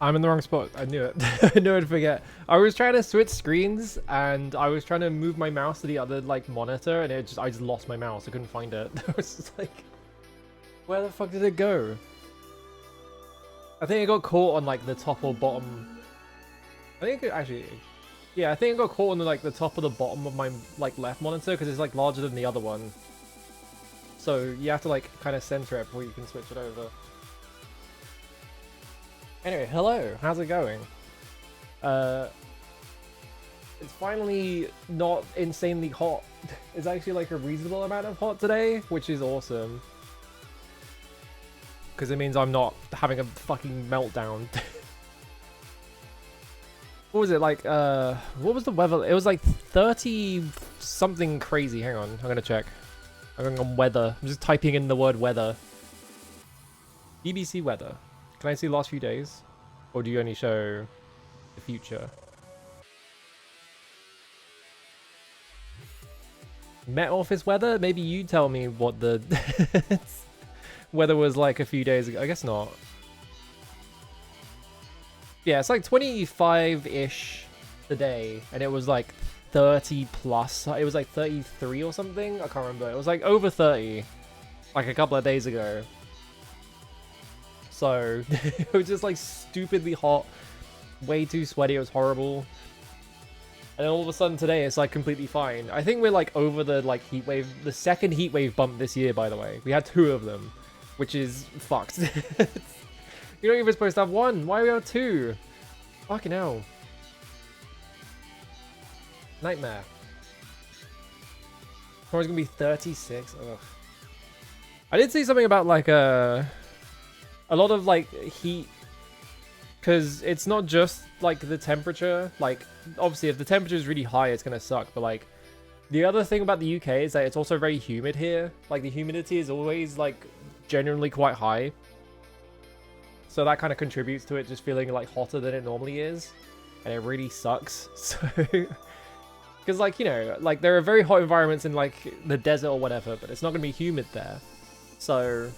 I'm in the wrong spot. I knew it. I knew I'd forget. I was trying to switch screens and I was trying to move my mouse to the other like monitor and I just lost my mouse. I couldn't find it. I was just like, where the fuck did it go? I think it got caught on like the top or bottom. I think it actually, yeah, I think it got caught on like the top or the bottom of my like left monitor because it's like larger than the other one. So you have to like kind of center it before you can switch it over. Anyway, hello, how's it going? It's finally not insanely hot. It's actually like a reasonable amount of hot today, which is awesome. Because it means I'm not having a fucking meltdown. What was it like, what was the weather? It was like 30 something crazy. Hang on, I'm gonna check. I'm going on weather. I'm just typing in the word weather. BBC weather. Can I see the last few days? Or do you only show the future? Met Office weather? Maybe you tell me what the weather was like a few days ago. I guess not. Yeah, it's like 25-ish today, and it was like 30 plus. It was like 33 or something. I can't remember. It was like over 30, like a couple of days ago. So it was just like stupidly hot, way too sweaty. It was horrible. And then all of a sudden today it's like completely fine. I think we're like over the like heat wave, the second heat wave bump this year, by the way. We had 2 of them, which is fucked. You're not even supposed to have 1. Why are we on 2? Fucking hell. Nightmare. Tomorrow's gonna be 36. Ugh. I did see something about like a lot of like heat Because it's not just, like, the temperature. Like, obviously, if the temperature is really high, it's gonna suck. But, like, the other thing about the UK is that it's also very humid here. Like, the humidity is always, like, generally quite high. So that kind of contributes to it just feeling, like, hotter than it normally is. And it really sucks. So... Because, like, you know, like, there are very hot environments in, like, the desert or whatever. But it's not going to be humid there. So...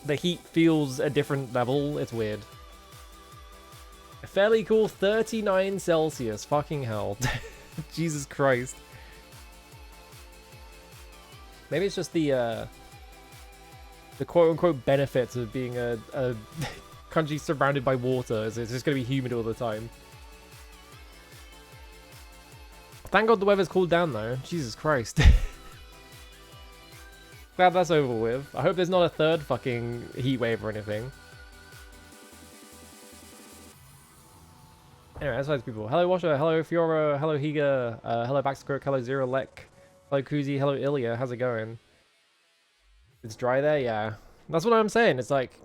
the heat feels a different level. It's weird. A fairly cool 39 Celsius. Fucking hell. Jesus Christ. Maybe it's just the quote-unquote benefits of being a country surrounded by water. It's just going to be humid all the time. Thank God the weather's cooled down, though. Jesus Christ. Glad that's over with. I hope there's not a third fucking heat wave or anything. Anyway, as far as people. Hello Washer, hello Fiora, hello Higa, hello Baxterkirk, hello Zero Lek, hello Kuzi, hello Ilya, how's it going? It's dry there? Yeah. That's what I'm saying. It's like...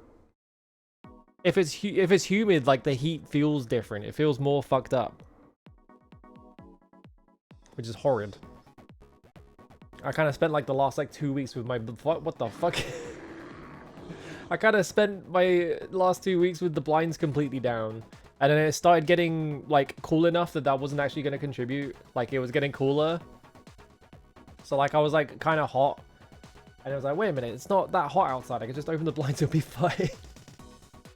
If it's humid, like, the heat feels different. It feels more fucked up. Which is horrid. I kind of spent like the last like 2 weeks with my... What the fuck? I kind of spent my last 2 weeks with the blinds completely down. And then it started getting like cool enough that that wasn't actually going to contribute. Like it was getting cooler. So like I was like kind of hot. And I was like, wait a minute, it's not that hot outside. I can just open the blinds, it'll be fine.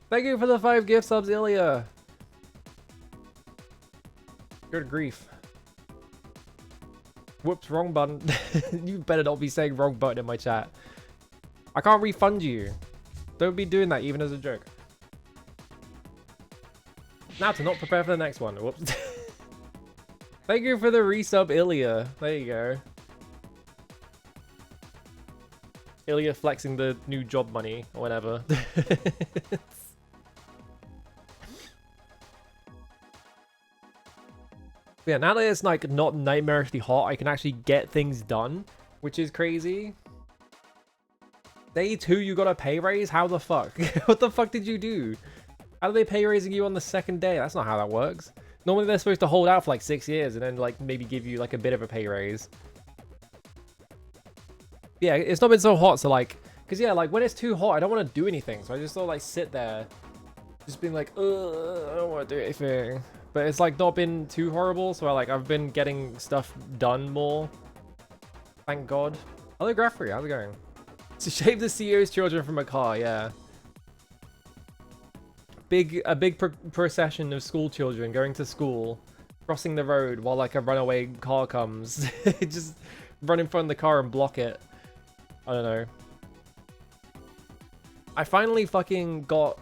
Thank you for the 5 gift subs, Ilya. Good grief. Whoops, wrong button. You better not be saying wrong button in my chat. I can't refund you. Don't be doing that even as a joke. Now to not prepare for the next one. Whoops. Thank you for the resub, Ilya. There you go. Ilya flexing the new job money or whatever. Yeah, now that it's like not nightmarishly hot, I can actually get things done, which is crazy. Day 2, you got a pay raise? How the fuck? What the fuck did you do? How are they pay raising you on the second day? That's not how that works. Normally they're supposed to hold out for like 6 years and then like maybe give you like a bit of a pay raise. Yeah, it's not been so hot, so like, because yeah, like when it's too hot, I don't want to do anything. So I just sort of like sit there, just being like, ugh, I don't want to do anything. But it's like not been too horrible, so I've been getting stuff done more. Thank God. Hello Graffrey, how's it going? To shave the CEO's children from a car, yeah. A big procession of school children going to school, crossing the road while like a runaway car comes. Just run in front of the car and block it. I don't know. I finally got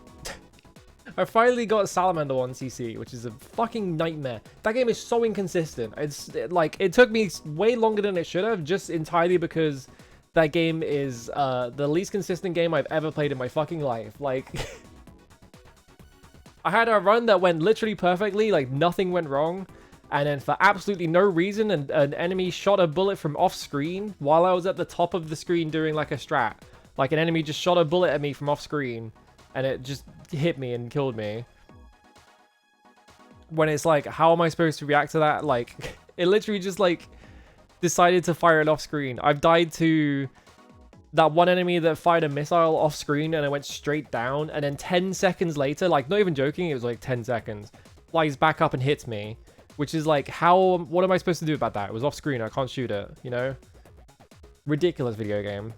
Salamander 1cc, which is a fucking nightmare. That game is so inconsistent. It took me way longer than it should have, just entirely because that game is the least consistent game I've ever played in my fucking life. Like, I had a run that went literally perfectly, like nothing went wrong, and then for absolutely no reason, an enemy shot a bullet from off screen while I was at the top of the screen doing like a strat. Like an enemy just shot a bullet at me from off screen. And it just hit me and killed me. When it's like, how am I supposed to react to that? Like, it literally just like decided to fire it off screen. I've died to that one enemy that fired a missile off screen and it went straight down. And then 10 seconds later, like not even joking, it was like 10 seconds, flies back up and hits me. Which is like, what am I supposed to do about that? It was off screen, I can't shoot it, you know? Ridiculous video game.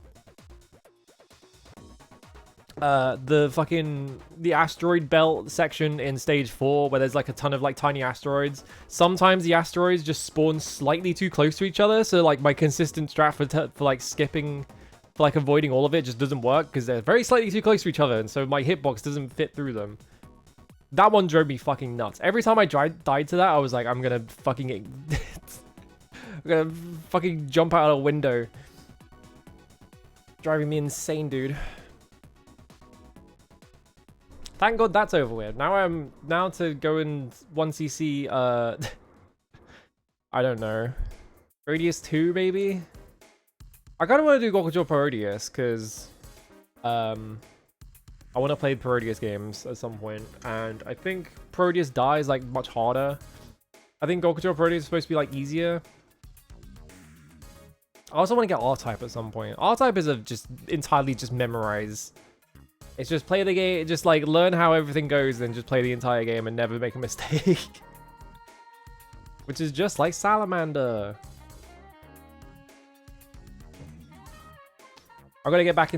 The asteroid belt section in stage 4 where there's like a ton of like tiny asteroids. Sometimes the asteroids just spawn slightly too close to each other, so like my consistent strat for like skipping, for like avoiding all of it just doesn't work because they're very slightly too close to each other, and so my hitbox doesn't fit through them. That one drove me fucking nuts. Every time I died to that, I was like, I'm gonna fucking jump out a window. Driving me insane, dude. Thank God that's over with. Now to go in 1cc, I don't know. Radius 2, maybe? I kind of want to do Gokujo Parodius, because, I want to play Parodius games at some point, and I think Parodius Die is like much harder. I think Gokujo Parodius is supposed to be like easier. I also want to get R-Type at some point. R-Type is just entirely just memorize. It's just play the game, just like learn how everything goes, then just play the entire game and never make a mistake. Which is just like Salamander. I gotta get back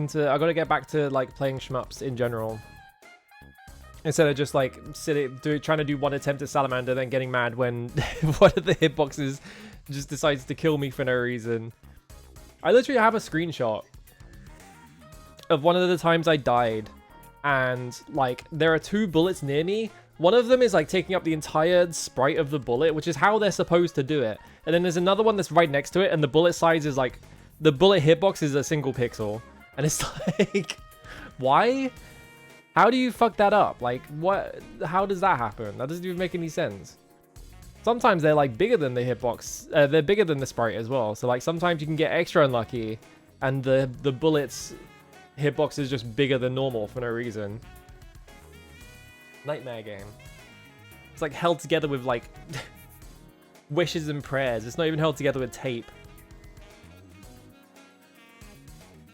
to like playing shmups in general. Instead of just like trying to do one attempt at Salamander, then getting mad when one of the hitboxes just decides to kill me for no reason. I literally have a screenshot of one of the times I died, and like there are 2 bullets near me. One of them is like taking up the entire sprite of the bullet, which is how they're supposed to do it. And then there's another one that's right next to it, and the bullet size is like, the bullet hitbox is a single pixel. And it's like, why? How do you fuck that up? Like, what? How does that happen? That doesn't even make any sense. Sometimes they're like bigger than the hitbox. They're bigger than the sprite as well. So like sometimes you can get extra unlucky, and the bullet's hitbox is just bigger than normal for no reason. Nightmare game. It's like held together with like wishes and prayers. It's not even held together with tape.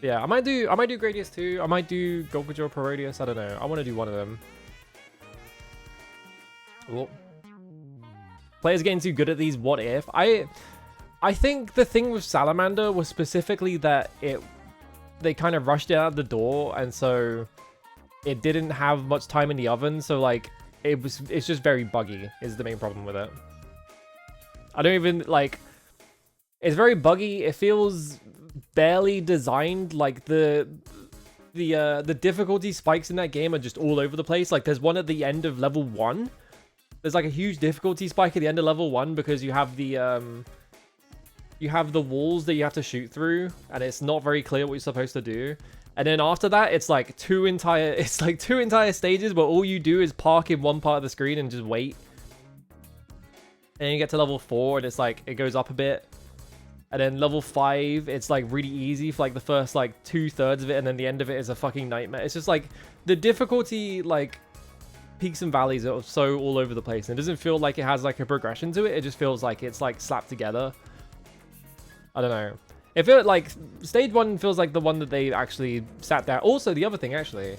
Yeah, I might do Gradius too. I might do Gokujo Parodius. I don't know. I want to do one of them. Oh. Players getting too good at these what if. I think the thing with Salamander was specifically that they kind of rushed it out the door, and so it didn't have much time in the oven, so like it's just very buggy is the main problem with it. I don't even like, it's very buggy. It feels barely designed. Like the difficulty spikes in that game are just all over the place. Like there's one at the end of level 1. There's like a huge difficulty spike at the end of level 1 because you have the walls that you have to shoot through, and it's not very clear what you're supposed to do. And then after that, it's like two entire stages where all you do is park in one part of the screen and just wait. And you get to level 4 and it's like, it goes up a bit. And then level 5, it's like really easy for like the first like 2/3 of it, and then the end of it is a fucking nightmare. It's just like, the difficulty like peaks and valleys are so all over the place. And it doesn't feel like it has like a progression to it. It just feels like it's like slapped together. I don't know. It feels like stage 1 feels like the one that they actually sat down. Also, the other thing actually,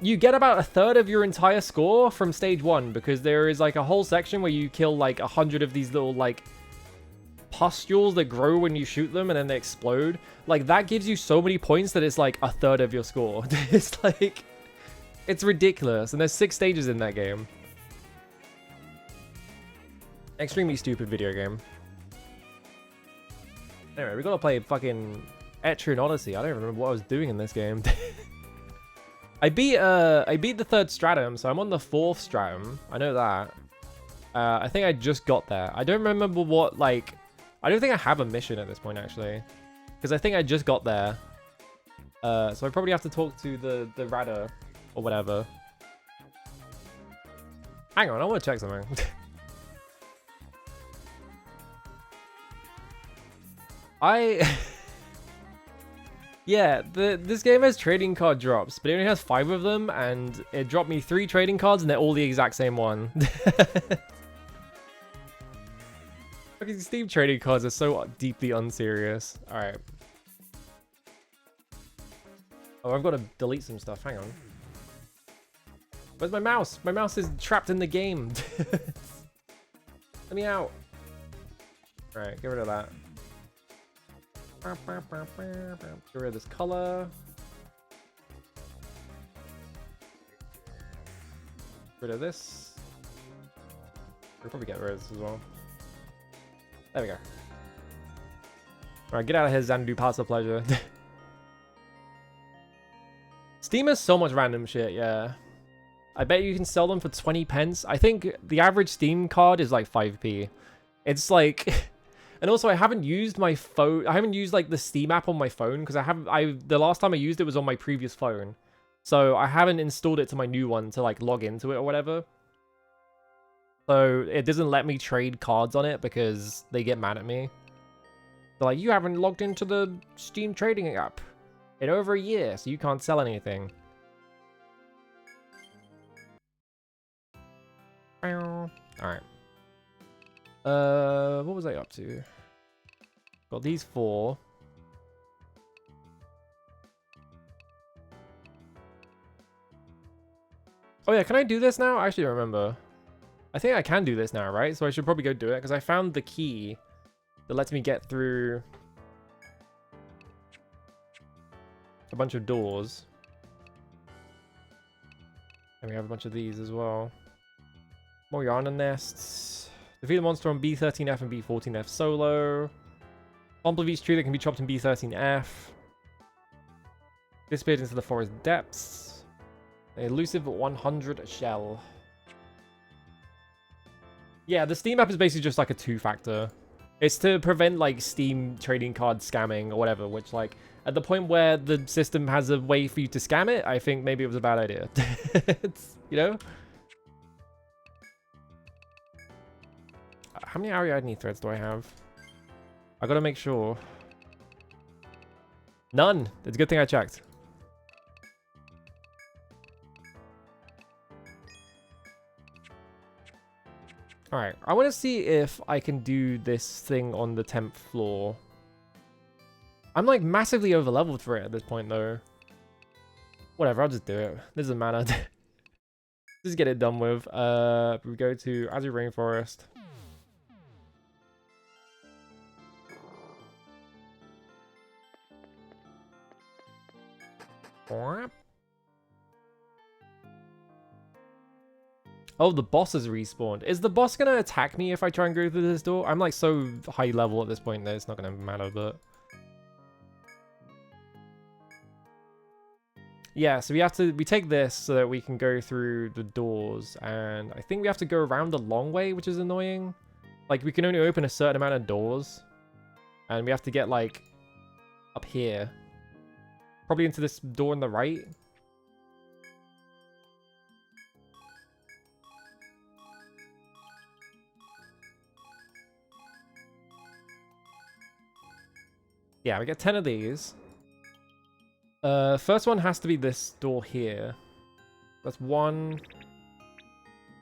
you get about 1/3 of your entire score from stage 1 because there is like a whole section where you kill like 100 of these little like pustules that grow when you shoot them and then they explode. Like that gives you so many points that it's like 1/3 of your score. It's like, it's ridiculous. And there's 6 stages in that game. Extremely stupid video game. Anyway, we gotta play fucking Etrian Odyssey. I don't even remember what I was doing in this game. I beat the 3rd stratum, so I'm on the 4th stratum. I know that. I think I just got there. I don't remember what, like, I don't think I have a mission at this point, actually. Because I think I just got there. So I probably have to talk to the Radar or whatever. Hang on, I want to check something. Yeah, this game has trading card drops, but it only has 5 of them, and it dropped me 3 trading cards, and they're all the exact same one. Fucking Steam trading cards are so deeply unserious. Alright. Oh, I've got to delete some stuff. Hang on. Where's my mouse? My mouse is trapped in the game. Let me out. Alright, get rid of that. Get rid of this color. Get rid of this. We'll probably get rid of this as well. There we go. Alright, get out of here, Xanadu. Pass the pleasure. Steam has so much random shit, yeah. I bet you can sell them for 20 pence. I think the average Steam card is like 5p. It's like... And also, I haven't used my phone. I haven't used like the Steam app on my phone because the last time I used it was on my previous phone. So I haven't installed it to my new one to like log into it or whatever. So it doesn't let me trade cards on it because they get mad at me. They're like, you haven't logged into the Steam trading app in over a year, so you can't sell anything. Alright. What was I up to? Got these 4. Oh yeah, can I do this now? I actually don't remember. I think I can do this now, right? So I should probably go do it, because I found the key that lets me get through a bunch of doors. And we have a bunch of these as well. More Yarna nests. Defeat a monster on B13F and B14F solo. Pomp of each tree that can be chopped in B13F. Disappeared into the forest depths. An elusive 100 shell. Yeah, the Steam app is basically just like a 2-factor. It's to prevent like Steam trading card scamming or whatever, which like at the point where the system has a way for you to scam it, I think maybe it was a bad idea. It's, you know? How many Ariadne threads do I have? I gotta make sure. None! It's a good thing I checked. Alright, I want to see if I can do this thing on the 10th floor. I'm like massively over-leveled for it at this point though. Whatever, I'll just do it. This doesn't matter. Just get it done with. We go to Azure Rainforest. Oh, the boss has respawned. Is the boss gonna attack me if I try and go through this door? I'm like so high level at this point that it's not gonna matter, but... Yeah, so we take this so that we can go through the doors, and I think we have to go around the long way, which is annoying. Like, we can only open a certain amount of doors, and we have to get, like, up here. Probably into this door on the right. Yeah, we get 10 of these. First one has to be this door here. That's 1.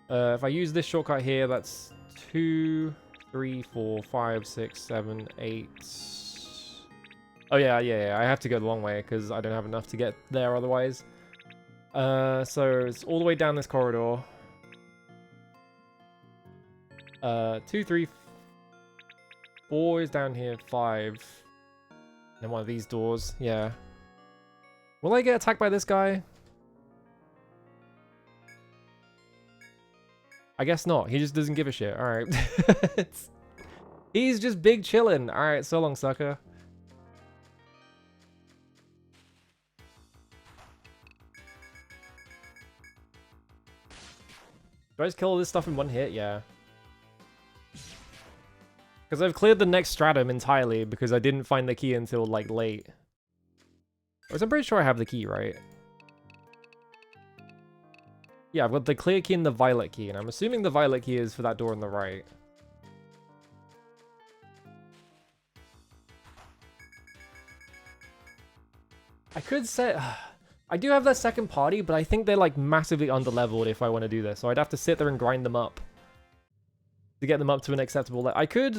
If I use this shortcut here, that's 2, 3, 4, 5, 6, 7, 8. Oh yeah, I have to go the long way because I don't have enough to get there otherwise. So it's all the way down this corridor. 2, 3, 4 is down here, 5. And then one of these doors, yeah. Will I get attacked by this guy? I guess not. He just doesn't give a shit. Alright. He's just big chillin'. Alright, so long, sucker. Do I just kill all this stuff in one hit? Yeah. Because I've cleared the next stratum entirely because I didn't find the key until, like, late. I'm pretty sure I have the key, right? Yeah, I've got the clear key and the violet key, and I'm assuming the violet key is for that door on the right. I could set... I do have that second party, but I think they're like massively underleveled if I want to do this, so I'd have to sit there and grind them up to get them up to an acceptable level. I could...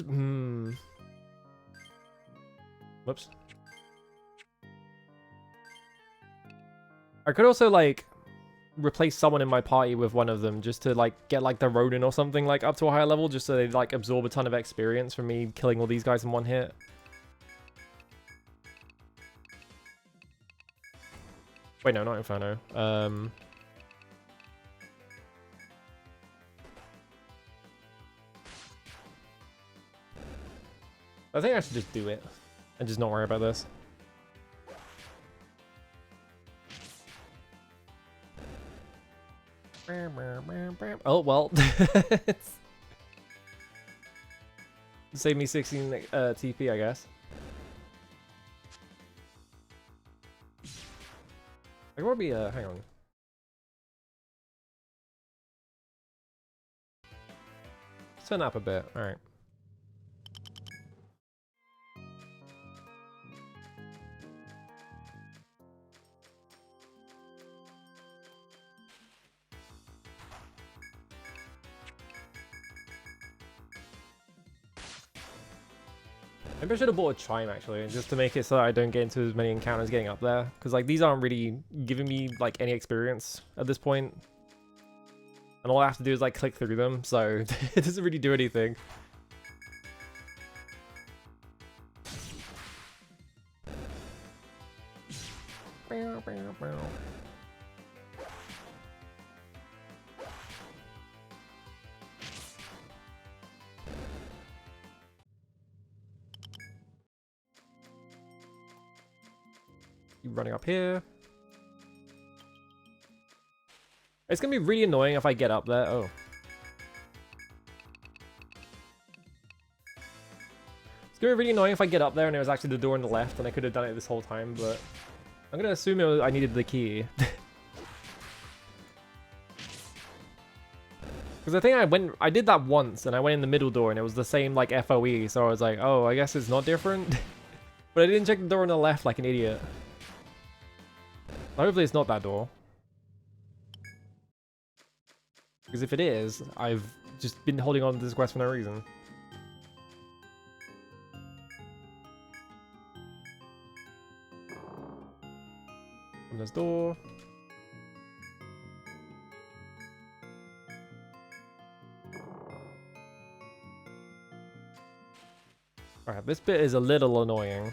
Whoops. I could also, like, replace someone in my party with one of them just to, like, get, like, the Ronin or something, like, up to a higher level just so they, like, absorb a ton of experience from me killing all these guys in one hit. Wait, no, not Inferno. I think I should just do it and just not worry about this. Oh, well. Save me 16 TP, I guess. I want to be, hang on. Let's turn up a bit, alright. Maybe I should have bought a chime actually, just to make it so that I don't get into as many encounters getting up there. Because like these aren't really giving me like any experience at this point. And all I have to do is like click through them, so it doesn't really do anything. You running up here. It's gonna be really annoying if I get up there. Oh. It's gonna be really annoying if I get up there and it was actually the door on the left and I could have done it this whole time, but I'm gonna assume I needed the key. Because I think I did that once and I went in the middle door and it was the same like FOE, so I was like, oh, I guess it's not different. But I didn't check the door on the left like an idiot. Hopefully it's not that door. Because if it is, I've just been holding on to this quest for no reason. Open this door. Alright, this bit is a little annoying.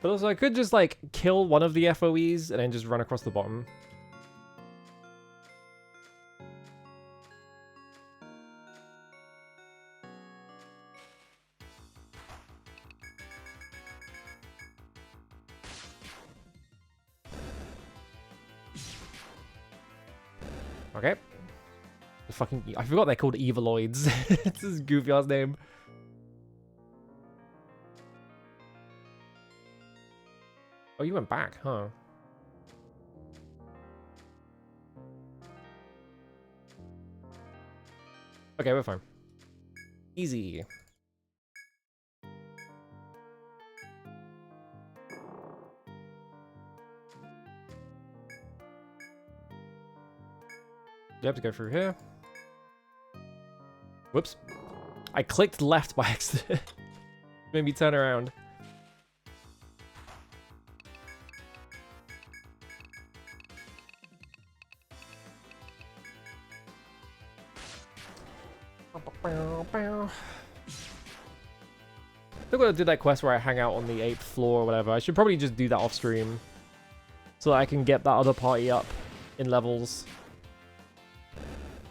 But also, I could just, like, kill one of the FOEs and then just run across the bottom. Okay. The fucking... I forgot they're called Evaloids. It's this goofy-ass name. Oh, you went back, huh? Okay, we're fine. Easy. You have to go through here. Whoops. I clicked left by accident. Made me turn around. I think I did that quest where I hang out on the 8th floor or whatever. I should probably just do that off stream so that I can get that other party up in levels.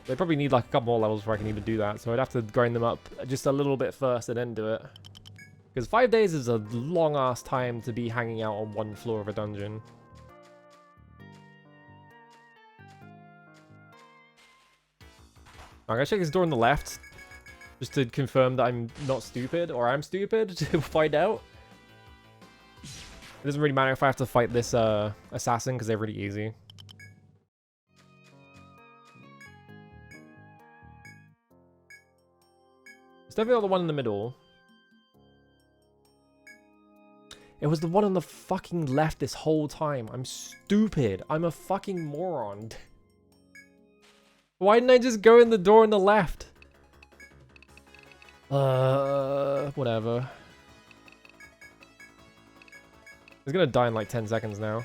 They probably need like a couple more levels before I can even do that, so I'd have to grind them up just a little bit first and then do it. Because 5 days is a long ass time to be hanging out on one floor of a dungeon. I'm gonna check this door on the left just to confirm that I'm not stupid, or I'm stupid, to find out. It doesn't really matter if I have to fight this assassin, because they're really easy. It's definitely not the one in the middle. It was the one on the fucking left this whole time. I'm stupid. I'm a fucking moron. Why didn't I just go in the door on the left? Whatever. He's gonna die in like 10 seconds now.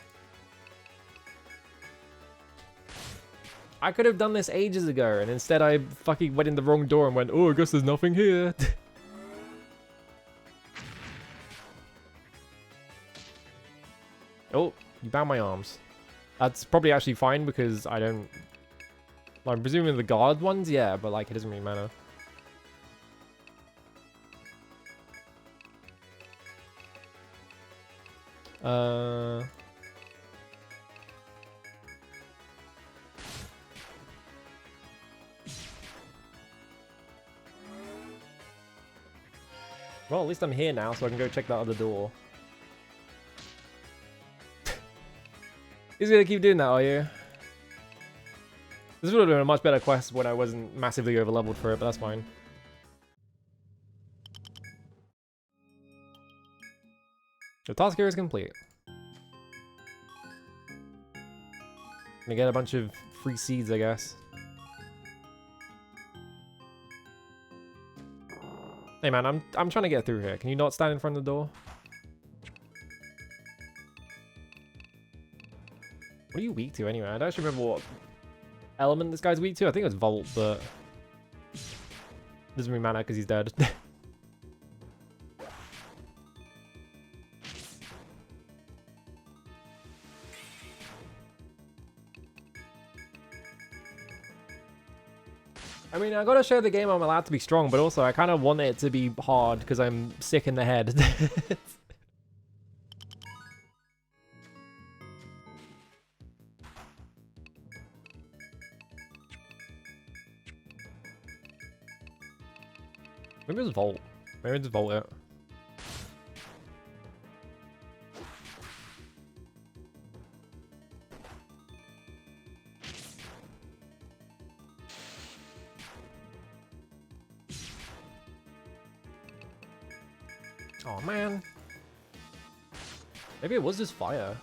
I could have done this ages ago, and instead I fucking went in the wrong door and went, oh, I guess there's nothing here. Oh, you bound my arms. That's probably actually fine because I don't... I'm presuming the guard ones, yeah, but like it doesn't really matter. Well, at least I'm here now, so I can go check that other door. He's gonna keep doing that, are you? This would have been a much better quest when I wasn't massively over-leveled for it, but that's fine. The task here is complete. Gonna get a bunch of free seeds, I guess. Hey man, I'm trying to get through here. Can you not stand in front of the door? What are you weak to anyway? I don't actually remember what element this guy's weak to. I think it was Volt, but doesn't really matter because he's dead. I mean, I gotta show the game I'm allowed to be strong, but also I kind of want it to be hard because I'm sick in the head. Maybe it's Volt. Maybe it's Volt it. Oh man. Maybe it was just fire.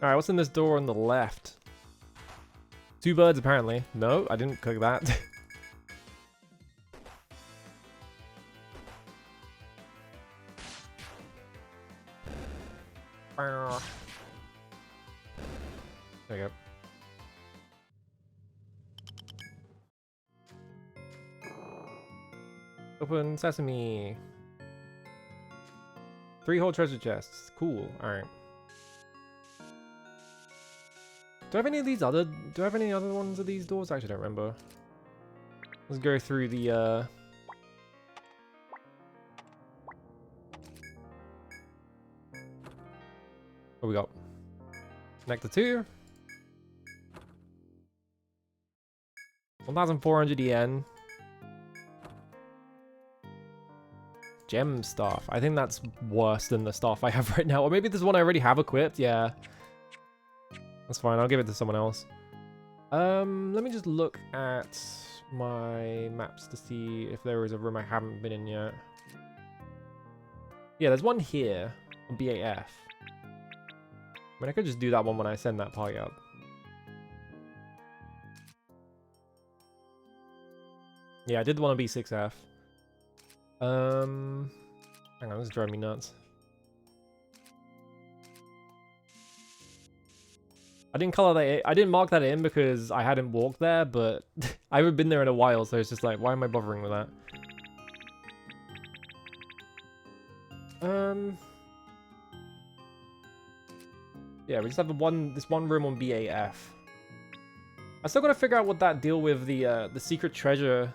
Alright, what's in this door on the left? 2 birds apparently. No, I didn't cook that. There we go. Open sesame. 3 whole treasure chests. Cool. Alright. Do I have any of these other... Do I have any other ones of these doors? I actually don't remember. Let's go through the, What we got? Nectar 2. 1,400 yen. Gem staff. I think that's worse than the staff I have right now. Or maybe this one I already have equipped. Yeah. That's fine. I'll give it to someone else. Let me just look at my maps to see if there is a room I haven't been in yet. Yeah, there's one here on BAF. I mean, I could just do that one when I send that party up. Yeah, I did want to be 6F. Hang on, this is driving me nuts. I didn't color that. I didn't mark that in because I hadn't walked there, but I haven't been there in a while, so it's just like, why am I bothering with that? Yeah, we just have this one room on BAF. I still gotta figure out what that deal with the secret treasure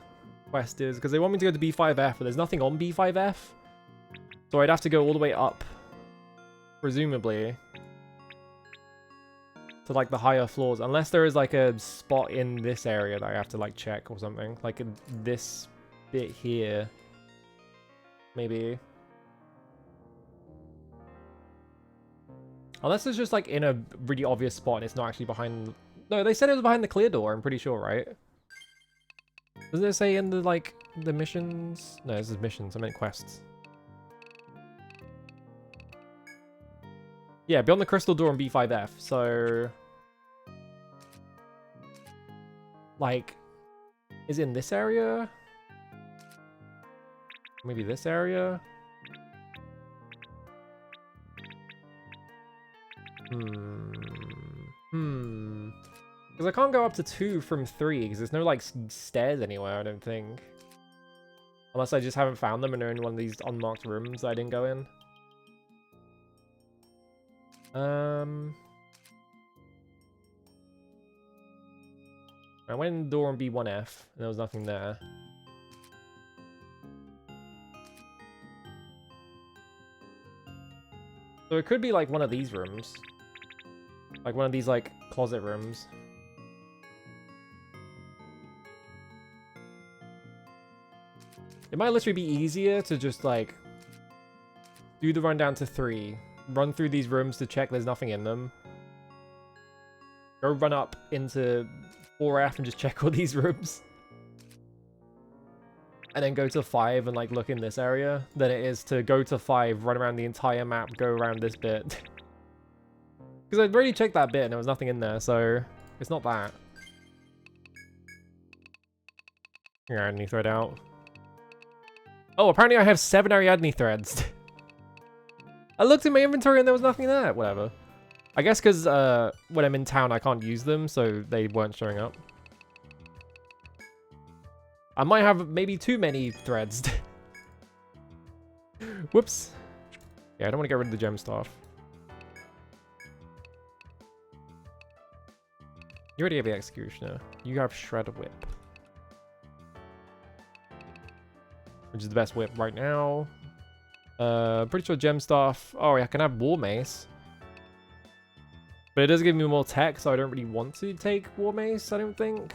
quest is, because they want me to go to B5F, but there's nothing on B5F. So I'd have to go all the way up, presumably, to like the higher floors, unless there is like a spot in this area that I have to like check or something, like in this bit here, maybe. Unless it's just like in a really obvious spot and it's not actually behind... No, they said it was behind the clear door, I'm pretty sure, right? Does it say in the like the missions? No, this is missions, I meant quests. Yeah, beyond the crystal door on B5F, so... Like, is it in this area? Maybe this area? Because I can't go up to 2 from 3, because there's no, like, stairs anywhere, I don't think. Unless I just haven't found them and they're in one of these unmarked rooms that I didn't go in. I went in the door on B1F, and there was nothing there. So it could be like one of these rooms. Like one of these like closet rooms. It might literally be easier to just like do the run down to 3. Run through these rooms to check there's nothing in them. Go run up into 4F and just check all these rooms. and then go to 5 and like look in this area than it is to go to 5, run around the entire map, go around this bit. Because I'd already checked that bit and there was nothing in there, so it's not that. Ariadne thread out. Oh, apparently I have 7 Ariadne threads. I looked in my inventory and there was nothing there. Whatever. I guess because when I'm in town I can't use them, so they weren't showing up. I might have maybe too many threads. Whoops. Yeah, I don't want to get rid of the gem stuff. You already have the Executioner. You have Shredder Whip. Which is the best whip right now. Pretty sure gem stuff. Oh, yeah, I can have War Mace. But it does give me more tech, so I don't really want to take War Mace, I don't think.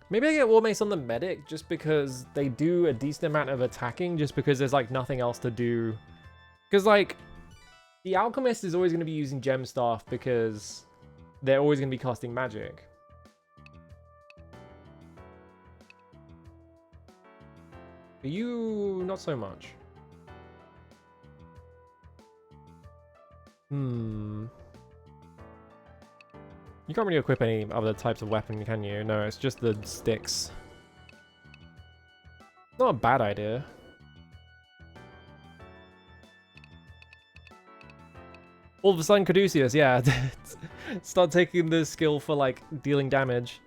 Maybe I get War Mace on the Medic just because they do a decent amount of attacking, just because there's like nothing else to do. Because like, the Alchemist is always going to be using gem stuff because they're always going to be casting magic. But you, not so much. You can't really equip any other types of weapon, can you? No, it's just the sticks. Not a bad idea. All of a sudden, Caduceus, yeah. Start taking the skill for, like, dealing damage.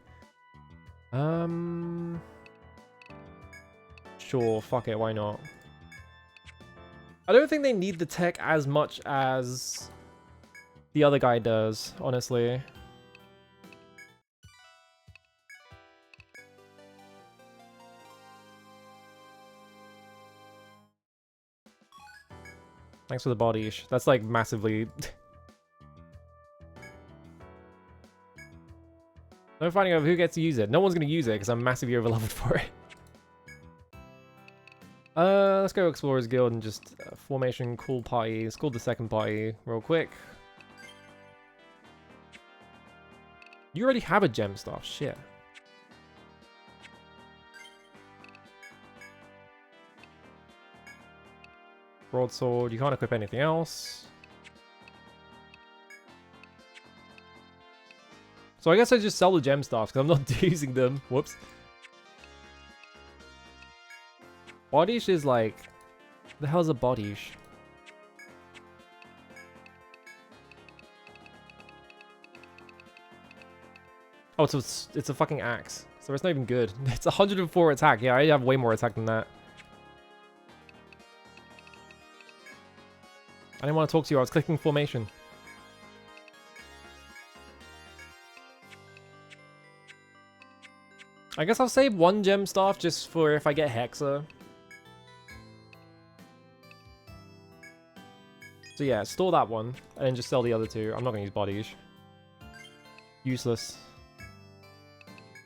Sure, fuck it, why not? I don't think they need the tech as much as the other guy does, honestly. Thanks for the body. That's like massively... No fighting over who gets to use it. No one's going to use it because I'm massively overleveled for it. Let's go Explorers Guild and just formation, cool party. Let's call the second party real quick. You already have a gem staff. Shit. Broadsword, you can't equip anything else. So I guess I just sell the gem stuff because I'm not using them. Whoops. Bodish is like... The hell's a bodish? Oh, it's a fucking axe. So it's not even good. It's 104 attack. Yeah, I have way more attack than that. I didn't want to talk to you, I was clicking formation. I guess I'll save one gem staff just for if I get Hexa. So yeah, store that one, and then just sell the other two. I'm not going to use bodies. Useless.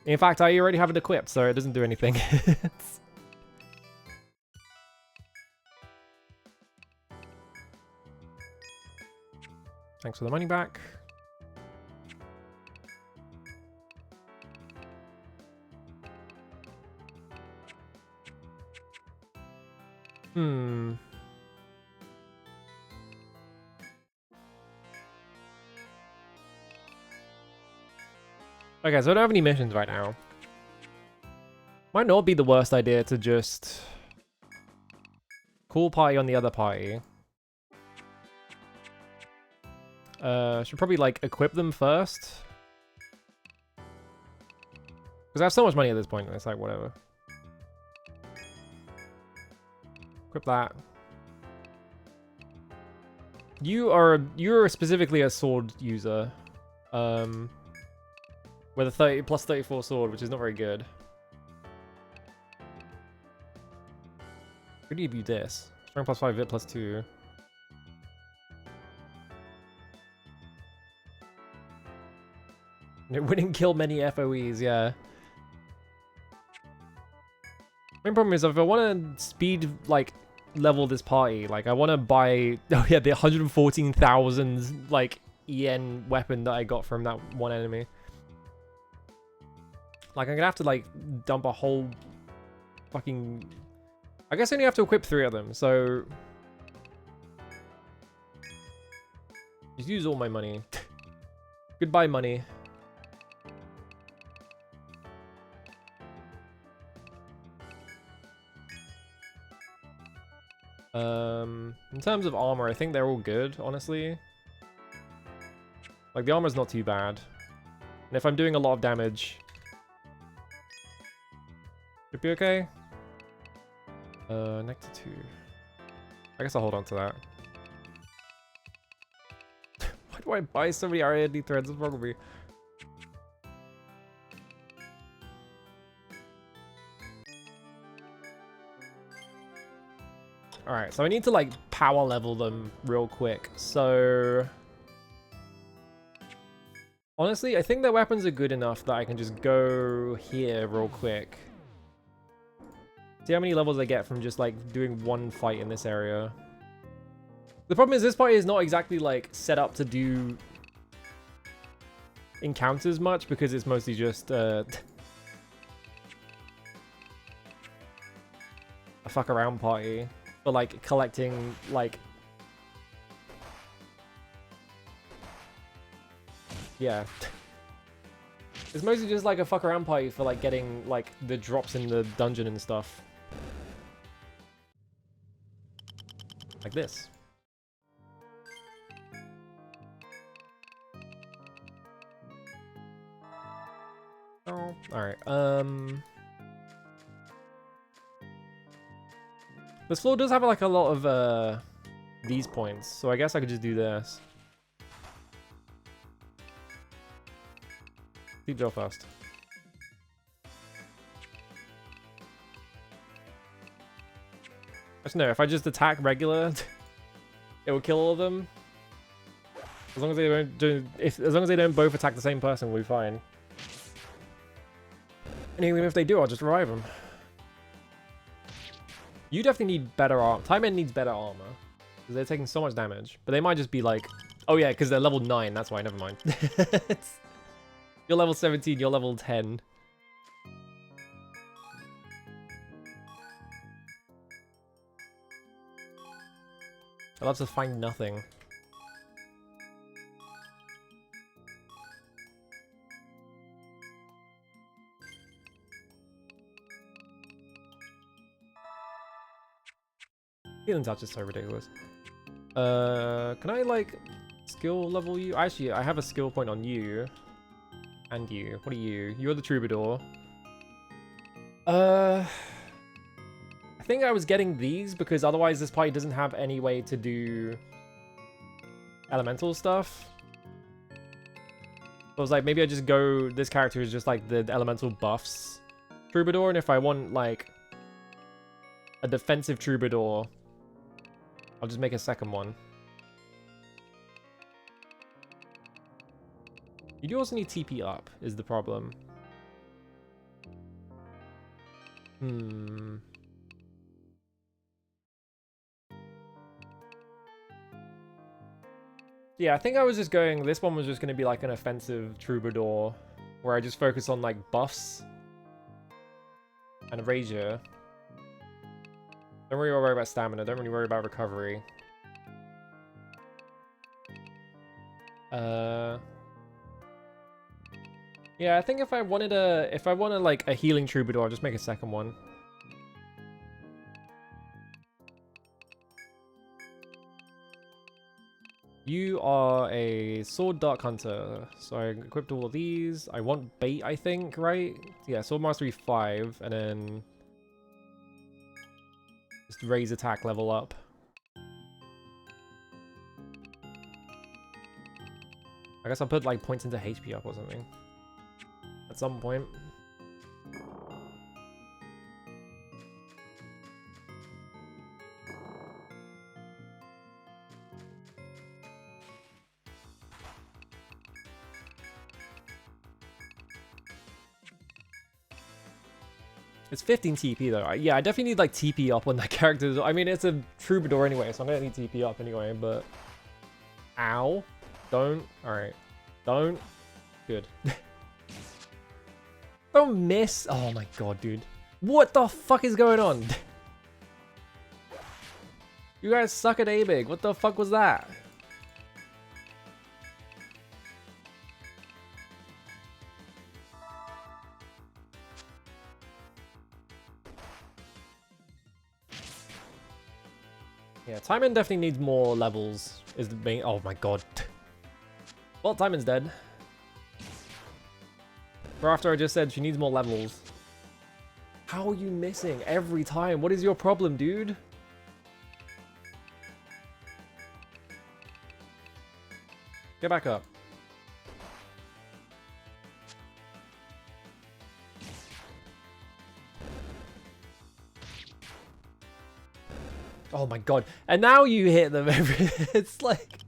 In fact, I already have it equipped, so it doesn't do anything. Thanks for the money back. Okay, so I don't have any missions right now. Might not be the worst idea to just... Cool party on the other party. Should probably, like, equip them first. Because I have so much money at this point, it's like, whatever. Equip that. You're specifically a sword user. With a 30 plus 34 sword, which is not very good. Could give you this. Strength plus 5, Vit plus 2. It wouldn't kill many FOEs, yeah. Main problem is if I want to speed, like, level this party, like, I want to buy, oh yeah, the 114,000, like, EN weapon that I got from that one enemy. Like, I'm gonna have to, like, dump a whole fucking... I guess I only have to equip 3 of them, so... Just use all my money. Goodbye, money. In terms of armor, I think they're all good, honestly. Like, the armor's not too bad. And if I'm doing a lot of damage... Should be okay. Nectar 2. I guess I'll hold on to that. Why do I buy so many R&D threads? What's wrong with me? Alright, so I need to, like, power level them real quick. So... Honestly, I think their weapons are good enough that I can just go here real quick. See how many levels I get from just, like, doing one fight in this area. The problem is this party is not exactly, like, set up to do encounters much, because it's mostly just, a fuck around party. For, like, collecting, like... Yeah. It's mostly just, like, a fuck around party for, like, getting, like, the drops in the dungeon and stuff. Like this. Oh, alright, this floor does have, like, a lot of, these points, so I guess I could just do this. Deep drill first. Actually, no, if I just attack regular, it will kill all of them. As long as they don't do, as long as they don't both attack the same person, we'll be fine. And even if they do, I'll just revive them. You definitely need better armor. Time End needs better armor. Because they're taking so much damage. But they might just be like... Oh yeah, because they're level 9. That's why, never mind. You're level 17, you're level 10. I'll have to find nothing. Healing touch is so ridiculous. Can I, like, skill level you? Actually, I have a skill point on you. And you. What are you? You're the troubadour. I think I was getting these because otherwise this party doesn't have any way to do elemental stuff. So I was like, maybe I just go, this character is just like the elemental buffs troubadour, and if I want like a defensive troubadour, I'll just make a second one. You do also need TP up, is the problem. Yeah, I think I was just going, this one was just going to be like an offensive troubadour, where I just focus on like buffs and erasure. Don't really worry about stamina, don't really worry about recovery. Yeah, I think if I wanted like a healing troubadour, I'll just make a second one. You are a sword dark hunter, so I equipped all of these. I want bait, I think, right? Yeah, sword mastery 5, and then just raise attack level up. I guess I'll put like points into HP up or something at some point. It's 15 TP though. Yeah, I definitely need like TP up on that character. I mean, it's a troubadour anyway, so I'm gonna need TP up anyway, but... Ow. Don't. Alright. Don't. Good. Don't don't miss. Oh my god, dude. What the fuck is going on? You guys suck at aiming. What the fuck was that? Yeah, Timon definitely needs more levels. Is the main. Oh my god. Well, Timon's dead. Or after I just said she needs more levels. How are you missing every time? What is your problem, dude? Get back up. Oh my god. And now you hit them every... It's like...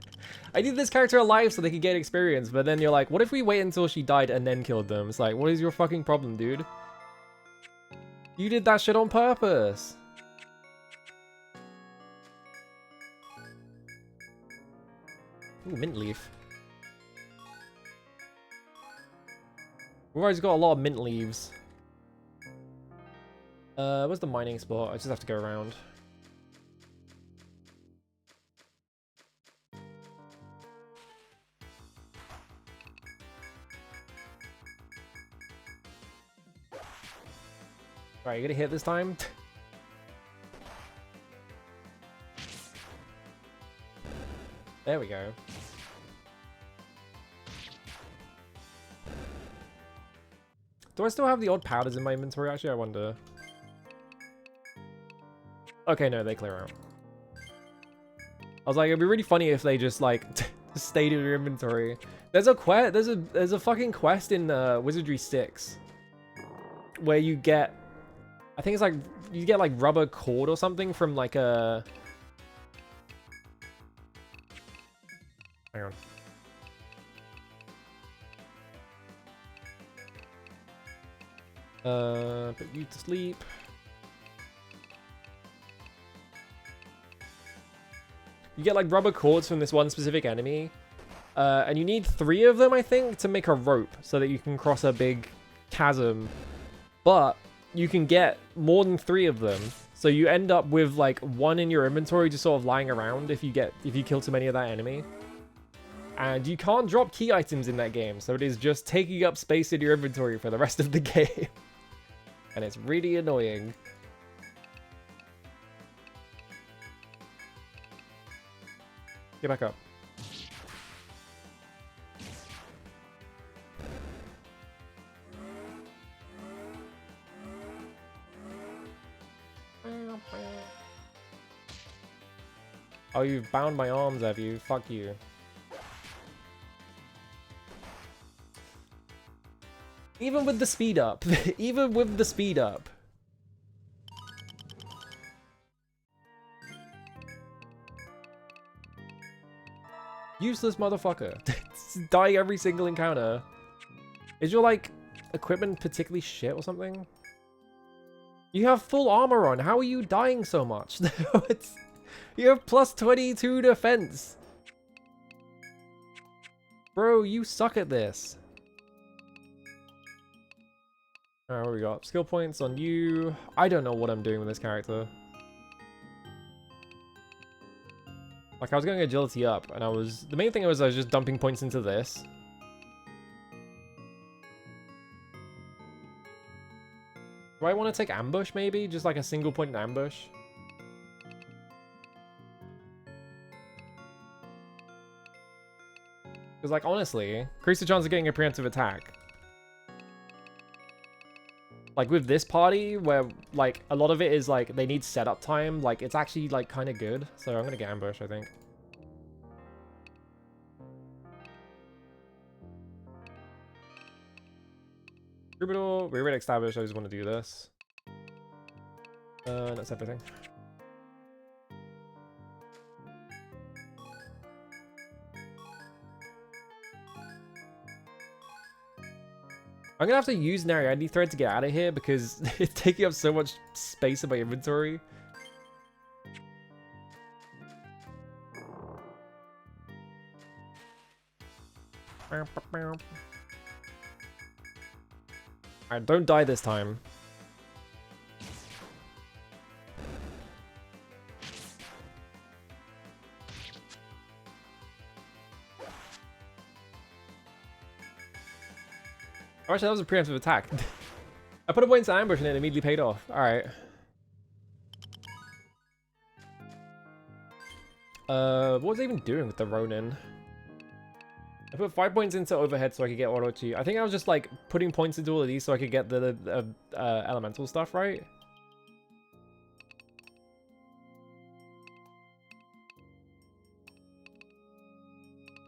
I need this character alive so they can get experience, but then you're like, what if we wait until she died and then killed them? It's like, what is your fucking problem, dude? You did that shit on purpose. Ooh, mint leaf. We've always got a lot of mint leaves. Where's the mining spot? I just have to go around. Alright, you gonna hit this time? There we go. Do I still have the odd powders in my inventory, actually? I wonder. Okay, no, they clear out. I was like, it'd be really funny if they just, like, stayed in your inventory. There's a quest, there's a fucking quest in Wizardry 6 where you get, I think it's like, you get like rubber cord or something from like a... Hang on. Put you to sleep. You get like rubber cords from this one specific enemy. And you need 3 of them, I think, to make a rope so that you can cross a big chasm. But you can get more than 3 of them. So you end up with like 1 in your inventory just sort of lying around if you kill too many of that enemy. And you can't drop key items in that game, so it is just taking up space in your inventory for the rest of the game. And it's really annoying. Get back up. Oh, you've bound my arms, have you? Fuck you. Even with the speed up. Even with the speed up. Useless motherfucker. Dying every single encounter. Is your, like, equipment particularly shit or something? You have full armor on. How are you dying so much? You have plus 22 defense. Bro, you suck at this. Alright, what we got? Skill points on you. I don't know what I'm doing with this character. Like, I was going agility up, and the main thing was I was just dumping points into this. Do I want to take ambush, maybe? Just like a single point in ambush? Because, like, honestly, increase the chance of getting a preemptive attack. Like, with this party, where, like, a lot of it is, like, they need setup time, like, it's actually, like, kind of good. So I'm gonna get ambush, I think. Troubadour, we're already established, I just want to do this. That's everything. I'm gonna have to use Nariandi Thread to get out of here because it's taking up so much space in my inventory. Alright, don't die this time. Oh, actually, that was a preemptive attack. I put a point into ambush and it immediately paid off. Alright. What was I even doing with the Ronin? I put 5 points into overhead so I could get auto chi. I think I was just like putting points into all of these so I could get the elemental stuff, right?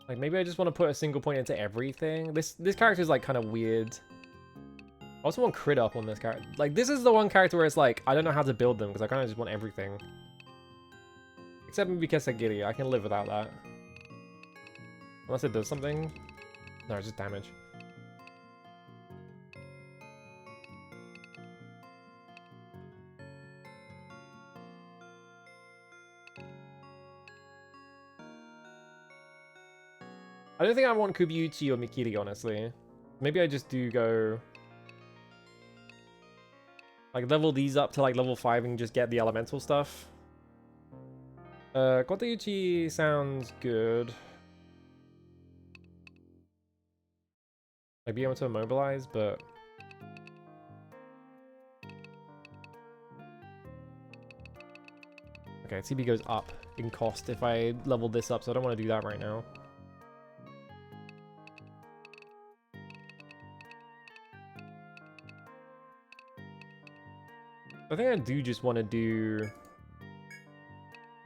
Like maybe I just want to put a single point into everything. This character is like kind of weird. I also want crit up on this character. Like this is the one character where it's like I don't know how to build them because I kind of just want everything. Except maybe Kesagiri, I can live without that. Unless it does something. No, it's just damage. I don't think I want Kubiuchi or Mikiri, honestly. Maybe I just do go... like, level these up to, like, level 5 and just get the elemental stuff. Koteuchi sounds good. I'd be able to immobilize, but... okay, TB goes up in cost if I level this up, so I don't want to do that right now. I think I do just want to do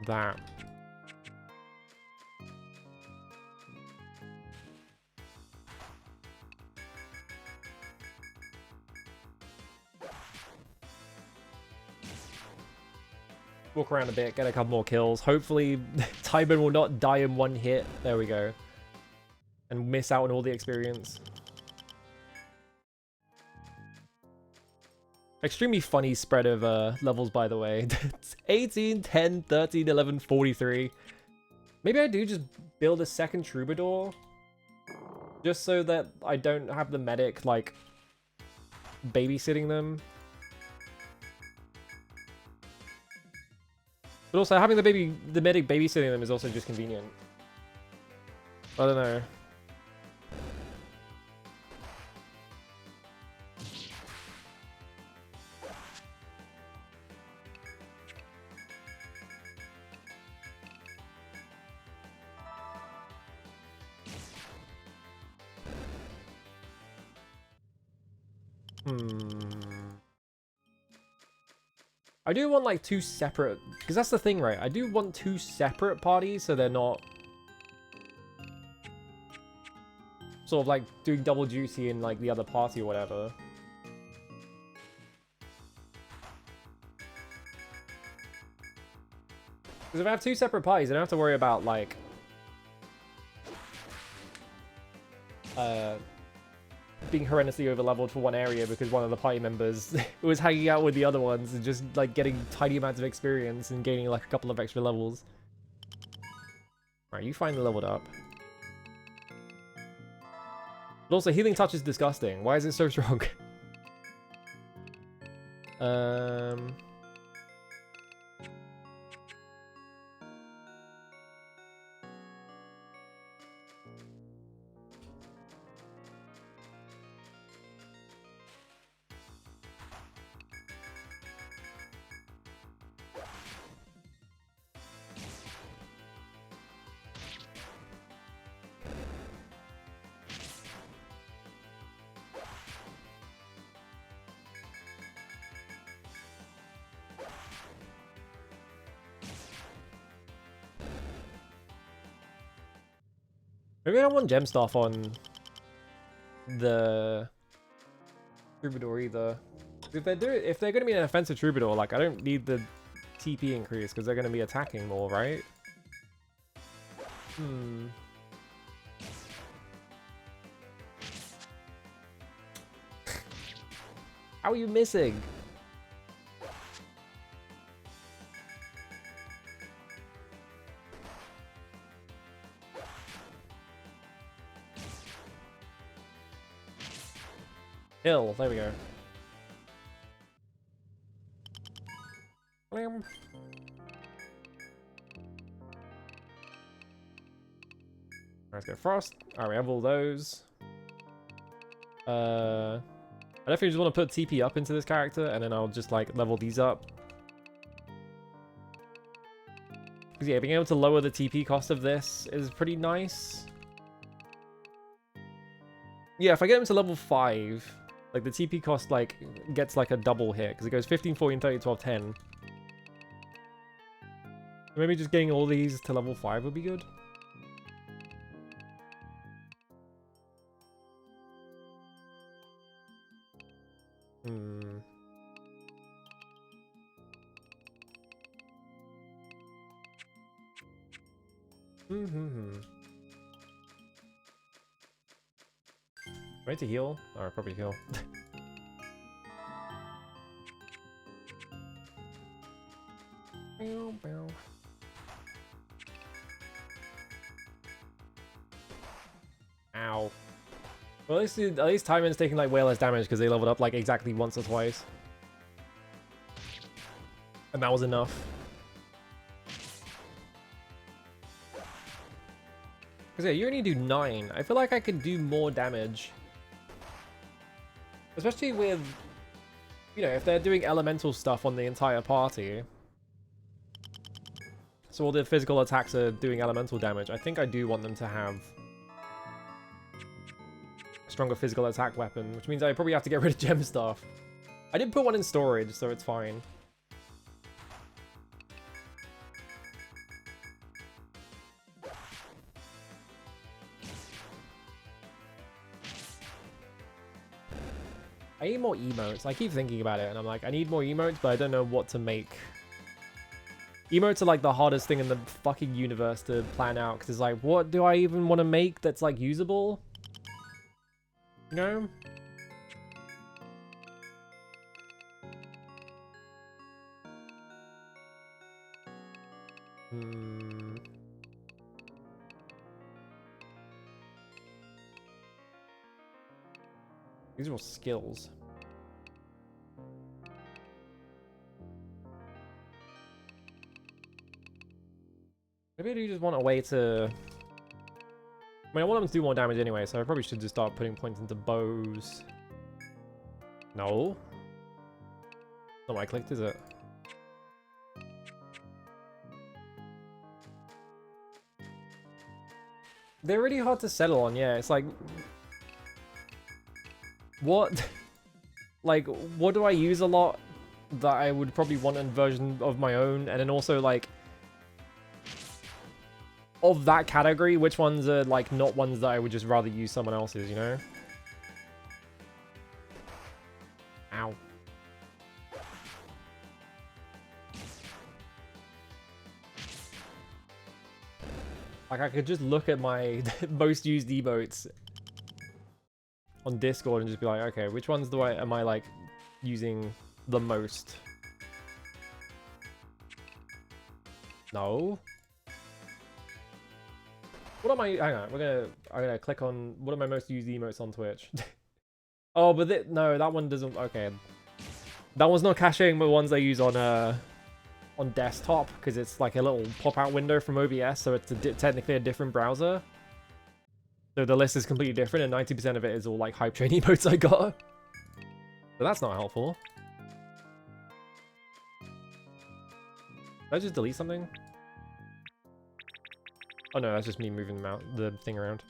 that. Walk around a bit, get a couple more kills. Hopefully, Tybin will not die in one hit. There we go. And miss out on all the experience. Extremely funny spread of levels, by the way. It's 18, 10, 13, 11, 43. Maybe I do just build a second Troubadour. Just so that I don't have the medic, like, babysitting them. But also, having the medic babysitting them is also just convenient. I don't know. I do want like 2 separate, because that's the thing, right? I do want 2 separate parties so they're not sort of like doing double duty in like the other party or whatever. Because if I have 2 separate parties, I don't have to worry about like being horrendously overleveled for one area because one of the party members was hanging out with the other ones and just like getting tiny amounts of experience and gaining like a couple of extra levels. Right, you finally leveled up. But also, healing touch is disgusting. Why is it so strong? Maybe I don't want gem stuff on the Troubadour either. If they're going to be an offensive Troubadour, like I don't need the TP increase because they're going to be attacking more, right? How are you missing? Hill, there we go. Blam. Let's go Frost. Alright, we have all those. I definitely just want to put TP up into this character, and then I'll just like level these up. Because yeah, being able to lower the TP cost of this is pretty nice. Yeah, if I get him to level 5, like the TP cost like gets like a double hit, because it goes 15, 14, 30, 12, 10. Maybe just getting all these to level 5 would be good. Ready to heal? Alright, probably heal. Ow. Well, at least Timon's taking like way less damage because they leveled up like exactly once or twice. And that was enough. Because yeah, you only do 9. I feel like I could do more damage. Especially with, you know, if they're doing elemental stuff on the entire party. So all the physical attacks are doing elemental damage. I think I do want them to have a stronger physical attack weapon, which means I probably have to get rid of gem stuff. I did put one in storage, so it's fine. I need more emotes. I keep thinking about it, and I'm like, I need more emotes, but I don't know what to make. Emotes are like the hardest thing in the fucking universe to plan out, because it's like, what do I even want to make that's like usable? You know? These are all skills. Maybe I do just want a way to... I mean, I want them to do more damage anyway, so I probably should just start putting points into bows. No. Not what I clicked, is it? They're really hard to settle on, yeah. It's like... What? Like, what do I use a lot that I would probably want a version of my own? And then also, like... Of that category, which ones are, like, not ones that I would just rather use someone else's, you know? Ow. Like, I could just look at my most used emotes on Discord and just be like, okay, which ones am I, like, using the most? No. What am I... Hang on, I'm gonna click on... What are my most used emotes on Twitch? Oh, but no, that one doesn't... Okay. That one's not caching the ones I use on desktop, because it's like a little pop-out window from OBS, so it's technically a different browser. So the list is completely different, and 90% of it is all like hype train emotes I got. So that's not helpful. Did I just delete something? Oh no, that's just me moving the thing around.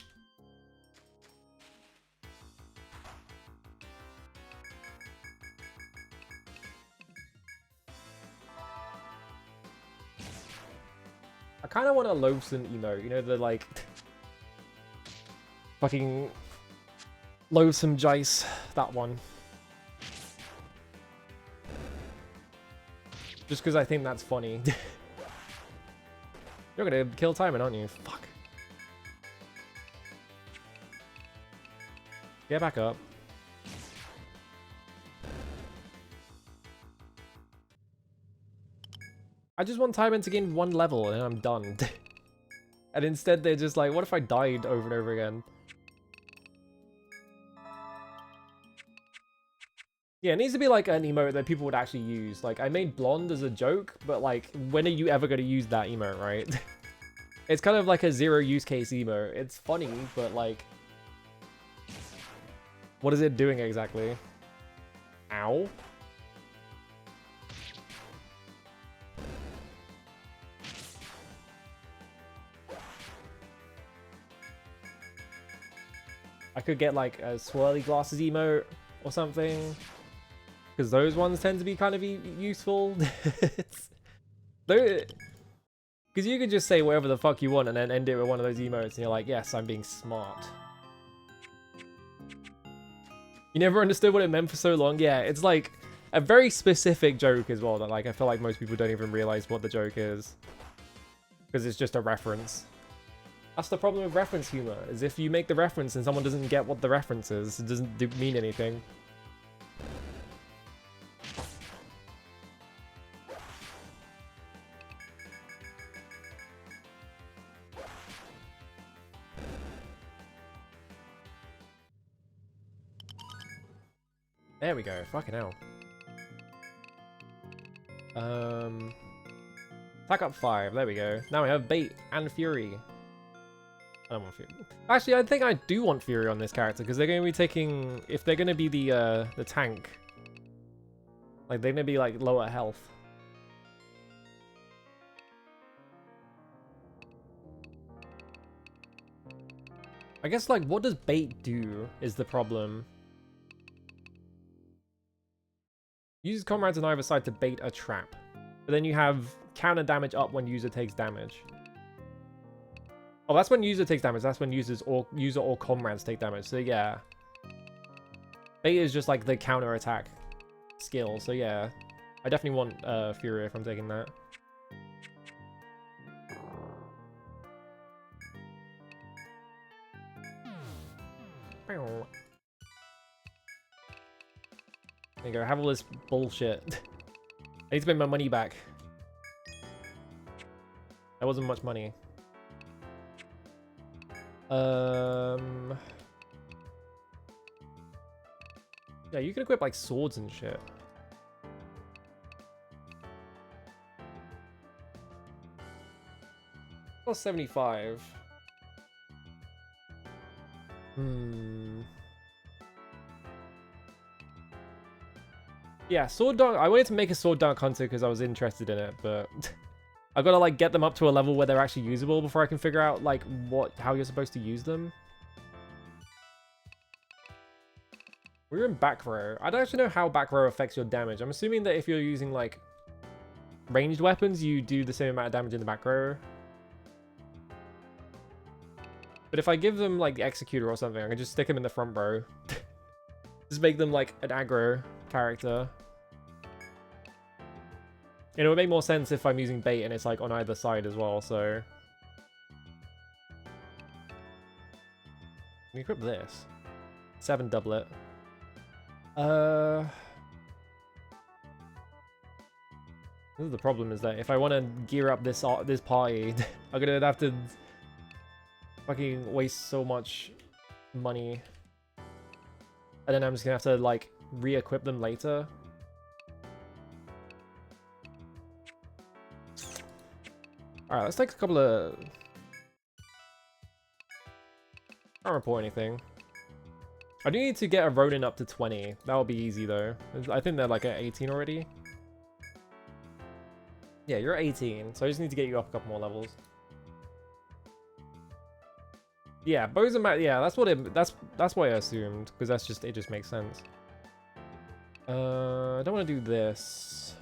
I kind of want a loathsome emote, you know, the like... fucking... loathsome Jace, that one. Just because I think that's funny. You're gonna kill Timon, aren't you? Fuck. Get back up. I just want Timon to gain 1 level and I'm done. And instead they're just like, what if I died over and over again? Yeah, it needs to be like an emote that people would actually use. Like, I made blonde as a joke, but like, when are you ever going to use that emote, right? It's kind of like a zero use case emote. It's funny, but like, what is it doing exactly? Ow. I could get like a swirly glasses emote or something, because those ones tend to be kind of useful. Because you could just say whatever the fuck you want and then end it with one of those emotes and you're like, yes, I'm being smart. You never understood what it meant for so long? Yeah, it's like a very specific joke as well that like I feel like most people don't even realize what the joke is, because it's just a reference. That's the problem with reference humor, is if you make the reference and someone doesn't get what the reference is, it doesn't mean anything. There we go, fucking hell. Attack up 5, there we go. Now we have Bait and Fury. I don't want Fury. Actually, I think I do want Fury on this character, because they're going to be taking... If they're going to be the tank, like, they're going to be, like, lower health. I guess, like, what does Bait do is the problem. Use comrades on either side to bait a trap. But then you have counter damage up when user takes damage. Oh, that's when user takes damage. That's when user or comrades take damage. So yeah. Bait is just like the counter attack skill. So yeah. I definitely want Fury if I'm taking that. There you go, have all this bullshit. I need to pay my money back. That wasn't much money. Yeah, you can equip like swords and shit. Plus 75. Yeah, Sword Dunk. I wanted to make a Sword Dunk Hunter because I was interested in it, but I've got to like get them up to a level where they're actually usable before I can figure out like how you're supposed to use them. We're in back row. I don't actually know how back row affects your damage. I'm assuming that if you're using like ranged weapons, you do the same amount of damage in the back row. But if I give them like the Executor or something, I can just stick them in the front row. Just make them like an aggro character. It would make more sense if I'm using Bait and it's like on either side as well, so... Let me equip this. 7 doublet. This is the problem, is that if I want to gear up this party, I'm gonna have to fucking waste so much money. And then I'm just gonna have to like re-equip them later. Alright, let's take a couple of... I don't report anything. I do need to get a Ronin up to 20. That'll be easy though. I think they're like at 18 already. Yeah, you're at 18, so I just need to get you up a couple more levels. Yeah, bows and yeah, that's what I assumed, because it just makes sense. I don't want to do this.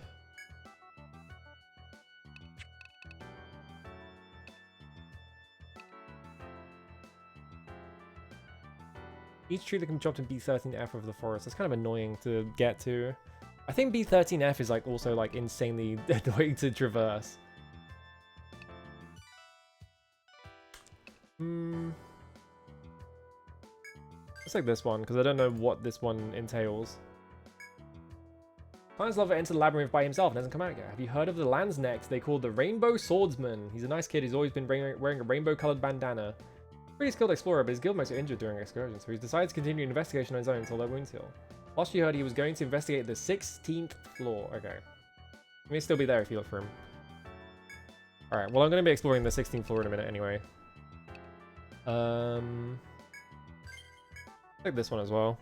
Each tree that can be dropped in B13F of the forest. That's kind of annoying to get to. I think B13F is like also like insanely annoying to traverse. Let's take this one, because I don't know what this one entails. Client's lover entered the labyrinth by himself and hasn't come out yet. Have you heard of the Landsnecht they call the Rainbow Swordsman? He's a nice kid who's always been wearing a rainbow-coloured bandana. Pretty skilled explorer, but his guildmates are injured during excursions, so he's decided to continue an investigation on his own until their wounds heal. Last you heard, he was going to investigate the 16th floor. Okay. He may still be there if you look for him. Alright, well I'm going to be exploring the 16th floor in a minute anyway. Take this one as well.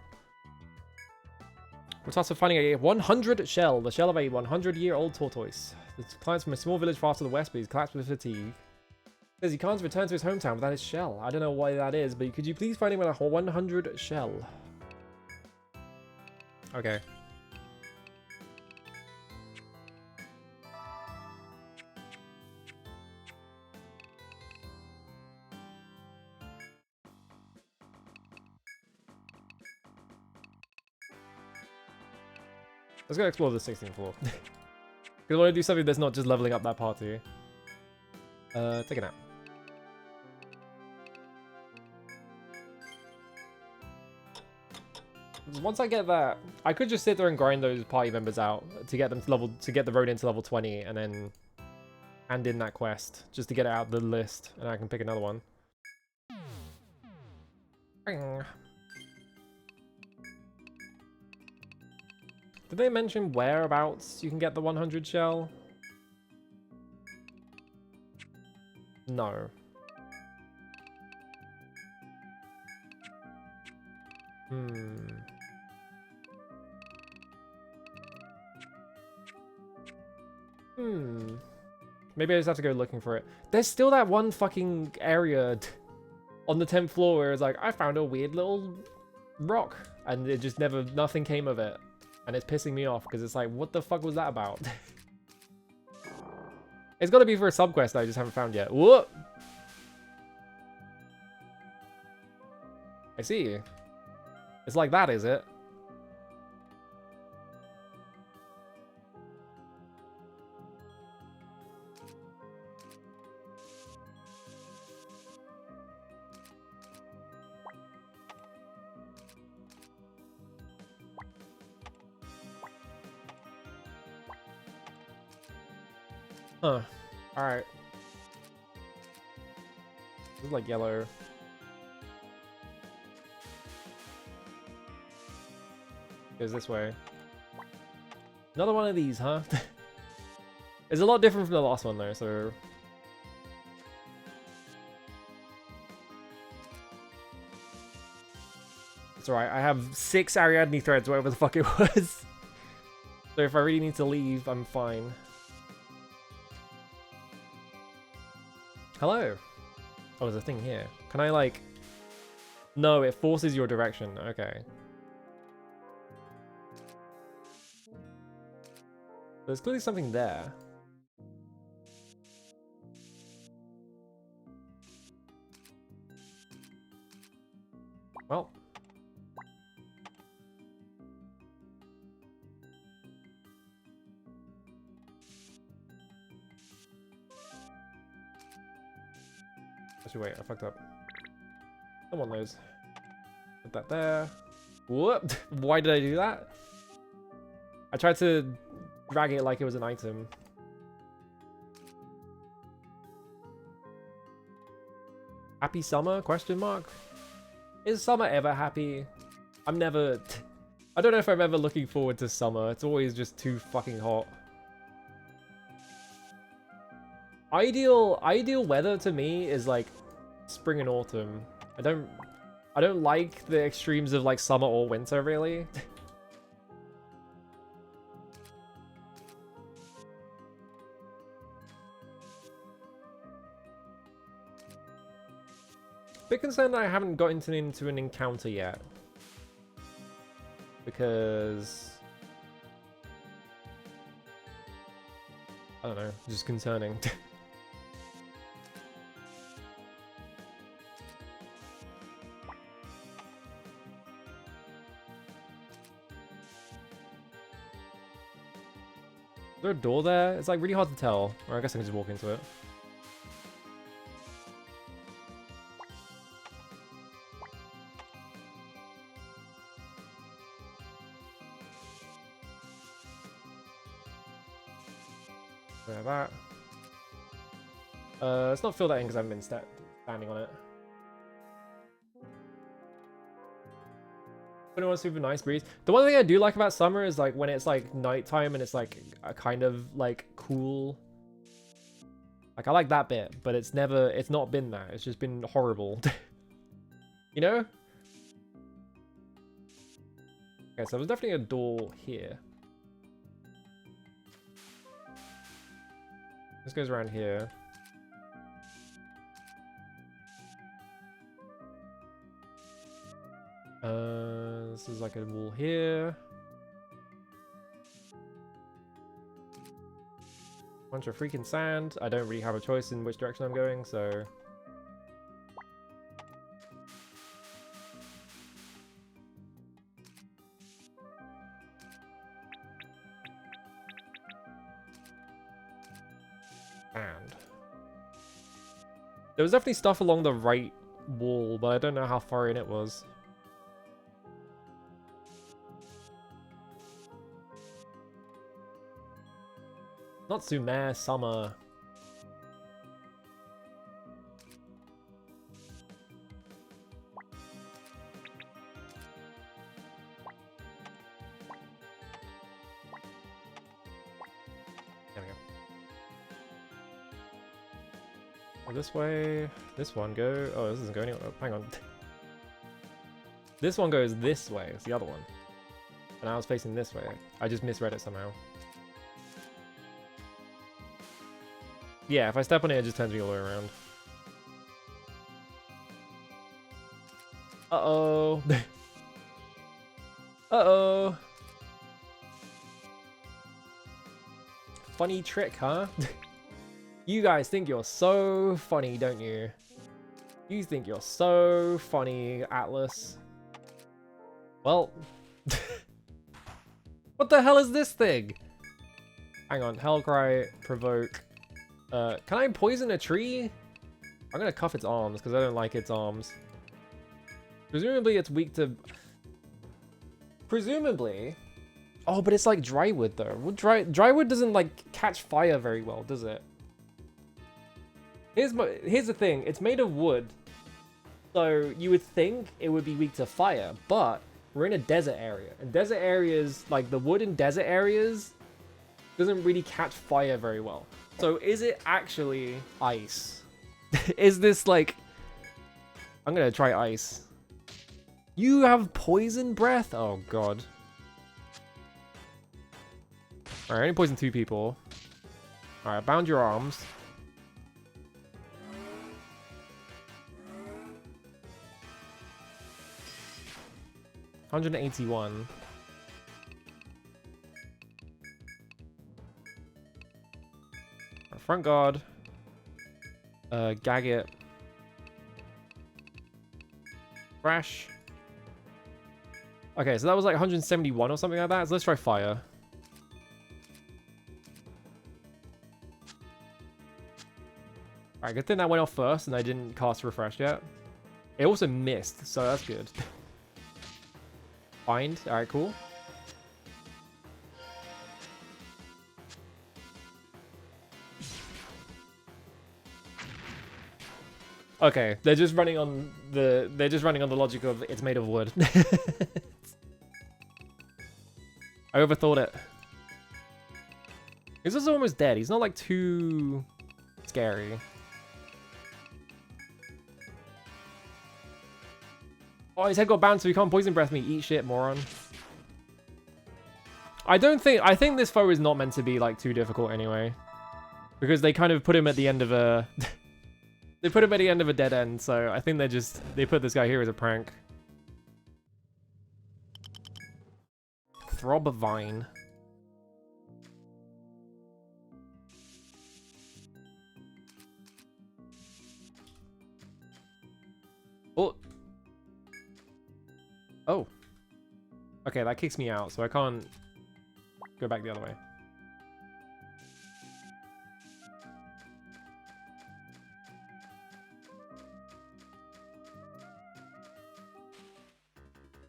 We're tasked with finding a 100 shell, the shell of a 100-year-old tortoise. It climbs from a small village far to the west, but he's collapsed with fatigue. Says he can't return to his hometown without his shell. I don't know why that is, but could you please find him with a 100 shell? Okay. Let's go explore the 16th floor. Because I want to do something that's not just leveling up that party. Take a nap. Once I get that, I could just sit there and grind those party members out to get them to level, to get the road into level 20, and then hand in that quest just to get it out of the list, and I can pick another one. Did they mention whereabouts you can get the 100 shell? No. Maybe I just have to go looking for it. There's still that one fucking area on the 10th floor where it's like, I found a weird little rock, and it just never, nothing came of it. And it's pissing me off, because it's like, what the fuck was that about? It's gotta be for a subquest that I just haven't found yet. Whoop! I see. It's like that, is it? Huh. Alright. This is like yellow. Goes this way. Another one of these, huh? It's a lot different from the last one though, so... It's alright, I have 6 Ariadne threads, whatever the fuck it was. So if I really need to leave, I'm fine. Hello. Oh, there's a thing here. Can I, like... No, it forces your direction. Okay. There's clearly something there. Well. Actually, wait, I fucked up. I want those. Put that there. Whoop! Why did I do that? I tried to drag it like it was an item. Happy summer? Question mark? Is summer ever happy? I'm never... I don't know if I'm ever looking forward to summer. It's always just too fucking hot. Ideal weather to me is like spring and autumn. I don't like the extremes of like summer or winter really. Bit concerned that I haven't gotten into an encounter yet. Because... I don't know, just concerning. Is there a door there? It's like really hard to tell. Or I guess I can just walk into it. That. Let's not fill that in because I haven't been standing on it. 21 super nice breeze. The one thing I do like about summer is like when it's like nighttime and it's like a kind of like cool. Like I like that bit, but it's not been that. It's just been horrible. You know? Okay, so there's definitely a door here. This goes around here. This is like a wall here. Bunch of freaking sand. I don't really have a choice in which direction I'm going, so... And... There was definitely stuff along the right wall, but I don't know how far in it was. Not Sumer, summer. There we go. Well, this way. This one go. Oh, this doesn't go anywhere. Oh, hang on. This one goes this way. It's the other one. And I was facing this way. I just misread it somehow. Yeah, if I step on it, it just turns me all the way around. Uh-oh. Uh-oh. Funny trick, huh? You guys think you're so funny, don't you? You think you're so funny, Atlas. Well... What the hell is this thing? Hang on, Hellcry, provoke... can I poison a tree? I'm gonna cuff its arms because I don't like its arms. Presumably it's weak to... Presumably... Oh, but it's like dry wood though. Dry wood doesn't like catch fire very well, does it? Here's the thing. It's made of wood. So you would think it would be weak to fire, but we're in a desert area. And desert areas, like the wood in desert areas, doesn't really catch fire very well. So is it actually ice? Is this like... I'm gonna try ice. You have poison breath? Oh god. Alright, I only poisoned 2 people. Alright, bound your arms. $181. Front guard. Gag it. Crash. Okay, so that was like 171 or something like that. So let's try fire. Alright, good thing that went off first and I didn't cast refresh yet. It also missed, so that's good. Bind. Alright, cool. Okay, they're just running on the logic of it's made of wood. I overthought it. He's also almost dead. He's not like too scary. Oh, his head got bounced, so he can't poison breath me. Eat shit, moron. I think this foe is not meant to be like too difficult anyway, because they kind of put him at the end of a. They put him at the end of a dead end, so I think they put this guy here as a prank. Throbvine. Oh. Oh. Okay, that kicks me out, so I can't go back the other way.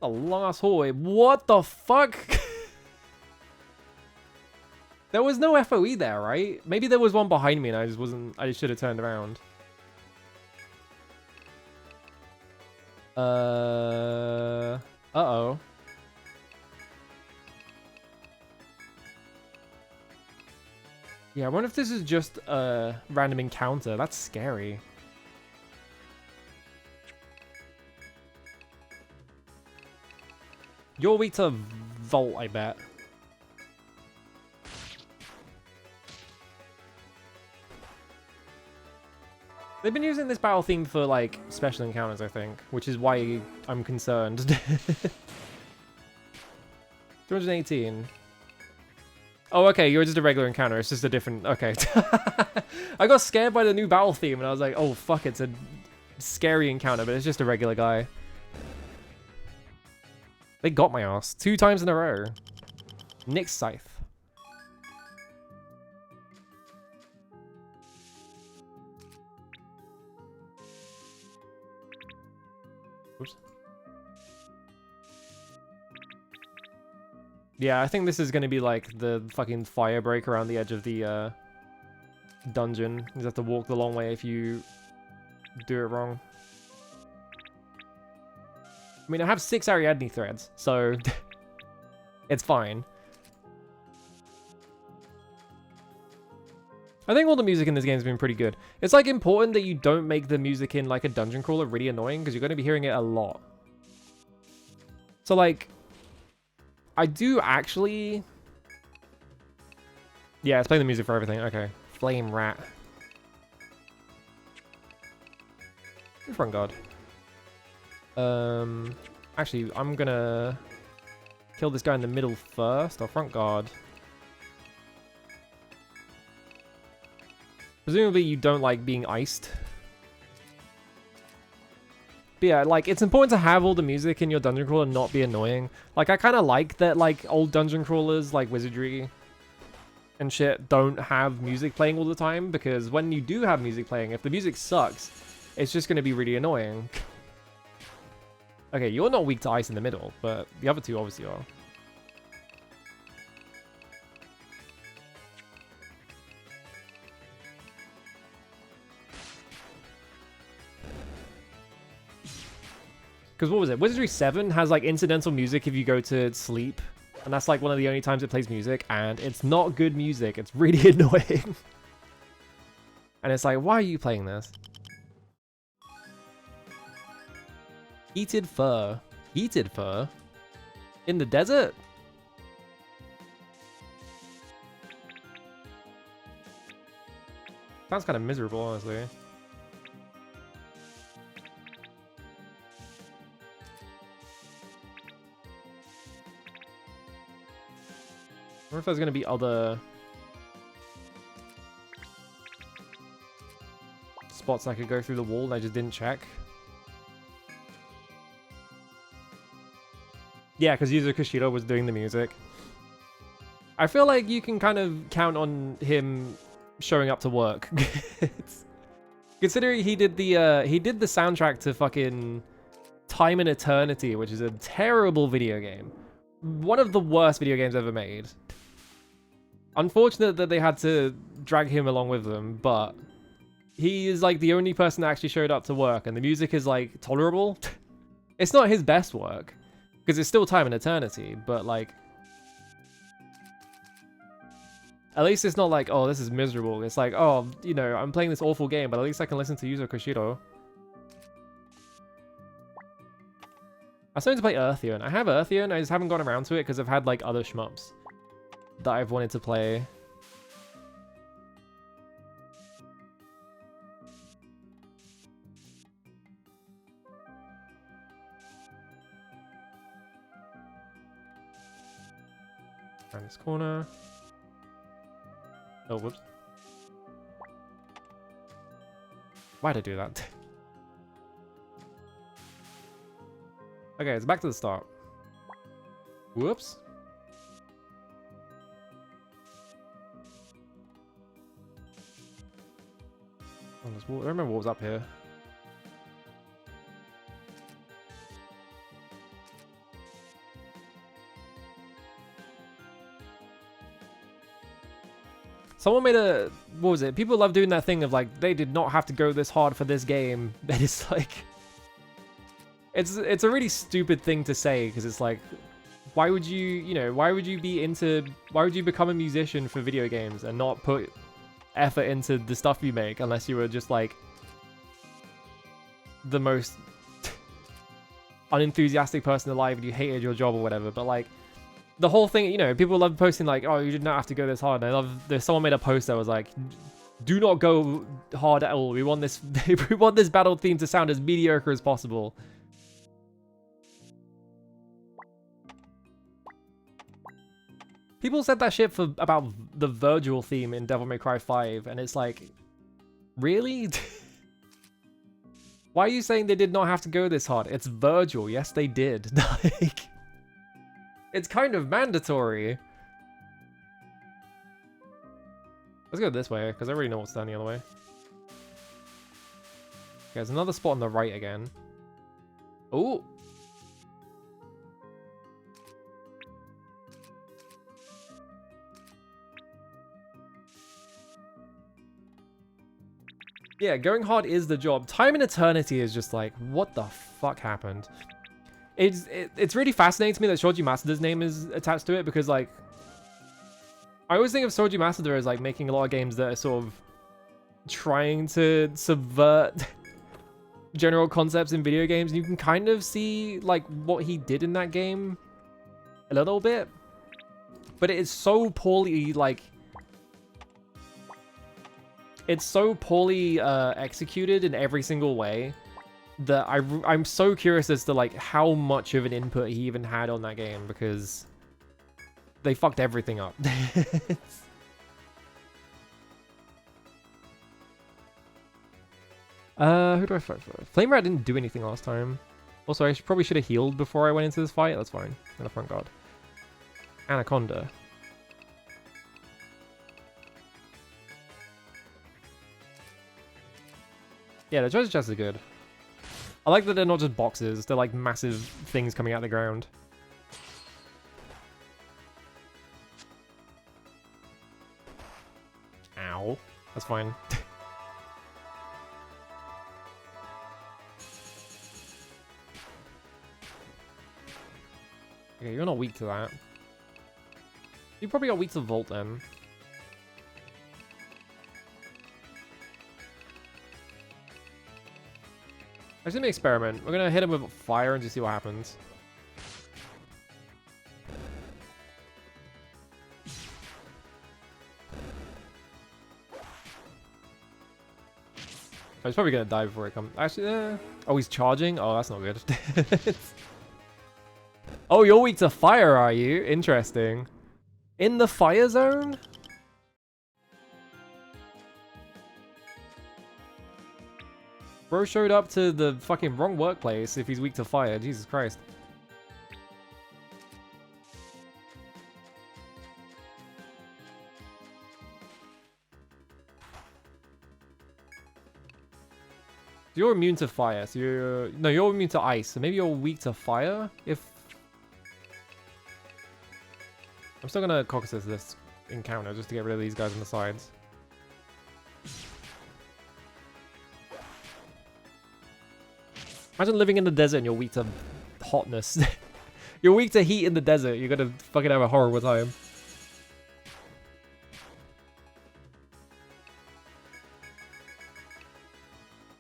A long ass hallway. What the fuck? There was no FOE there, right? Maybe there was one behind me and I just should have turned around. Uh-oh. Yeah, I wonder if this is just a random encounter. That's scary. You're weak to Volt, I bet. They've been using this battle theme for, like, special encounters, I think, which is why I'm concerned. 218. Oh, okay, you're just a regular encounter. It's just a different... Okay. I got scared by the new battle theme, and I was like, oh, fuck, it's a scary encounter, but it's just a regular guy. They got my ass 2 times in a row. Nick's Scythe. Oops. Yeah, I think this is going to be like the fucking fire break around the edge of the dungeon. You just have to walk the long way if you do it wrong. I mean, I have 6 Ariadne threads, so it's fine. I think all the music in this game has been pretty good. It's like important that you don't make the music in like a dungeon crawler really annoying because you're going to be hearing it a lot. So like, I do actually... Yeah, it's playing the music for everything. Okay. Flame Rat. Front guard. Actually, I'm gonna kill this guy in the middle first, or front guard. Presumably you don't like being iced. But yeah, like, it's important to have all the music in your dungeon crawler and not be annoying. Like, I kind of like that, like, old dungeon crawlers, like Wizardry and shit, don't have music playing all the time, because when you do have music playing, if the music sucks, it's just gonna be really annoying. Okay, you're not weak to ice in the middle, but the other two obviously are. Because what was it? Wizardry 7 has like incidental music if you go to sleep. And that's like one of the only times it plays music. And it's not good music. It's really annoying. And it's like, why are you playing this? Heated fur. Heated fur? In the desert? Sounds kind of miserable, honestly. I wonder if there's going to be other spots I could go through the wall and I just didn't check. Yeah, because Yuzo Koshiro was doing the music. I feel like you can kind of count on him showing up to work. Considering he did the soundtrack to fucking Time and Eternity, which is a terrible video game. One of the worst video games ever made. Unfortunate that they had to drag him along with them, but he is like the only person that actually showed up to work, and the music is like tolerable. It's not his best work, because it's still Time and Eternity, but like, at least it's not like, oh, this is miserable. It's like, oh, you know, I'm playing this awful game, but at least I can listen to Yuzo Koshiro. I started to play Earthian. I have Earthian, I just haven't gotten around to it because I've had like other shmups that I've wanted to play. Around this corner. Oh, whoops. Why'd I do that? Okay, it's back to the start. Whoops. Oh, I remember what was up here. Someone made a... What was it? People love doing that thing of like, they did not have to go this hard for this game. That is like... It's a really stupid thing to say, because it's like, why would you, you know, why would you become a musician for video games and not put effort into the stuff you make unless you were just like the most unenthusiastic person alive and you hated your job or whatever. But like the whole thing, you know, people love posting like, oh, you did not have to go this hard. And I love there's someone made a post that was like, do not go hard at all. We want this we want this battle theme to sound as mediocre as possible. People said that shit about the Virgil theme in Devil May Cry 5, and it's like, really? Why are you saying they did not have to go this hard? It's Virgil. Yes, they did. Like, it's kind of mandatory. Let's go this way, because I already know what's down the other way. Okay, there's another spot on the right again. Ooh. Yeah, going hard is the job. Time and Eternity is just like, what the fuck happened? It's really fascinating to me that Shoji Masuda's name is attached to it, because like, I always think of Shoji Masuda as like making a lot of games that are sort of trying to subvert general concepts in video games, and you can kind of see like what he did in that game a little bit, but it is so poorly like, it's so poorly executed in every single way that I'm so curious as to like how much of an input he even had on that game, because they fucked everything up. Who do I fight for? Flame Rat didn't do anything last time. Also, I probably should have healed before I went into this fight. That's fine. And a front guard. Anaconda. Yeah, the treasure chests are good. I like that they're not just boxes, they're like massive things coming out of the ground. Ow. That's fine. Okay, you're not weak to that. You probably got weak to Volt then. Let's do an experiment. We're gonna hit him with fire and just see what happens. I was probably gonna die before it comes. Actually, oh, he's charging? Oh, that's not good. Oh, you're weak to fire, are you? Interesting. In the fire zone? Bro showed up to the fucking wrong workplace if he's weak to fire. Jesus Christ. You're immune to fire, so you're... No, you're immune to ice, so maybe you're weak to fire? If... I'm still gonna Caucasus this encounter just to get rid of these guys on the sides. Imagine living in the desert and you're weak to hotness. You're weak to heat in the desert. You're gonna fucking have a horrible time.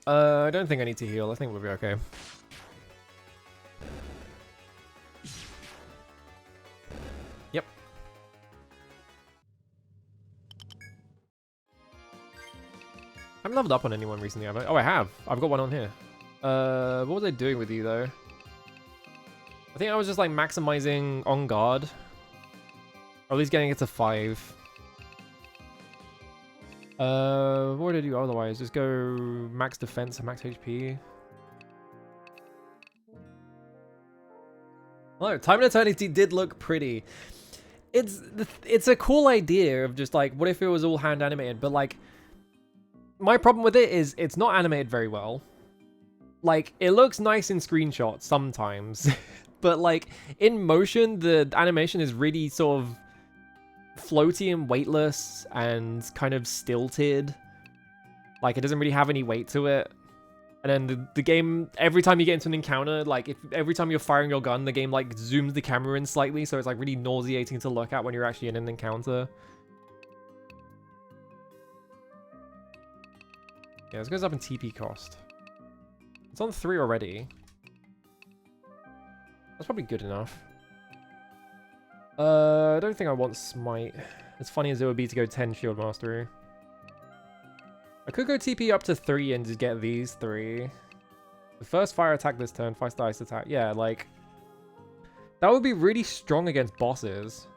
I don't think I need to heal. I think we'll be okay. Yep. I haven't leveled up on anyone recently, have I? Oh, I have. I've got one on here. What was I doing with you, though? I think I was just, like, maximizing on guard. Or at least getting it to 5. What would I do otherwise? Just go max defense and max HP. Oh, Time and Eternity did look pretty. It's a cool idea of just, like, what if it was all hand animated? But, like, my problem with it is it's not animated very well. Like, it looks nice in screenshots sometimes, but like in motion, the animation is really sort of floaty and weightless and kind of stilted. Like, it doesn't really have any weight to it. And then the game, every time you get into an encounter, like every time you're firing your gun, the game like zooms the camera in slightly, so it's like really nauseating to look at when you're actually in an encounter. Yeah, this goes up in TP cost. It's on 3 already. That's probably good enough. I don't think I want Smite. As funny as it would be to go 10 Shield Mastery. I could go TP up to 3 and just get these 3. The first fire attack this turn, first ice attack. Yeah, like... that would be really strong against bosses.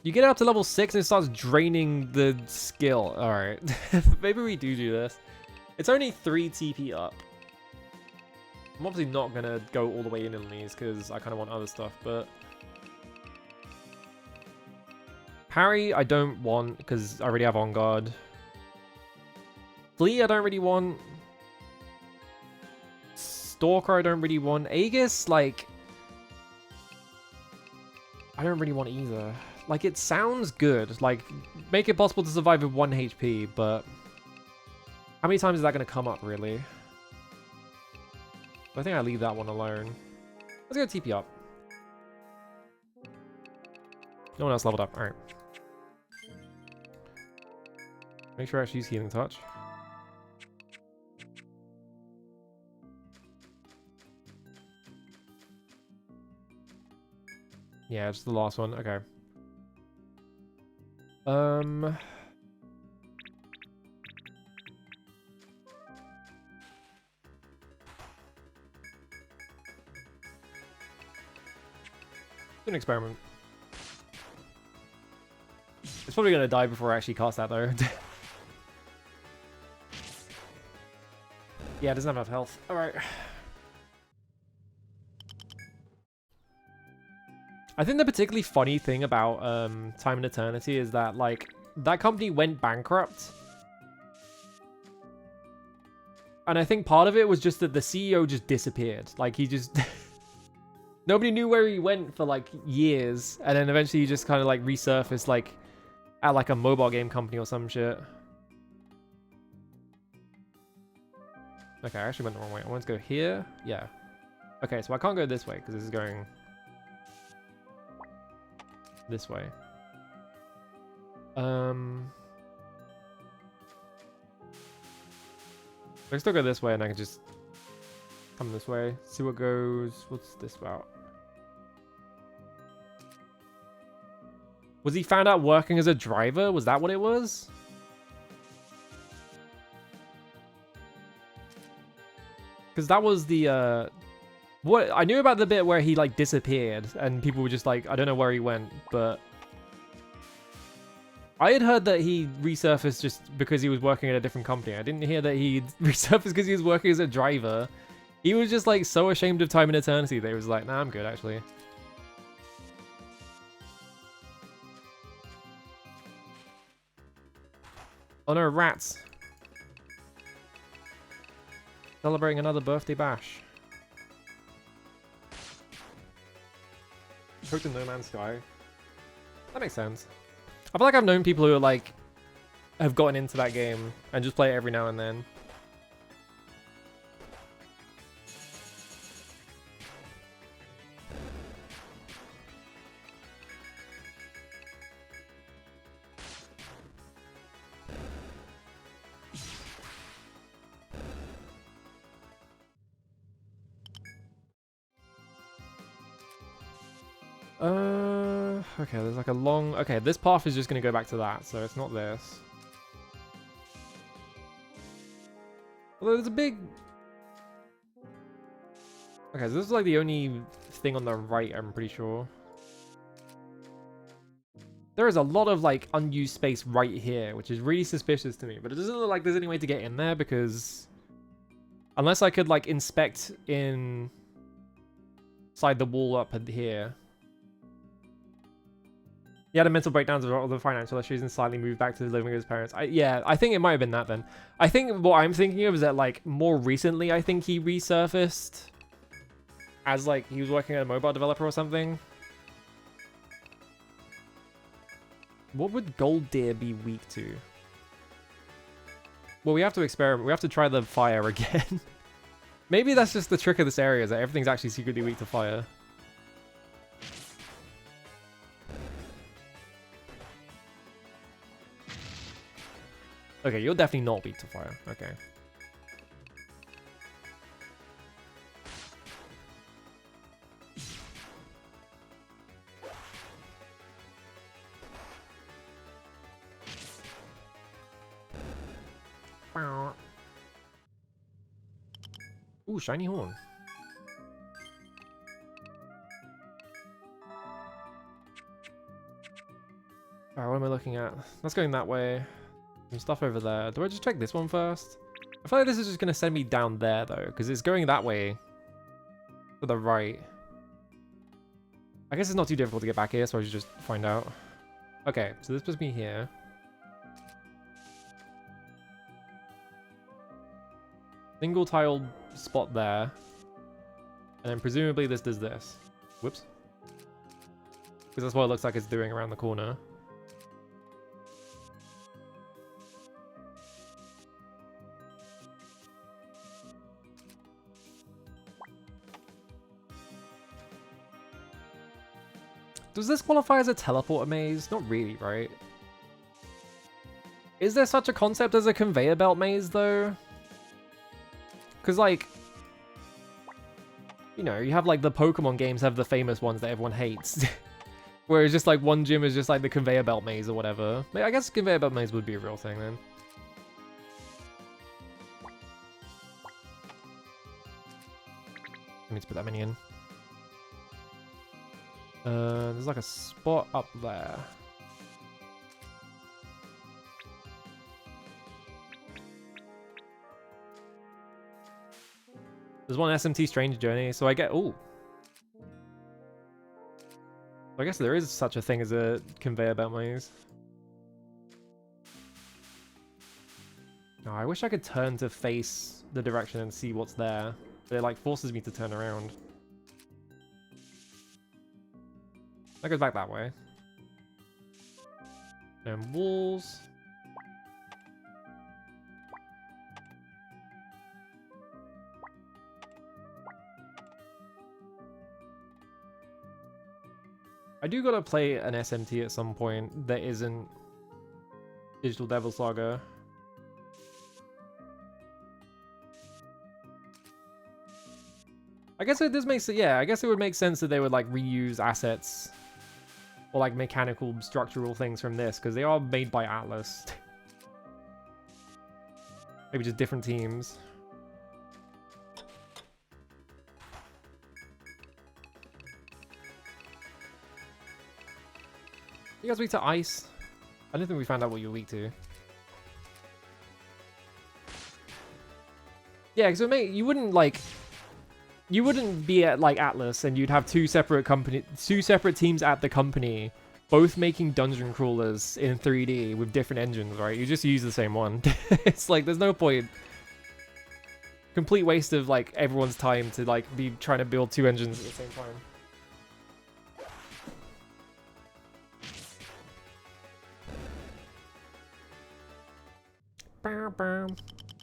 You get up to level 6 and it starts draining the skill. Alright. Maybe we do this. It's only 3 TP up. I'm obviously not going to go all the way in on these because I kind of want other stuff, but... Parry, I don't want because I already have On Guard. Flee, I don't really want. Stalker, I don't really want. Aegis, like... I don't really want either. Like, it sounds good. Like, make it possible to survive with 1 HP, but... how many times is that going to come up, really? I think I leave that one alone. Let's go TP up. No one else leveled up. Alright. Make sure I actually use Healing Touch. Yeah, just the last one. Okay. An experiment. It's probably gonna die before I actually cast that though. Yeah, it doesn't have enough health. Alright. I think the particularly funny thing about Time and Eternity is that, like, that company went bankrupt. And I think part of it was just that the CEO just disappeared. Like, he just... nobody knew where he went for, like, years. And then eventually he just kind of, like, resurfaced, like, at, like, a mobile game company or some shit. Okay, I actually went the wrong way. I want to go here. Yeah. Okay, so I can't go this way because this is going this way. I can still go this way and I can just come this way. See what goes. What's this about? Was he found out working as a driver? Was that what it was? Because that was the, what I knew about the bit where he, like, disappeared and people were just like, I don't know where he went, but I had heard that he resurfaced just because he was working at a different company. I didn't hear that he resurfaced because he was working as a driver. He was just, like, so ashamed of Time and Eternity that he was like, nah, I'm good, actually. Oh no, rats. Celebrating another birthday bash. Hooked in No Man's Sky. That makes sense. I feel like I've known people who are, like, have gotten into that game and just play it every now and then. Okay, there's like a long... okay, this path is just going to go back to that, so it's not this. Although there's a big... okay, so this is like the only thing on the right, I'm pretty sure. There is a lot of, like, unused space right here, which is really suspicious to me. But it doesn't look like there's any way to get in there because... unless I could, like, inspect inside the wall up here. He had a mental breakdown of all the financial issues and slightly moved back to living with his parents. Yeah, I think it might have been that then. I think what I'm thinking of is that, like, more recently, I think he resurfaced as, like, he was working at a mobile developer or something. What would Gold Deer be weak to? Well, we have to experiment. We have to try the fire again. Maybe that's just the trick of this area, is that everything's actually secretly weak to fire. Okay, you'll definitely not weak to fire. Okay. Ooh, shiny horn. Alright, what am I looking at? That's going that way. Some stuff over there. Do I just check this one first? I feel like this is just going to send me down there, though, because it's going that way. To the right. I guess it's not too difficult to get back here, so I should just find out. Okay, so this puts me here. Single tiled spot there. And then presumably this does this. Whoops. Because that's what it looks like it's doing around the corner. Does this qualify as a teleporter maze? Not really, right? Is there such a concept as a conveyor belt maze, though? Because, like, you know, you have, like, the Pokemon games have the famous ones that everyone hates. Where it's just, like, one gym is just, like, the conveyor belt maze or whatever. I guess conveyor belt maze would be a real thing, then. I need to put that mini in. There's, like, a spot up there. There's one SMT Strange Journey, so I get... Ooh. I guess there is such a thing as a conveyor belt maze. Oh, I wish I could turn to face the direction and see what's there. But it, like, forces me to turn around. That goes back that way. And walls. I do gotta play an SMT at some point that isn't Digital Devil Saga. I guess it does make sense. Yeah, I guess it would make sense that they would like reuse assets or like mechanical structural things from this because they are made by Atlas. Maybe just different teams. You guys weak to ice? I don't think we found out what you're weak to. Yeah, because you wouldn't like. You wouldn't be at like Atlas and you'd have two separate teams at the company, both making dungeon crawlers in 3D with different engines, right? You just use the same one. It's like there's no point. Complete waste of like everyone's time to like be trying to build two engines at the same time.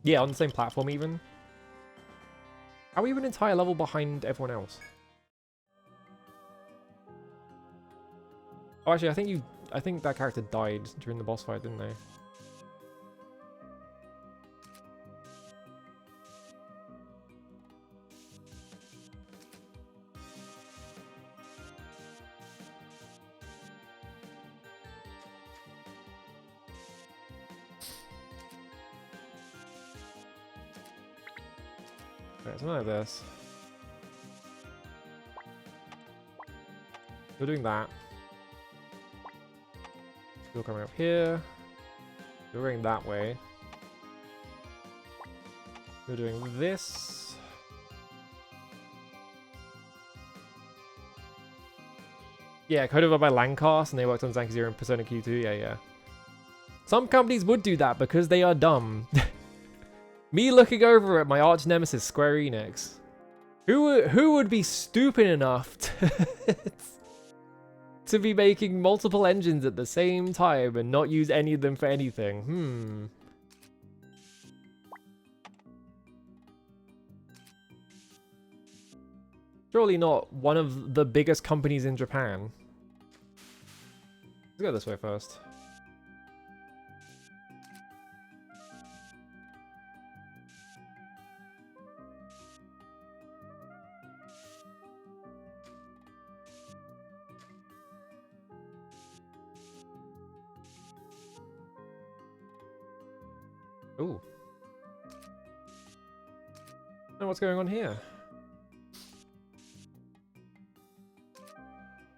Yeah, on the same platform even. How are we an entire level behind everyone else? Oh, actually, I think that character died during the boss fight, didn't they? Okay, something like this. You're doing that. You're coming up here. You're going that way. You're doing this. Yeah, coded over by Landcast, and they worked on Zanky Zero and Persona Q2. Yeah. Some companies would do that because they are dumb. Me looking over at my arch nemesis, Square Enix. Who would be stupid enough to be making multiple engines at the same time and not use any of them for anything? Surely not one of the biggest companies in Japan. Let's go this way first. Ooh. Now what's going on here?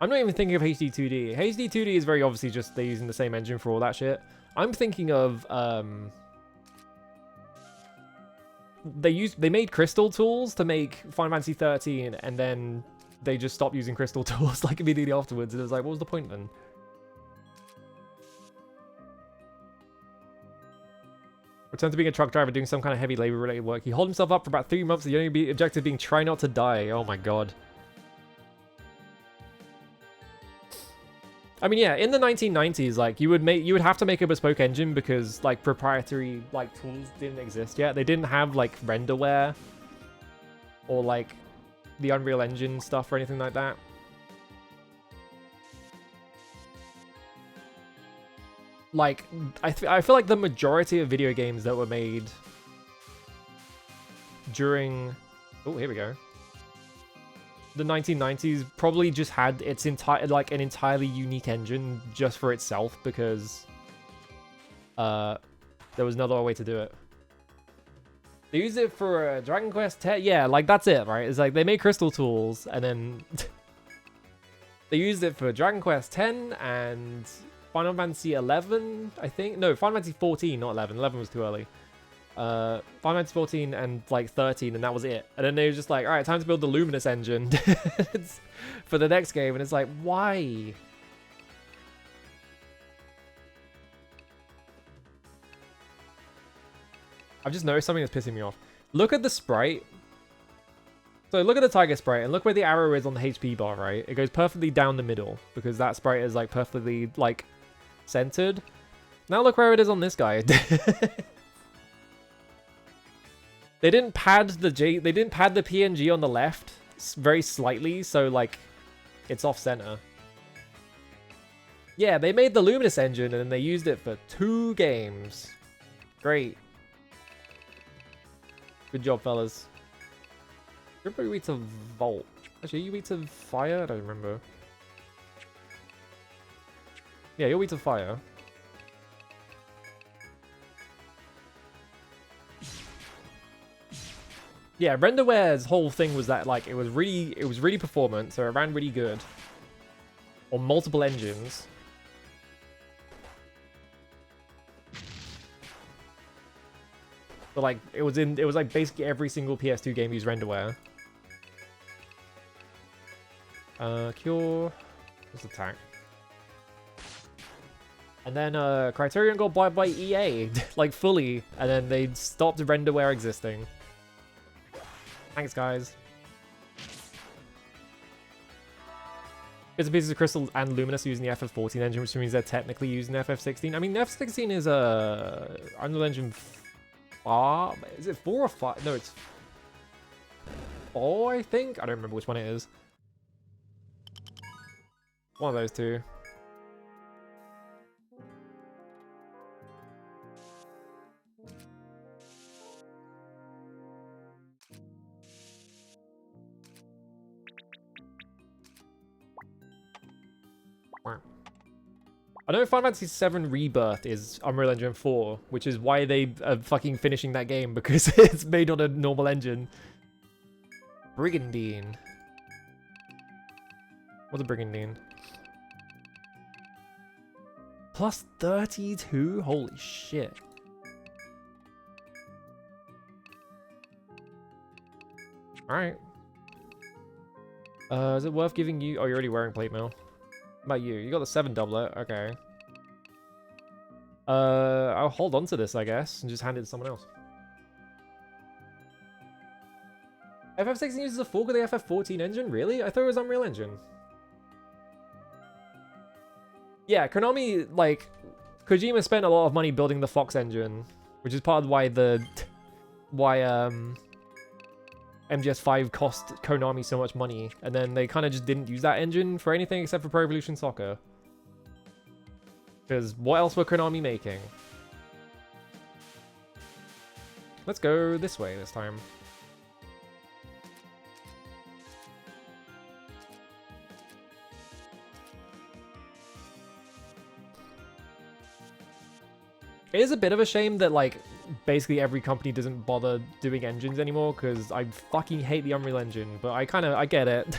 I'm not even thinking of HD2D. HD2D is very obviously just they're using the same engine for all that shit. I'm thinking of they made Crystal tools to make Final Fantasy 13, and then they just stopped using Crystal tools like immediately afterwards. And it was like, what was the point then? Returned to being a truck driver, doing some kind of heavy labor-related work. He holed himself up for about 3 months. The only objective being try not to die. Oh my god. I mean, yeah, in the 1990s, like you would have to make a bespoke engine because like proprietary like tools didn't exist yet. They didn't have like renderware or like the Unreal Engine stuff or anything like that. Like I feel like the majority of video games that were made during here we go. The 1990s probably just had its an entirely unique engine just for itself because there was no other way to do it. They used it for Dragon Quest X. Yeah, like that's it, right? It's like they made Crystal tools and then they used it for Dragon Quest X and Final Fantasy 11, I think. No, Final Fantasy 14, not 11. 11 was too early. Final Fantasy 14 and like 13, and that was it. And then they were just like, all right, time to build the Luminous engine for the next game. And it's like, why? I've just noticed something that's pissing me off. Look at the sprite. So look at the tiger sprite and look where the arrow is on the HP bar, right? It goes perfectly down the middle because that sprite is like perfectly like centered. Now look where it is on this guy. They didn't pad the PNG on the left very slightly, so like it's off center. Yeah, they made the Luminous engine and then they used it for 2 games. Great. Good job, fellas. Everybody weak to Volt. Actually, you weak to Fire? I don't remember. Yeah, you're weak to Fire. Yeah, Renderware's whole thing was that like it was really performant, so it ran really good on multiple engines. But like it was like basically every single PS2 game used Renderware. Cure. What's attack? And then Criterion got bought by EA, like fully, and then they stopped Renderware existing. Thanks, guys. Bits and pieces of Crystal and Luminous using the FF14 engine, which means they're technically using FF16. I mean, FF16 is Unreal Engine 4. Is it 4 or 5? No, it's 4, I think. I don't remember which one it is. One of those two. I know Final Fantasy VII Rebirth is Unreal Engine 4, which is why they are fucking finishing that game, because it's made on a normal engine. Brigandine. What's a Brigandine? Plus 32? Holy shit. Alright. Is it worth giving you... Oh, you're already wearing plate mail. About you? You got the 7 doublet. Okay. I'll hold on to this, I guess, and just hand it to someone else. FF16 uses a fork of the FF14 engine? Really? I thought it was Unreal Engine. Yeah, Konami, like, Kojima spent a lot of money building the Fox engine, which is part of why MGS5 cost Konami so much money, and then they kind of just didn't use that engine for anything except for Pro Evolution Soccer. Because what else were Konami making? Let's go this way this time. It is a bit of a shame that, like, basically every company doesn't bother doing engines anymore, because I fucking hate the Unreal Engine, but I get it.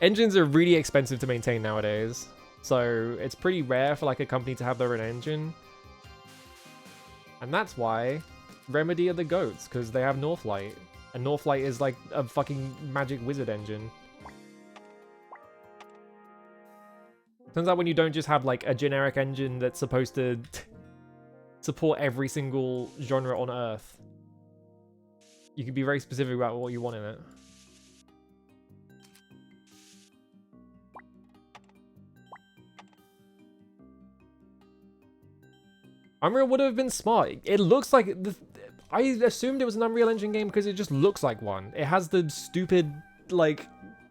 Engines are really expensive to maintain nowadays, so it's pretty rare for, like, a company to have their own engine. And that's why Remedy are the GOATs, because they have Northlight. And Northlight is, like, a fucking magic wizard engine. Turns out when you don't just have, like, a generic engine that's supposed to support every single genre on Earth, you can be very specific about what you want in it. Unreal would have been smart. It looks like... I assumed it was an Unreal Engine game because it just looks like one. It has the stupid, like,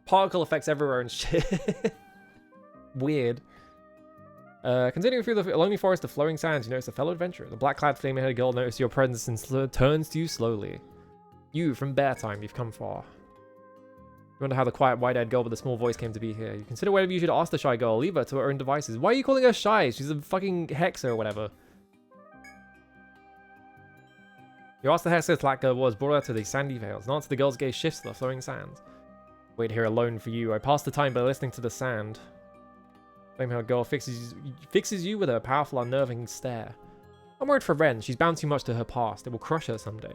particle effects everywhere and shit. Weird. Continuing through the lonely forest of flowing sands, you notice a fellow adventurer. The black-clad, flame-haired girl notices your presence and turns to you slowly. You, from Bear Time, you've come far. You wonder how the quiet, wide-eyed girl with the small voice came to be here. You consider whether you should ask the shy girl, leave her to her own devices. Why are you calling her shy? She's a fucking hexer or whatever. You asked the hexer black girl was, brought her to the sandy vales. In answer, the girl's gaze shifts to the flowing sands. Wait here alone for you. I pass the time by listening to the sand. Flame-haired girl fixes you with her powerful, unnerving stare. I'm worried for Ren. She's bound too much to her past. It will crush her someday.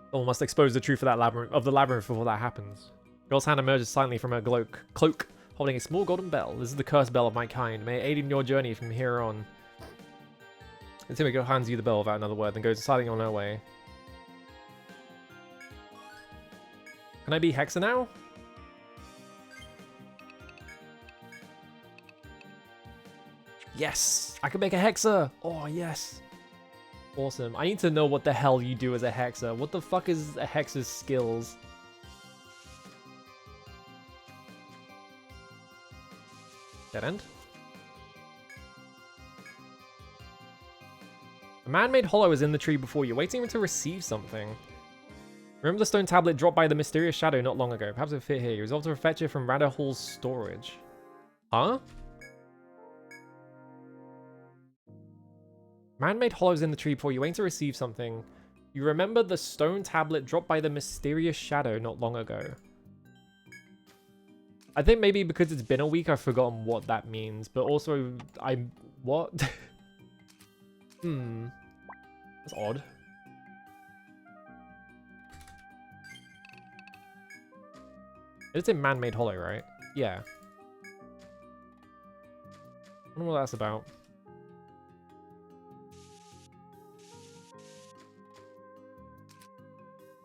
Someone must expose the truth of the labyrinth before that happens. Girl's hand emerges silently from her cloak, holding a small golden bell. This is the cursed bell of my kind. May it aid in your journey from here on. The timid girl hands you the bell without another word, then goes silently on her way. Can I be Hexer now? Yes! I can make a Hexer! Oh, yes! Awesome. I need to know what the hell you do as a Hexer. What the fuck is a Hexer's skills? Dead end? A man-made hollow is in the tree before you, waiting to receive something. Remember the stone tablet dropped by the mysterious shadow not long ago. Perhaps it fit here. You resolve to fetch it from Radar Hall's storage. Huh? Man-made hollows in the tree before you, waiting to receive something. You remember the stone tablet dropped by the mysterious shadow not long ago. I think maybe because it's been a week, I've forgotten what that means. But also, what? That's odd. It's a man-made hollow, right? Yeah. I wonder what that's about.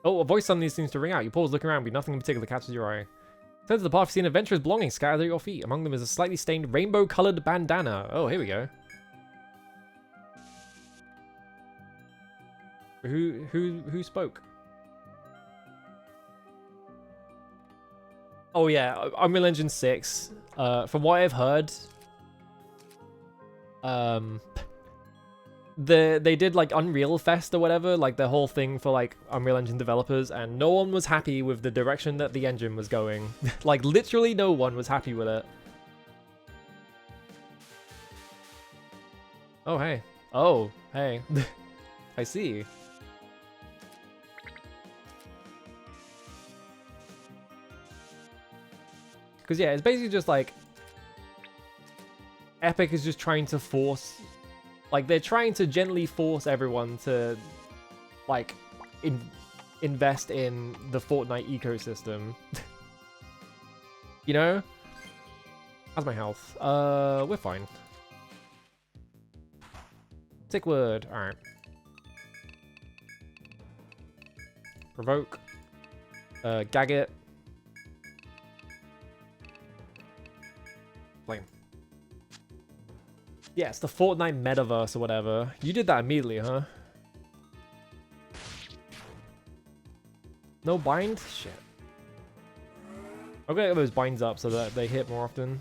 Oh, a voice suddenly seems to ring out. You pause, look around, but nothing in particular catches your eye. Turns to the path, you've seen adventurers belongings scattered at your feet. Among them is a slightly stained rainbow-colored bandana. Oh, here we go. Who spoke? Oh yeah, Unreal Engine 6. From what I've heard, they did like Unreal Fest or whatever, like the whole thing for like Unreal Engine developers, and no one was happy with the direction that the engine was going. Like literally no one was happy with it. Oh hey. Oh hey. I see. Because yeah, it's basically just like Epic is just trying to force, like they're trying to gently force everyone to like invest in the Fortnite ecosystem. You know? How's my health? We're fine. Tick word. Alright. Provoke. Gag it. Flame. Yeah, it's the Fortnite metaverse or whatever. You did that immediately, huh? No bind? Shit. I'm gonna get those binds up so that they hit more often.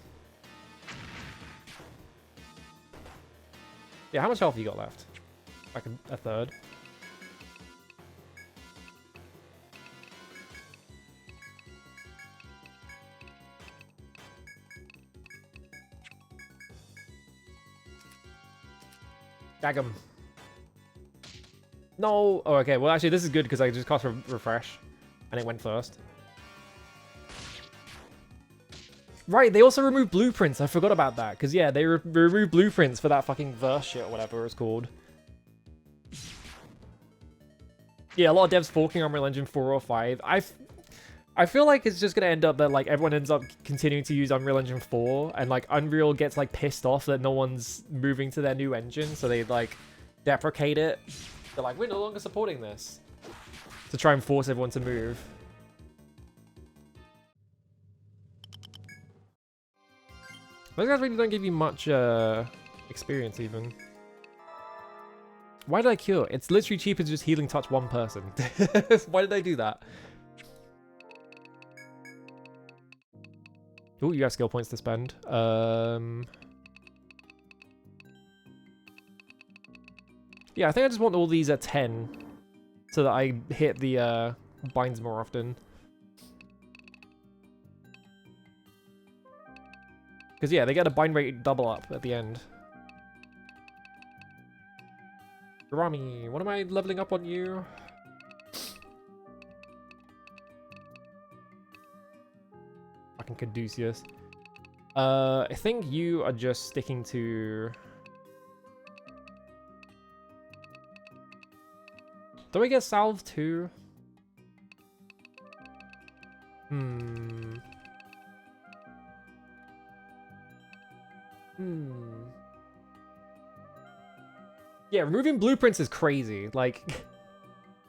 Yeah, how much health you got left? Like a third. Gag him. No! Oh, okay. Well, actually, this is good because I just cast refresh. And it went first. Right, they also removed blueprints. I forgot about that. Because, yeah, they removed blueprints for that fucking verse shit or whatever it's called. Yeah, a lot of devs forking Unreal Engine 4 or 5. I feel like it's just going to end up that, like, everyone ends up continuing to use Unreal Engine 4. And, like, Unreal gets, like, pissed off that no one's moving to their new engine. So they, like, deprecate it. They're like, we're no longer supporting this. To try and force everyone to move. Those guys really don't give you much experience, even. Why did I cure? It's literally cheaper to just healing touch one person. Why did I do that? Ooh, you have skill points to spend. Yeah, I think I just want all these at 10. So that I hit the binds more often. Because, yeah, they get a bind rate double up at the end. Rami, what am I leveling up on you? Fucking Caduceus. I think you are just sticking to... Do I get salve too? Yeah, removing blueprints is crazy. Like,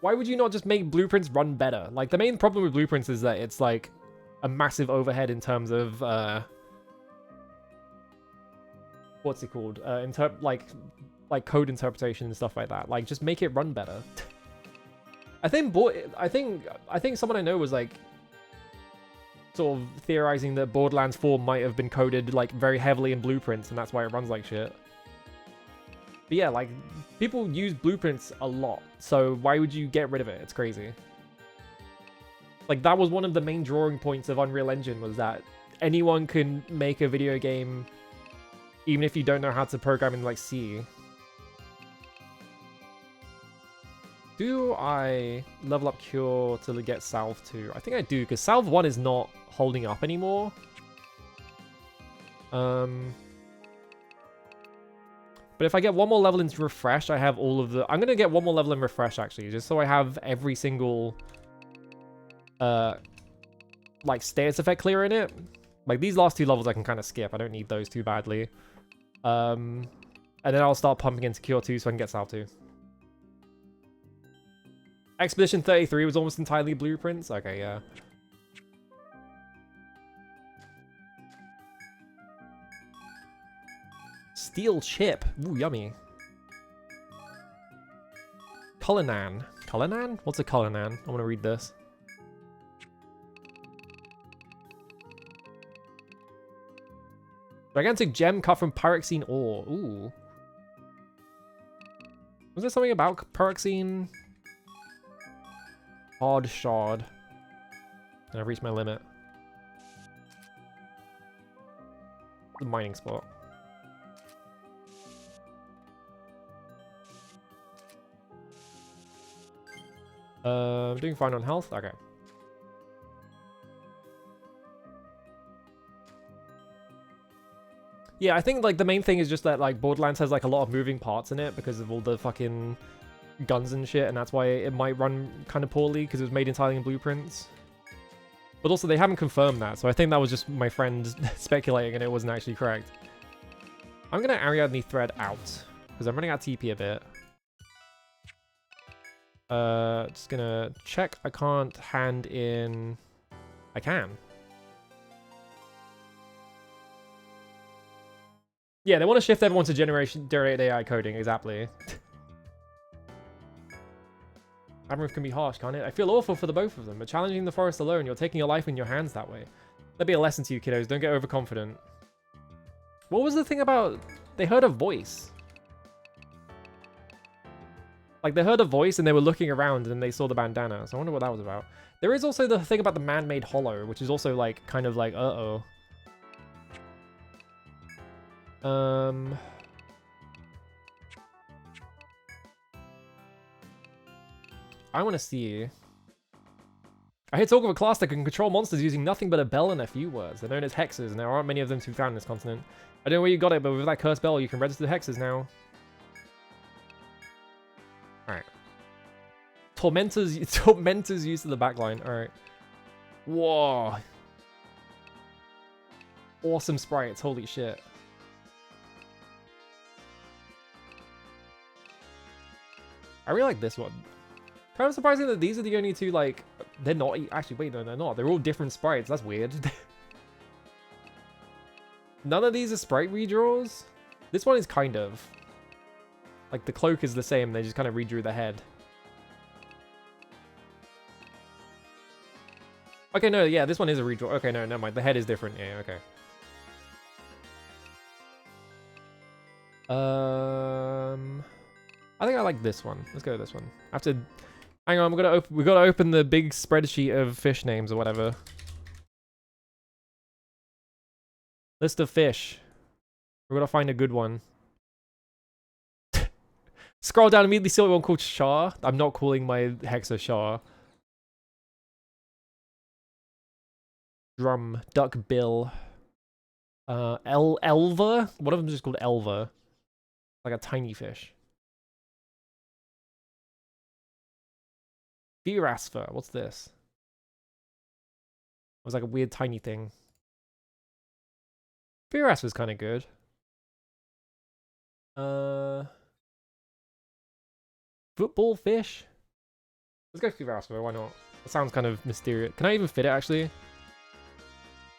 why would you not just make blueprints run better? Like, the main problem with blueprints is that it's, like, a massive overhead in terms of, what's it called? Like code interpretation and stuff like that. Like, just make it run better. I think someone I know was, like, sort of theorizing that Borderlands 4 might have been coded, like, very heavily in blueprints, and that's why it runs like shit. But yeah, like, people use blueprints a lot, so why would you get rid of it? It's crazy. Like, that was one of the main drawing points of Unreal Engine, was that anyone can make a video game, even if you don't know how to program in, like, C. Do I level up Cure to get Salve 2? I think I do, because Salve 1 is not holding up anymore. But if I get one more level into Refresh, I have all of the... I'm going to get one more level in Refresh, actually, just so I have every single, like, status effect clear in it. Like, these last two levels I can kind of skip. I don't need those too badly. And then I'll start pumping into Cure 2 so I can get Salve 2. Expedition 33 was almost entirely blueprints? Okay, yeah. Steel chip. Ooh, yummy. Cullinan. Cullinan? What's a Cullinan? I want to read this. Gigantic gem cut from pyroxene ore. Ooh. Was there something about pyroxene? Hard shard. And I've reached my limit. The mining spot. I'm doing fine on health. Okay. Yeah, I think, like, the main thing is just that, like, Borderlands has, like, a lot of moving parts in it because of all the fucking guns and shit, and that's why it might run kind of poorly, because it was made entirely in blueprints. But also, they haven't confirmed that, so I think that was just my friend speculating, and it wasn't actually correct. I'm gonna Ariadne thread out, because I'm running out of TP a bit. Just gonna check. I can't hand in... I can. Yeah, they want to shift everyone to generated AI coding, exactly. Labyrinth can be harsh, can't it? I feel awful for the both of them, but challenging the forest alone, you're taking your life in your hands that way. That'd be a lesson to you, kiddos. Don't get overconfident. What was the thing about... They heard a voice. Like, they heard a voice and they were looking around and they saw the bandana. So I wonder what that was about. There is also the thing about the man-made hollow, which is also, like, kind of like, uh-oh. I want to see. I hear talk of a class that can control monsters using nothing but a bell and a few words. They're known as hexes, and there aren't many of them to be found in this continent. I don't know where you got it, but with that cursed bell, you can register the hexes now. Alright. Tormentor's used to the backline. Alright. Whoa. Awesome sprites. Holy shit. I really like this one. Kind of surprising that these are the only two, like... They're not... Actually, wait, no, they're not. They're all different sprites. That's weird. None of these are sprite redraws? This one is kind of. Like, the cloak is the same. They just kind of redrew the head. Okay, no, yeah, this one is a redraw. Okay, no, never mind. The head is different. Yeah, okay. I think I like this one. Let's go with this one. I have to... Hang on, we gotta open the big spreadsheet of fish names or whatever. List of fish. We're gonna find a good one. Scroll down immediately, see one called Shah. I'm not calling my Hexa Shah. Drum, duck bill. Elva? One of them is just called Elva. Like a tiny fish. Virasfer, what's this? It was like a weird tiny thing. Virasfer's kind of good. Football fish? Let's go Virasfer, why not? That sounds kind of mysterious. Can I even fit it, actually?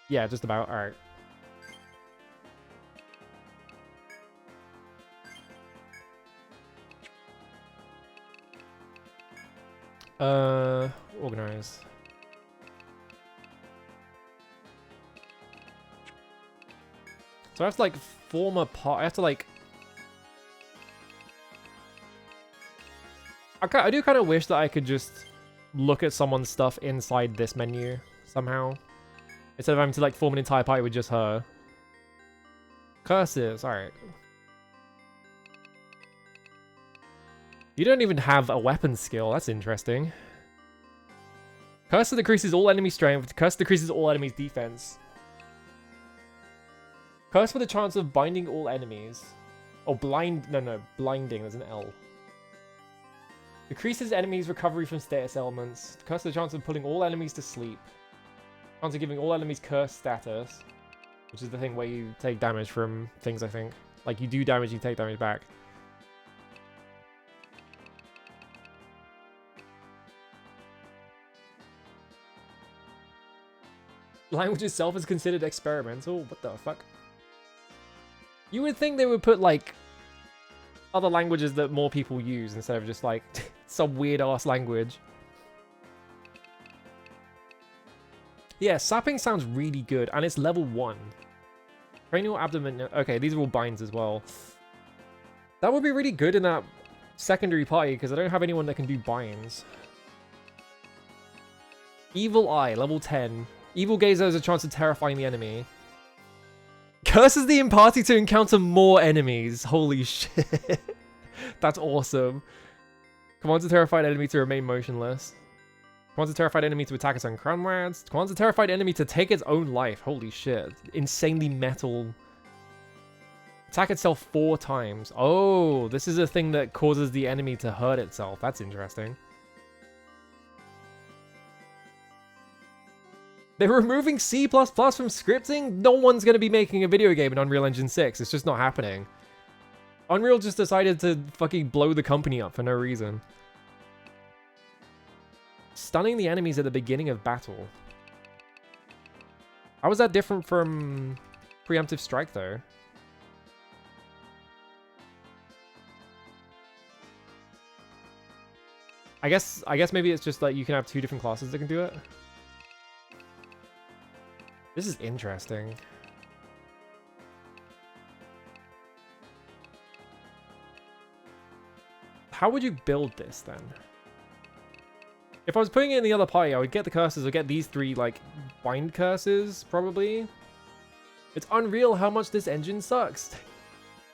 Yeah, just about. Alright. Organize. So I have to like form a part. I have to like. I do kind of wish that I could just look at someone's stuff inside this menu somehow, instead of having to like form an entire party with just her. Curses. All right. You don't even have a weapon skill. That's interesting. Curse decreases all enemy strength. Curse decreases all enemies' defense. Curse for the chance of binding all enemies. Oh, blind. No. Blinding. There's an L. Decreases enemies' recovery from status elements. Curse for the chance of putting all enemies to sleep. Chance of giving all enemies curse status. Which is the thing where you take damage from things, I think. Like, you do damage, you take damage back. Language itself is considered experimental. What the fuck? You would think they would put, like, other languages that more people use instead of just, like, some weird-ass language. Yeah, sapping sounds really good, and it's level 1. Cranial abdomen... Okay, these are all binds as well. That would be really good in that secondary party, because I don't have anyone that can do binds. Evil Eye, level 10. Evil Gazer has a chance of terrifying the enemy. Curses the imparty to encounter more enemies. Holy shit. That's awesome. Commands a terrified enemy to remain motionless. Commands a terrified enemy to attack its own comrades. Commands a terrified enemy to take its own life. Holy shit. Insanely metal. Attack itself 4 times. Oh, this is a thing that causes the enemy to hurt itself. That's interesting. They're removing C++ from scripting? No one's going to be making a video game in Unreal Engine 6. It's just not happening. Unreal just decided to fucking blow the company up for no reason. Stunning the enemies at the beginning of battle. How is that different from Preemptive Strike, though? I guess maybe it's just like you can have 2 different classes that can do it. This is interesting. How would you build this then? If I was putting it in the other party, I would get the curses, I'd get these 3 like bind curses, probably. It's unreal how much this engine sucks.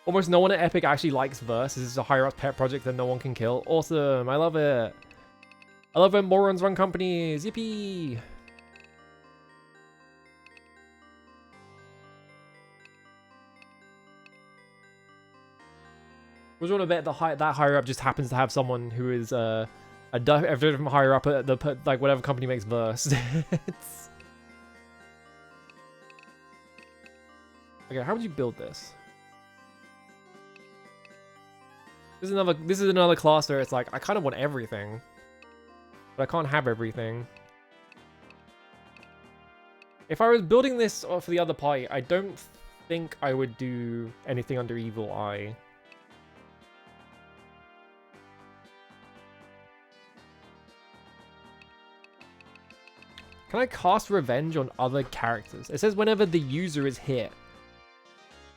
Almost no one at Epic actually likes Verse. This is a higher up pet project that no one can kill. Awesome, I love it. I love when morons run companies. Yippee! Was want to bet that higher up just happens to have someone who is a different higher up at the like whatever company makes verse. Okay, how would you build this? This is another class where it's like I kind of want everything, but I can't have everything. If I was building this for the other party, I don't think I would do anything under Evil Eye. Can I cast Revenge on other characters? It says whenever the user is hit.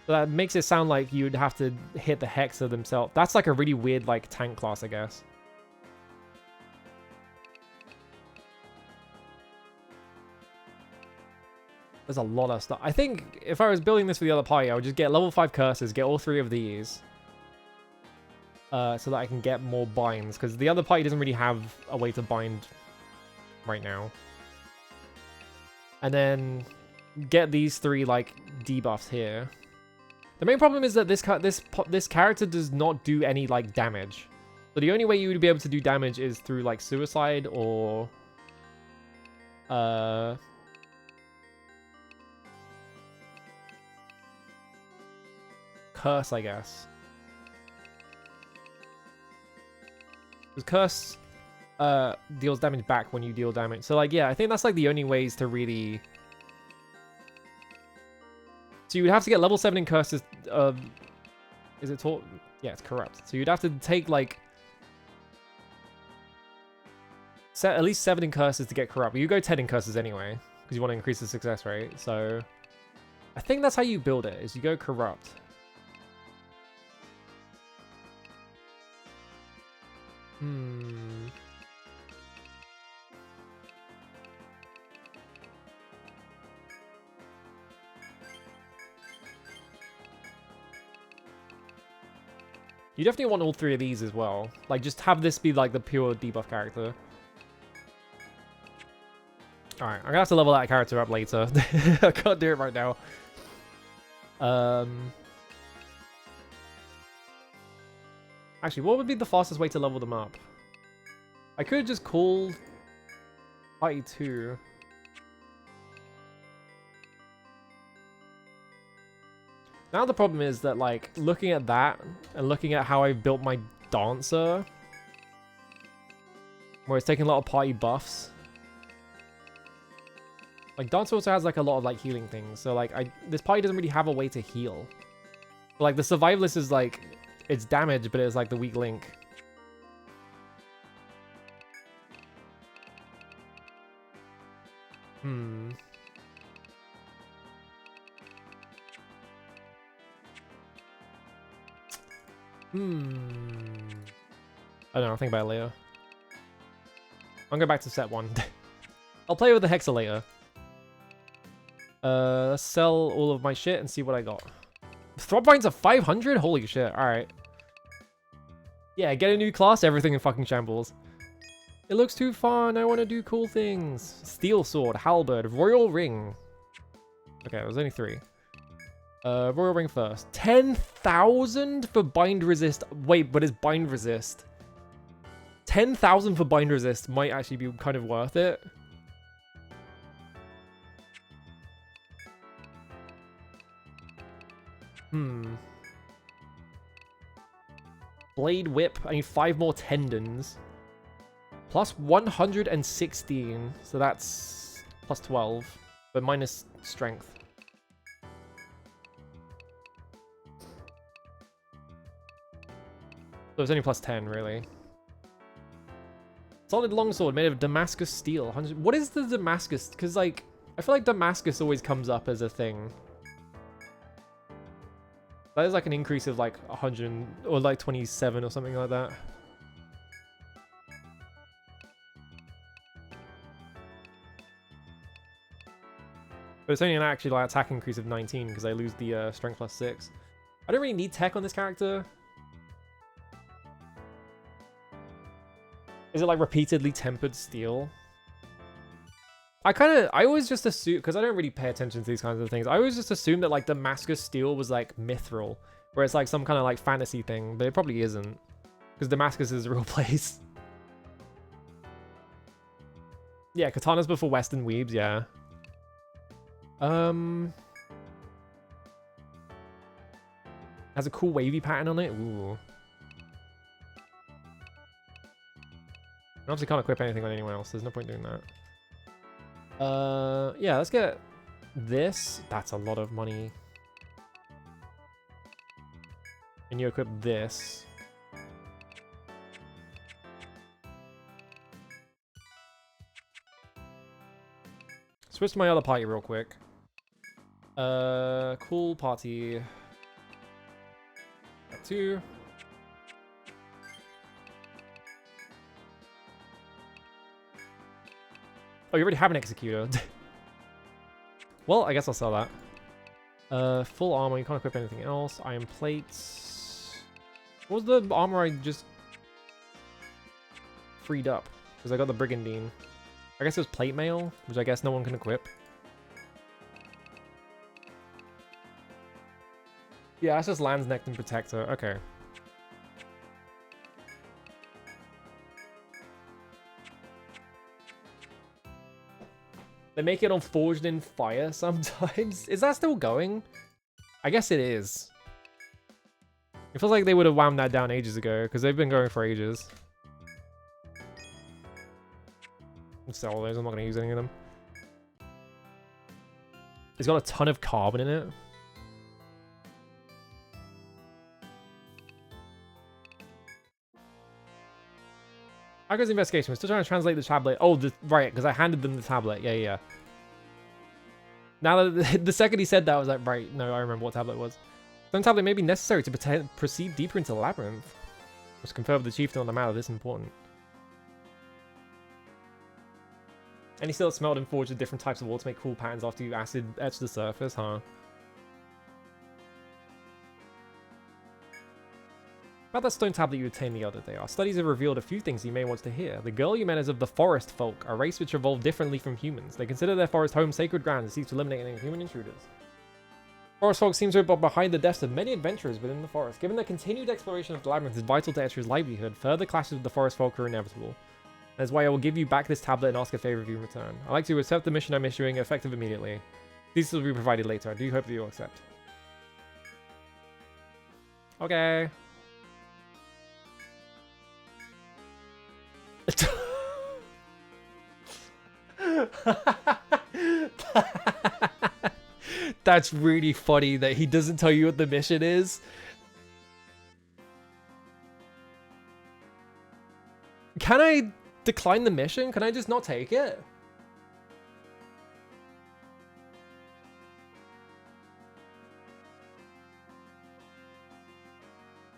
So that makes it sound like you'd have to hit the Hexer themselves. That's like a really weird like tank class, I guess. There's a lot of stuff. I think if I was building this for the other party, I would just get level 5 curses, get all 3 of these. So that I can get more binds. Because the other party doesn't really have a way to bind right now. And then get these 3 like debuffs here. The main problem is that this character does not do any like damage. So the only way you would be able to do damage is through like suicide or curse, I guess. Because curse deals damage back when you deal damage. So like, yeah, I think that's like the only ways to really... So you would have to get level 7 in curses. Is it taught? Yeah, it's corrupt. So you'd have to take like at least 7 in curses to get corrupt. But you go 10 in curses anyway because you want to increase the success rate. So I think that's how you build it. Is you go corrupt. You definitely want all 3 of these as well. Like, just have this be, like, the pure debuff character. Alright, I'm gonna have to level that character up later. I can't do it right now. Actually, what would be the fastest way to level them up? I could just call Party 2. Now the problem is that, like, looking at that and looking at how I built my Dancer, where it's taking a lot of party buffs. Like, Dancer also has, like, a lot of, like, healing things. So, like, this party doesn't really have a way to heal. But, like, the Survivalist is, like, it's damage, but it's, like, the weak link. I don't know, I'll think about it later. I'll go back to set 1. I'll play with the Hexer later. Let's sell all of my shit and see what I got. Throb binds are 500? Holy shit, alright. Yeah, get a new class, everything in fucking shambles. It looks too fun, I want to do cool things. Steel Sword, Halberd, Royal Ring. Okay, there's only 3. Royal Ring first. 10,000 for bind resist. Wait, but it's bind resist. 10,000 for bind resist might actually be kind of worth it. Blade Whip. I need 5 more tendons. Plus 116. So that's plus 12. But minus strength. So it's only plus 10, really. Solid longsword made of Damascus steel. 100. What is the Damascus? Because, like, I feel like Damascus always comes up as a thing. That is like an increase of like 100 or like 27 or something like that. But it's only an actually like attack increase of 19 because I lose the strength plus 6. I don't really need tech on this character. Is it like repeatedly tempered steel? I always just assume, because I don't really pay attention to these kinds of things, I always just assume that like Damascus steel was like mithril, where it's like some kind of like fantasy thing, but it probably isn't, because Damascus is a real place. Yeah, katanas before Western weebs, yeah. Has a cool wavy pattern on it. Ooh. I obviously can't equip anything on anyone else. There's no point doing that. Yeah, let's get this. That's a lot of money. And you equip this. Switch to my other party real quick. Cool party. Got 2. Oh, you already have an executor. Well, I guess I'll sell that. Full armor, you can't equip anything else. Iron plates. What was the armor I just freed up? Because I got the Brigandine. I guess it was plate mail, which I guess no one can equip. Yeah, that's just Land's Neck and Protector. Okay. They make it on Forged in Fire sometimes. Is that still going? I guess it is. It feels like they would have wound that down ages ago, because they've been going for ages. I'll sell all those, I'm not going to use any of them. It's got a ton of carbon in it. How goes the investigation? We're still trying to translate the tablet. Oh, right, because I handed them the tablet. Yeah, yeah. Now that the second he said that, I was like, right, no, I remember what tablet it was. Some tablet may be necessary to proceed deeper into the labyrinth. Must confer with the chieftain on the matter. This is important. Any steel smelled and forged with different types of ore to make cool patterns after you acid etch the surface, huh? About that stone tablet you obtained the other day, our studies have revealed a few things you may want to hear. The girl you met is of the forest folk, a race which evolved differently from humans. They consider their forest home sacred ground and seek to eliminate any human intruders. Forest folk seem to have been behind the deaths of many adventurers within the forest. Given the continued exploration of the labyrinth is vital to Etrian's livelihood, further clashes with the forest folk are inevitable. That's why I will give you back this tablet and ask a favor of you in return. I'd like to accept the mission I'm issuing, effective immediately. These will be provided later. I do hope that you'll accept. Okay. That's really funny that he doesn't tell you what the mission is. Can I decline the mission? Can I just not take it?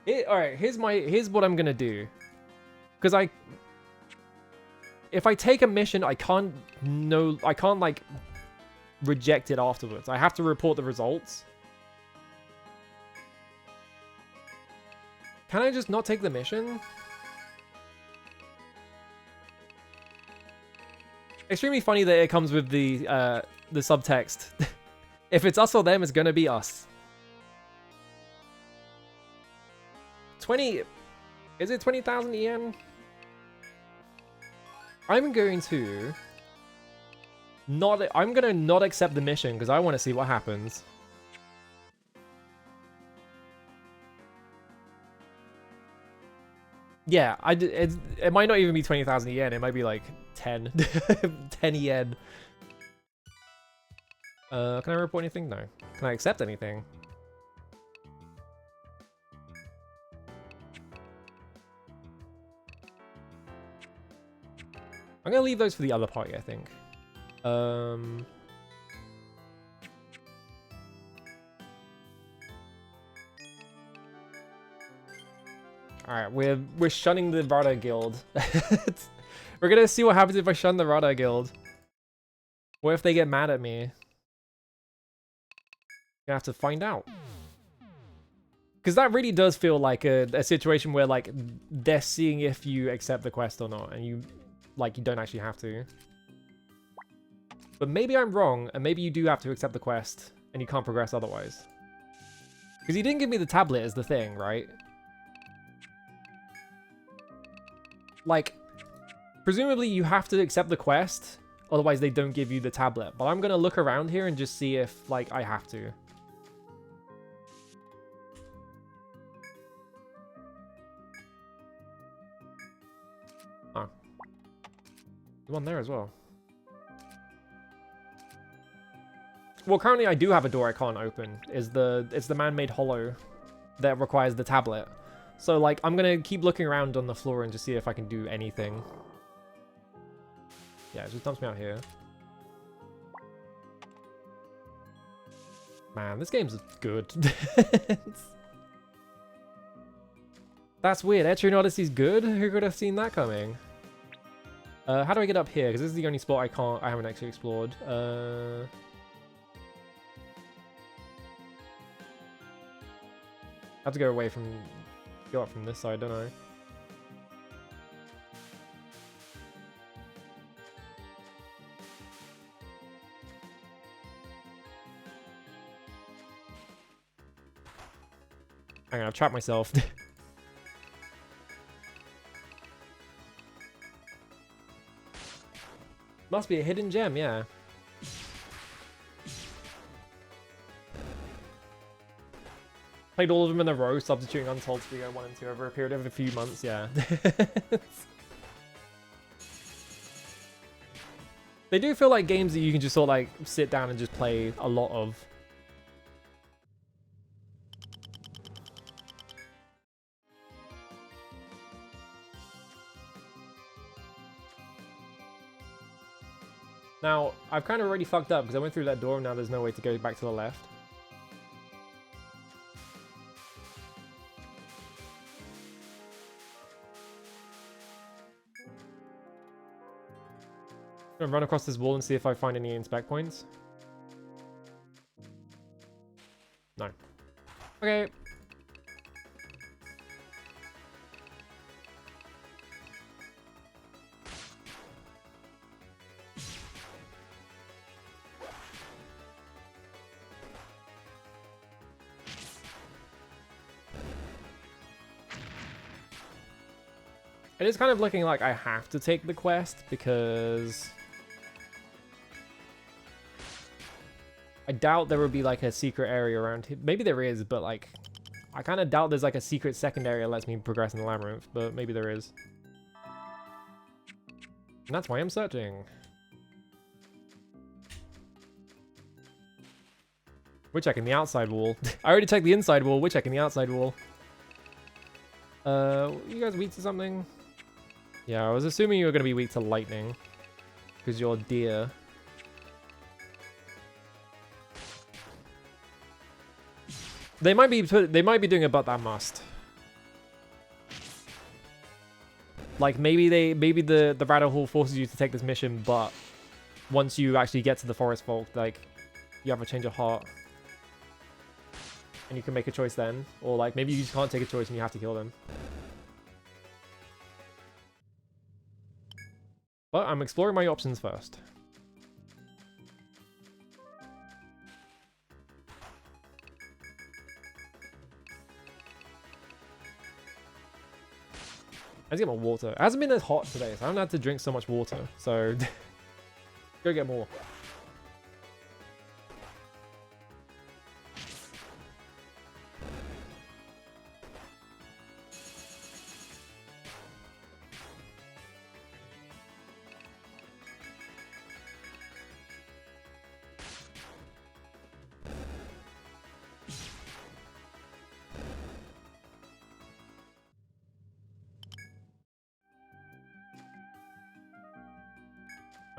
Alright, here's what I'm gonna do. Because if I take a mission, I can't like reject it afterwards. I have to report the results. Can I just not take the mission? Extremely funny that it comes with the subtext. If it's us or them, it's gonna be us. 20... Is it 20,000 yen? I'm gonna not accept the mission because I want to see what happens. Yeah, it might not even be 20,000 yen. It might be like 10, 10 yen. Can I report anything? No. Can I accept anything? I'm gonna leave those for the other party, I think. Alright, we're shunning the Rudder Guild. We're gonna see what happens if I shun the Rudder Guild. What if they get mad at me? Gonna have to find out. Because that really does feel like a situation where, like, they're seeing if you accept the quest or not, and you don't actually have to. But maybe I'm wrong, and maybe you do have to accept the quest, and you can't progress otherwise. Because he didn't give me the tablet as the thing, right? Like, presumably you have to accept the quest, otherwise they don't give you the tablet. But I'm going to look around here and just see if, like, I have to. Oh. There's one there as well. Well, currently I do have a door I can't open. It's the man-made hollow that requires the tablet. So, like, I'm gonna keep looking around on the floor and just see if I can do anything. Yeah, it just dumps me out here. Man, this game's good. That's weird. Etrian Odyssey's good? Who could have seen that coming? How do I get up here? Because this is the only spot I haven't actually explored. I have to go away from... Go up from this side, don't I? Hang on, I've trapped myself. Must be a hidden gem, yeah. Played all of them in a row, substituting Untold Spigo 1 and 2 over a period of a few months, yeah. They do feel like games that you can just sort of like sit down and just play a lot of. Now, I've kind of already fucked up because I went through that door and now there's no way to go back to the left. I'm gonna run across this wall and see if I find any inspect points. No. Okay. It is kind of looking like I have to take the quest because I doubt there would be like a secret area around here. Maybe there is, but like I kind of doubt there's like a secret secondary that lets me progress in the labyrinth, but maybe there is. And that's why I'm searching. We're checking the outside wall. I already checked the inside wall. We're checking the outside wall. You guys weak to something? Yeah, I was assuming you were going to be weak to lightning. Because you're deer. They might be doing a but that must. Like maybe the Rattle Hall forces you to take this mission, but once you actually get to the Forest Folk, like you have a change of heart. And you can make a choice then. Or like maybe you just can't take a choice and you have to kill them. But I'm exploring my options first. Let's get more water. It hasn't been as hot today, so I haven't had to drink so much water. So, go get more.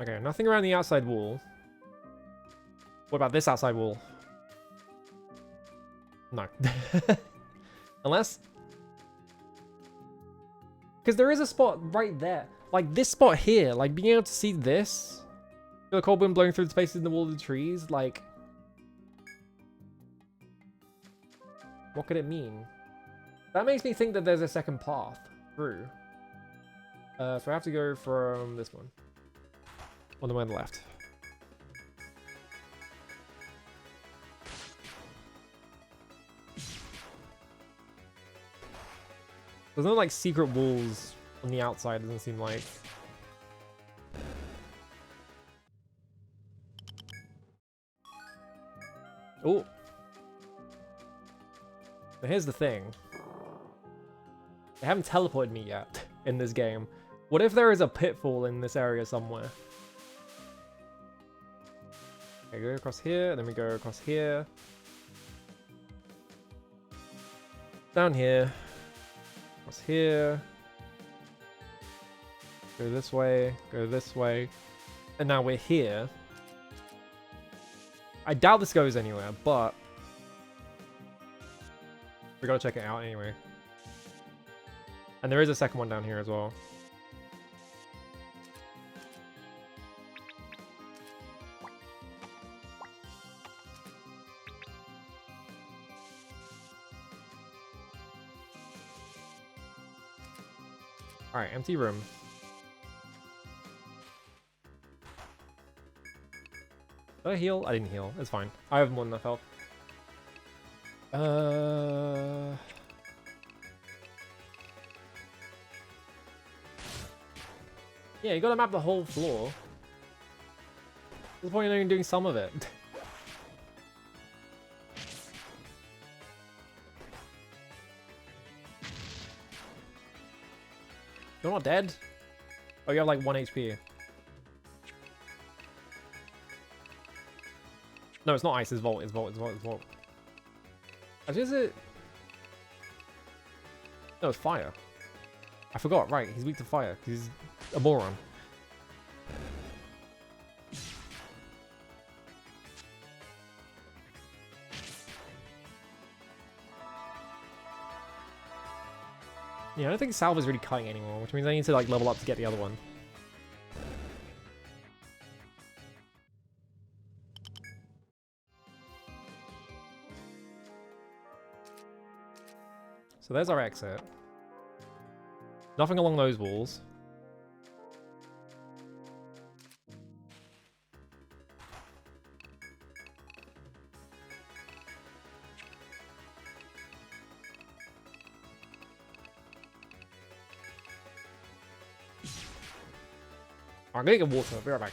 Okay, nothing around the outside wall. What about this outside wall? No. Unless... Because there is a spot right there. Like, this spot here. Like, being able to see this. Feel the cold wind blowing through the spaces in the wall of the trees. Like... What could it mean? That makes me think that there's a second path through. So I have to go from this one. On the one on the left. There's no like secret walls on the outside, doesn't seem like. Oh. But here's the thing. They haven't teleported me yet in this game. What if there is a pitfall in this area somewhere? Okay, go across here, then we go across here. Down here. Across here. Go this way, and now we're here. I doubt this goes anywhere, but we gotta check it out anyway. And there is a second one down here as well. Alright, empty room. Did I heal? I didn't heal. It's fine. I have more than enough health. Yeah, you gotta map the whole floor. What's the point of only doing some of it? You're not dead? Oh, you have like 1 HP. No, it's not ice, it's Volt, it's Volt, it's Volt, it's Volt. Actually, is it? No, it's fire. I forgot, right, he's weak to fire. He's a moron. Yeah, I don't think Salve is really cutting anymore, which means I need to like level up to get the other one. So there's our exit. Nothing along those walls. I'm gonna get water, I'll be right back.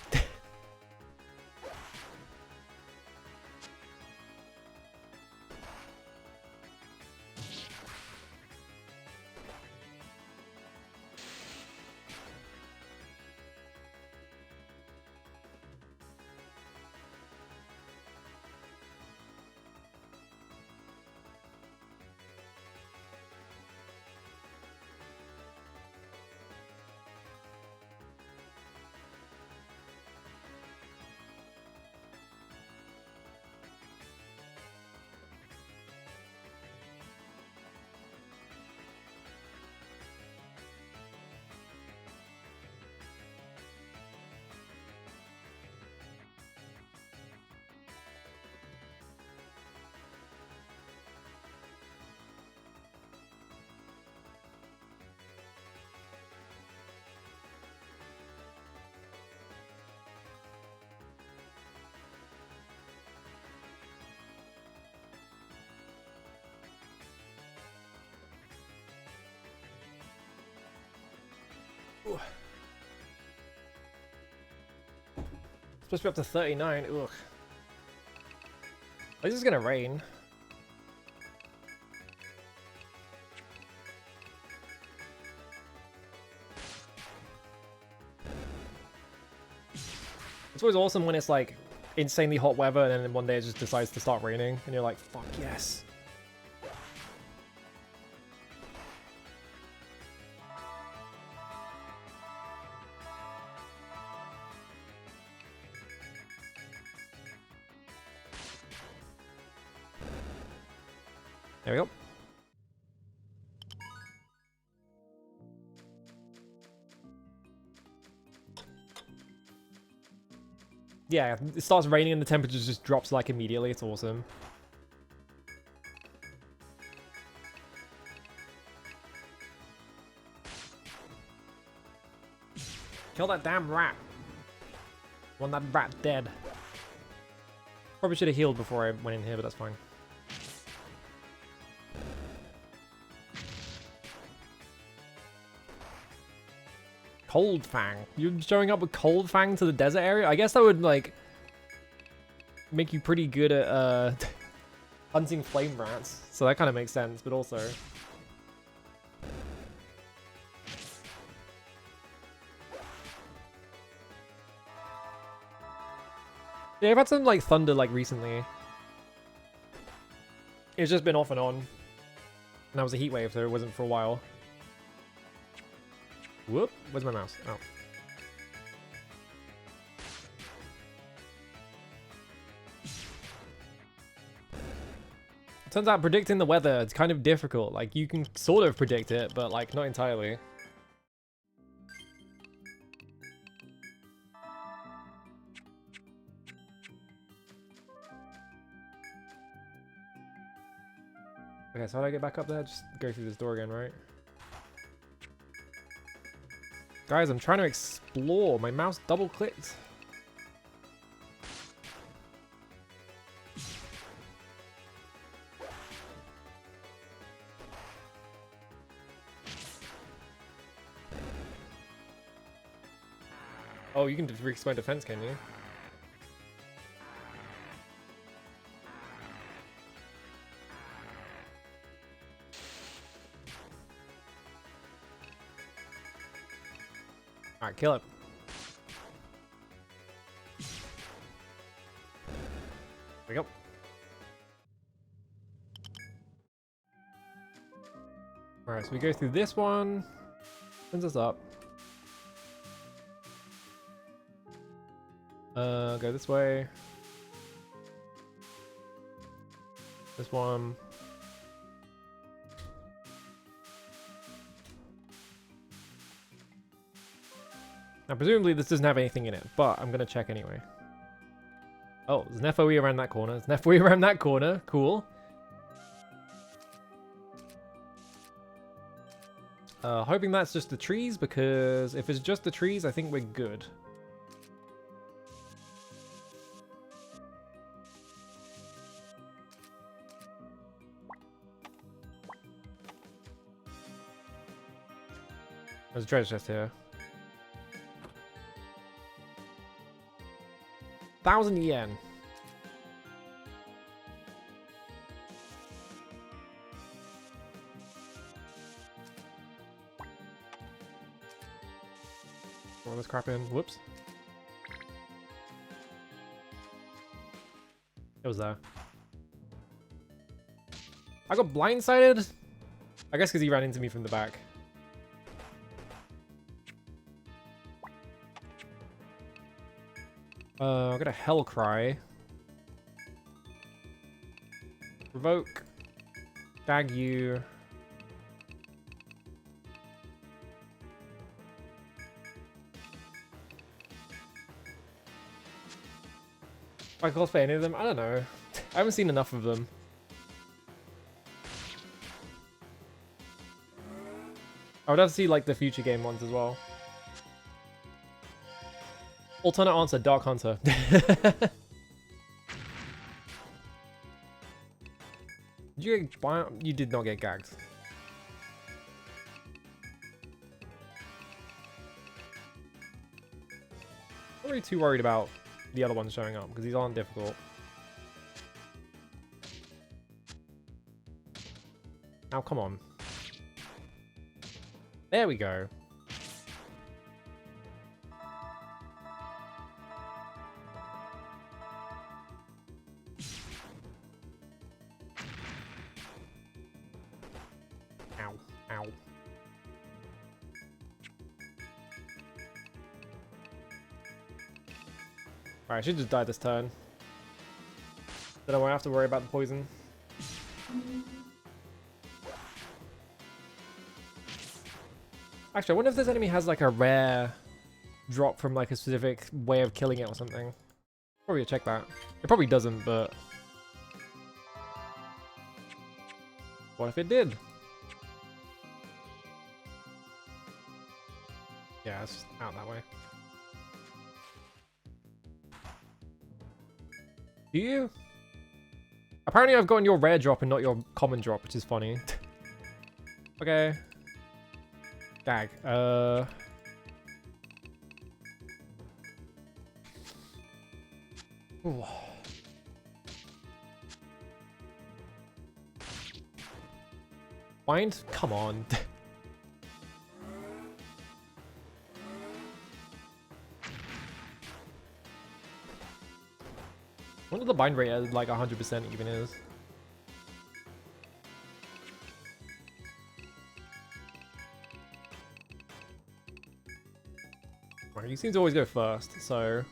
Ooh. Supposed to be up to 39. Ugh. This is gonna rain. It's always awesome when it's like insanely hot weather and then one day it just decides to start raining and you're like, fuck yes. There we go. Yeah, it starts raining and the temperature just drops like immediately. It's awesome. Kill that damn rat. Want that rat dead. Probably should have healed before I went in here, but that's fine. Cold Fang. You're showing up with Cold Fang to the desert area? I guess that would, like, make you pretty good at, hunting flame rats. So that kind of makes sense, but also... Yeah, I've had some, like, thunder, like, recently. It's just been off and on. And that was a heat wave, so it wasn't for a while. Whoop! Where's my mouse? Oh. Turns out predicting the weather is kind of difficult. Like, you can sort of predict it, but, like, not entirely. Okay, so how do I get back up there? Just go through this door again, right? Guys, I'm trying to explore. My mouse double-clicked. Oh, you can increase my defense, can you? Alright, kill it. There we go. Alright, so we go through this one. Sends us up. Go this way. This one. Now, presumably this doesn't have anything in it, but I'm gonna check anyway. Oh, there's an FOE around that corner. There's an FOE around that corner. Cool. Hoping that's just the trees, because if it's just the trees, I think we're good. There's a treasure chest here. 1,000 yen. Throw this crap in. Whoops. It was there. I got blindsided? I guess because he ran into me from the back. I got a Hell Cry. Provoke. Bag you. I cosplay any of them? I don't know. I haven't seen enough of them. I would have to see like the future game ones as well. Alternate answer, Dark Hunter. Did you get... You did not get gagged. I'm not really too worried about the other ones showing up, because these aren't difficult. Now, come on. There we go. Ow, ow. Alright, I should just die this turn. Then I won't have to worry about the poison. Actually, I wonder if this enemy has like a rare drop from like a specific way of killing it or something. Probably check that. It probably doesn't, but... What if it did? Yeah, it's just out that way. Do you? Apparently I've gotten your rare drop and not your common drop, which is funny. Okay. Gag. Ooh. Bind? Come on. I wonder the bind rate at like 100% even is. Right, you seem to always go first, so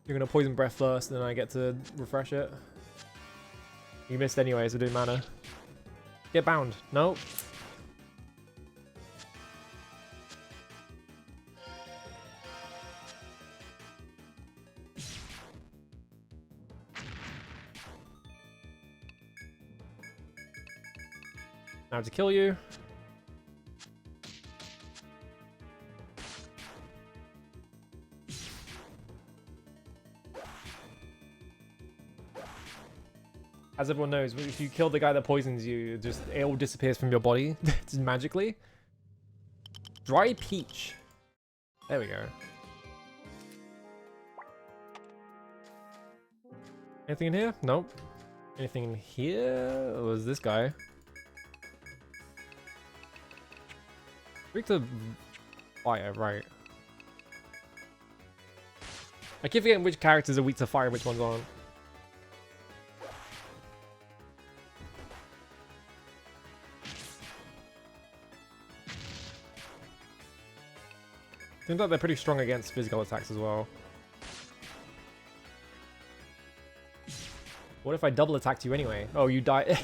you're gonna poison breath first, and then I get to refresh it. You missed anyway, so it didn't matter. Get bound. Nope. Now to kill you. As everyone knows, if you kill the guy that poisons you, it all disappears from your body, just magically. Dry peach. There we go. Anything in here? Nope. Anything in here? Or was this guy? Weak to fire, right. I keep forgetting which characters are weak to fire and which ones aren't. Seems like they're pretty strong against physical attacks as well. What if I double attacked you anyway? Oh, you die.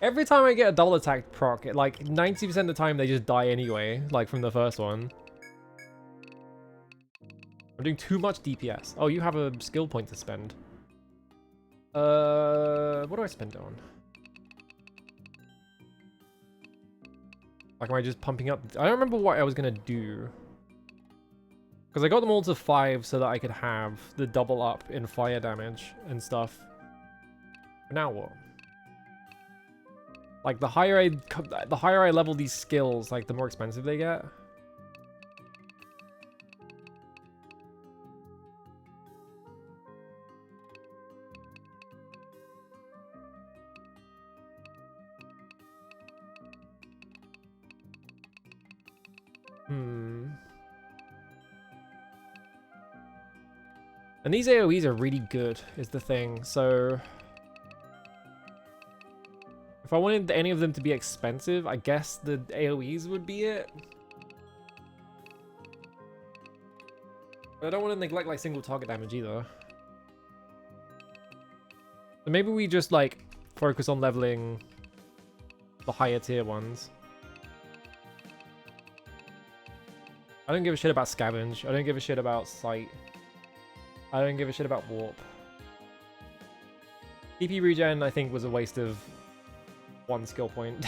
Every time I get a double attack proc, like 90% of the time they just die anyway, like from the first one. I'm doing too much DPS. Oh, you have a skill point to spend. What do I spend it on? Like, am I just pumping up? I don't remember what I was gonna do. Because I got them all to 5 so that I could have the double up in fire damage and stuff. But now what? Like, the higher I level these skills, like, the more expensive they get. And these AoEs are really good, is the thing, so... If I wanted any of them to be expensive, I guess the AoEs would be it. But I don't want to neglect, like, single target damage either. So maybe we just, like, focus on leveling the higher tier ones. I don't give a shit about Scavenge. I don't give a shit about Sight. I don't give a shit about Warp. TP regen, I think, was a waste of 1 skill point.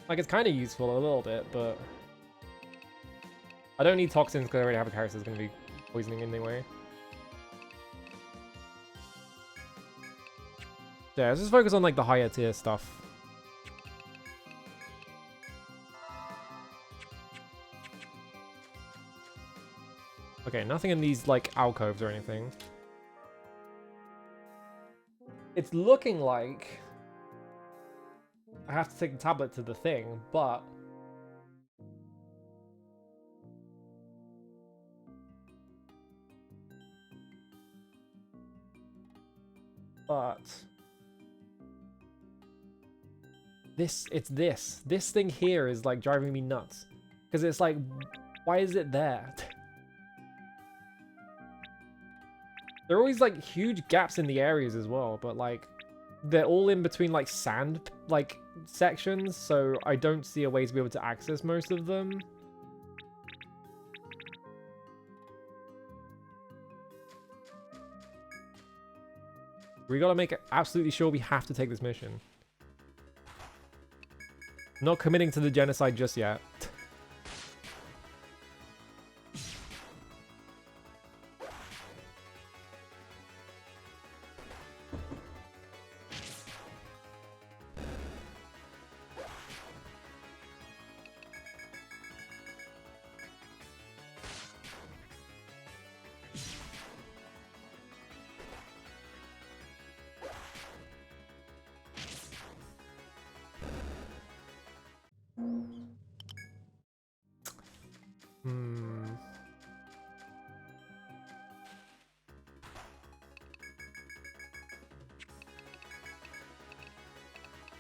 Like, it's kind of useful a little bit, but... I don't need Toxins because I already have a character that's going to be poisoning anyway. Yeah, let's just focus on, like, the higher tier stuff. Okay, nothing in these, like, alcoves or anything. It's looking like I have to take the tablet to the thing, but... This thing here is, like, driving me nuts. Because it's like, why is it there? There are always, like, huge gaps in the areas as well, but, like, they're all in between, like, sand, like, sections, so I don't see a way to be able to access most of them. We gotta make it absolutely sure we have to take this mission. Not committing to the genocide just yet.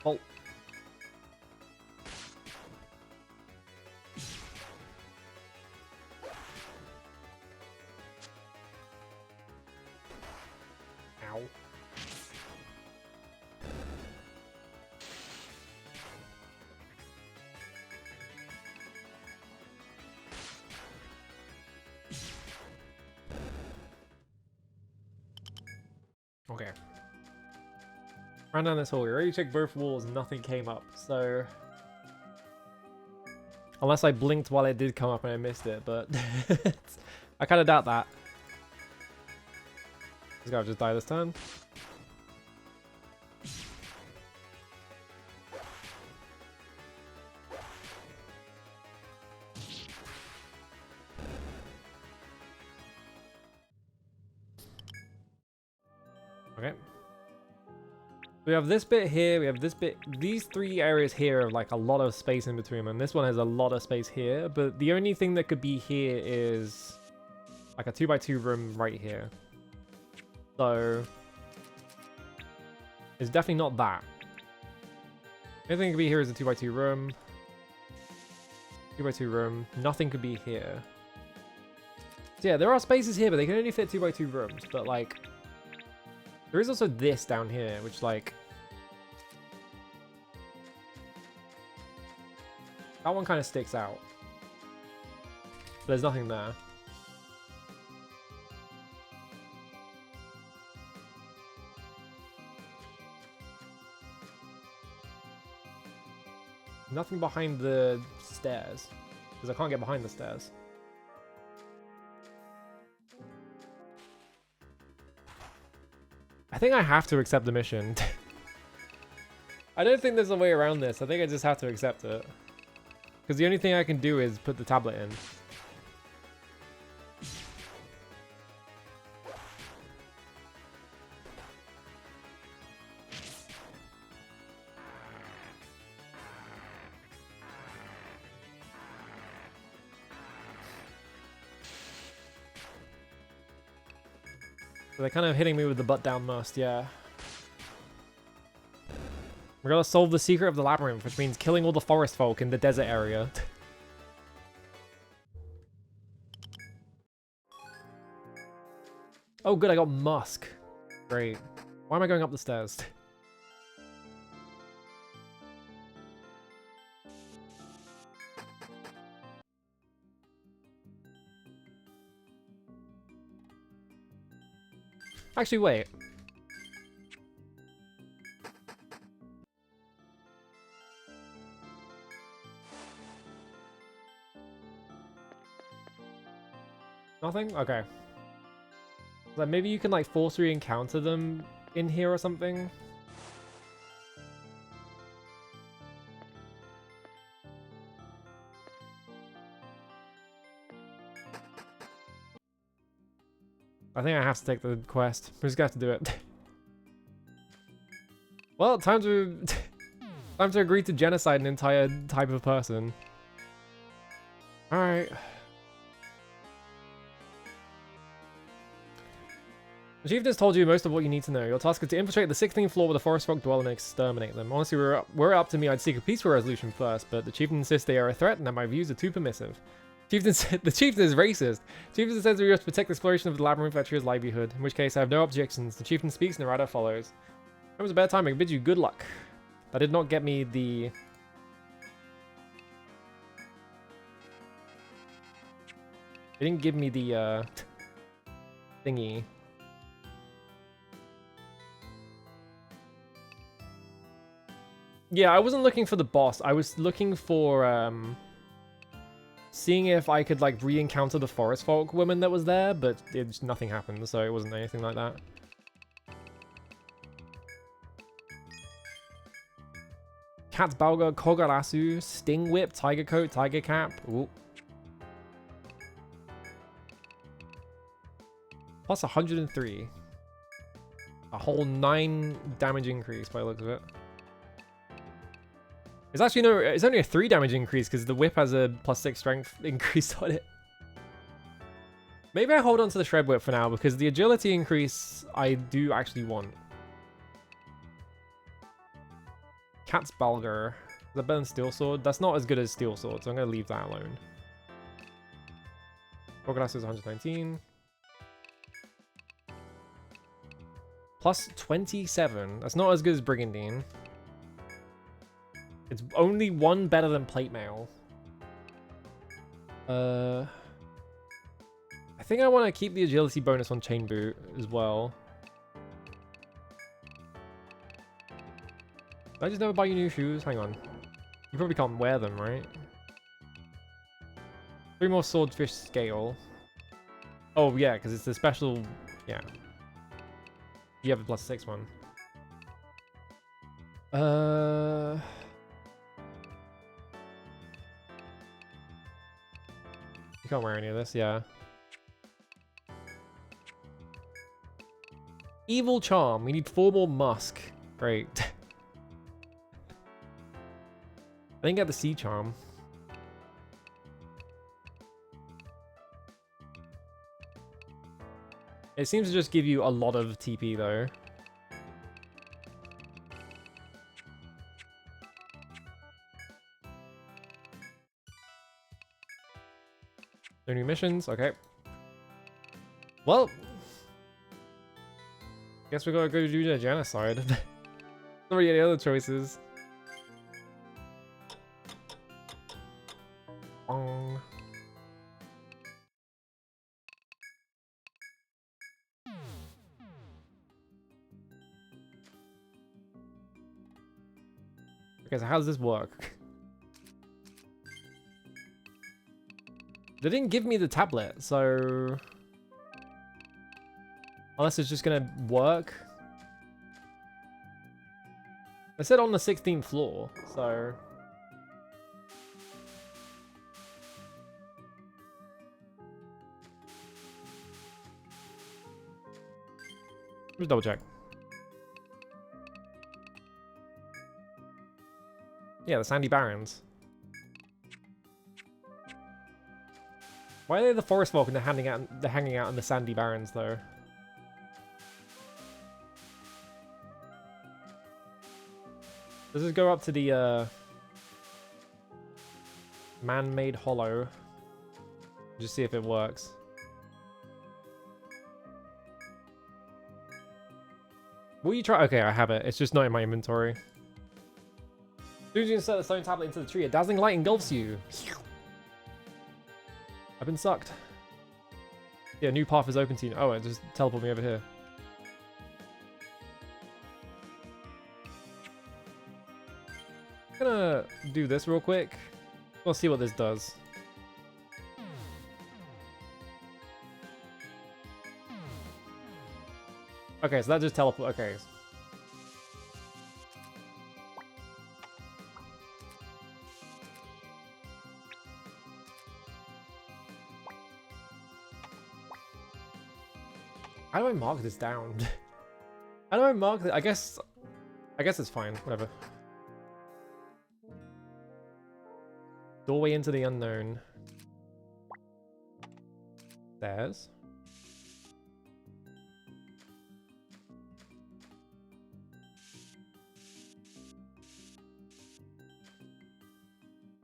Oh. Ow. Okay. Ran down this hall. We already checked both walls, nothing came up, so... Unless I blinked while it did come up and I missed it, but... I kind of doubt that. This guy will just die this turn. Okay. We have this bit here, we have this bit, these three areas here have like a lot of space in between them. This one has a lot of space here, but the only thing that could be here is like a 2x2 room right here. So it's definitely not that. The only thing that could be here is a 2x2 room. 2x2 room. Nothing could be here. So yeah, there are spaces here, but they can only fit 2x2 rooms, but like... There is also this down here, which, like... That one kind of sticks out. But there's nothing there. Nothing behind the stairs. Because I can't get behind the stairs. I think I have to accept the mission. I don't think there's a way around this. I think I just have to accept it. Because the only thing I can do is put the tablet in. So they're kind of hitting me with the butt down must, yeah. We're gonna solve the secret of the labyrinth, which means killing all the forest folk in the desert area. Oh good, I got musk. Great. Why am I going up the stairs? Actually, wait. Nothing? Okay. Like maybe you can like force re-encounter them in here or something. I think I have to take the quest. I'm just gonna have to do it. Well, time to agree to genocide an entire type of person. Alright. The chieftain has told you most of what you need to know. Your task is to infiltrate the 16th floor where the forest folk dwell and exterminate them. Honestly, were it up to me, I'd seek a peaceful resolution first, but the chieftain insists they are a threat and that my views are too permissive. The chieftain is racist. The chieftain says we have to protect the exploration of the labyrinth for Etrian's livelihood, in which case I have no objections. The chieftain speaks and the rider follows. It was a bad time. I bid you good luck. That did not get me the... It didn't give me the, thingy. Yeah, I wasn't looking for the boss. I was looking for, seeing if I could, like, re-encounter the forest folk woman that was there, but nothing happened, so it wasn't anything like that. Cat's Balga, Kogarasu, Sting Whip, Tiger Coat, Tiger Cap. Ooh. Plus 103. A whole 9 damage increase by the look of it. It's actually no, it's only a 3 damage increase because the whip has a +6 strength increase on it. Maybe I hold on to the shred whip for now because the agility increase I do actually want. Cat's Balger. Is that better than Steel Sword? That's not as good as Steel Sword, so I'm going to leave that alone. Crocodile is 119. Plus 27. That's not as good as Brigandine. It's only one better than Plate Mail. I think I want to keep the agility bonus on Chain Boot as well. Did I just never buy you new shoes? Hang on. You probably can't wear them, right? 3 more Swordfish Scale. Oh, yeah, because it's the special... Yeah. You have a +6 one. You can't wear any of this, yeah. Evil Charm. We need 4 more Musk. Great. I didn't get the Sea Charm. It seems to just give you a lot of TP though. No new missions, okay. Well, guess we gotta go do the genocide. Not really any other choices. Okay, so how does this work? They didn't give me the tablet, so... Unless it's just gonna work. They said on the 16th floor, so... Just double check. Yeah, the Sandy Barrens. Why are they the Forest Folk and they're hanging out in the Sandy Barrens though? Let's just go up to the man-made hollow. Just see if it works. Will you try? Okay, I have it. It's just not in my inventory. As soon as you insert the stone tablet into the tree, a dazzling light engulfs you. I've been sucked. Yeah, a new path is open to you. Oh, it just teleported me over here. I'm gonna do this real quick. We'll see what this does. Okay, so that just teleport. Okay. How do I mark this down? How do I mark it? I guess it's fine. Whatever. Doorway into the unknown. Stairs.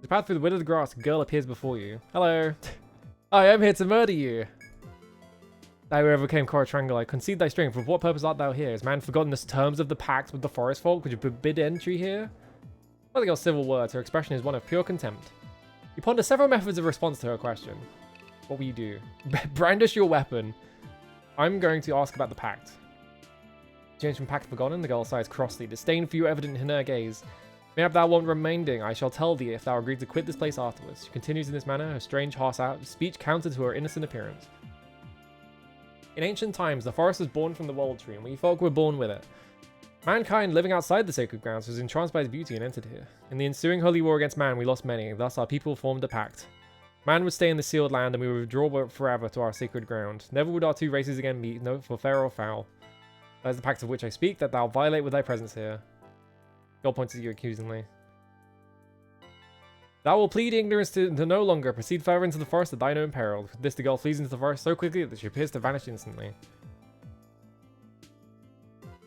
The path through the withered grass, a girl appears before you. Hello. I am here to murder you. Thou who overcame Cora Triangle, I concede thy strength. For what purpose art thou here? Has man forgotten the terms of the pact with the forest folk? Would you forbid entry here? I think our civil words, her expression is one of pure contempt. You ponder several methods of response to her question. What will you do? Brandish your weapon. I'm going to ask about the pact. Change from pact forgotten, the girl sighs crossly, disdain for you evident in her gaze. May have thou want remaining, I shall tell thee if thou agree to quit this place afterwards. She continues in this manner, her strange harsh speech counter to her innocent appearance. In ancient times, the forest was born from the world tree, and we folk were born with it. Mankind living outside the sacred grounds was entranced by its beauty and entered here. In the ensuing holy war against man, we lost many, thus our people formed a pact. Man would stay in the sealed land, and we would withdraw forever to our sacred ground. Never would our two races again meet, no for fair or foul. That is the pact of which I speak, that thou violate with thy presence here. God points at you accusingly. Thou will plead ignorance to no longer proceed further into the forest at thine own peril. With this, the girl flees into the forest so quickly that she appears to vanish instantly.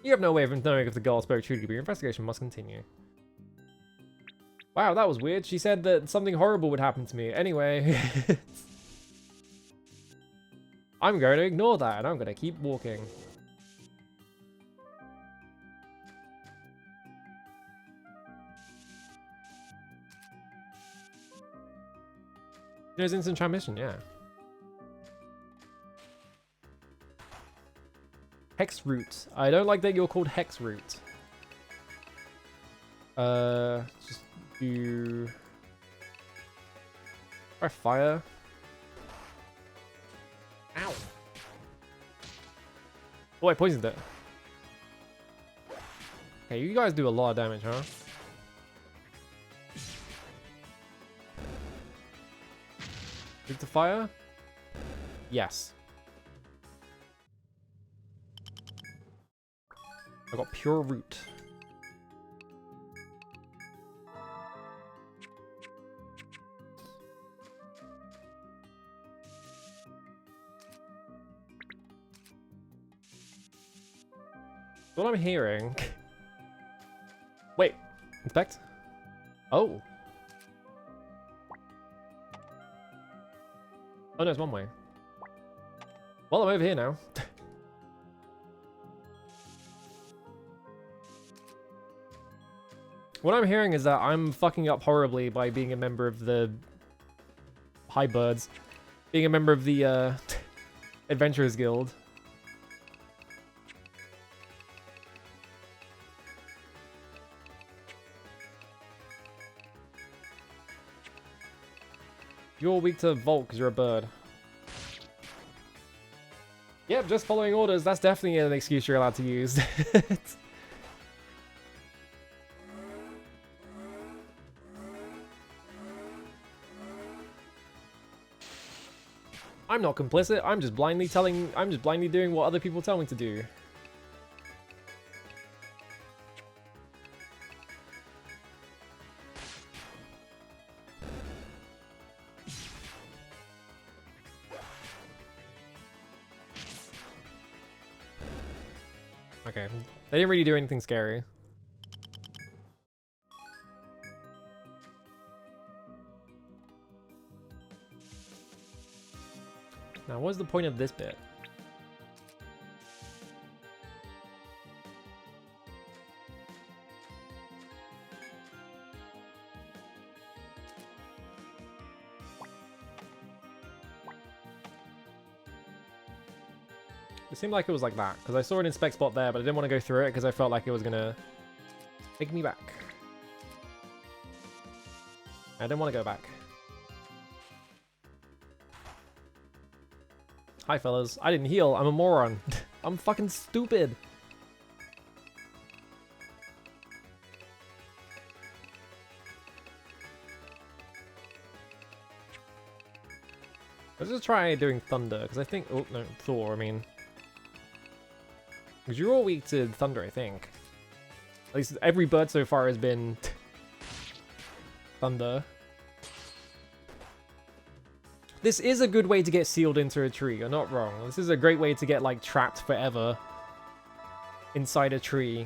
You have no way of knowing if the girl spoke truly, but your investigation must continue. Wow, that was weird. She said that something horrible would happen to me. Anyway. I'm going to ignore that and I'm going to keep walking. There's instant transmission, yeah. Hex root. I don't like that you're called hex root. Just do... Try fire. Ow. Oh, I poisoned it. Okay, you guys do a lot of damage, huh? Weak to fire? Yes. I got pure root. What I'm hearing... Wait, inspect? Oh. Oh no, it's one way. Well, I'm over here now. What I'm hearing is that I'm fucking up horribly by being a member of the... Hi, birds. Being a member of the, Adventurers Guild. You're weak to Volt because you're a bird. Yep, just following orders. That's definitely an excuse you're allowed to use. I'm not complicit. I'm just blindly doing what other people tell me to do. Okay, they didn't really do anything scary. Now, what's the point of this bit? It seemed like it was like that, because I saw an inspect spot there, but I didn't want to go through it because I felt like it was gonna take me back. I didn't want to go back. Hi, fellas. I didn't heal. I'm a moron. I'm fucking stupid. Let's just try doing thunder, because I think... Oh, no, Thor, I mean... Because you're all weak to thunder, I think. At least every bird so far has been... thunder. This is a good way to get sealed into a tree, you're not wrong. This is a great way to get, like, trapped forever inside a tree.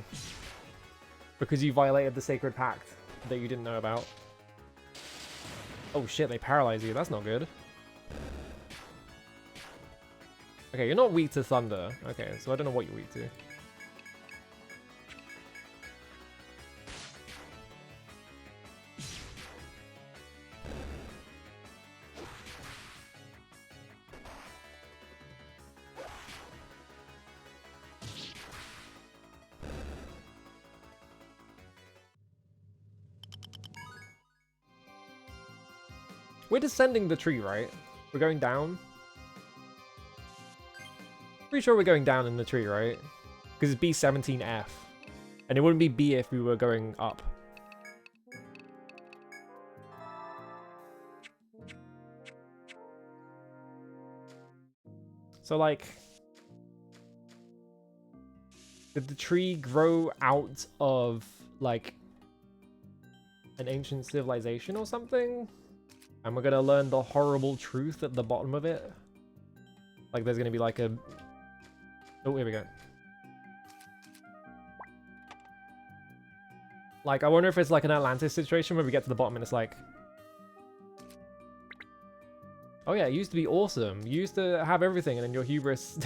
Because you violated the sacred pact that you didn't know about. Oh shit, they paralyze you. That's not good. Okay, you're not weak to thunder. Okay, so I don't know what you're weak to. We're descending the tree, right? We're going down? Pretty sure we're going down in the tree, right? Because it's B17F. And it wouldn't be B if we were going up. So, like... Did the tree grow out of, like... an ancient civilization or something? And we're gonna learn the horrible truth at the bottom of it? Like, there's gonna be like a... Oh, here we go. Like, I wonder if it's like an Atlantis situation where we get to the bottom and it's like, oh yeah, it used to be awesome. You used to have everything, and then your hubris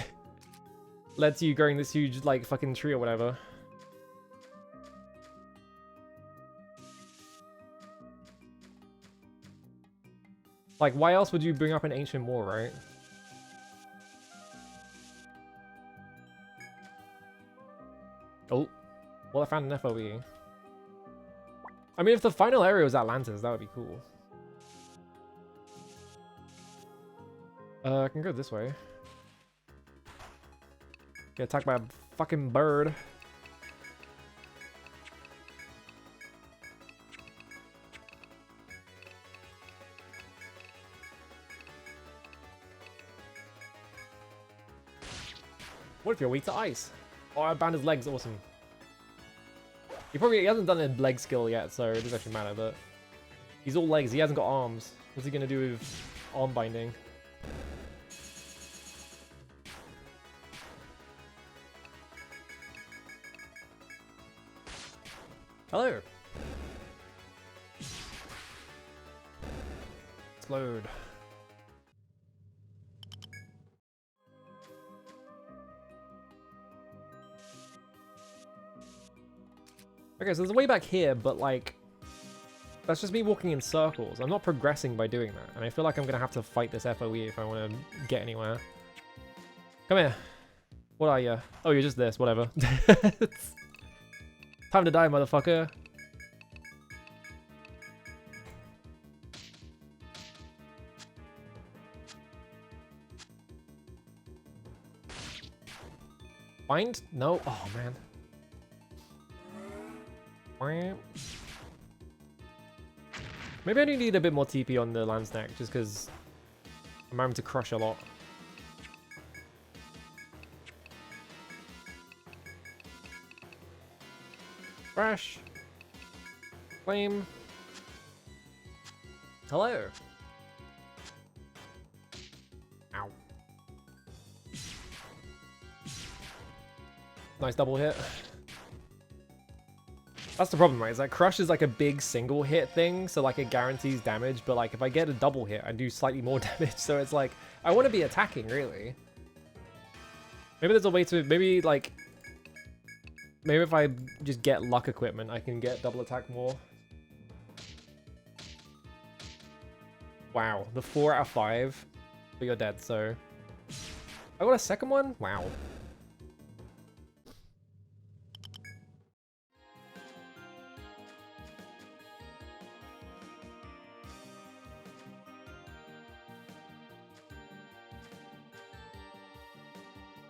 led to you growing this huge, like, fucking tree or whatever. Like, why else would you bring up an ancient war, right? Oh. Well, I found an FOE. I mean, if the final area was Atlantis, that would be cool. I can go this way. Get attacked by a fucking bird. What if you're weak to ice? Oh, I bound his legs, awesome. He hasn't done a leg skill yet, so it doesn't actually matter, but he's all legs, he hasn't got arms. What's he gonna do with arm binding? Hello! Explode. Okay, so there's a way back here, but like, that's just me walking in circles. I'm not progressing by doing that, and I feel like I'm gonna have to fight this FOE if I want to get anywhere. Come here. What are you? Oh, you're just this, whatever. Time to die, motherfucker. Find? No? Oh, man. Maybe I do need a bit more TP on the land snack, just because I'm having to crush a lot. Crash. Flame. Hello. Ow. Nice double hit. That's the problem, right? Is that Crush is like a big single hit thing, so like it guarantees damage, but like if I get a double hit, I do slightly more damage, so it's like, I want to be attacking, really. Maybe there's a way to, maybe like, maybe if I just get luck equipment, I can get double attack more. Wow, the 4 out of 5, but you're dead, so. I got a second one? Wow.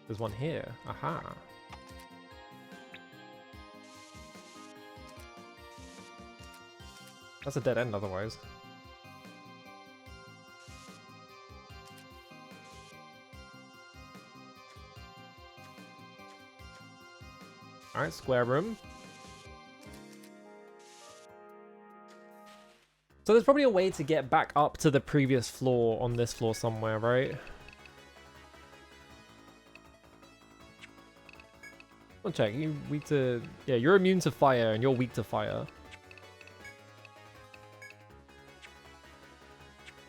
There's one here. Aha. That's a dead end otherwise. Alright, square room. So there's probably a way to get back up to the previous floor on this floor somewhere, right? I'll check. You weak to... Yeah, you're immune to fire and you're weak to fire.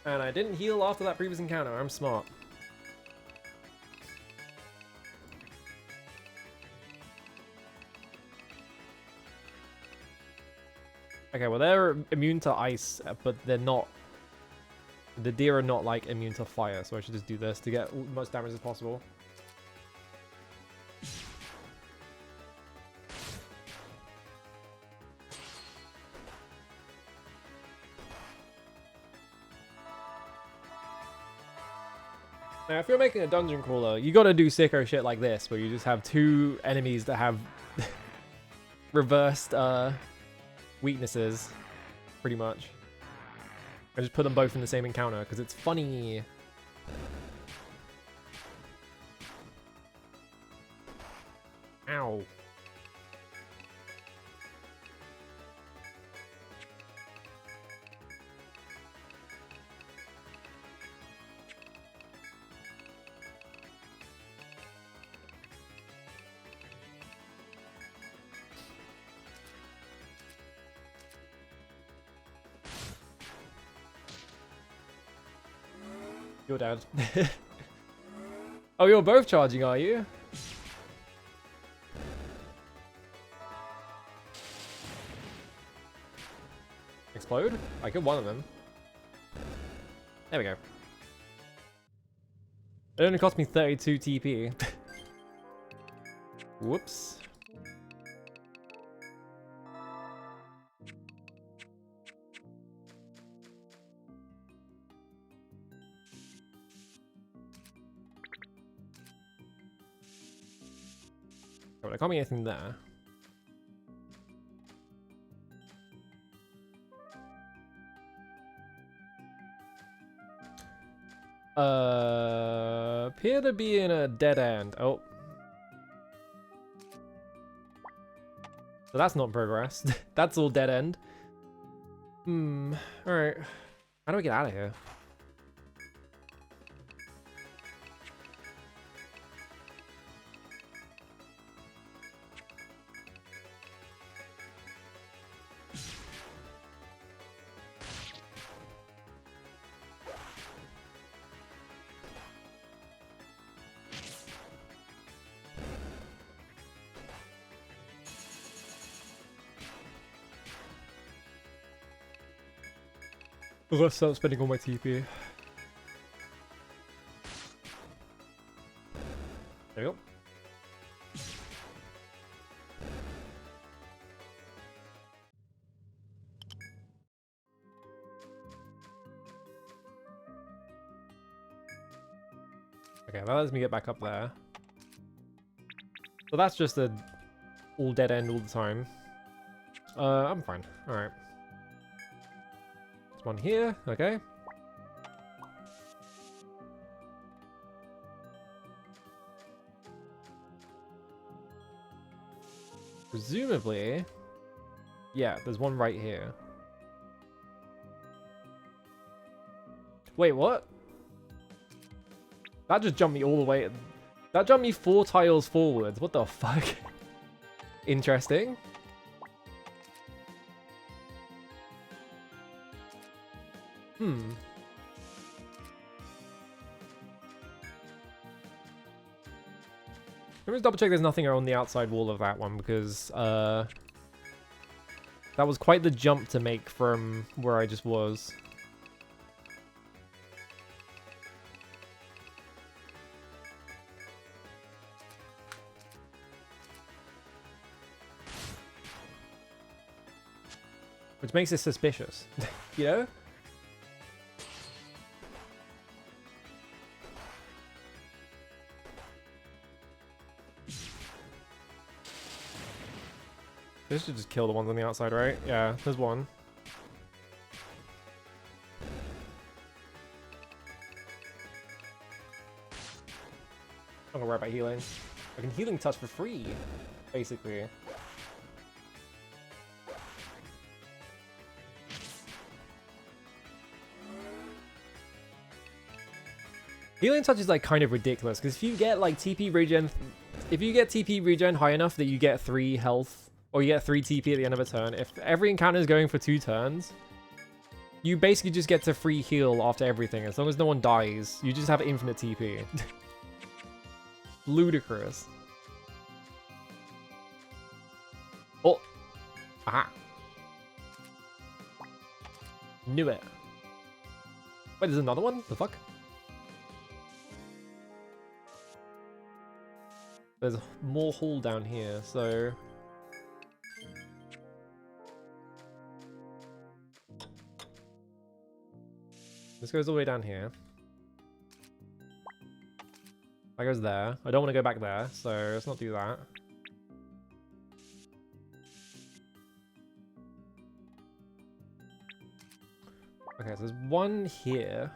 And I didn't heal after that previous encounter. I'm smart. Okay, well they're immune to ice, but they're not... The deer are not, like, immune to fire, so I should just do this to get as much damage as possible. Now, if you're making a dungeon crawler, you gotta do sicko shit like this, where you just have two enemies that have reversed weaknesses, pretty much. I just put them both in the same encounter, because it's funny. Ow. You're dead. Oh, you're both charging, are you? Explode? I killed one of them. There we go. It only cost me 32 TP. Whoops. Oh, there can't be anything there. Appear to be in a dead end. Oh. So that's not progress. That's all dead end. Alright. How do we get out of here? Let's start spending all my TP. There we go. Okay, that lets me get back up there. So that's just a all dead end all the time. I'm fine. Alright. There's one here, okay. Presumably, yeah, there's one right here. Wait, what? That just jumped me all the way. That jumped me 4 tiles forwards. What the fuck? Interesting. Let me just double check there's nothing on the outside wall of that one, because that was quite the jump to make from where I just was. Which makes it suspicious, you know? This should just kill the ones on the outside, right? Yeah, there's one. I'm gonna worry about healing. I can healing touch for free, basically. Healing touch is like kind of ridiculous, because if you get like TP regen, if you get TP regen high enough that you get 3 health, or you get 3 TP at the end of a turn, if every encounter is going for 2 turns, you basically just get to free heal after everything. As long as no one dies, you just have infinite TP. Ludicrous. Oh! Aha! Knew it. Wait, there's another one? The fuck? There's more hall down here, so... This goes all the way down here. That goes there. I don't want to go back there, so let's not do that. Okay, so there's one here.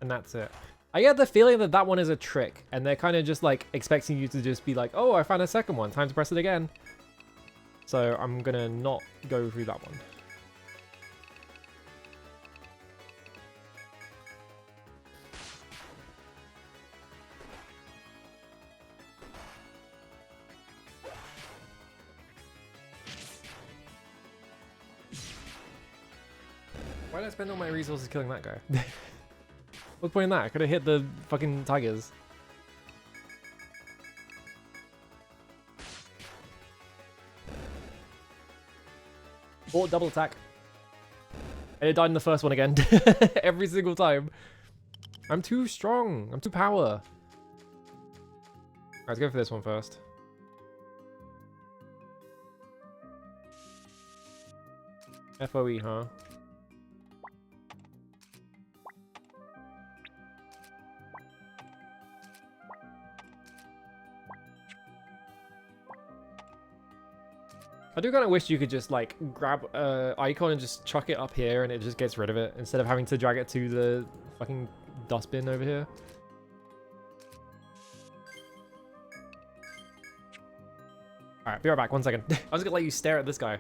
And that's it. I get the feeling that that one is a trick, and they're kind of just like expecting you to just be like, oh, I found a second one, time to press it again. So I'm gonna not go through that one. Why did I spend all my resources killing that guy? What's the point in that? I could have hit the fucking tigers. Or double attack. And it died in the first one again. Every single time. I'm too strong. I'm too power. Alright, let's go for this one first. FOE, huh? I do kind of wish you could just like grab icon and just chuck it up here and it just gets rid of it instead of having to drag it to the fucking dustbin over here. Alright, be right back, 1 second. I was gonna let you stare at this guy.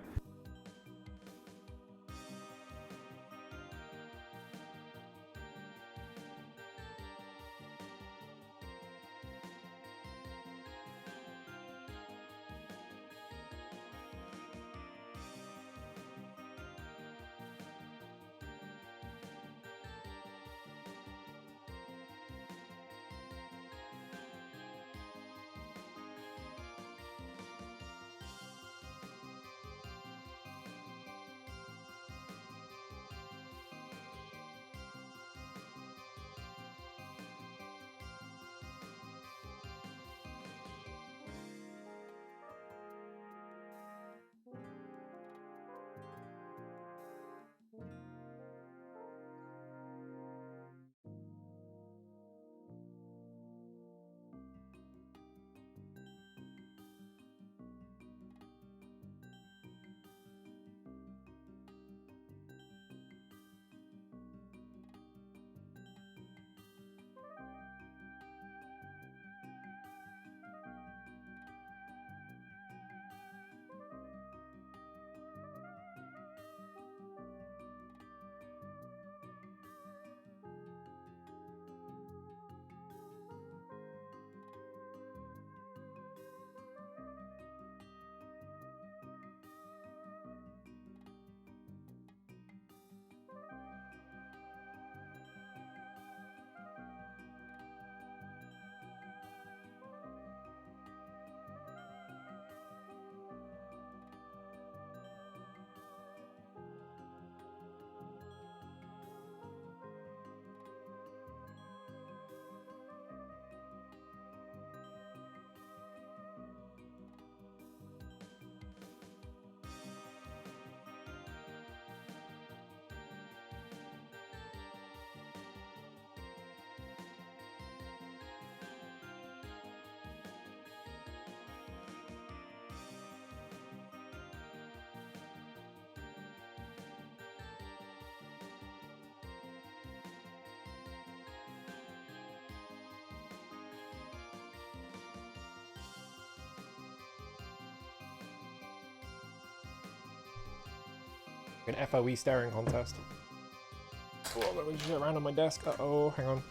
An FOE staring contest. Oh, let me just get around on my desk. Uh-oh, hang on.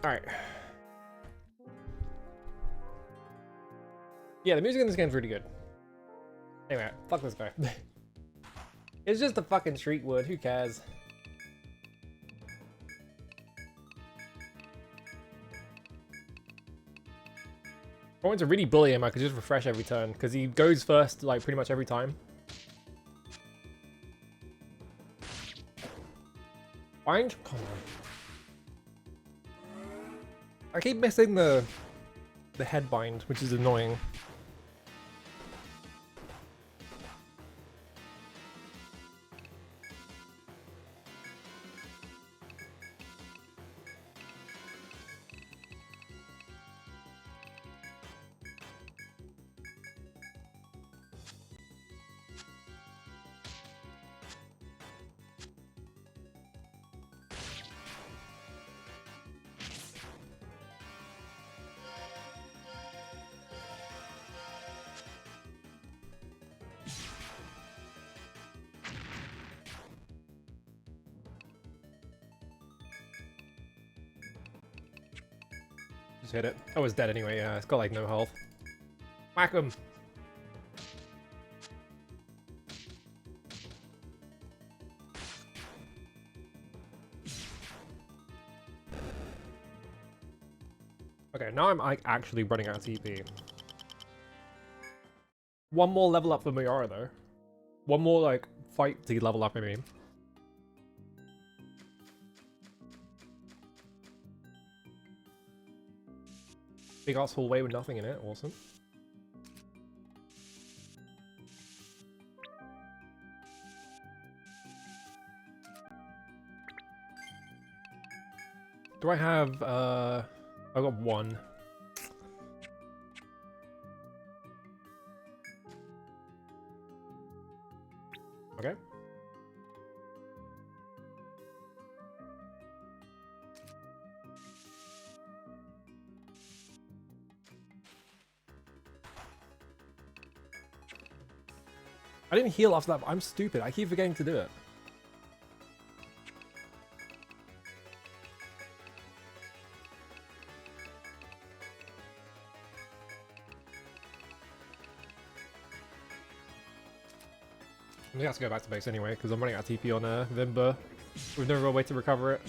Alright. Yeah, the music in this game's really good. Anyway, fuck this guy. It's just a fucking street wood, who cares? If I wanted to really bully him, I could just refresh every turn, because he goes first, like, pretty much every time. Bind? Come on. I keep missing the head bind, which is annoying. Just hit it. I was dead anyway, yeah. It's got like no health. Whack him! Okay, now I'm like actually running out of TP. One more level up for Mayara though. One more like fight to level up, I mean. Big ass hallway with nothing in it, awesome. Do I have, I got one. Okay. I didn't heal after that, but I'm stupid. I keep forgetting to do it. I'm gonna have to go back to base anyway, because I'm running out of TP on Vimba with no real way to recover it.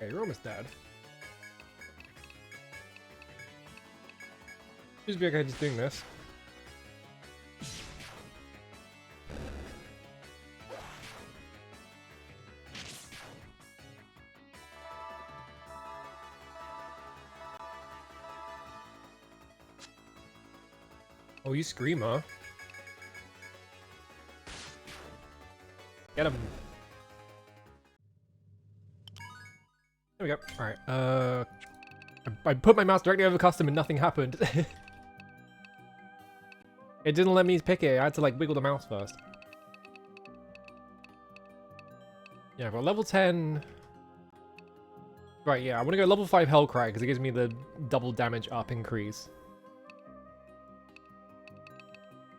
Okay, you're almost dead. Just be okay just doing this. Oh, you screamer. Get him. There we go. Alright, I put my mouse directly over custom and nothing happened. It didn't let me pick it. I had to like wiggle the mouse first. Yeah, but level 10... Right, yeah, I want to go level 5 Hellcry because it gives me the double damage up increase.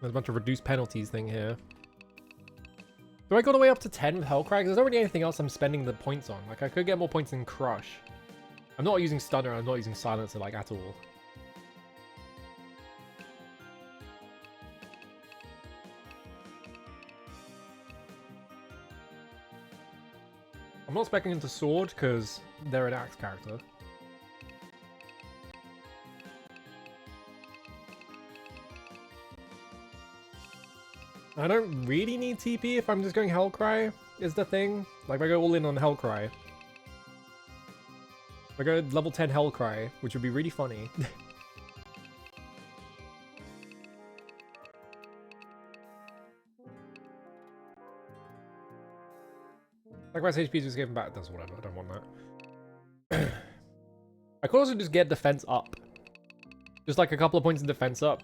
There's a bunch of reduced penalties thing here. Do I go all the way up to 10 with Hellcry? Because there's not really anything else I'm spending the points on. Like, I could get more points in Crush. I'm not using Stunner, I'm not using Silencer, like, at all. I'm not speccing into Sword, because they're an Axe character. I don't really need TP if I'm just going Hellcry, is the thing. Like, if I go all in on Hellcry. If I go level 10 Hellcry, which would be really funny. Sacrifice HP just gave him back. Does whatever. I don't want that. I could also just get defense up. Just like a couple of points in defense up.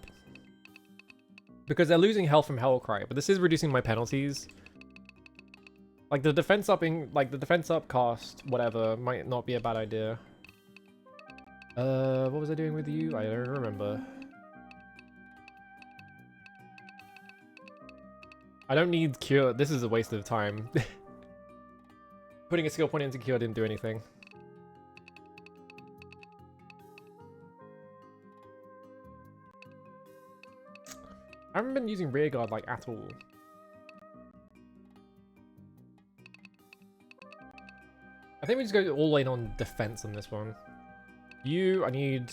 Because they're losing health from Hellcry, but this is reducing my penalties. Like the defense upping, like the defense up cost, whatever, might not be a bad idea. What was I doing with you? I don't remember. I don't need Cure. This is a waste of time. Putting a skill point into Cure didn't do anything. I haven't been using rearguard like at all. I think we just go all in on defense on this one. You, I need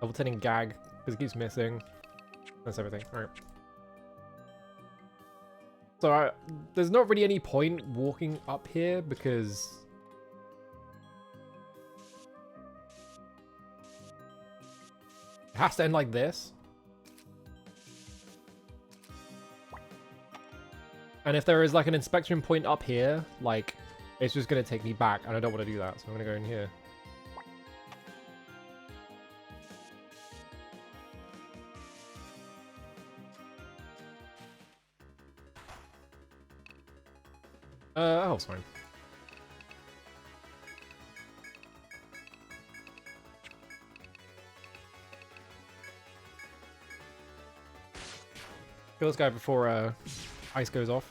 level 10 in gag because it keeps missing. That's everything. All right. So there's not really any point walking up here because it has to end like this. And if there is like an inspection point up here, like it's just going to take me back and I don't want to do that. So I'm going to go in here. Oh, it's fine. Kill this guy before Ice goes off.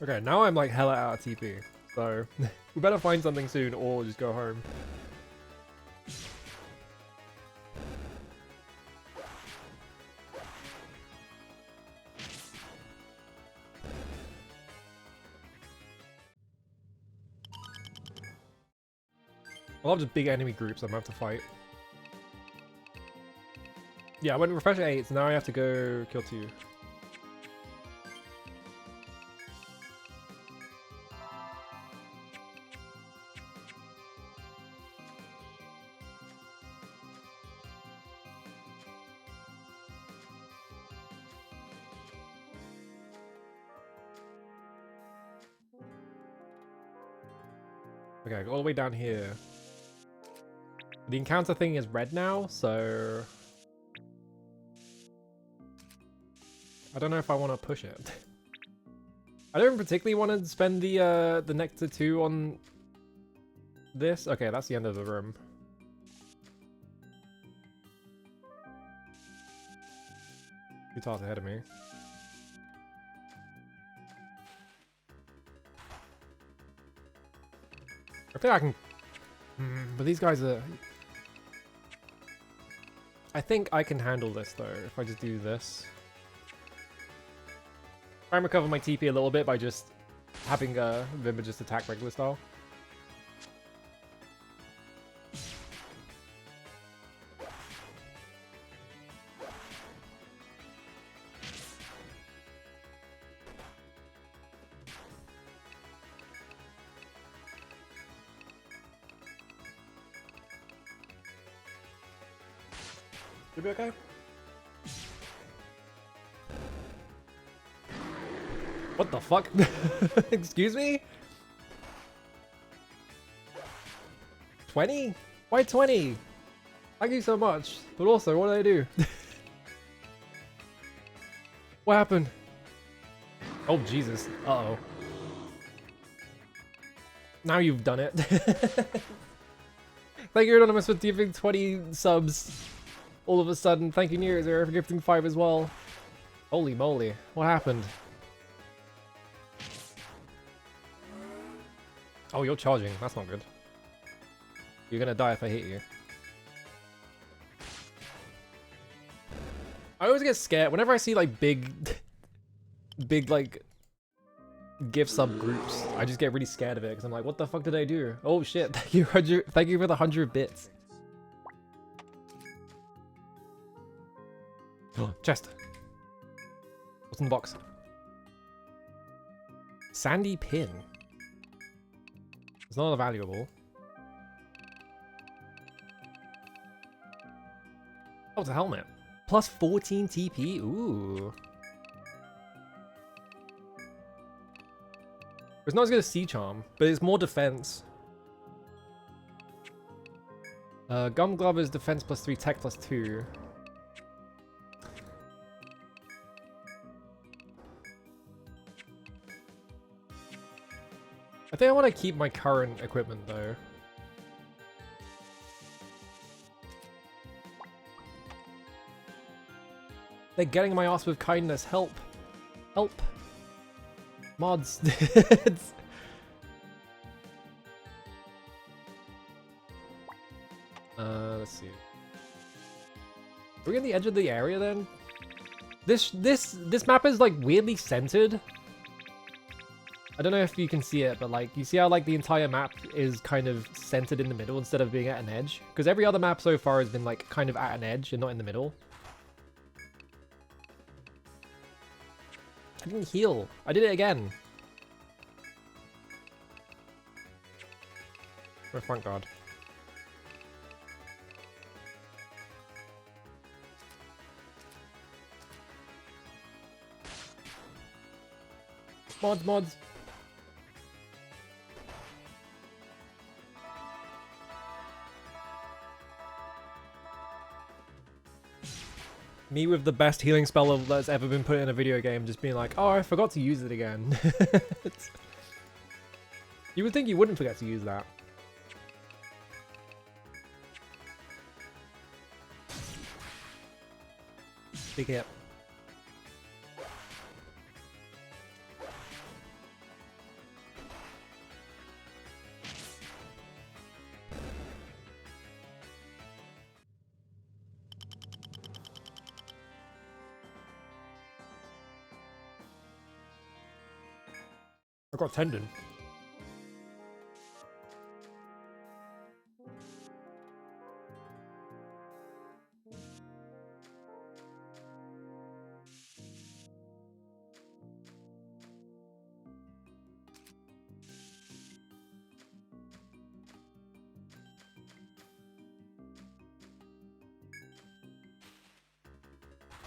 Okay, now I'm like hella out of TP, so we better find something soon or just go home. I love just big enemy groups I'm gonna have to fight. Yeah, I went refresh at 8, so now I have to go kill 2. Okay, all the way down here. The encounter thing is red now, so I don't know if I want to push it. I don't particularly want to spend the Nectar 2 on this. Okay, that's the end of the room. Two tiles ahead of me. I think I can... but these guys are... I think I can handle this, though, if I just do this. Try and recover my TP a little bit by just having Vimba just attack regular style. Should be okay. What the fuck? Excuse me? 20? Why 20? Thank you so much. But also, what did I do? What happened? Oh, Jesus. Uh-oh. Now you've done it. Thank you, Anonymous, for giving 20 subs. All of a sudden. Thank you, Near Zero, for gifting 5 as well. Holy moly. What happened? Oh, you're charging. That's not good. You're gonna die if I hit you. I always get scared whenever I see like big like gift sub groups. I just get really scared of it because I'm like, what the fuck did I do? Oh shit! Thank you for the 100 bits. Chest. What's in the box? Sandy pin. It's not valuable. Oh, it's a helmet. Plus 14 TP. Ooh. It's not as good as Sea Charm, but it's more defense. Gum Glove is defense plus 3, tech plus 2. I think I want to keep my current equipment though. They're getting my ass with kindness. Help. Help. Mods. Let's see. Are we on the edge of the area then? This map is like weirdly centered. I don't know if you can see it, but like, you see how like the entire map is kind of centered in the middle instead of being at an edge? Because every other map so far has been like kind of at an edge and not in the middle. I didn't heal. I did it again. Oh, thank God. Mods. Me with the best healing spell that's ever been put in a video game, just being like, oh, I forgot to use it again. You would think you wouldn't forget to use that. Big hit. I got tendon.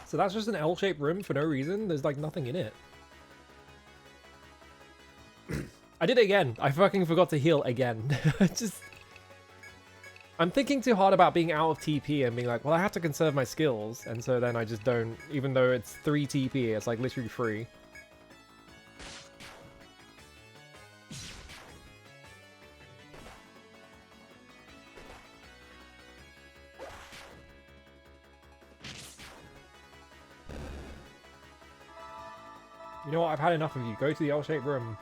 So that's just an L-shaped room for no reason? There's like nothing in it. I did it again. I fucking forgot to heal again. I'm thinking too hard about being out of TP and being like, well, I have to conserve my skills. And so then I just don't, even though it's 3 TP, it's like literally free. You know what? I've had enough of you. Go to the L-shaped room.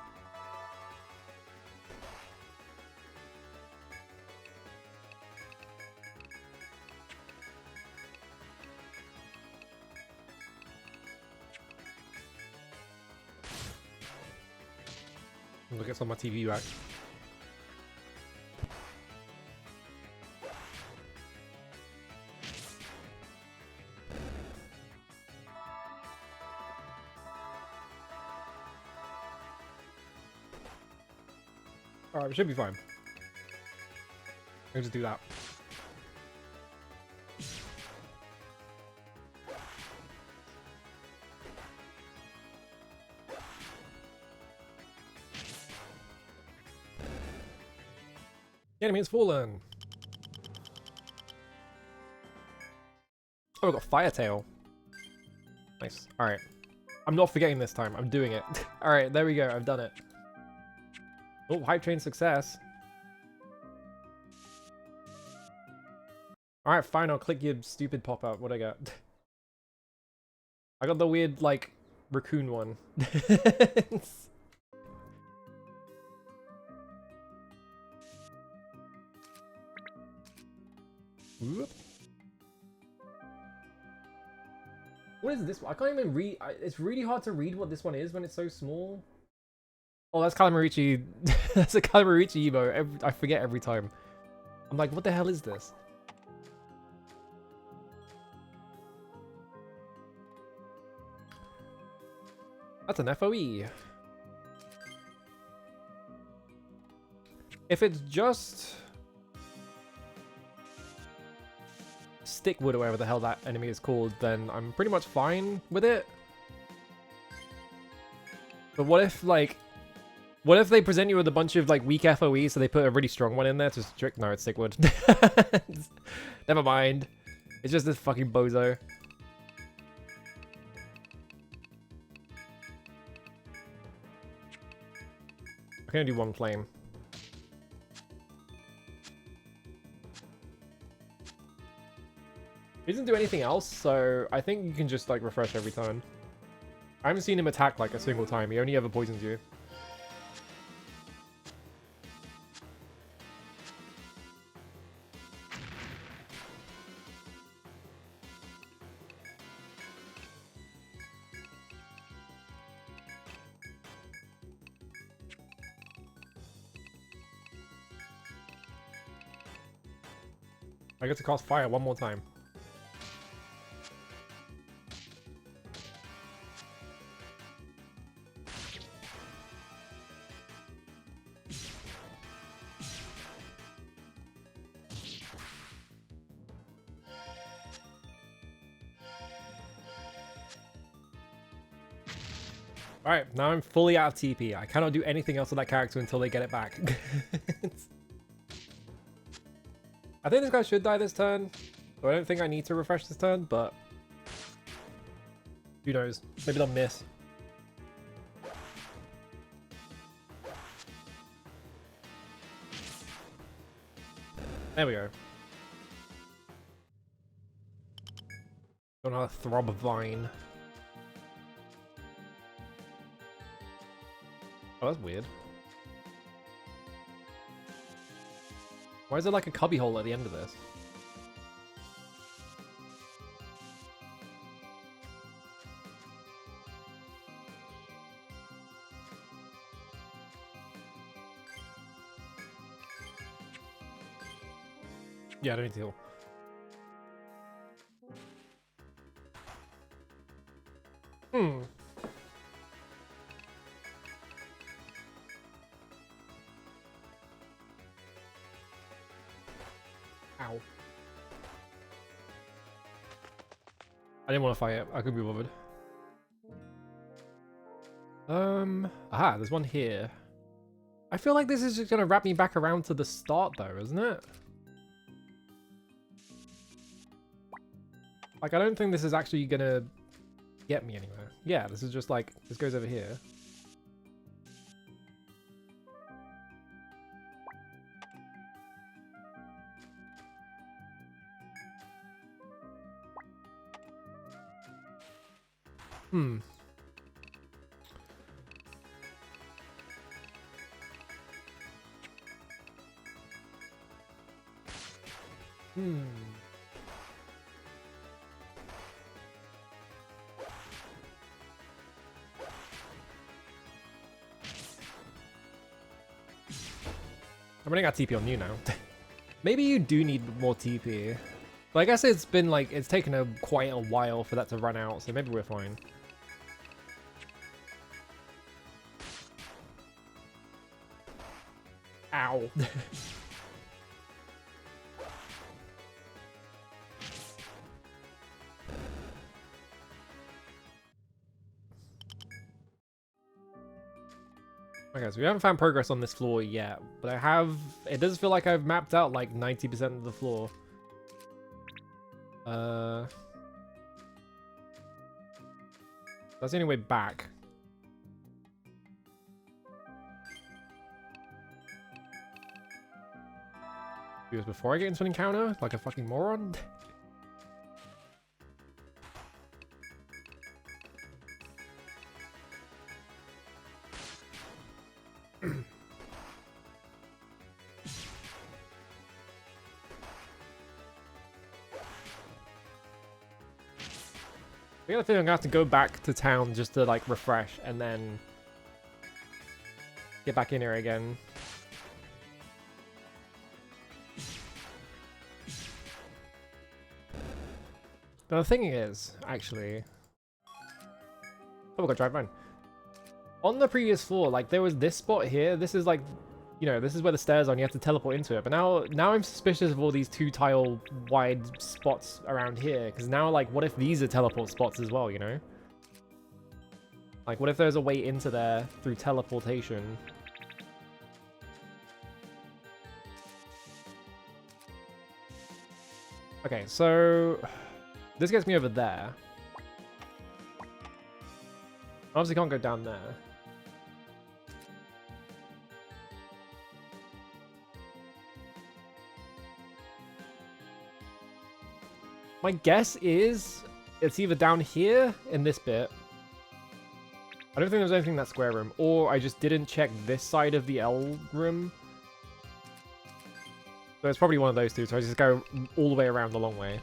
Look at some of my TV back. Alright, we should be fine. I'll just do that. The enemy has fallen. Oh, we got Fire Tail. Nice. Alright. I'm not forgetting this time. I'm doing it. Alright, there we go. I've done it. Oh, hype train success. Alright, fine. I'll click your stupid pop-up. What I got? I got the weird, like, raccoon one. Whoop. What is this one? I can't even read. It's really hard to read what this one is when it's so small. Oh, that's Calamarici. That's a Calamarici emo. I forget every time. I'm like, what the hell is this? That's an FOE. If it's just Stickwood or whatever the hell that enemy is called, then I'm pretty much fine with it. But what if, like, what if they present you with a bunch of, like, weak FOE, so they put a really strong one in there to trick? No, it's Stickwood. Never mind. It's just this fucking bozo. I can only do one flame. He doesn't do anything else, so I think you can just, like, refresh every turn. I haven't seen him attack, like, a single time. He only ever poisons you. I get to cast fire one more time. Alright, now I'm fully out of TP. I cannot do anything else with that character until they get it back. I think this guy should die this turn. So I don't think I need to refresh this turn, but Who knows? Maybe they'll miss. There we go. Got another Throb Vine. Oh, that's weird. Why is there like a cubby hole at the end of this? Yeah, I don't need to heal. Ow. I didn't want to fight it. I could be bothered. Aha, there's one here. I feel like this is just gonna wrap me back around to the start though, isn't it? Like, I don't think this is actually gonna get me anywhere. Yeah, this is just like, this goes over here. Hmm. I'm running out of TP on you now. Maybe you do need more TP. But I guess it's been like, it's taken quite a while for that to run out, so maybe we're fine. Ow. Okay, so we haven't found progress on this floor yet, but I have... It does feel like I've mapped out like 90% of the floor. That's the only way back. Because before I get into an encounter, like a fucking moron. I got a feeling I'm gonna have to go back to town just to like refresh and then get back in here again. Now the thing is, actually... Oh, we got drive mine. On the previous floor, like there was this spot here. This is like, you know, this is where the stairs are and you have to teleport into it. But now I'm suspicious of all these 2-tile wide spots around here. Because now, like, what if these are teleport spots as well, you know? Like, what if there's a way into there through teleportation? Okay, so... This gets me over there. Obviously can't go down there. My guess is it's either down here in this bit. I don't think there's anything in that square room. Or I just didn't check this side of the L room. So it's probably one of those two. So I just go all the way around the long way.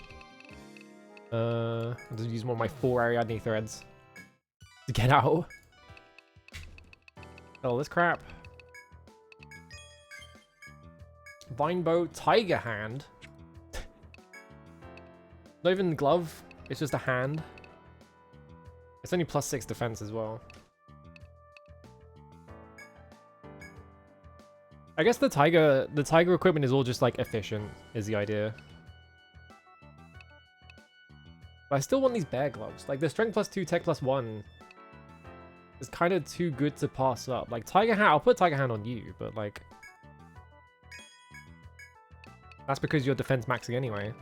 I'll just use one of my 4 Ariadne threads to get out. Oh, this crap. Vine bow, tiger hand. Not even glove, it's just a hand. It's only +6 defense as well. I guess the tiger equipment is all just like efficient, is the idea. But I still want these bear gloves. Like the strength +2, tech +1 is kind of too good to pass up. Like tiger hand, I'll put tiger hand on you, but like that's because you're defense maxing anyway.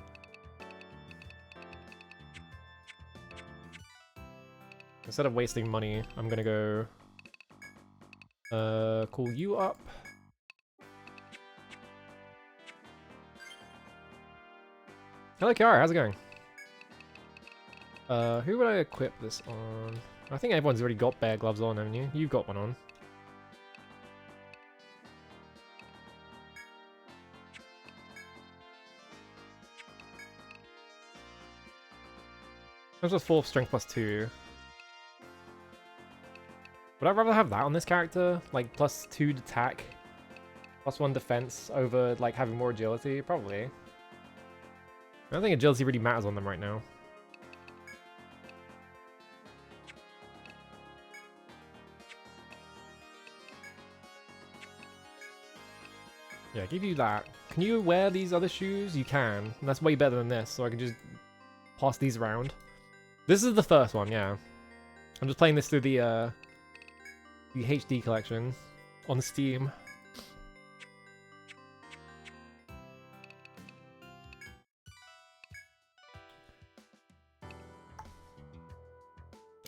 Instead of wasting money, I'm gonna go call you up. Hello Kiara, how's it going? Who would I equip this on? I think everyone's already got bear gloves on, haven't you? You've got one on. That's just 4 strength plus 2. Would I rather have that on this character? Like plus 2 attack, plus 1 defense over like having more agility? Probably. I don't think agility really matters on them right now. Yeah, give you that. Can you wear these other shoes? You can. And that's way better than this, so I can just pass these around. This is the first one, yeah. I'm just playing this through the HD collection on Steam.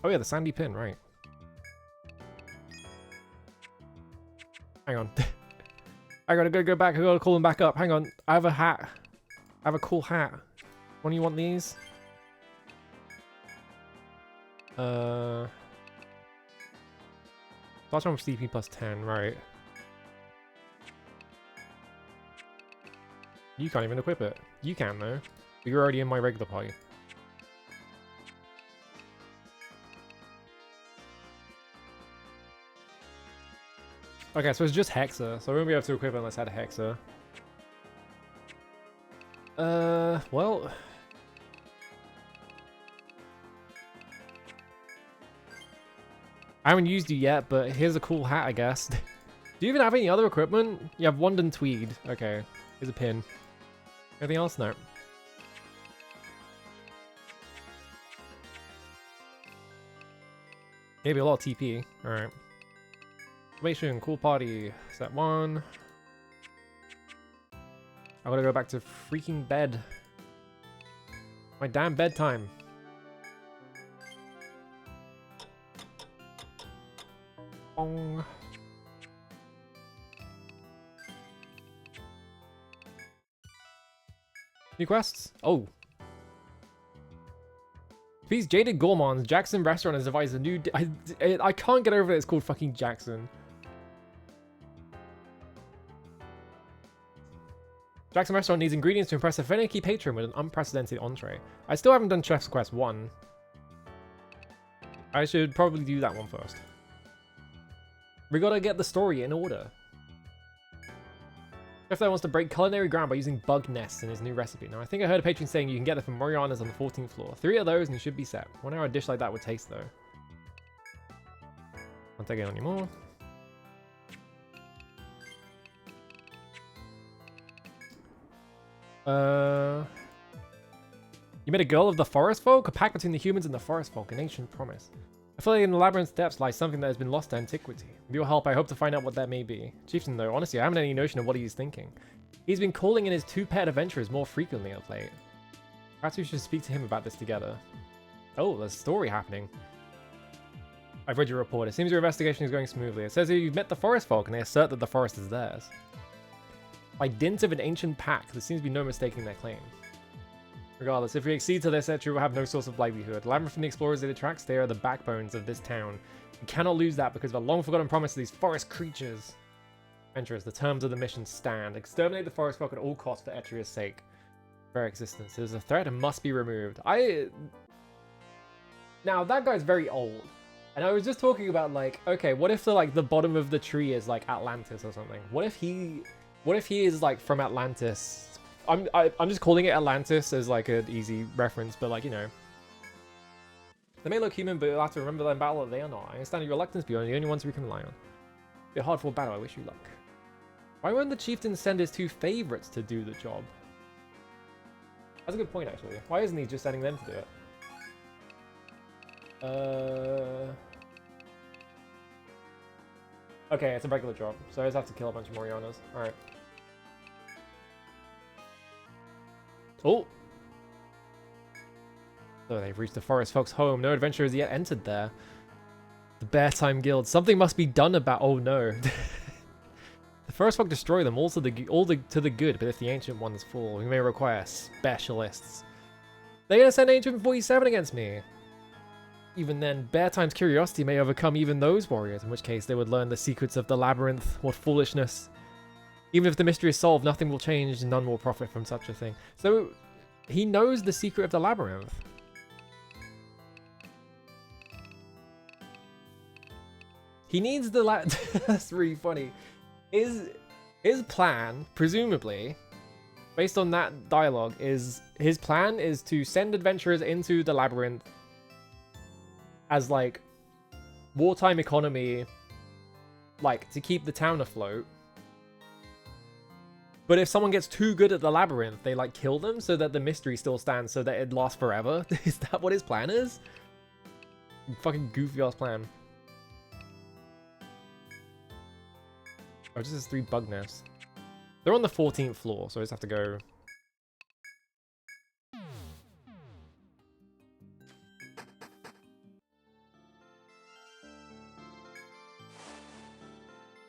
Oh yeah, the sandy pin, right. Hang on. I gotta go back, I gotta call them back up. Hang on, I have a hat. I have a cool hat. When you want these? Last one was CP plus 10, right. You can't even equip it. You can though. But you're already in my regular party. Okay, so it's just Hexa, so I won't be able to equip it unless I had a Hexa. Well... I haven't used you yet, but here's a cool hat, I guess. Do you even have any other equipment? You have London Tweed. Okay, here's a pin. Anything else? No. Maybe a lot of TP. Alright. Formation, cool party. Set 1. I gotta go back to freaking bed. My damn bedtime. Bong. New quests? Oh. These jaded gourmands, Jackson Restaurant has devised a new... I can't get over that it's called fucking Jackson. Jackson Restaurant needs ingredients to impress a finicky patron with an unprecedented entree. I still haven't done Chef's Quest 1. I should probably do that one first. We gotta get the story in order. Chef there wants to break culinary ground by using bug nests in his new recipe. Now, I think I heard a patron saying you can get them from Moriana's on the 14th floor. 3 of those and you should be set. Wonder how a dish like that would taste, though. Can't take it anymore. You made a girl of the forest folk? A pact between the humans and the forest folk, an ancient promise. I feel like in the labyrinth's depths lies something that has been lost to antiquity. With your help, I hope to find out what that may be. Chieftain, though, honestly, I haven't any notion of what he's thinking. He's been calling in his 2 pet adventurers more frequently of late. Perhaps we should speak to him about this together. Oh, there's a story happening. I've read your report. It seems your investigation is going smoothly. It says that you've met the forest folk and they assert that the forest is theirs. By dint of an ancient pact, there seems to be no mistaking their claim. Regardless, if we accede to this, Etrian will have no source of livelihood. Labyrinth and the explorers it attracts, they are the backbones of this town. We cannot lose that because of a long-forgotten promise to these forest creatures. Adventurers, the terms of the mission stand. Exterminate the forest folk at all costs for Etrian's sake. Their existence is a threat and must be removed. Now, that guy's very old. And I was just talking about, like, okay, what if the bottom of the tree is, like, Atlantis or something? What if he is, like, from Atlantis? I'm just calling it Atlantis as, like, an easy reference, but, like, you know. They may look human, but you'll have to remember that in battle that they are not. I understand your reluctance, but you're the only ones we can rely on. Be a hard-fought battle, I wish you luck. Why won't the chieftain send his 2 favorites to do the job? That's a good point, actually. Why isn't he just sending them to do it? Okay, it's a regular job, so I just have to kill a bunch of Morianas. Alright. Oh! So they've reached the forest folks' home. No adventurer has yet entered there. The Bear Time Guild. Something must be done about... Oh no. The forest folk destroy them, all to the good, but if the Ancient Ones fall, we may require specialists. They're gonna send Ancient 47 against me. Even then, Bear Time's curiosity may overcome even those warriors, in which case they would learn the secrets of the labyrinth. What foolishness. Even if the mystery is solved, nothing will change, none will profit from such a thing. So, he knows the secret of the labyrinth. He needs the That's really funny. His plan, presumably, based on that dialogue, is his plan is to send adventurers into the labyrinth as like wartime economy, like to keep the town afloat. But if someone gets too good at the labyrinth, they like kill them so that the mystery still stands, so that it lasts forever. Is that what his plan is? Fucking goofy ass plan. Oh, just has 3 bug nests. They're on the 14th floor, so I just have to go.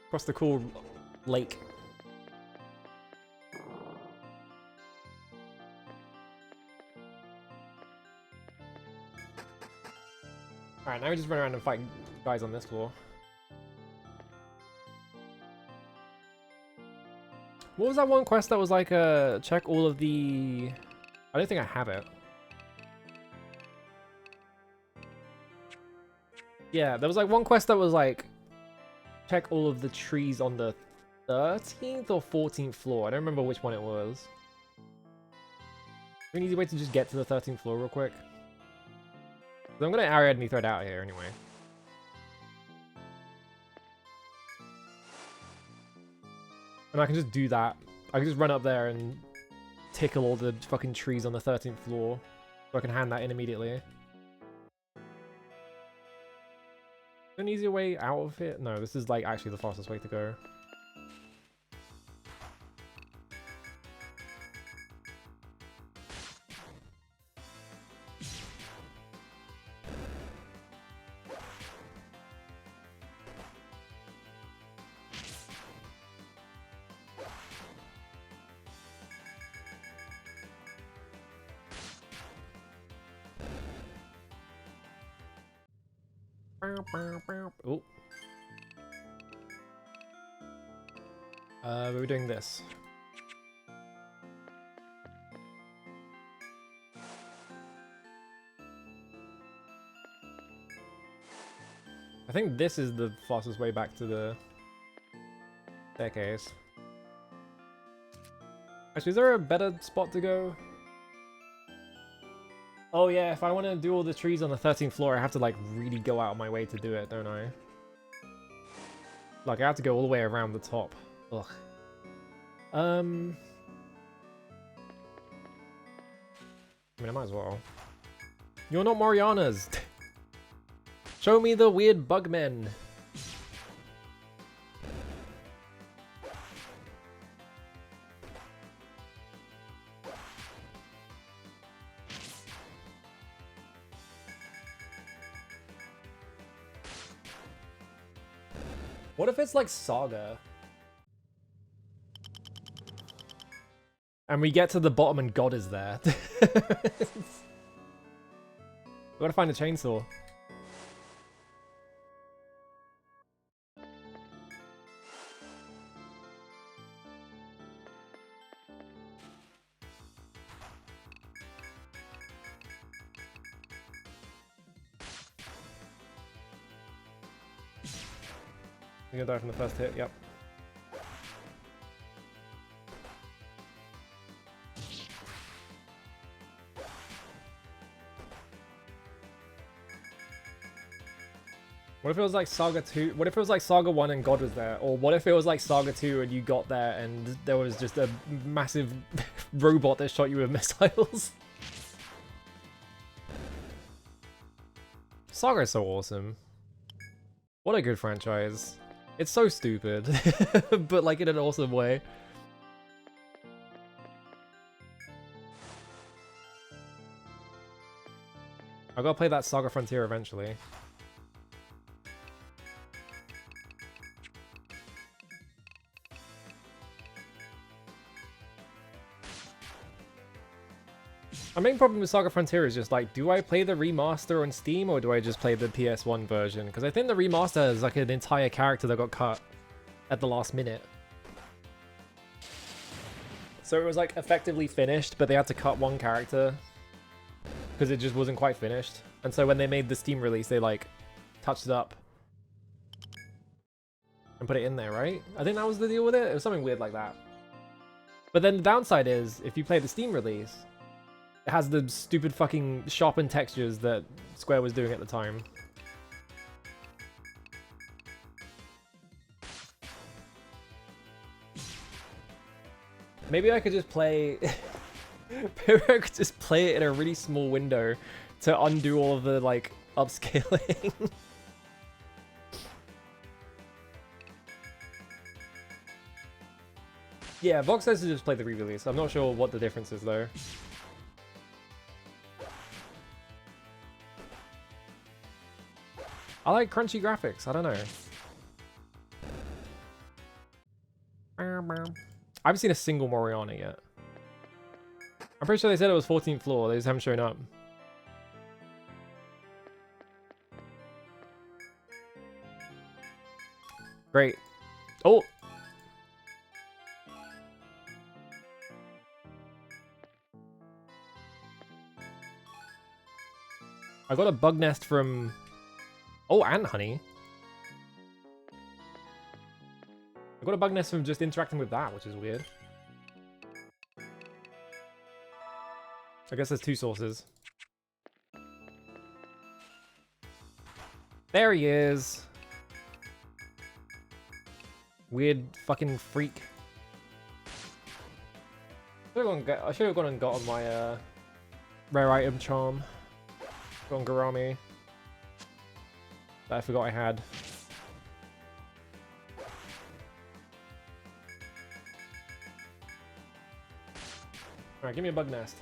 Across the cool lake. Alright, now we just run around and fight guys on this floor. What was that one quest that was like, check all of the... I don't think I have it. Yeah, there was like one quest that was like, check all of the trees on the 13th or 14th floor. I don't remember which one it was. An easy way to just get to the 13th floor real quick. So I'm gonna area me thread out here anyway. And I can just do that. I can just run up there and tickle all the fucking trees on the 13th floor. So I can hand that in immediately. An easier way out of it? No, this is like actually the fastest way to go. Oh. We were doing this. I think this is the fastest way back to the staircase. Actually, is there a better spot to go? Oh yeah, if I want to do all the trees on the 13th floor, I have to like really go out of my way to do it, don't I? Like I have to go all the way around the top. Ugh. I mean, I might as well. You're not Mariana's. Show me the weird bug men. What if it's like Saga? And we get to the bottom and God is there. We gotta find a chainsaw. You're gonna die from the first hit, yep. What if it was like Saga 2? What if it was like Saga 1 and God was there? Or what if it was like Saga 2 and you got there and there was just a massive robot that shot you with missiles? Saga is so awesome. What a good franchise. It's so stupid, but like in an awesome way. I gotta play that Saga Frontier eventually. My main problem with Saga Frontier is just like, do I play the remaster on Steam or do I just play the PS1 version? Because I think the remaster is like an entire character that got cut at the last minute. So it was like effectively finished, but they had to cut one character because it just wasn't quite finished. And so when they made the Steam release, they like touched it up and put it in there, right? I think that was the deal with it. It was something weird like that. But then the downside is, if you play the Steam release, it has the stupid fucking sharpened textures that Square was doing at the time. Maybe I could just play... Maybe I could just play it in a really small window to undo all of the, like, upscaling. Yeah, Vox says to just play the re-release. I'm not sure what the difference is, though. I like crunchy graphics. I don't know. I haven't seen a single Moriana yet. I'm pretty sure they said it was 14th floor. They just haven't shown up. Great. Oh! I got a bug nest from... Oh, and honey. I got a bug nest from just interacting with that, which is weird. I guess there's two sources. There he is. Weird fucking freak. I should have gone and got on my rare item charm. Gone Garami. That I forgot I had. Alright, give me a bug nest.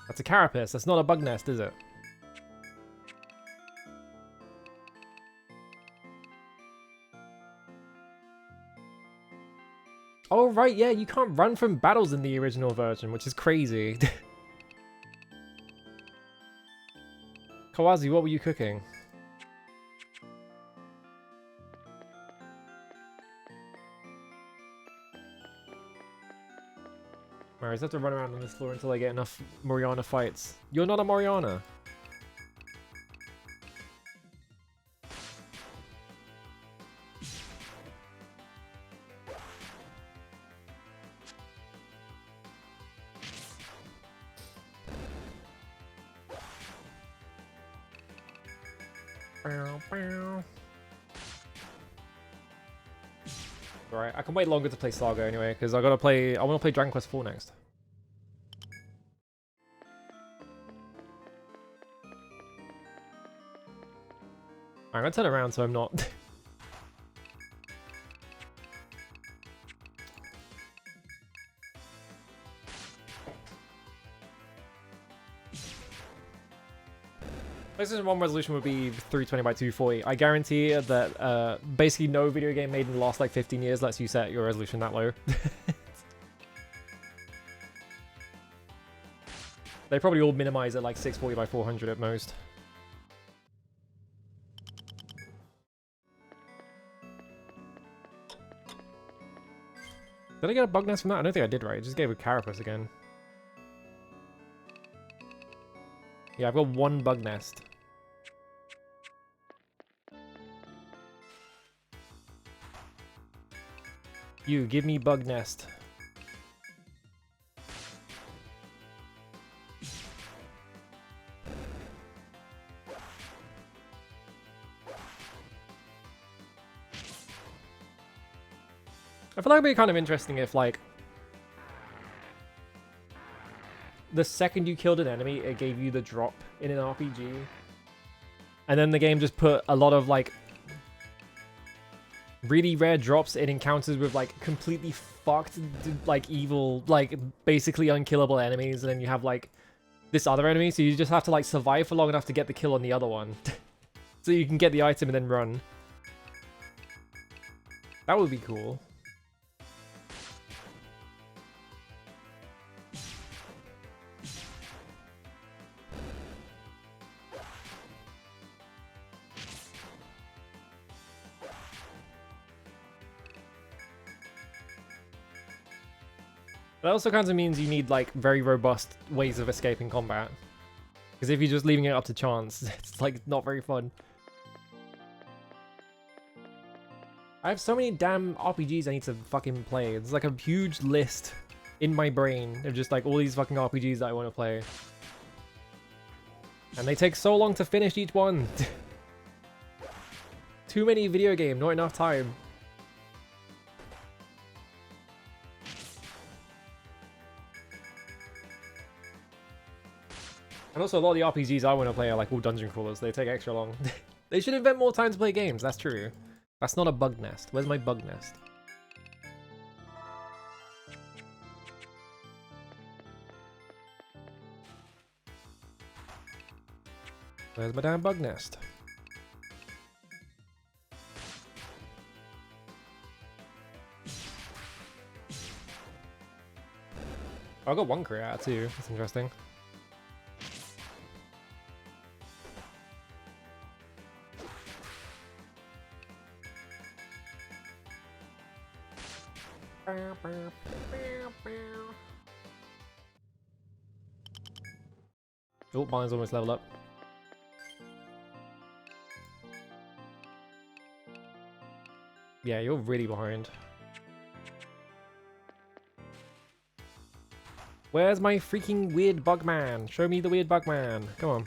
That's a carapace. That's not a bug nest, is it? Oh, right, yeah, you can't run from battles in the original version, which is crazy. Kawazi, what were you cooking? Alright, I just have to run around on this floor until I get enough Moriana fights. You're not a Moriana. Alright, I can wait longer to play Saga anyway, because I want to play Dragon Quest IV next. I'm gonna turn around so I'm not... PlayStation 1 resolution would be 320 by 240. I guarantee that basically no video game made in the last like 15 years lets you set your resolution that low. They probably all minimize at like 640 by 400 at most. Did I get a bug nest from that? I don't think I did, right? I just gave a carapace again. Yeah, I've got one bug nest. You, give me bug nest. I feel like it'd be kind of interesting if, like, the second you killed an enemy, it gave you the drop in an RPG. And then the game just put a lot of, like, really rare drops in encounters with like completely fucked, like evil, like basically unkillable enemies, and then you have like this other enemy, so you just have to like survive for long enough to get the kill on the other one. So you can get the item and then run. That would be cool. That also kind of means you need like very robust ways of escaping combat. Because if you're just leaving it up to chance, it's like not very fun. I have so many damn RPGs I need to fucking play. It's like a huge list in my brain of just like all these fucking RPGs that I want to play. And they take so long to finish each one. Too many video games, not enough time. And also a lot of the RPGs I want to play are like all dungeon crawlers. They take extra long. They should invent more time to play games, that's true. That's not a bug nest. Where's my bug nest? Where's my damn bug nest? Oh, I got one career out too. That's interesting. Oh, mine's almost leveled up. Yeah, you're really behind. Where's my freaking weird bug man? Show me the weird bug man. Come on.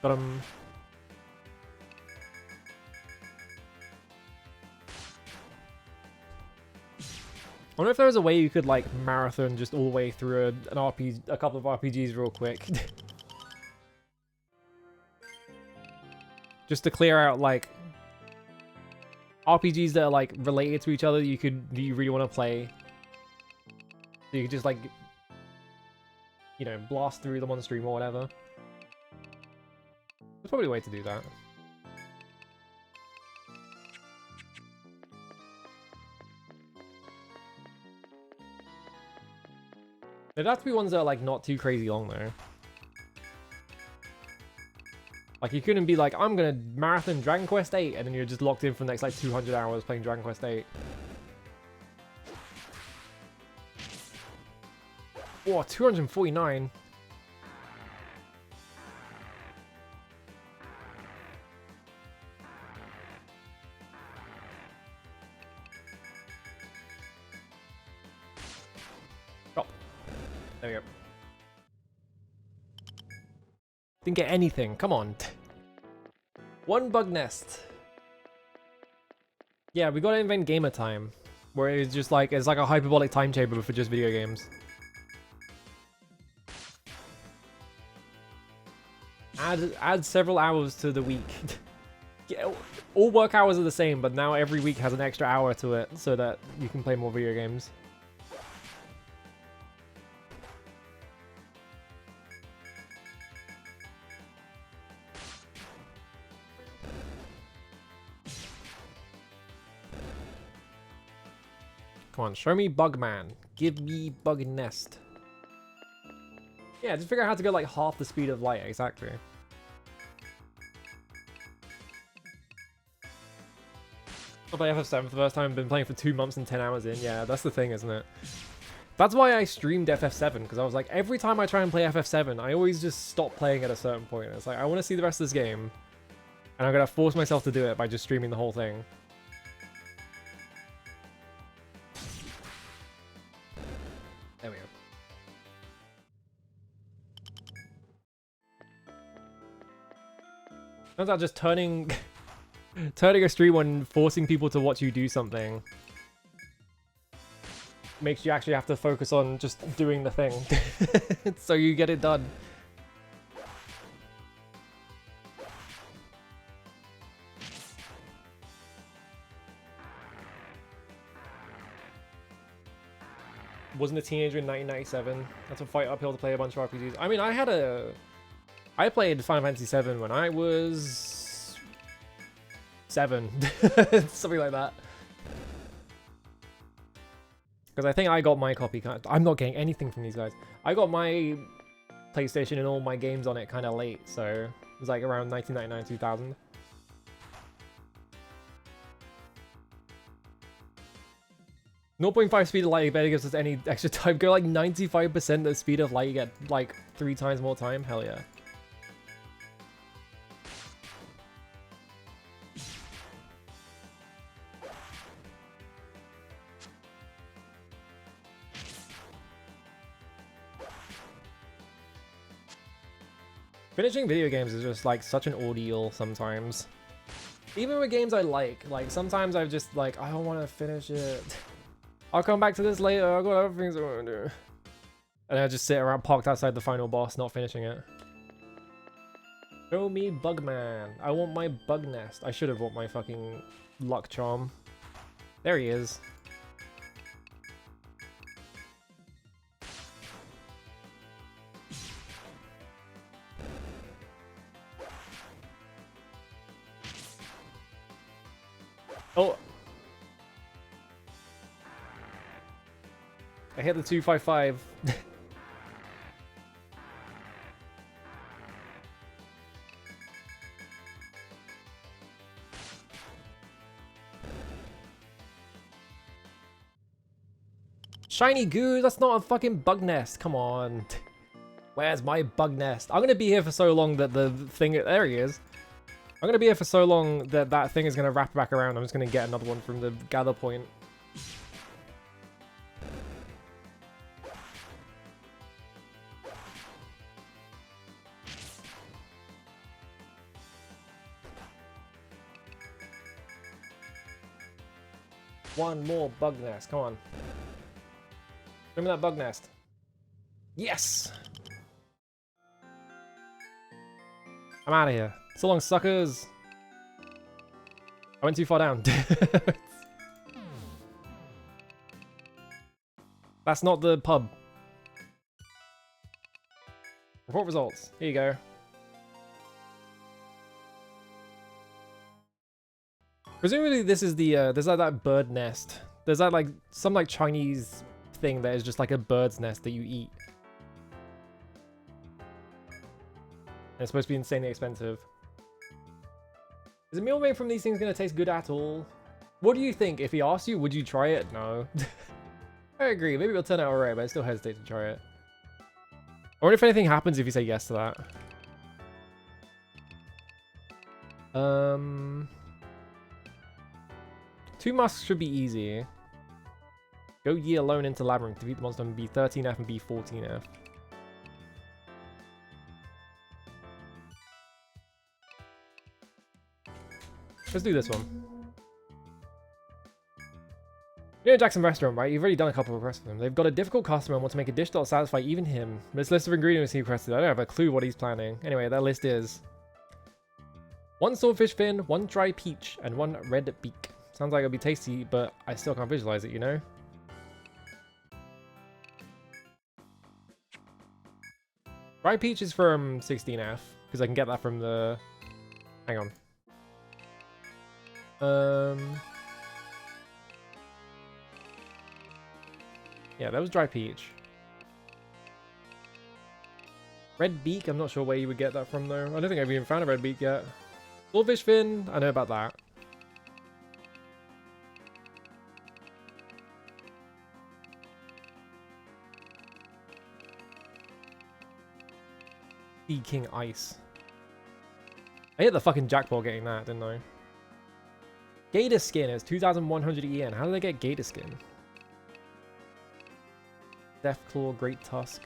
Got him. I wonder if there was a way you could like marathon just all the way through a couple of RPGs real quick. Just to clear out like RPGs that are like related to each other that you really want to play. So you could just like, you know, blast through them on stream or whatever. There's probably a way to do that. There'd have to be ones that are like not too crazy long though. Like you couldn't be like, I'm gonna marathon Dragon Quest 8 and then you're just locked in for the next like 200 hours playing Dragon Quest 8. Whoa, 249. Oh, there we go. Didn't get anything. Come on. One bug nest. Yeah, we gotta invent gamer time, where it's just like it's like a hyperbolic time chamber for just video games. Add several hours to the week. Yeah, all work hours are the same, but now every week has an extra hour to it so that you can play more video games. Come on, show me Bugman. Give me Bug Nest. Yeah, just figure out how to go like half the speed of light, exactly. I play FF7 for the first time, been playing for 2 months and 10 hours in. Yeah, that's the thing, isn't it? That's why I streamed FF7, because I was like, every time I try and play FF7, I always just stop playing at a certain point. It's like, I want to see the rest of this game, and I'm going to force myself to do it by just streaming the whole thing. There we go. Turns out just turning a stream on forcing people to watch you do something makes you actually have to focus on just doing the thing. So you get it done. Wasn't a teenager in 1997. Had to fight uphill to play a bunch of RPGs. I mean, I played Final Fantasy VII when I was 7. Something like that. Because I think I got my copy. I'm not getting anything from these guys. I got my PlayStation and all my games on it kind of late. So it was like around 1999, 2000. .5 speed of light barely gives us any extra time. Go like 95% the speed of light, you get like 3 times more time. Hell yeah. Finishing video games is just like such an ordeal sometimes. Even with games I like sometimes I've just like, I don't want to finish it. I'll come back to this later, I've got other things I want to do. And I just sit around parked outside the final boss, not finishing it. Show me Bugman. I want my bug nest. I should have bought my fucking luck charm. There he is. Oh. I hit the 255. Shiny goo, that's not a fucking bug nest. Come on. Where's my bug nest? I'm gonna be here for so long that the thing... There he is. I'm gonna be here for so long that that thing is gonna wrap back around. I'm just gonna get another one from the gather point. One more bug nest. Come on. Give me that bug nest. Yes! I'm out of here. So long, suckers. I went too far down. That's not the pub. Report results. Here you go. Presumably this is the, there's like that bird nest. There's that like, some like Chinese thing that is just like a bird's nest that you eat. And it's supposed to be insanely expensive. Is a meal made from these things going to taste good at all? What do you think? If he asks you, would you try it? No. I agree. Maybe it'll turn out alright, but I still hesitate to try it. I wonder if anything happens if you say yes to that. 2 musks should be easy. Go ye alone into labyrinth. Defeat the monster and be 13F and be 14F. Let's do this one. You know Jackson Restaurant, right? You've already done a couple of requests for them. They've got a difficult customer and want to make a dish that'll satisfy even him. This list of ingredients he requested, I don't have a clue what he's planning. Anyway, that list is 1 swordfish fin, 1 dry peach, and 1 red beak. Sounds like it'll be tasty, but I still can't visualize it, you know? Dry peach is from 16F, because I can get that from the... Hang on. Yeah, that was dry peach. Red beak, I'm not sure where you would get that from though. I don't think I've even found a red beak yet. Swordfish fin, I know about that. Sea King Ice. I hit the fucking jackpot getting that, didn't I? Gator skin is 2,100 EN. How did I get gator skin? Death Claw, Great Tusk.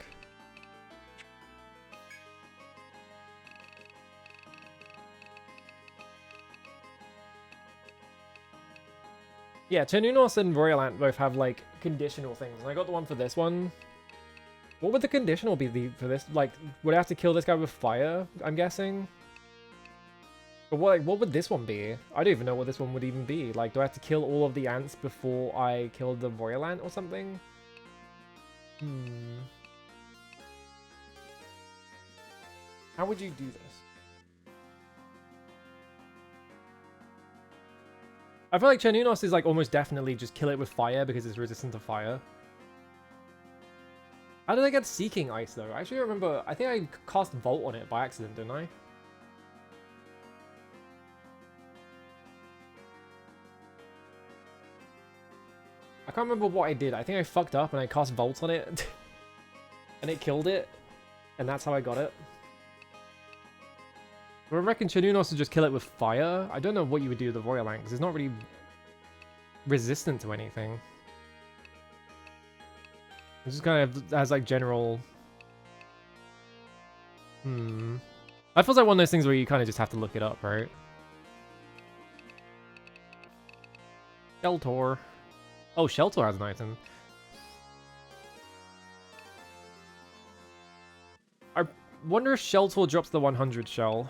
Yeah, Ternunos and Royal Ant both have, like, conditional things. And I got the one for this one. What would the conditional be for this? Like, would I have to kill this guy with fire, I'm guessing? But what would this one be? I don't even know what this one would even be. Like, do I have to kill all of the ants before I kill the Royal Ant or something? How would you do this? I feel like Chernunos is like almost definitely just kill it with fire because it's resistant to fire. How did I get Seeking Ice though? I actually remember, I think I cast Volt on it by accident, didn't I? I can't remember what I did. I think I fucked up and I cast Volt on it. And it killed it. And that's how I got it. I reckon Chernunos would just kill it with fire. I don't know what you would do with the Royal Ant, because it's not really resistant to anything. It just kind of has like general... That feels like one of those things where you kind of just have to look it up, right? Sheltor. Oh, Sheltor has an item. I wonder if Sheltor drops the 100 shell.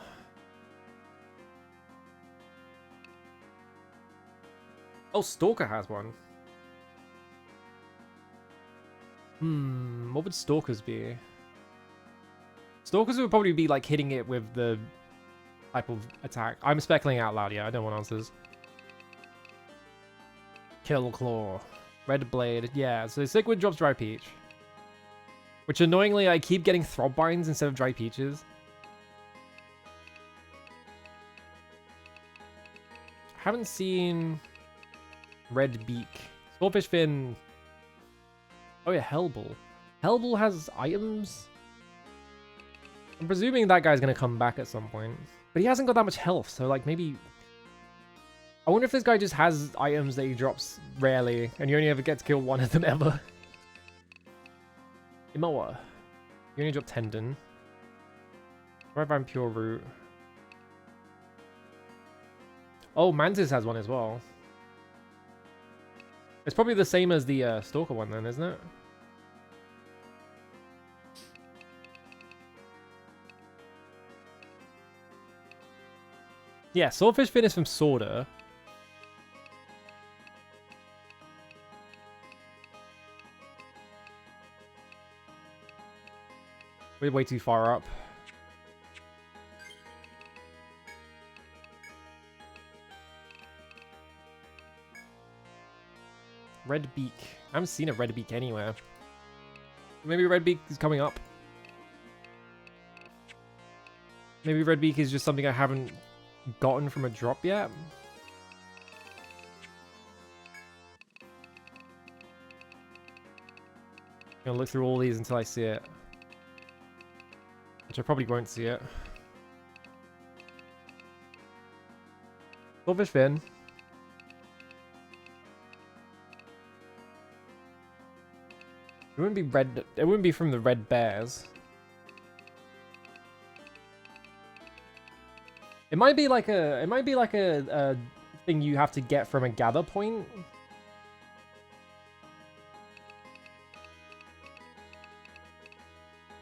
Oh, Stalker has one. What would Stalkers be? Stalkers would probably be like hitting it with the type of attack. I'm speculating out loud, yeah, I don't want answers. Kill Claw. Red Blade, yeah, so Sickwood drops Dry Peach. Which annoyingly, I keep getting Throbbines instead of Dry Peaches. Haven't seen Red Beak. Swordfish Fin. Oh yeah, Hellbull. Hellbull has items? I'm presuming that guy's gonna come back at some point. But he hasn't got that much health, so like maybe... I wonder if this guy just has items that he drops rarely, and you only ever get to kill one of them ever. Imoa. You only drop Tendon. Red Vine Pure Root. Oh, Mantis has one as well. It's probably the same as the Stalker one then, isn't it? Yeah, Swordfish Fin is from Sworder. We're way too far up. Red Beak. I haven't seen a Red Beak anywhere. Maybe Red Beak is coming up. Maybe Red Beak is just something I haven't gotten from a drop yet. I'm gonna look through all these until I see it. Which I probably won't see it. Swordfish Fin. It wouldn't be red. It wouldn't be from the Red Bears. It might be like a. It might be like a thing you have to get from a gather point.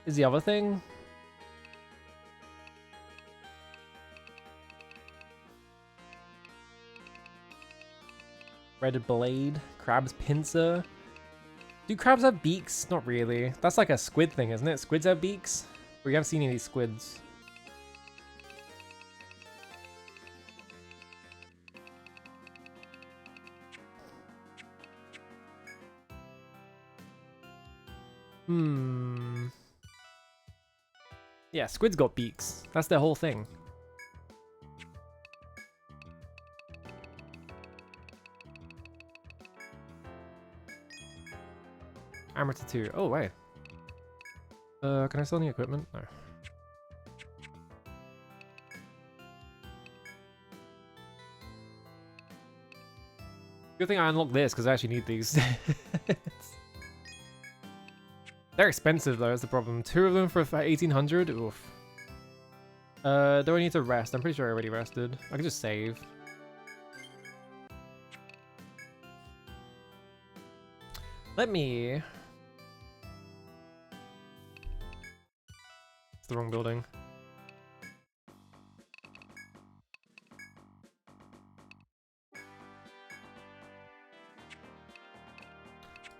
Is the other thing? Red Blade, Crab's Pincer. Do crabs have beaks? Not really. That's like a squid thing, isn't it? Squids have beaks? We haven't seen any of these squids. Yeah, squids got beaks. That's their whole thing. Amateur 2. Oh, wait. Can I sell any equipment? No. Good thing I unlocked this, because I actually need these. They're expensive, though, that's the problem. 2 of them for 1800? Oof. Do I need to rest? I'm pretty sure I already rested. I can just save. Let me... It's the wrong building.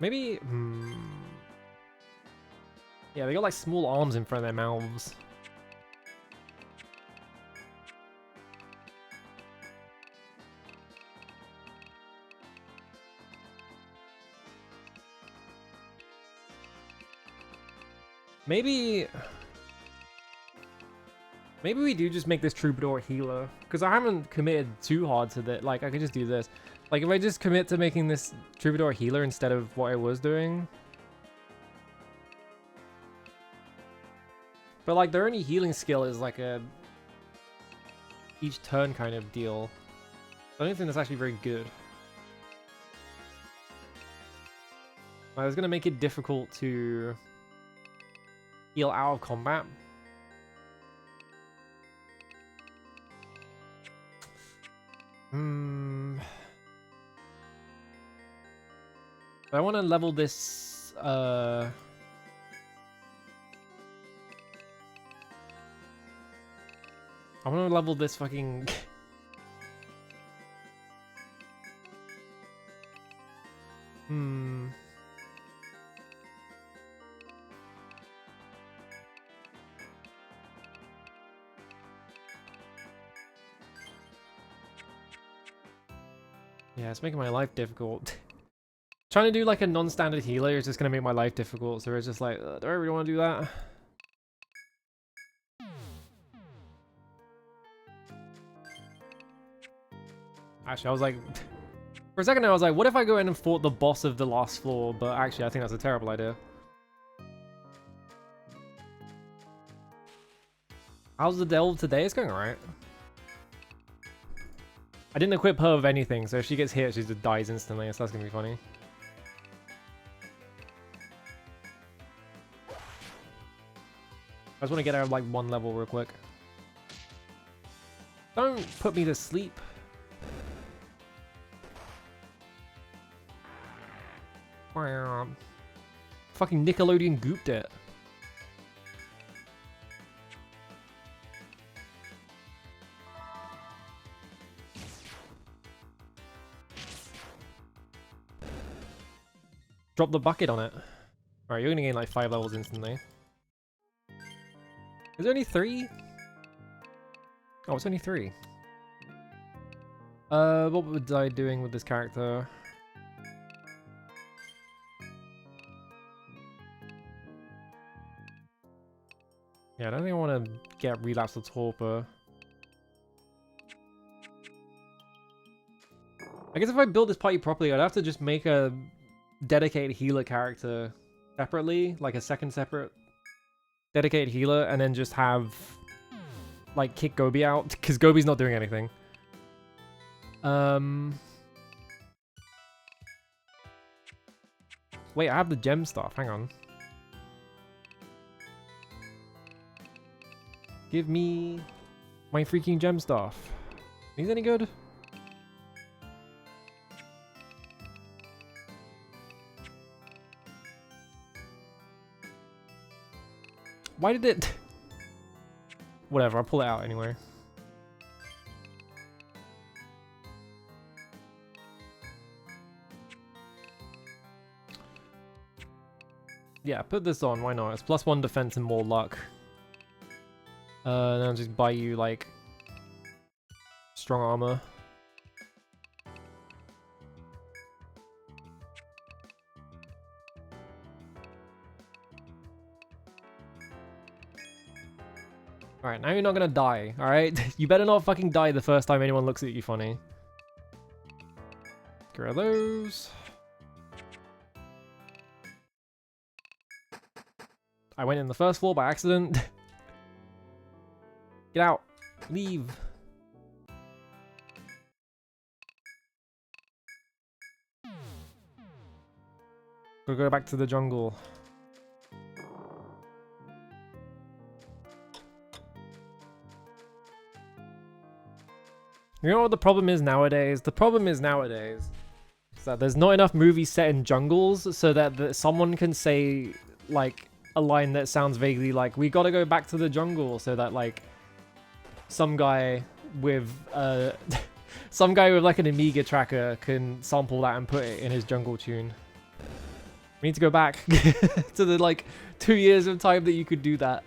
Maybe... Yeah, they got like small arms in front of their mouths. Maybe we do just make this Troubadour healer, because I haven't committed too hard to that. Like, I could just do this. Like, if I just commit to making this Troubadour healer instead of what I was doing. But, like, their only healing skill is, like, a each turn kind of deal. I don't think that's actually very good. I was going to make it difficult to heal out of combat. I want to level this, I want to level this fucking... Yeah, it's making my life difficult. Trying to do like a non-standard healer is just going to make my life difficult, so it's just like, do I really want to do that? Actually, I was like... For a second I was like, what if I go in and fought the boss of the last floor? But actually, I think that's a terrible idea. How's the delve today? It's going alright. I didn't equip her with anything, so if she gets hit, she just dies instantly, so that's gonna be funny. I just want to get her like one level real quick. Don't put me to sleep. Fucking Nickelodeon gooped it. Drop the bucket on it. Alright, you're gonna gain like 5 levels instantly. Is there only 3? Oh, it's only 3. What was I doing with this character? Yeah, I don't think I want to get Relapse or Torpor. I guess if I build this party properly, I'd have to just make a dedicated healer character separately, like a second separate dedicated healer, and then just have like kick Gobi out, because Gobi's not doing anything. Wait, I have the gem stuff, hang on. Give me my freaking gem stuff. These any good? Why did it... Whatever, I'll pull it out anyway. Yeah, put this on, why not? It's +1 defense and more luck. Then I'll just buy you, like, strong armor. Alright, now you're not gonna die, alright? You better not fucking die the first time anyone looks at you funny. Get rid of those. I went in the first floor by accident. Get out. Leave. We'll go back to the jungle. You know what the problem is nowadays? The problem is nowadays, So there's not enough movies set in jungles so that someone can say, like, a line that sounds vaguely like, we gotta go back to the jungle, so that, like, some guy with, some guy with, like, an Amiga tracker can sample that and put it in his jungle tune. We need to go back to the, like, 2 years of time that you could do that.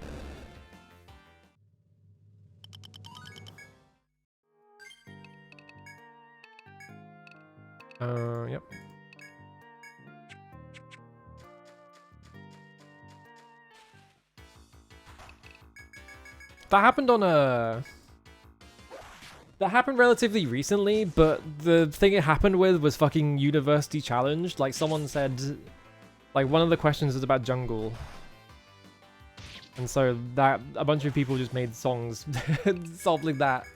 Yep. That happened on a... That happened relatively recently, but the thing it happened with was fucking university challenged. Like, someone said... Like, one of the questions was about jungle. And so that... A bunch of people just made songs sampling that.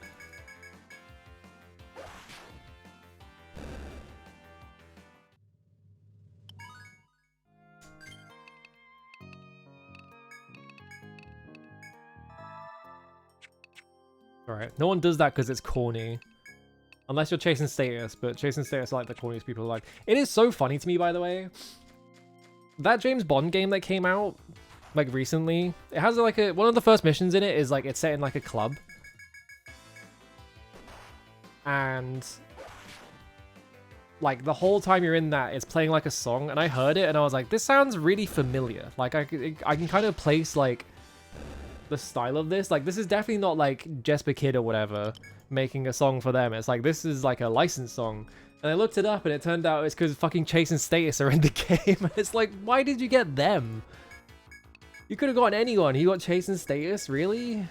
Alright, no one does that because it's corny. Unless you're chasing status, but chasing status are like the corniest people like. It is so funny to me, by the way. That James Bond game that came out, like, recently, it has, like, one of the first missions in it is, like, it's set in, like, a club. And, like, the whole time you're in that, it's playing, like, a song, and I heard it, and I was like, this sounds really familiar. Like, I can kind of place, like, the style of this. Like, this is definitely not like Jesper Kid or whatever making a song for them. It's like, this is like a licensed song. And I looked it up and it turned out it's because fucking Chase and Status are in the game. And it's like, why did you get them? You could have gotten anyone. You got Chase and Status? Really?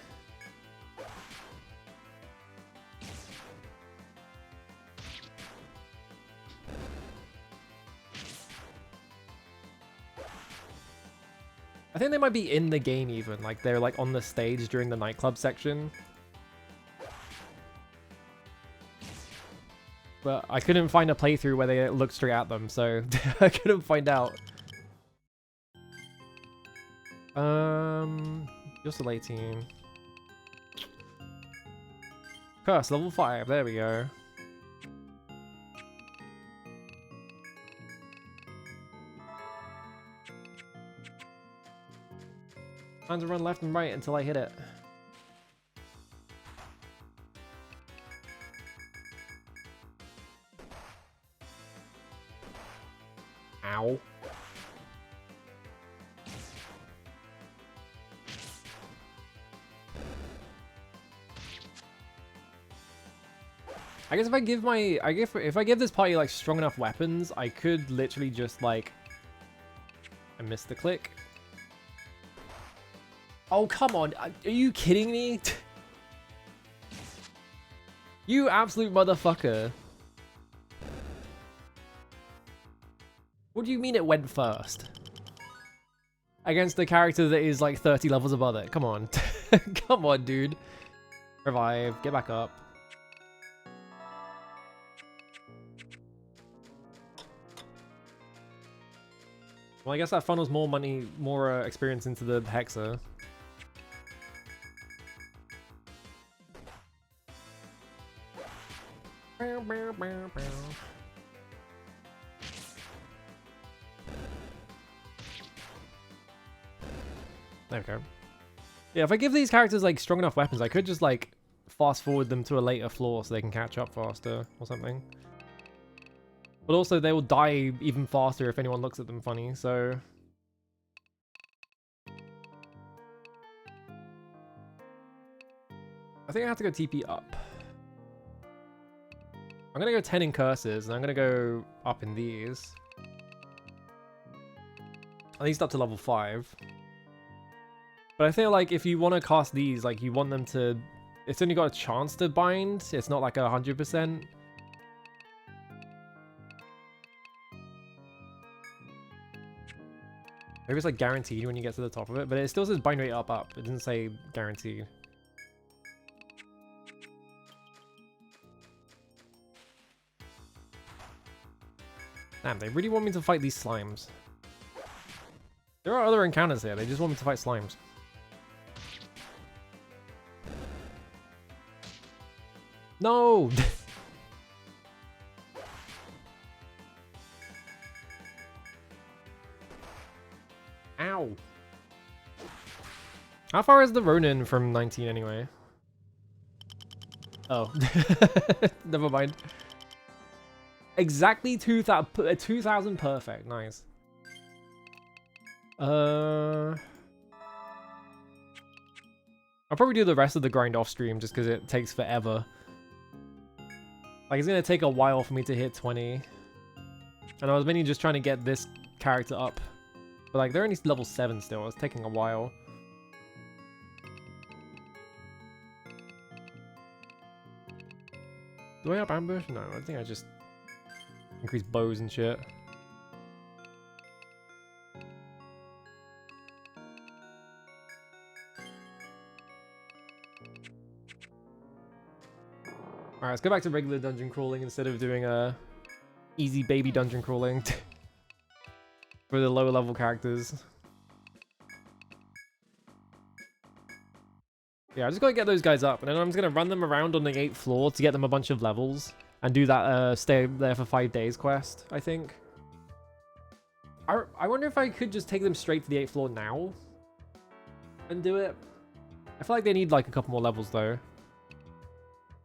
I think they might be in the game even, like they're like on the stage during the nightclub section. But I couldn't find a playthrough where they looked straight at them, so I couldn't find out. You're still 18. Curse, level 5, there we go. Time to run left and right until I hit it. Ow. I guess if I give this party like strong enough weapons, I could literally just like... I missed the click. Oh, come on. Are you kidding me? You absolute motherfucker. What do you mean it went first? Against the character that is like 30 levels above it. Come on. Come on, dude. Revive. Get back up. Well, I guess that funnels more money, more experience into the Hexa. There we go. Yeah, if I give these characters like strong enough weapons, I could just like fast forward them to a later floor so they can catch up faster or something. But also they will die even faster if anyone looks at them funny, so... I think I have to go TP up. I'm gonna go 10 in curses, and I'm gonna go up in these. At least up to level 5. But I feel like if you want to cast these, like you want them to... It's only got a chance to bind, it's not like 100%. Maybe it's like guaranteed when you get to the top of it, but it still says bind rate up. It doesn't say guaranteed. Damn, they really want me to fight these slimes. There are other encounters here, they just want me to fight slimes. No! Ow. How far is the Ronin from 19 anyway? Oh. Never mind. Exactly 2,000 perfect. Nice. I'll probably do the rest of the grind off stream just because it takes forever. Like, it's gonna take a while for me to hit 20. And I was mainly just trying to get this character up. But like, they're only level 7 still. It's taking a while. Do I up ambush? No, I think I just increase bows and shit. Alright, let's go back to regular dungeon crawling instead of doing a easy baby dungeon crawling for the lower level characters. Yeah, I just gotta get those guys up, and then I'm just gonna run them around on the 8th floor to get them a bunch of levels and do that stay there for 5 days quest, I think. I wonder if I could just take them straight to the 8th floor now and do it. I feel like they need like a couple more levels though.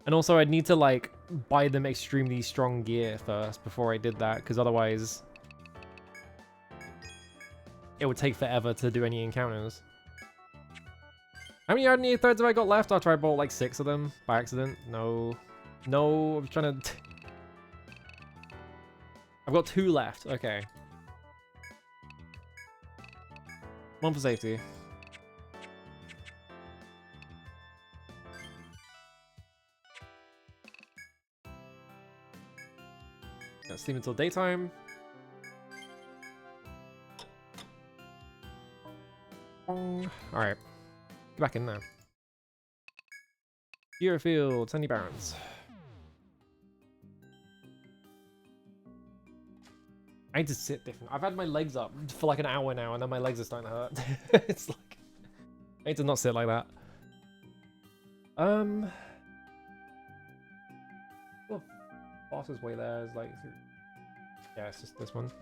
And also I'd need to like buy them extremely strong gear first before I did that, because otherwise it would take forever to do any encounters. How many Iron threads have I got left after I bought like 6 of them by accident? No. No, I'm trying to... I've got 2 left. Okay. 1 for safety. Let's sleep until daytime. Alright. Get back in there. Field, Sandy Barrens. I need to sit different. I've had my legs up for like an hour now, and then my legs are starting to hurt. It's like... I need to not sit like that. The fastest way there is like... Yeah, it's just this one.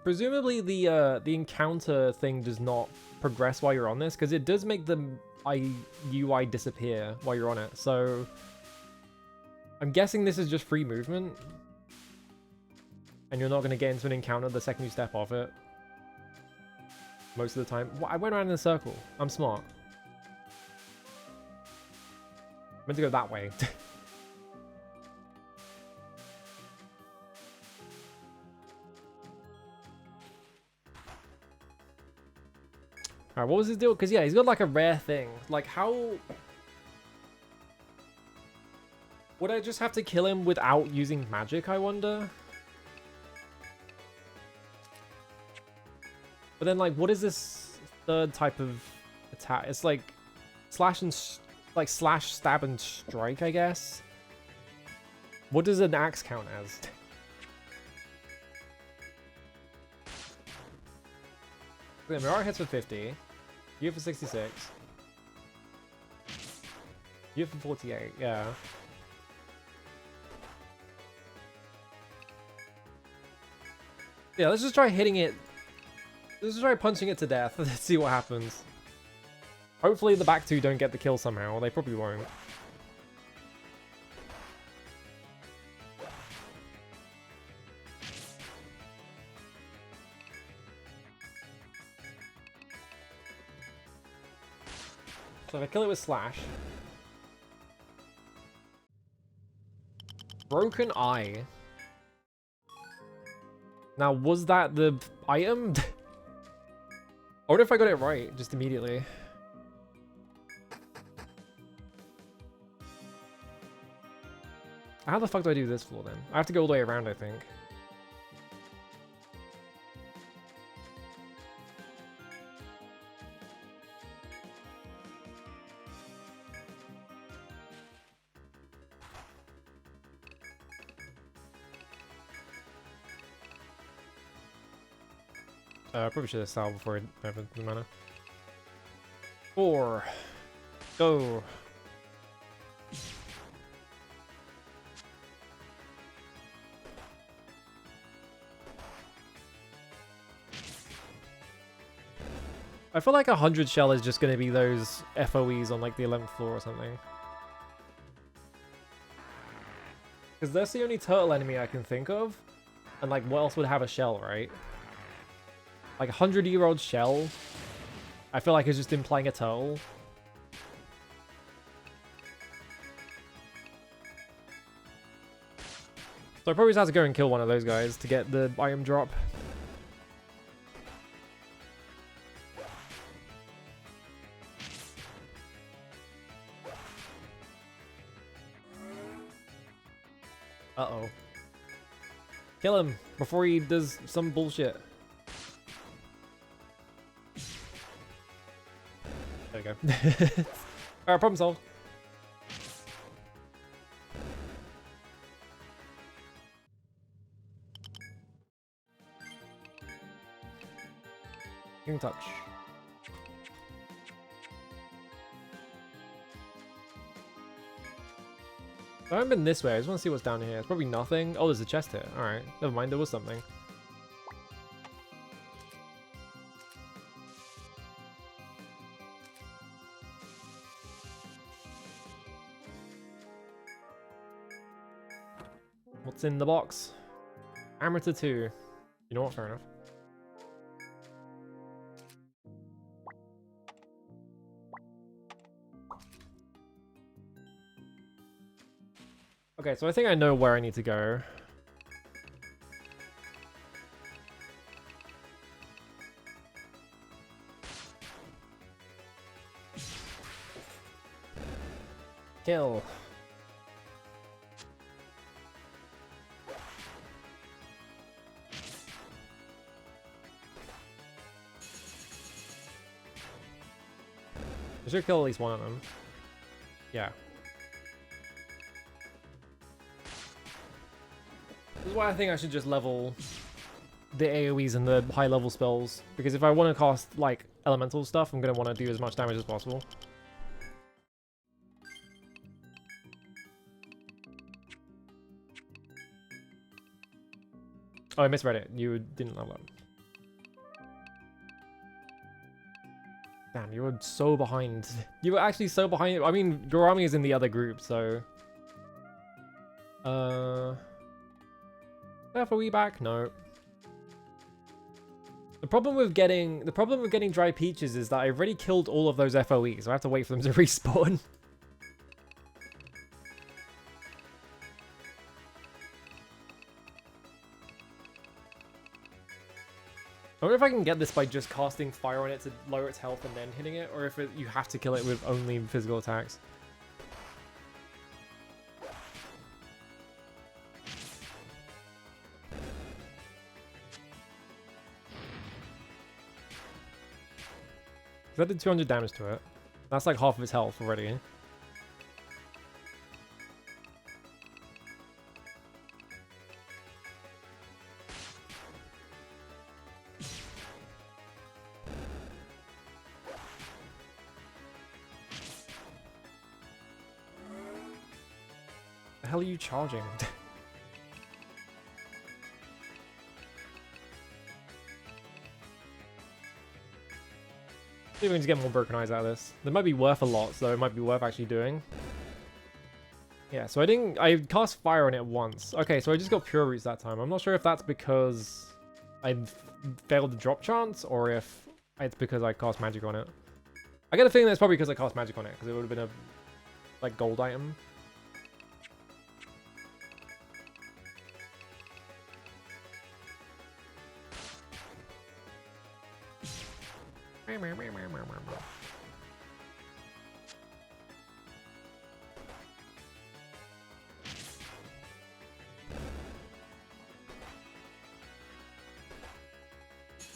Presumably the encounter thing does not progress while you're on this, because it does make the UI disappear while you're on it, so I'm guessing this is just free movement and you're not going to get into an encounter the second you step off it most of the time. I went around in a circle. I'm smart. I meant to go that way. Alright, what was his deal? Because, yeah, he's got, like, a rare thing. Like, how... Would I just have to kill him without using magic, I wonder? But then, like, what is this third type of attack? It's, like, slash, stab, and strike, I guess? What does an axe count as? The Mirage hits for 50. You for 66. You for 48, yeah. Yeah, let's just try hitting it. Let's just try punching it to death. Let's see what happens. Hopefully the back two don't get the kill somehow. They probably won't. So if I kill it with slash. Broken eye. Now, was that the item? I wonder if I got it right just immediately. How the fuck do I do this floor then? I have to go all the way around, I think. I probably should have salved before it happened the mana. 4. Go. I feel like 100 shell is just going to be those FOEs on like the 11th floor or something. Because that's the only turtle enemy I can think of. And like what else would have a shell, right? Like 100-year-old shell. I feel like it's just implying a turtle. So I probably just have to go and kill one of those guys to get the item drop. Uh-oh. Kill him before he does some bullshit. There we go. Alright, problem solved. King touch. I haven't been this way. I just want to see what's down here. It's probably nothing. Oh, there's a chest here. Alright. Never mind. There was something. What's in the box? Amateur 2. You know what? Fair enough. Okay, so I think I know where I need to go. Kill. I should kill at least one of them. Yeah. This is why I think I should just level the AoEs and the high level spells. Because if I want to cast like elemental stuff, I'm going to want to do as much damage as possible. Oh, I misread it. You didn't level up. Damn, you were so behind. You were actually so behind. I mean, Gorami is in the other group, so... FOE back? No. The problem with getting dry peaches is that I've already killed all of those FOEs, so I have to wait for them to respawn. I wonder if I can get this by just casting fire on it to lower its health and then hitting it, or if you have to kill it with only physical attacks. That did 200 damage to it. That's like half of its health already. The hell are you charging? See if we can just get more broken eyes out of this. They might be worth a lot, so it might be worth actually doing. Yeah, so I cast fire on it once. Okay, so I just got pure roots that time. I'm not sure if that's because I failed the drop chance, or if it's because I cast magic on it. I get a feeling that's probably because I cast magic on it, because it would have been a like gold item.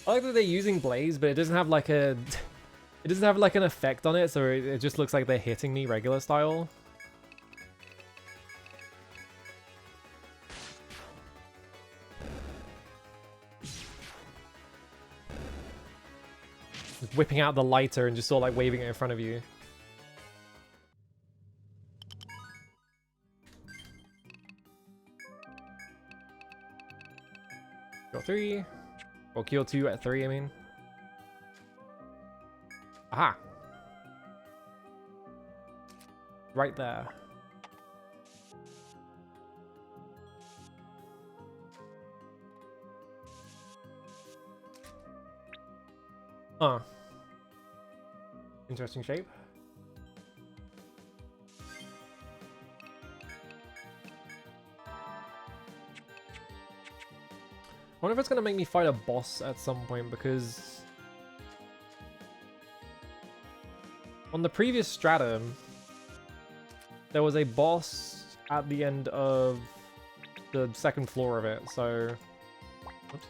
I like that they're using Blaze, but it doesn't have like a... It doesn't have like an effect on it, so it just looks like they're hitting me regular style. Just whipping out the lighter and just sort of like waving it in front of you. Got 3. Or kill 2 at 3, I mean. Aha! Right there. Huh. Interesting shape. I wonder if it's gonna make me fight a boss at some point, because on the previous stratum there was a boss at the end of the second floor of it, so oops.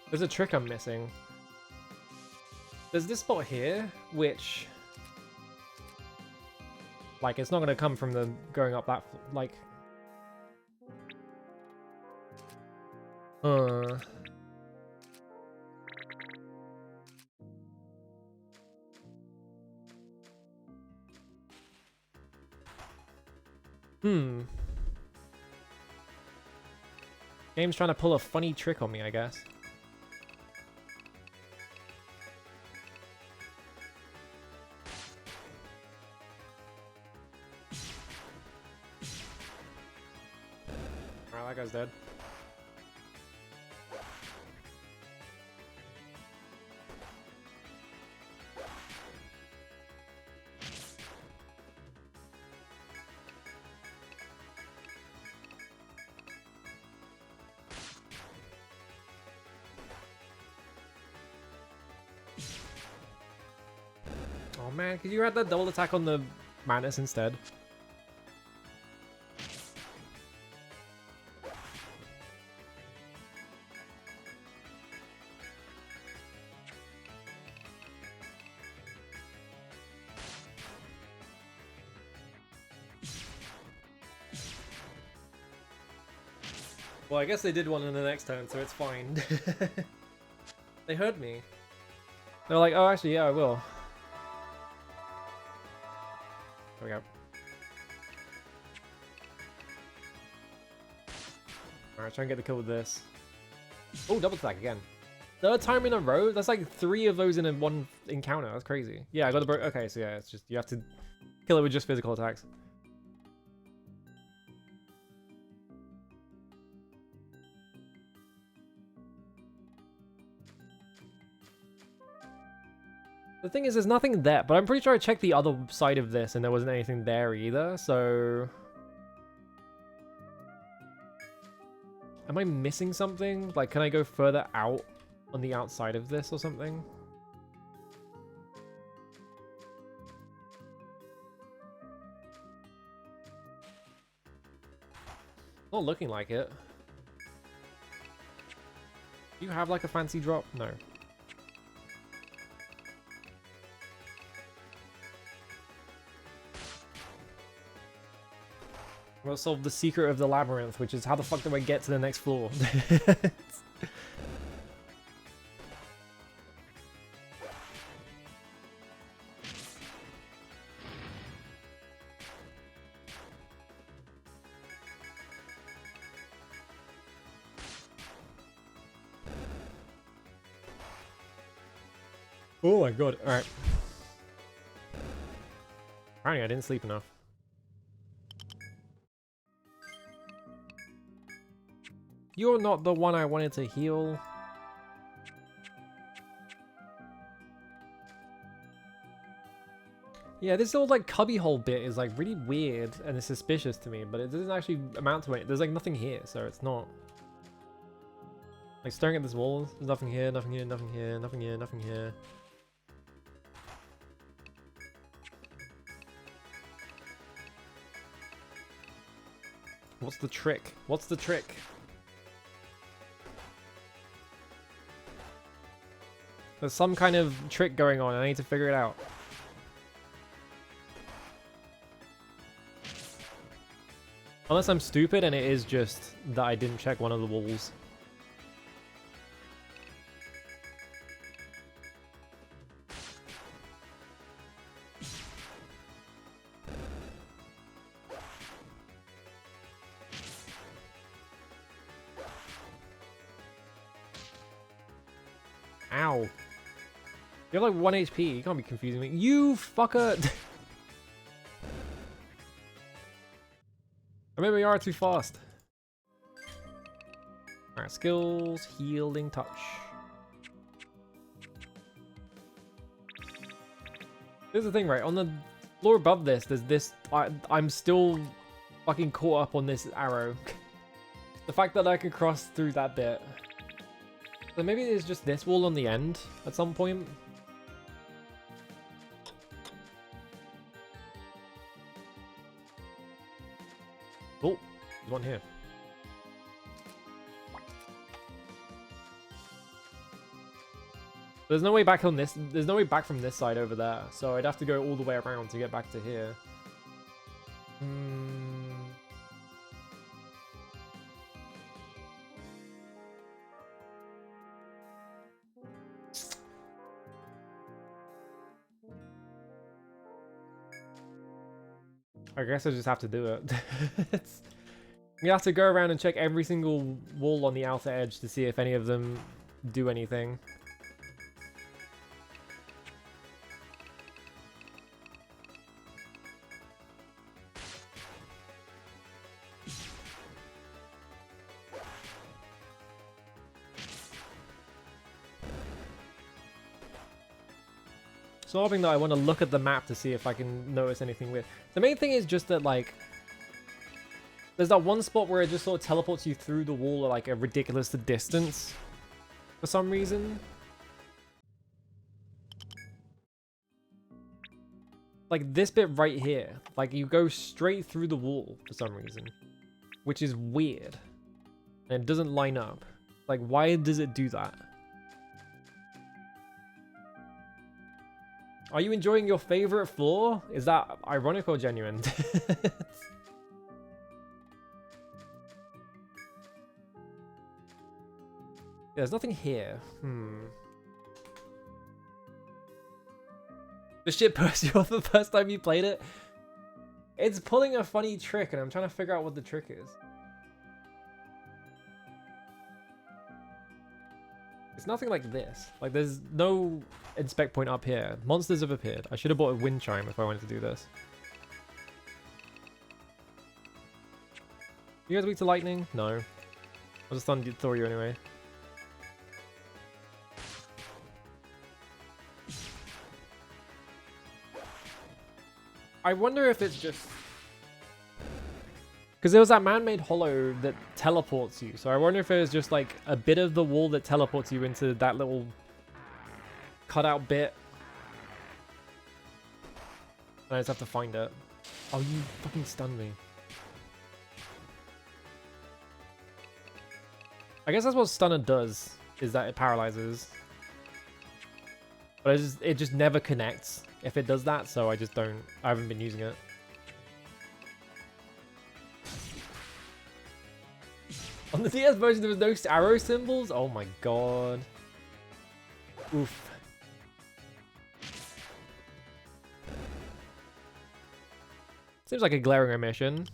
There's a trick I'm missing. There's this spot here, which, like, it's not gonna come from the going up that, like, Game's trying to pull a funny trick on me, I guess. Alright, that guy's dead. Oh man, could you add that double attack on the Mantis instead? Well, I guess they did one in the next turn, so it's fine. They heard me. They're like, oh, actually, yeah, I will. There we go. Alright, try and get the kill with this. Oh, double attack again. Third time in a row? That's like 3 of those in a one encounter. That's crazy. Yeah, I got the okay, so yeah, it's just, you have to kill it with just physical attacks. The thing is, there's nothing there, but I'm pretty sure I checked the other side of this and there wasn't anything there either, so... Am I missing something? Like, can I go further out on the outside of this or something? Not looking like it. Do you have like a fancy drop? No. We'll solve the secret of the labyrinth, which is how the fuck do I get to the next floor? Oh my god, alright. Apparently I didn't sleep enough. You're not the one I wanted to heal. Yeah, this little like cubbyhole bit is like really weird and it's suspicious to me, but it doesn't actually amount to it. There's like nothing here, so it's not. Like staring at this wall, there's nothing here, nothing here, nothing here, nothing here, nothing here. What's the trick? What's the trick? There's some kind of trick going on and I need to figure it out. Unless I'm stupid and it is just that I didn't check one of the walls. Ow. You have like 1 HP. You can't be confusing me. You fucker! Or maybe you are too fast. Alright, skills, healing touch. Here's the thing, right? On the floor above this, there's this... I'm still fucking caught up on this arrow. The fact that I can cross through that bit. So maybe there's just this wall on the end at some point. Oh, there's one here. There's no way back on this. There's no way back from this side over there. So I'd have to go all the way around to get back to here. I guess I just have to do it. You have to go around and check every single wall on the outer edge to see if any of them do anything. So hoping that I want to look at the map to see if I can notice anything weird. The main thing is just that, like, there's that one spot where it just sort of teleports you through the wall at like a ridiculous distance for some reason. Like this bit right here, like you go straight through the wall for some reason, which is weird. And it doesn't line up. Like, why does it do that? Are you enjoying your favorite floor? Is that ironic or genuine? There's nothing here. The shit burst you off the first time you played it? It's pulling a funny trick and I'm trying to figure out what the trick is. It's nothing like this. Like, there's no inspect point up here. Monsters have appeared. I should have bought a wind chime if I wanted to do this. You guys weak to lightning? No. I'll just throw you anyway. I wonder if it's just... Because there was that man-made hollow that teleports you. So I wonder if it was just like a bit of the wall that teleports you into that little cutout bit. And I just have to find it. Oh, you fucking stunned me. I guess that's what Stunner does, is that it paralyzes. But it just never connects if it does that, so I haven't been using it. On the DS version, there was no arrow symbols? Oh my god. Oof. Seems like a glaring omission.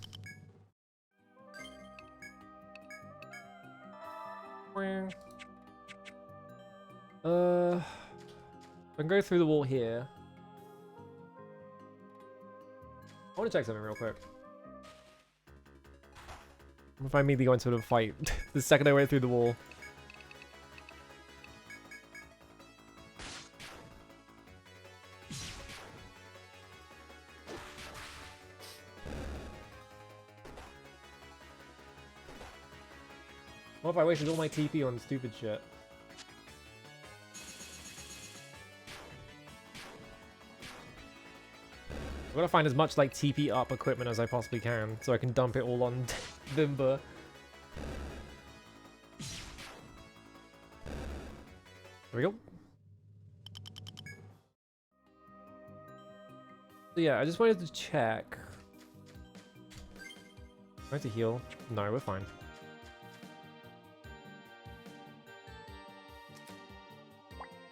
I can go through the wall here. I want to check something real quick. If I immediately go into a fight the second I went through the wall. What if I wasted all my TP on stupid shit? I'm gonna find as much like TP up equipment as I possibly can so I can dump it all on Vimba. There we go. So yeah, I just wanted to check. I have to heal. No, we're fine.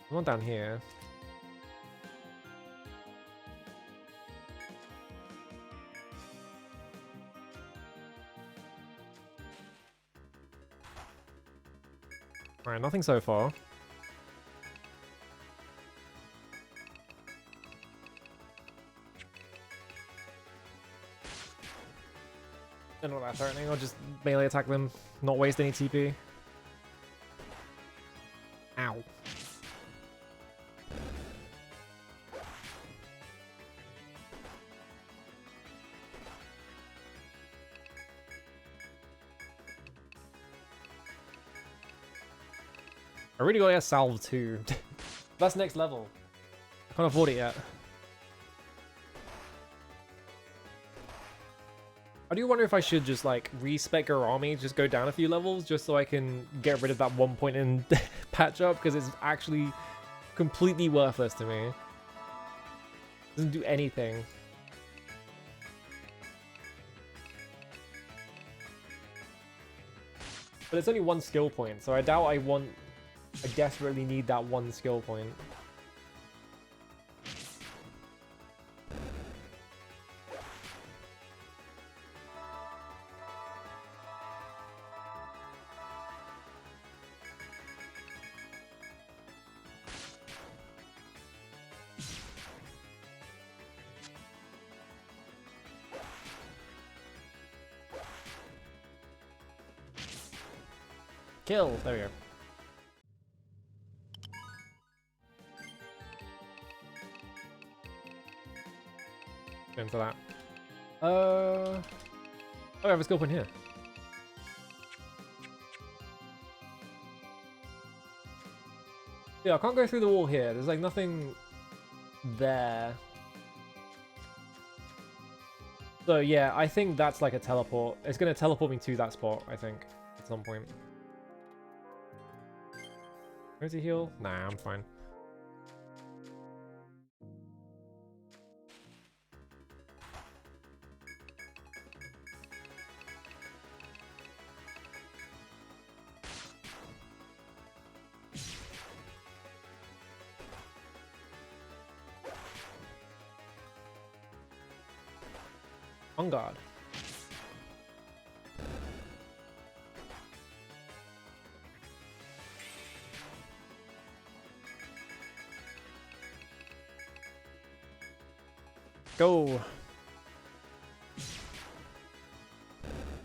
One down here. Alright, nothing so far. They're not that threatening. I'll just melee attack them, not waste any TP. Ow. I really gotta get salve too. That's next level. I can't afford it yet. I do wonder if I should just like respec our army, just go down a few levels just so I can get rid of that 1 point in patch up, because it's actually completely worthless to me. Doesn't do anything. But it's only 1 skill point, so I doubt I desperately need that 1 skill point. Kill! There we go. Going for that. Oh, I have a skill point here. Yeah, I can't go through the wall here. There's like nothing there. So yeah, I think that's like a teleport. It's gonna teleport me to that spot, I think, at some point. Where's he heal? Nah, I'm fine. On guard. Go.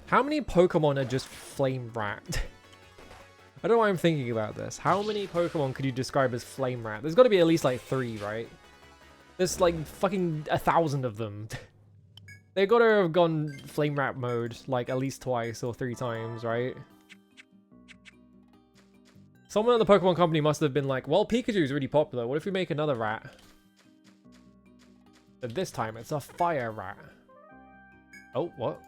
How many Pokemon are just Flame Rat? I don't know why I'm thinking about this. How many Pokemon could you describe as Flame Rat? There's got to be at least like 3, right? There's like fucking 1,000 of them. They gotta have gone Flame Rat mode like at least twice or 3 times, right? Someone at the Pokemon Company must have been like, well, Pikachu's really popular. What if we make another rat? But this time it's a fire rat. Oh, what?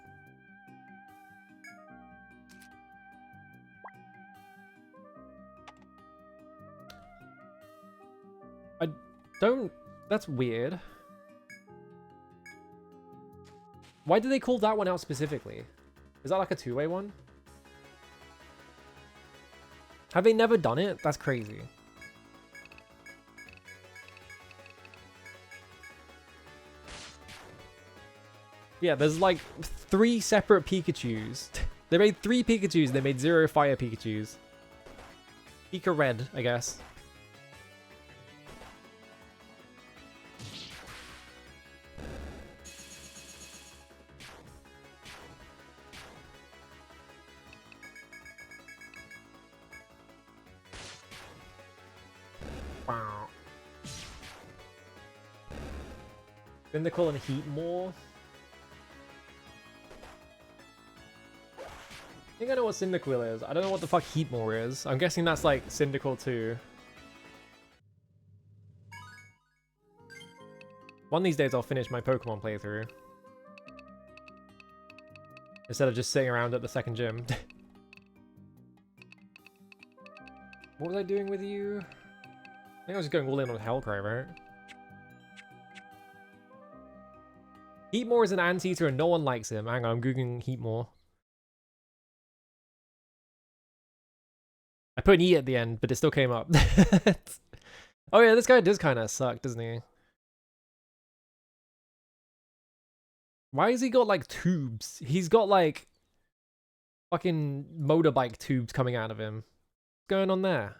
I don't... That's weird. Why did they call that one out specifically? Is that like a 2-way one? Have they never done it? That's crazy. Yeah, there's like 3 separate Pikachus. They made 3 Pikachus, they made 0 fire Pikachus. Pika Red, I guess. Wow. Then they call him Heat more. I think I know what Cyndaquil is. I don't know what the fuck Heatmore is. I'm guessing that's like Cyndaquil 2. One of these days I'll finish my Pokemon playthrough. Instead of just sitting around at the second gym. What was I doing with you? I think I was just going all in on Hellcry, right? Heatmore is an anteater and no one likes him. Hang on, I'm googling Heatmore. I put an E at the end, but it still came up. Oh yeah, this guy does kind of suck, doesn't he? Why has he got like tubes? He's got like fucking motorbike tubes coming out of him. What's going on there?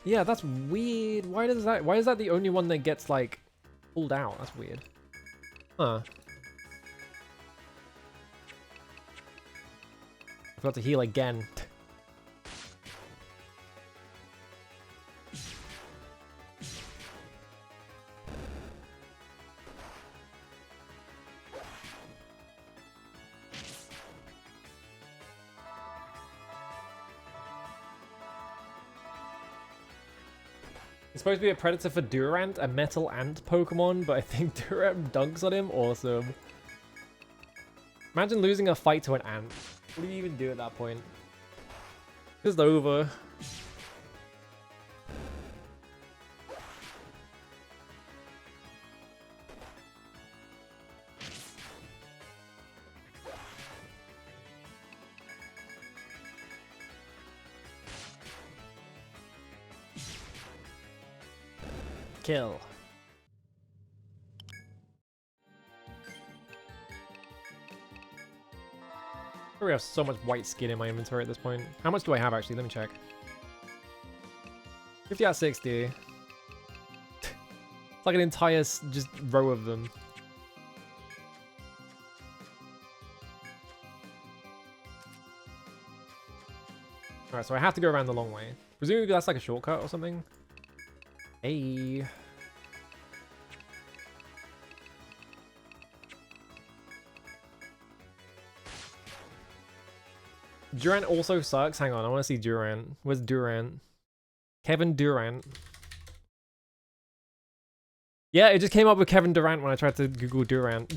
Yeah, that's weird. Why is that the only one that gets, like, pulled out? That's weird. Huh. I forgot to heal again. It's supposed to be a predator for Durant, a metal ant Pokemon, but I think Durant dunks on him. Awesome. Imagine losing a fight to an ant. What do you even do at that point? Just over. Kill. I have so much white skin in my inventory at this point. How much do I have actually? Let me check. 50 out of 60. It's like an entire just row of them. Alright, so I have to go around the long way. Presumably that's like a shortcut or something. Hey. Durant also sucks. Hang on, I want to see Durant. Where's Durant? Kevin Durant. Yeah, it just came up with Kevin Durant when I tried to Google Durant.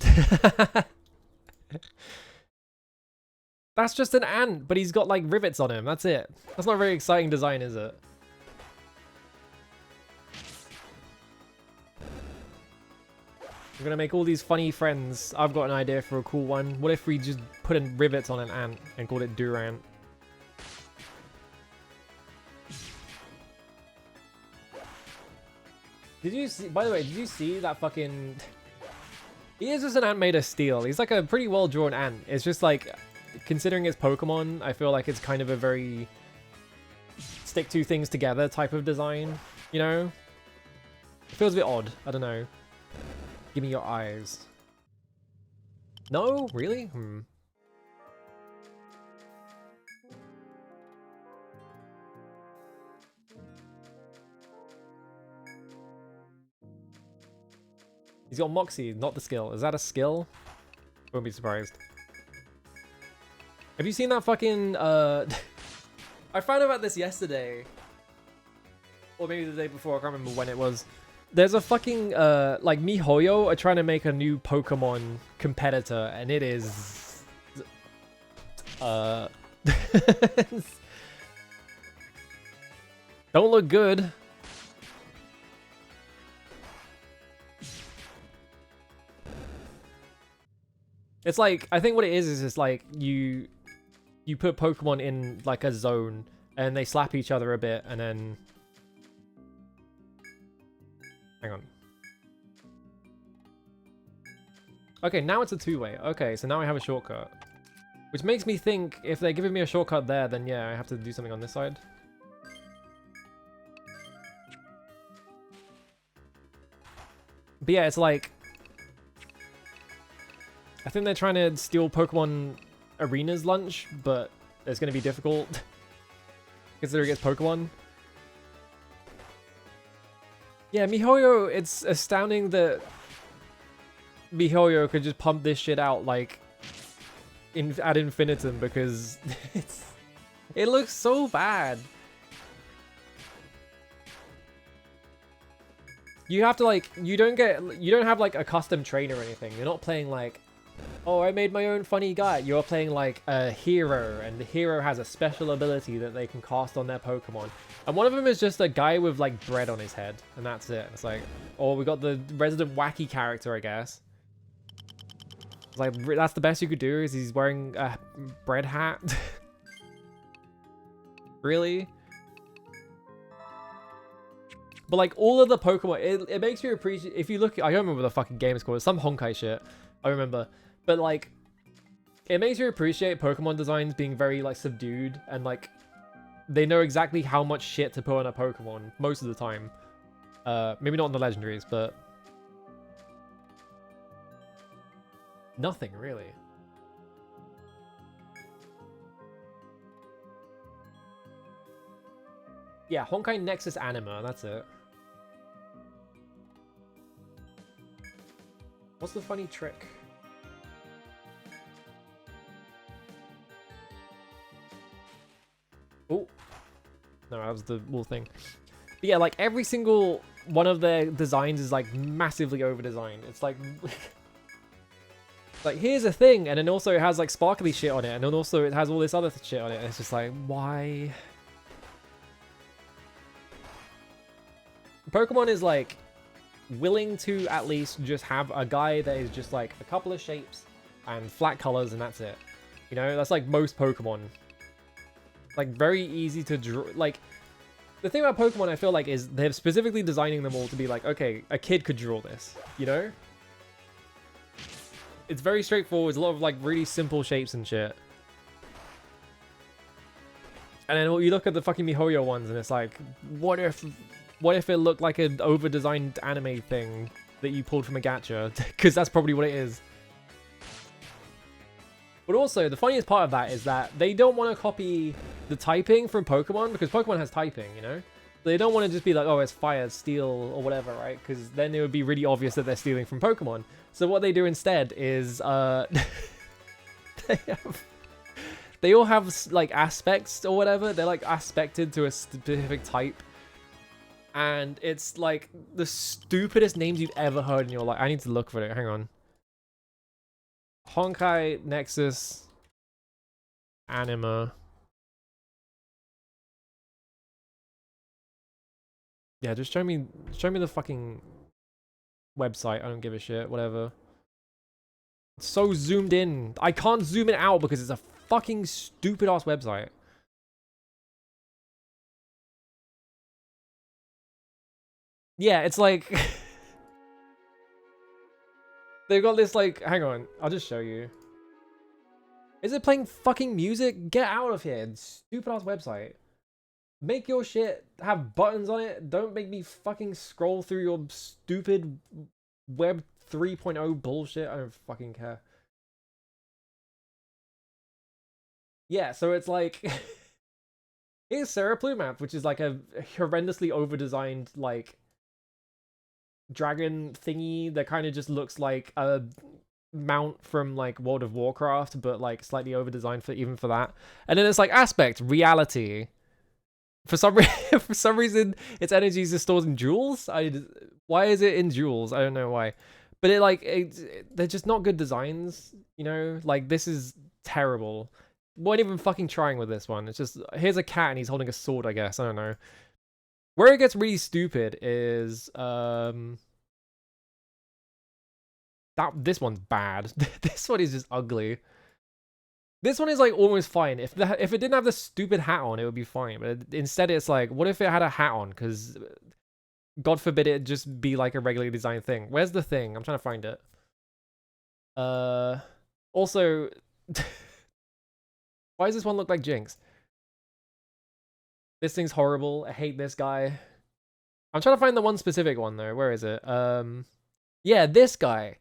That's just an ant, but he's got like rivets on him. That's it. That's not a very exciting design, is it? I'm gonna make all these funny friends. I've got an idea for a cool one. What if we just put in rivets on an ant and called it Durant? Did you see, by the way, did you see that fucking... He is just an ant made of steel. He's like a pretty well drawn ant. It's just like, considering it's Pokemon, I feel like it's kind of a very stick two things together type of design, you know? It feels a bit odd. I don't know. Give me your eyes. No? Really? He's got Moxie, not the skill. Is that a skill? Won't be surprised. Have you seen that fucking, I found out about this yesterday. Or maybe the day before, I can't remember when it was. There's a fucking, like, MiHoYo are trying to make a new Pokemon competitor, and it is... Don't look good. It's like, I think what it is it's like, you put Pokemon in, like, a zone, and they slap each other a bit, and then... Hang on. Okay, now it's a two-way. Okay, so now I have a shortcut. Which makes me think, if they're giving me a shortcut there, then yeah, I have to do something on this side. But yeah, it's like... I think they're trying to steal Pokemon Arena's lunch, but it's going to be difficult. Considering it's Pokemon. Yeah, MiHoYo, it's astounding that MiHoYo could just pump this shit out, like, ad infinitum, because it looks so bad. You have to, like, you don't have, like, a custom train or anything. You're not playing, like, oh, I made my own funny guy. You're playing like a hero, and the hero has a special ability that they can cast on their Pokemon. And one of them is just a guy with like bread on his head, and that's it. It's like, oh, we got the resident wacky character, I guess. It's like, that's the best you could do, is he's wearing a bread hat? Really? But like all of the Pokemon, it makes you appreciate, if you look, I don't remember what the fucking game is called, it's some Honkai shit, I remember. But like, it makes you appreciate Pokemon designs being very like subdued and like they know exactly how much shit to put on a Pokemon most of the time. Maybe not on the legendaries, but nothing really. Yeah, Honkai Nexus Anima, that's it. What's the funny trick? Oh. No, that was the little thing. But yeah, like every single one of their designs is like massively over-designed. It's like... like, here's a thing, and then also it has like sparkly shit on it, and then also it has all this other shit on it, and it's just like, why? Pokemon is like willing to at least just have a guy that is just like a couple of shapes and flat colors, and that's it. You know, that's like most Pokemon. Like, very easy to draw. Like, the thing about Pokemon, I feel like, is they're specifically designing them all to be like, okay, a kid could draw this, you know? It's very straightforward. It's a lot of, like, really simple shapes and shit. And then you look at the fucking MiHoYo ones, and it's like, what if it looked like an over-designed anime thing that you pulled from a gacha? Because that's probably what it is. But also, the funniest part of that is that they don't want to copy the typing from Pokemon, because Pokemon has typing, you know? They don't want to just be like, oh, it's fire, steel, or whatever, right? Because then it would be really obvious that they're stealing from Pokemon. So what they do instead is, they all have, like, aspects or whatever. They're, like, aspected to a specific type. And it's, like, the stupidest names you've ever heard in your life. I need to look for it. Hang on. Honkai Nexus Anima. Yeah, just show me the fucking website. I don't give a shit. Whatever. It's so zoomed in. I can't zoom it out because it's a fucking stupid ass website. Yeah, it's like they've got this like, hang on, I'll just show you. Is it playing fucking music? Get out of here, stupid ass website. Make your shit have buttons on it. Don't make me fucking scroll through your stupid Web 3.0 bullshit. I don't fucking care. Yeah, so it's like here's Sarah Plumap, which is like a horrendously over-designed like dragon thingy that kind of just looks like a mount from like World of Warcraft, but like slightly over-designed for even for that. And then it's like aspect, reality. For some reason, its energy is stored in jewels. Why is it in jewels? I don't know why. But they're just not good designs, you know? Like, this is terrible. Weren't even fucking trying with this one. It's just, here's a cat and he's holding a sword, I guess. I don't know. Where it gets really stupid is, this one's bad. This one is just ugly. This one is like almost fine. If it didn't have the stupid hat on, it would be fine. But instead, it's like, what if it had a hat on? Because God forbid it just be like a regularly designed thing. Where's the thing? I'm trying to find it. Also, why does this one look like Jinx? This thing's horrible. I hate this guy. I'm trying to find the one specific one though. Where is it? Yeah, this guy.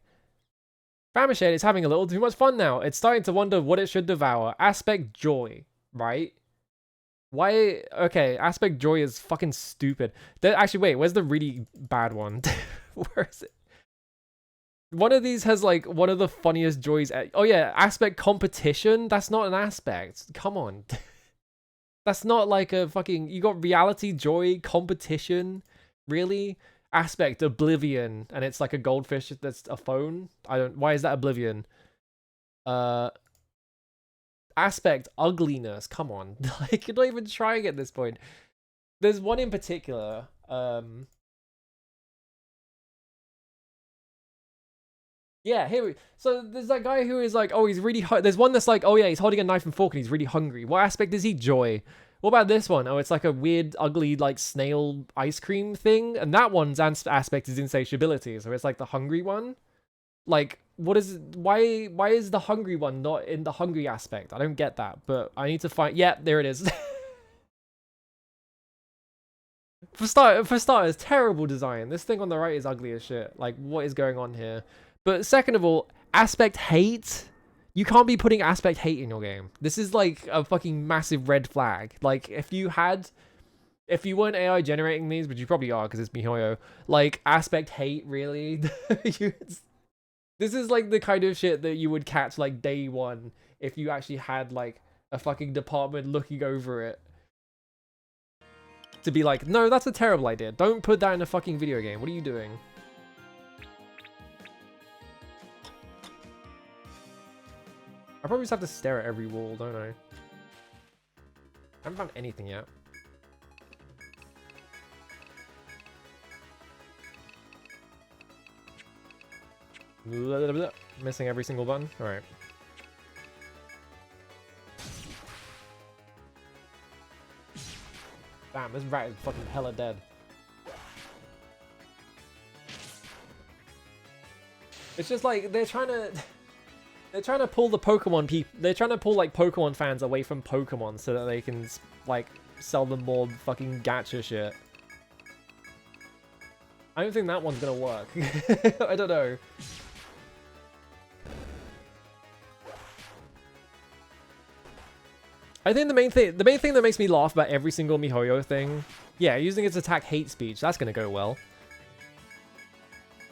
Famished is having a little too much fun now. It's starting to wonder what it should devour. Aspect Joy, right? Why? Okay, Aspect Joy is fucking stupid. Actually, wait, where's the really bad one? Where is it? One of these has like one of the funniest joys. Oh yeah, Aspect Competition. That's not an aspect. Come on. That's not like a fucking... You got Reality Joy Competition? Really? Aspect Oblivion, and it's like a goldfish that's a phone. Why is that Oblivion? Aspect Ugliness. Come on. Like, you're not even trying at this point. There's one in particular. Yeah, so there's that guy who is like, oh, he's really there's one that's like, oh yeah, he's holding a knife and fork and he's really hungry. What aspect is he? Joy. What about this one? Oh, it's like a weird, ugly, like, snail ice cream thing. And that one's aspect is insatiability. So it's like the hungry one. Like, what is... Why is the hungry one not in the hungry aspect? I don't get that. But I need to find... Yeah, there it is. For starters, terrible design. This thing on the right is ugly as shit. Like, what is going on here? But second of all, aspect hate. You can't be putting aspect hate in your game. This is like a fucking massive red flag. Like, if you weren't AI generating these, which you probably are because it's MiHoYo, like, aspect hate, really? This is like the kind of shit that you would catch like day one if you actually had like a fucking department looking over it. To be like, no, that's a terrible idea. Don't put that in a fucking video game. What are you doing? I probably just have to stare at every wall, don't I? I haven't found anything yet. Missing every single button. All right. Damn, this rat is fucking hella dead. It's just like they're trying to pull the Pokemon they're trying to pull like Pokemon fans away from Pokemon so that they can like sell them more fucking gacha shit. I don't think that one's gonna work. I don't know. I think the main thing that makes me laugh about every single MiHoYo thing, yeah, using its attack hate speech, that's gonna go well.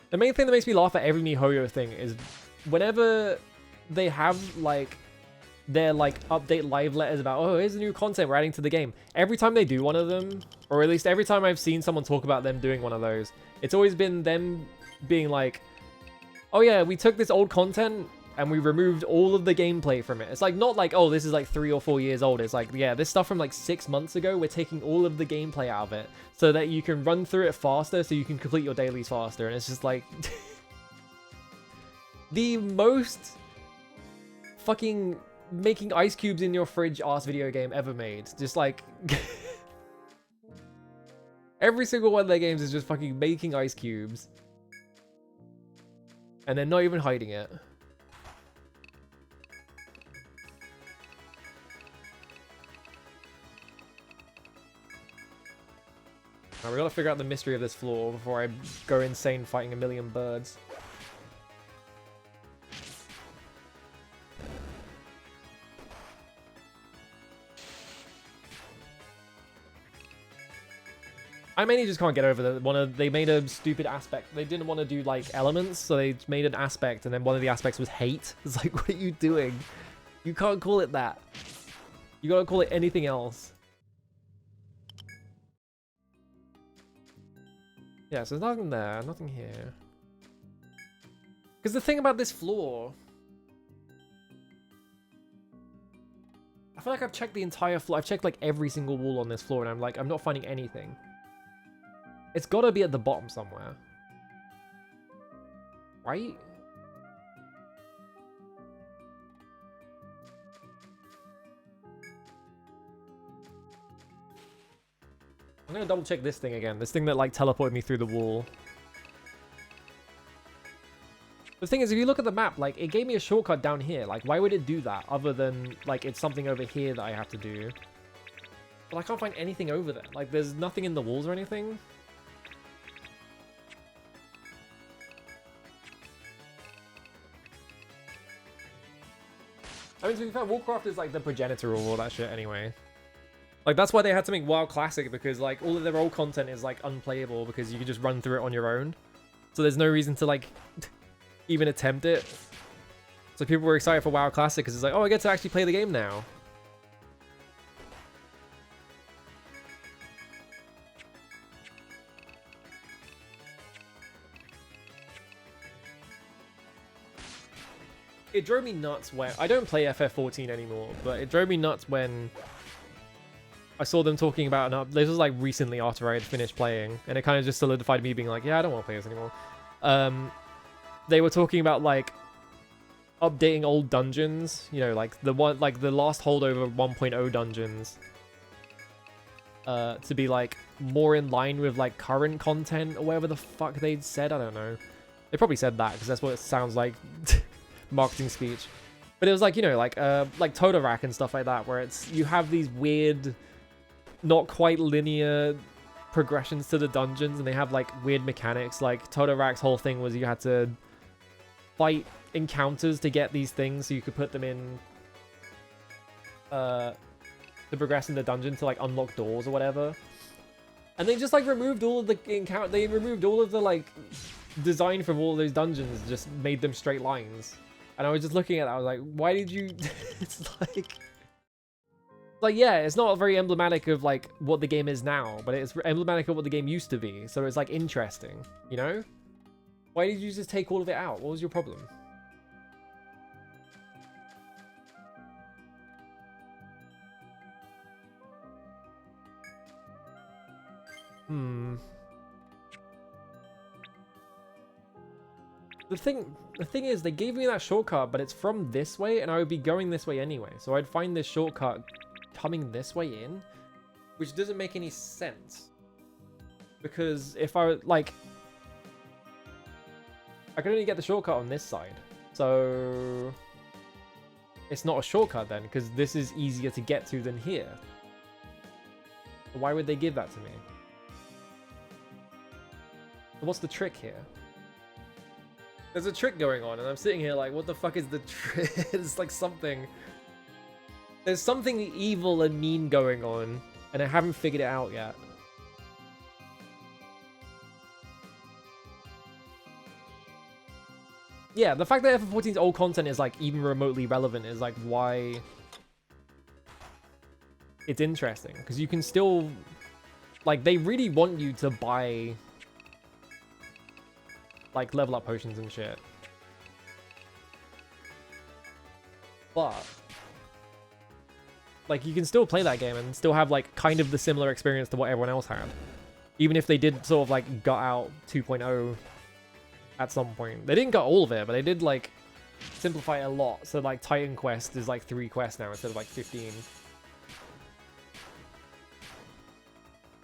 The main thing that makes me laugh at every MiHoYo thing is whenever they have like their like update live letters about, oh, here's the new content we're adding to the game. Every time they do one of them, or at least every time I've seen someone talk about them doing one of those, it's always been them being like, oh yeah, we took this old content and we removed all of the gameplay from it. It's like, not like, oh, this is like 3 or 4 years old. It's like, yeah, this stuff from like 6 months ago, we're taking all of the gameplay out of it so that you can run through it faster, so you can complete your dailies faster. And it's just like the most fucking making ice cubes in your fridge ass video game ever made. Just like every single one of their games is just fucking making ice cubes and they're not even hiding it. Now we gotta figure out the mystery of this floor before I go insane fighting a million birds. I mainly just can't get over that they made a stupid aspect. They didn't want to do like elements, so they made an aspect, and then one of the aspects was hate. It's like, what are you doing? You can't call it that. You gotta call it anything else. Yeah, so there's nothing there, nothing here. Because the thing about this floor, I feel like I've checked the entire floor. I've checked like every single wall on this floor, and I'm like, I'm not finding anything. It's gotta be at the bottom somewhere. Right? I'm gonna double check this thing again. This thing that like teleported me through the wall. The thing is, if you look at the map, like it gave me a shortcut down here. Like, why would it do that other than like it's something over here that I have to do? But I can't find anything over there. Like, there's nothing in the walls or anything. I mean, to be fair, Warcraft is like the progenitor of all that shit anyway. Like, that's why they had to make WoW Classic, because like all of their old content is like unplayable because you can just run through it on your own. So there's no reason to like even attempt it. So people were excited for WoW Classic because it's like, oh, I get to actually play the game now. It drove me nuts when I don't play FF14 anymore, but it drove me nuts when I saw them talking about this was like recently after I had finished playing, and it kind of just solidified me being like, yeah, I don't want to play this anymore. They were talking about like updating old dungeons, you know, like the last holdover 1.0 dungeons, to be like more in line with like current content or whatever the fuck they'd said. I don't know. They probably said that because that's what it sounds like. Marketing speech. But it was like, you know, like Todorak and stuff like that, where it's you have these weird, not quite linear progressions to the dungeons, and they have like weird mechanics. Like Totorak's whole thing was you had to fight encounters to get these things, so you could put them in to progress in the dungeon to like unlock doors or whatever. And they just like removed all of the encounter. They removed all of the like design from all of those dungeons, just made them straight lines. And I was just looking at that, I was like, why did you? It's like yeah, it's not very emblematic of like what the game is now, but it's emblematic of what the game used to be. So it's like interesting, you know? Why did you just take all of it out? What was your problem? The thing is, they gave me that shortcut, but it's from this way, and I would be going this way anyway. So I'd find this shortcut coming this way in, which doesn't make any sense. Because if I, like... I could only get the shortcut on this side. So... It's not a shortcut then, because this is easier to get to than here. Why would they give that to me? What's the trick here? There's a trick going on, and I'm sitting here like, what the fuck is the trick? It's like something... There's something evil and mean going on, and I haven't figured it out yet. Yeah, the fact that FF14's old content is like even remotely relevant is like why it's interesting. Because you can still... Like, they really want you to buy... like level up potions and shit. But like you can still play that game and still have like kind of the similar experience to what everyone else had. Even if they did sort of like got out 2.0 at some point. They didn't get all of it, but they did like simplify it a lot. So like Titan Quest is like 3 quests now instead of like 15.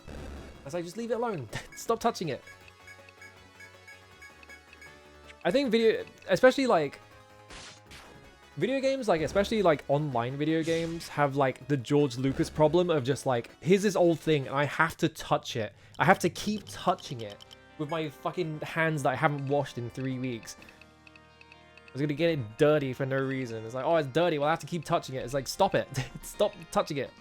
I was like, just leave it alone. Stop touching it. I think especially like video games, like especially like online video games, have like the George Lucas problem of just like, here's this old thing and I have to touch it. I have to keep touching it with my fucking hands that I haven't washed in 3 weeks. I was gonna get it dirty for no reason. It's like, oh, it's dirty. Well, I have to keep touching it. It's like, stop it. Stop touching it.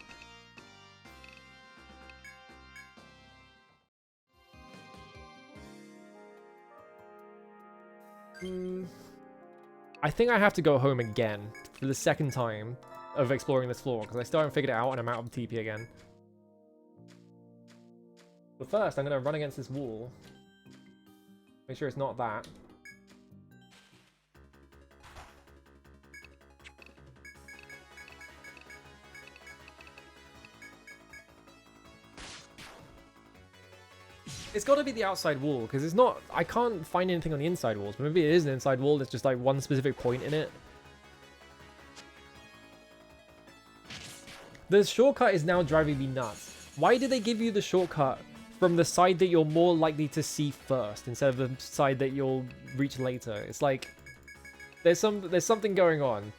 I think I have to go home again for the second time of exploring this floor because I still haven't figured it out and I'm out of TP again. But first, I'm going to run against this wall. Make sure it's not that. It's got to be the outside wall, because it's not... I can't find anything on the inside walls, but maybe it is an inside wall. There's just like one specific point in it. The shortcut is now driving me nuts. Why did they give you the shortcut from the side that you're more likely to see first, instead of the side that you'll reach later? It's like... There's something going on.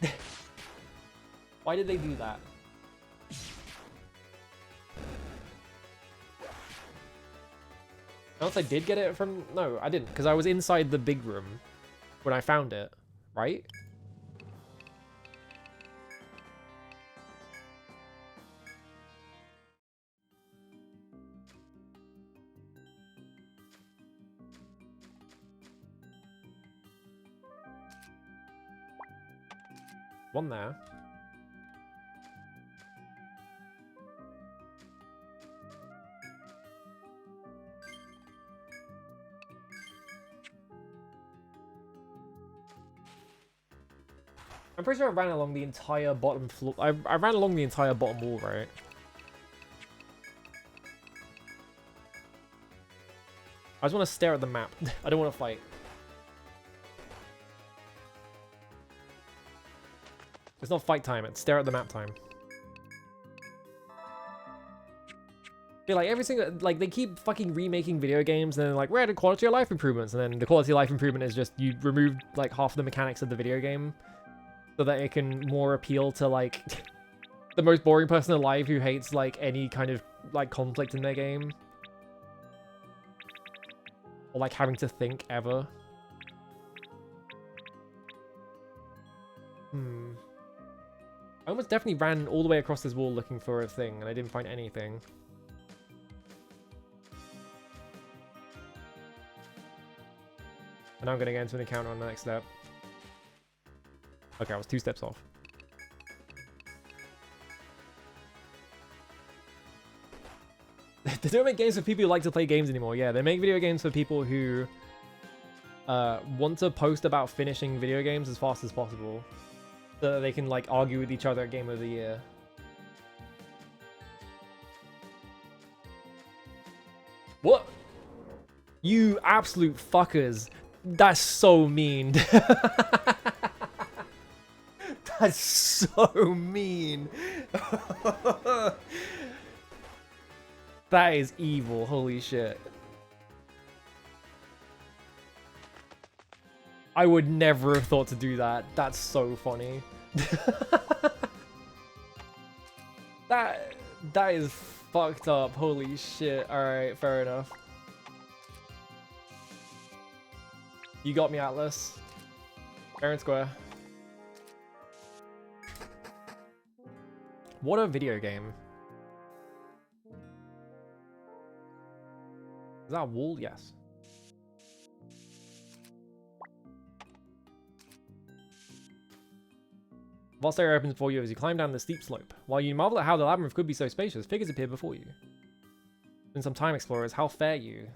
Why did they do that? Unless I did get it from... No, I didn't, because I was inside the big room when I found it, right? One there. I'm pretty sure I ran along the entire bottom floor. I ran along the entire bottom wall, right? I just want to stare at the map. I don't want to fight. It's not fight time, it's stare at the map time. Yeah, like every single, like they keep fucking remaking video games and then like, we're adding quality of life improvements, and then the quality of life improvement is just you removed like half the mechanics of the video game so that it can more appeal to like the most boring person alive who hates like any kind of like conflict in their game. Or like having to think ever. I almost definitely ran all the way across this wall looking for a thing, and I didn't find anything. And now I'm gonna get into an encounter on the next step. Okay, I was 2 steps off. They don't make games for people who like to play games anymore. Yeah, they make video games for people who want to post about finishing video games as fast as possible. So that they can like argue with each other at Game of the Year. What? You absolute fuckers. That's so mean. That's so mean. That is evil. Holy shit. I would never have thought to do that. That's so funny. That is fucked up. Holy shit. Alright, fair enough. You got me, Atlas. Fair and square. What a video game. Is that a wall? Yes. Vast area opens before you as you climb down the steep slope. While you marvel at how the labyrinth could be so spacious, figures appear before you. Been some time, explorers. How fare you?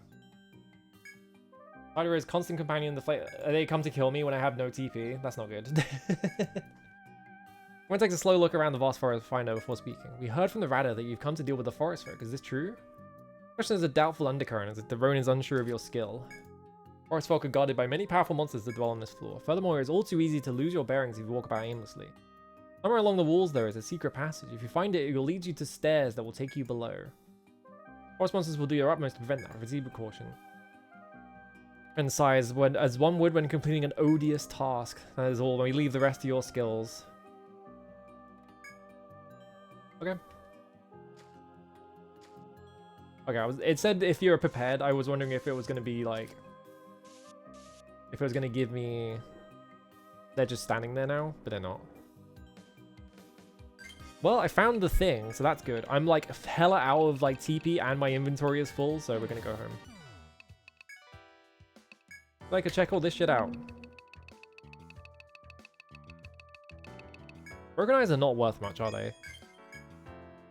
Spider is constant companion. They come to kill me when I have no TP. That's not good. I'm going to take a slow look around the vast forest finder before speaking. We heard from the Radda that you've come to deal with the forest folk. Is this true? The question is a doubtful undercurrent as if the Ronin is unsure of your skill. Forest folk are guarded by many powerful monsters that dwell on this floor. Furthermore, it is all too easy to lose your bearings if you walk about aimlessly. Somewhere along the walls there is a secret passage. If you find it, it will lead you to stairs that will take you below. Forest monsters will do your utmost to prevent that. Proceed with caution. And sighs as one would when completing an odious task. That is all. When we leave the rest of your skills. Okay. Okay, it said if you're prepared. I was wondering if it was going to be like... If it was going to give me... They're just standing there now, but they're not. Well, I found the thing, so that's good. I'm like hella out of like TP and my inventory is full, so we're going to go home. I could check all this shit out. Broken eyes are not worth much, are they?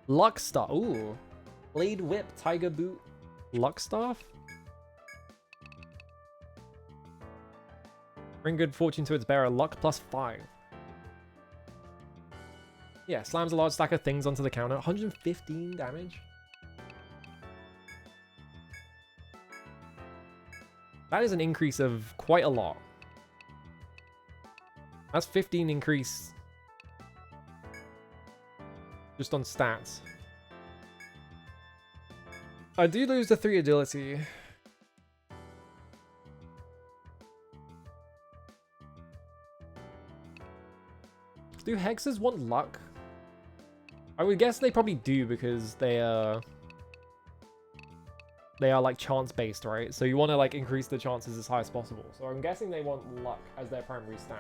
Luck staff. Ooh. Blade whip, tiger boot, luck staff. Bring good fortune to its bearer. Luck +5. Yeah, slams a large stack of things onto the counter. 115 damage. That is an increase of quite a lot. That's 15 increase just on stats. I do lose the 3 agility. Do hexes want luck? I would guess they probably do because they are like chance based, right? So you want to like increase the chances as high as possible. So I'm guessing they want luck as their primary stat.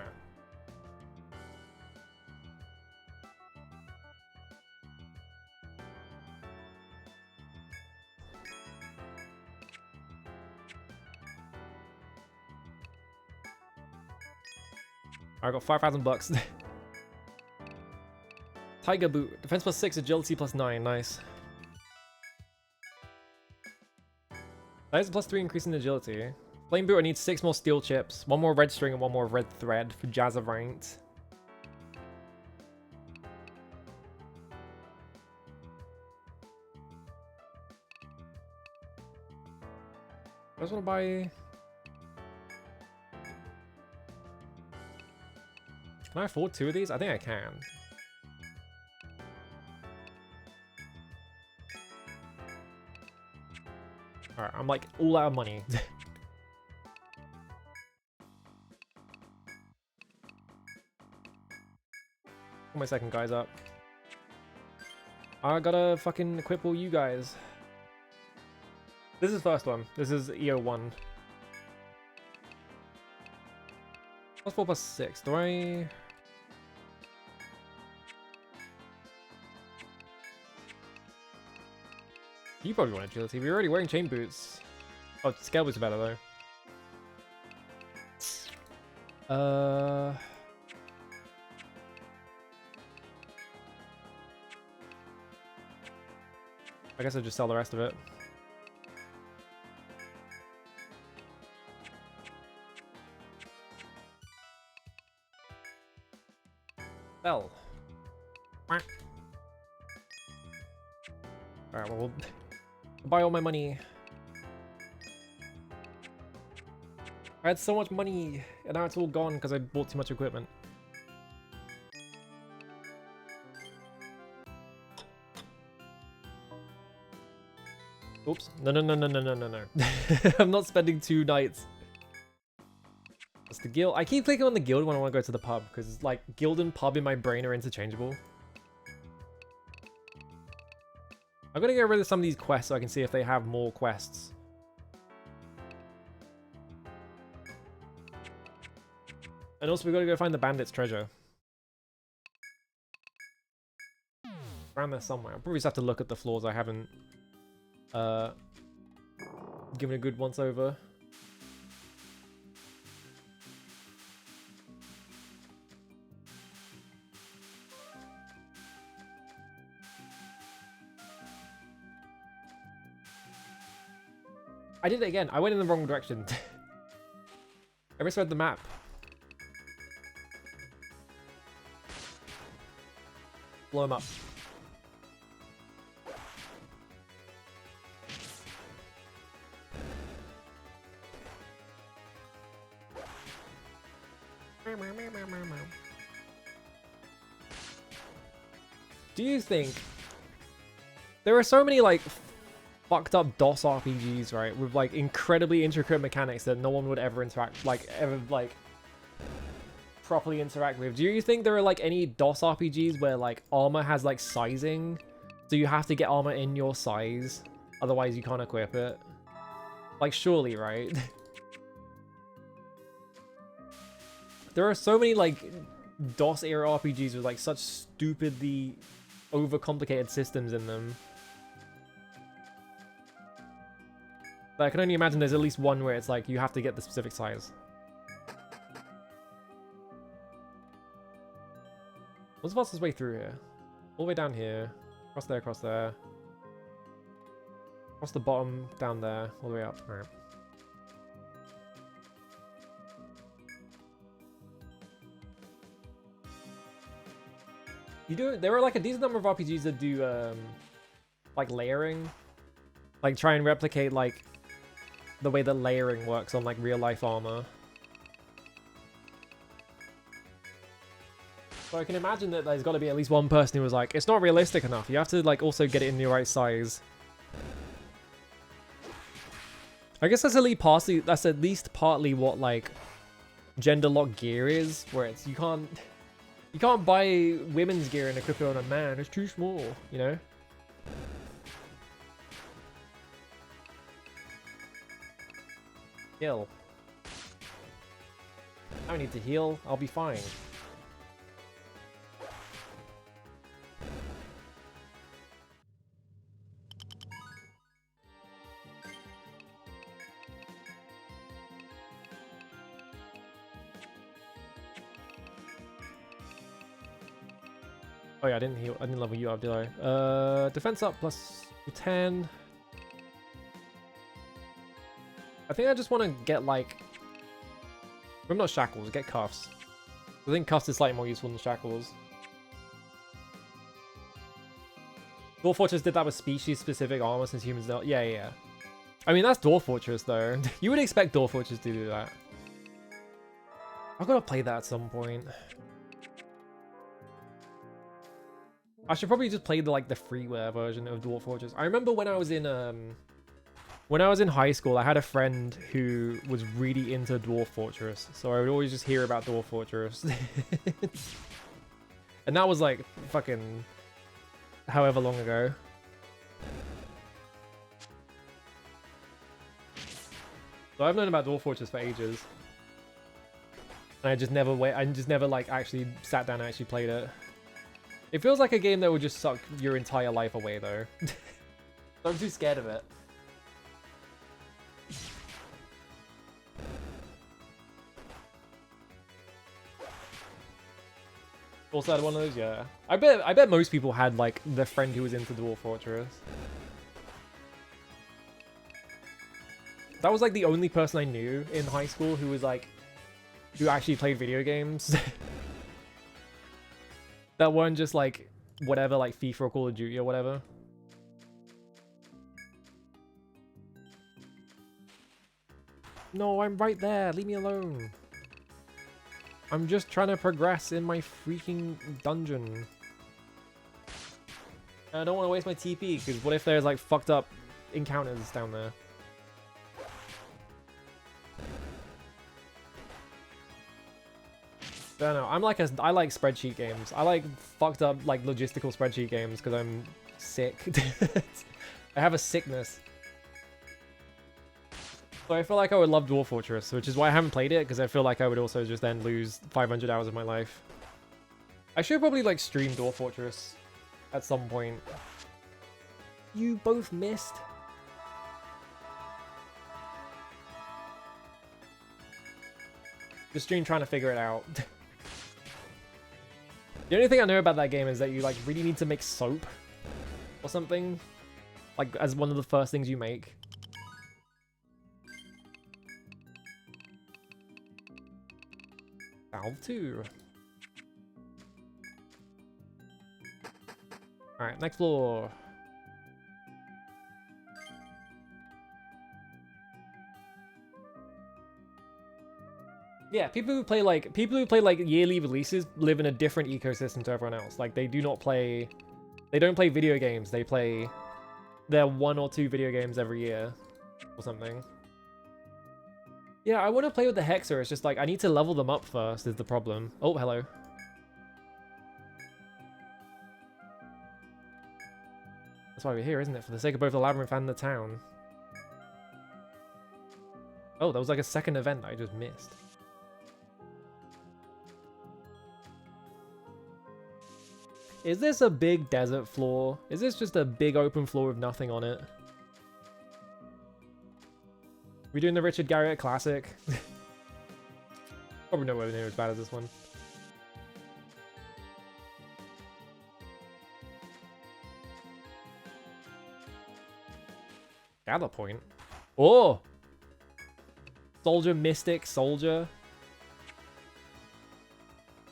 I got 5,000 bucks. Tiger boot, defense +6, agility +9, nice. That is a +3 increase in agility. Flame boot, I need 6 more steel chips, 1 more red string and 1 more red thread for Jazzavant. I just want to buy... Can I afford 2 of these? I think I can. Alright, I'm like all out of money. 1 second, guys, up. I gotta fucking equip all you guys. This is the first one. This is EO1. +4 +6. Do I? You probably want agility. We're already wearing chain boots. Oh, scale boots are better though. I guess I'll just sell the rest of it. Sell. Alright, well, we'll buy all my money. I had so much money, and now it's all gone because I bought too much equipment. Oops. No. I'm not spending 2 nights. That's the guild. I keep clicking on the guild when I want to go to the pub, because like guild and pub in my brain are interchangeable. I'm gonna get rid of some of these quests so I can see if they have more quests. And also we gotta go find the bandit's treasure. Around there somewhere. I'll probably just have to look at the floors I haven't given a good once over. I did it again. I went in the wrong direction. I misread the map. Blow him up. Do you think there are so many like fucked up DOS RPGs, right, with like incredibly intricate mechanics that no one would ever properly interact with? Do you think there are like any DOS RPGs where like armor has like sizing, so you have to get armor in your size, otherwise you can't equip it? Like surely, right? There are so many like DOS era RPGs with like such stupidly overcomplicated systems in them. But I can only imagine there's at least one where it's like you have to get the specific size. What's the fastest way through here? All the way down here. Across there, across there. Across the bottom, down there, all the way up. Alright. There are like a decent number of RPGs that do like layering. Like try and replicate like the way that layering works on like real life armor. So I can imagine that there's got to be at least one person who was like, it's not realistic enough. You have to like also get it in the right size. I guess that's at least partly what like gender lock gear is, where it's you can't buy women's gear and equip it on a man. It's too small, you know? Heal. I don't need to heal. I'll be fine. Oh yeah, I didn't heal. I didn't level you up, did I? Defense up plus 10. I think I just want to get like, I'm not shackles. Get cuffs. I think cuffs is slightly more useful than shackles. Dwarf Fortress did that with species-specific armor since humans don't. Yeah. I mean that's Dwarf Fortress though. You would expect Dwarf Fortress to do that. I've got to play that at some point. I should probably just play the freeware version of Dwarf Fortress. I remember when I was in high school, I had a friend who was really into Dwarf Fortress, so I would always just hear about Dwarf Fortress. And that was like fucking however long ago. So I've known about Dwarf Fortress for ages. And I just never like actually sat down and actually played it. It feels like a game that would just suck your entire life away though. I'm too scared of it. Also had one of those, yeah. I bet most people had like the friend who was into Dwarf Fortress. That was like the only person I knew in high school who was like, who actually played video games. That weren't just like, whatever, like FIFA or Call of Duty or whatever. No, I'm right there. Leave me alone. I'm just trying to progress in my freaking dungeon. I don't want to waste my TP, because what if there's like fucked up encounters down there? I don't know. I like spreadsheet games. I like fucked up like logistical spreadsheet games because I'm sick. I have a sickness. So I feel like I would love Dwarf Fortress, which is why I haven't played it, because I feel like I would also just then lose 500 hours of my life. I should probably like stream Dwarf Fortress at some point. You both missed. Just stream trying to figure it out. The only thing I know about that game is that you like really need to make soap or something, like as one of the first things you make. Valve 2. Alright, next floor. Yeah, people who play like yearly releases live in a different ecosystem to everyone else. Like they don't play video games. They play their 1 or 2 video games every year or something. Yeah, I want to play with the Hexer. It's just like I need to level them up first is the problem. Oh, hello. That's why we're here, isn't it? For the sake of both the labyrinth and the town. Oh, that was like a second event that I just missed. Is this a big desert floor? Is this just a big open floor with nothing on it? We doing the Richard Garriott classic? Probably nowhere near as bad as this one. Gather point. Oh! Soldier, Mystic, Soldier.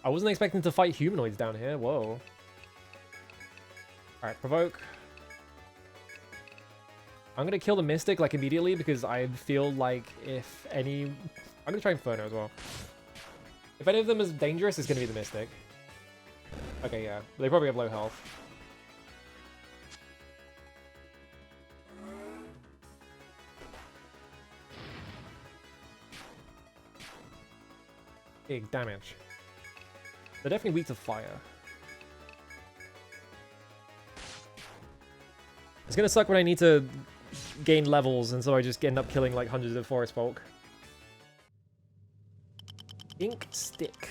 I wasn't expecting to fight humanoids down here. Whoa. Alright, provoke. I'm gonna kill the Mystic like immediately because I feel like if any... I'm gonna try Inferno as well. If any of them is dangerous, it's gonna be the Mystic. Okay, yeah. They probably have low health. Big damage. They're definitely weak to fire. It's gonna suck when I need to gain levels, and so I just end up killing like hundreds of forest folk. Ink stick.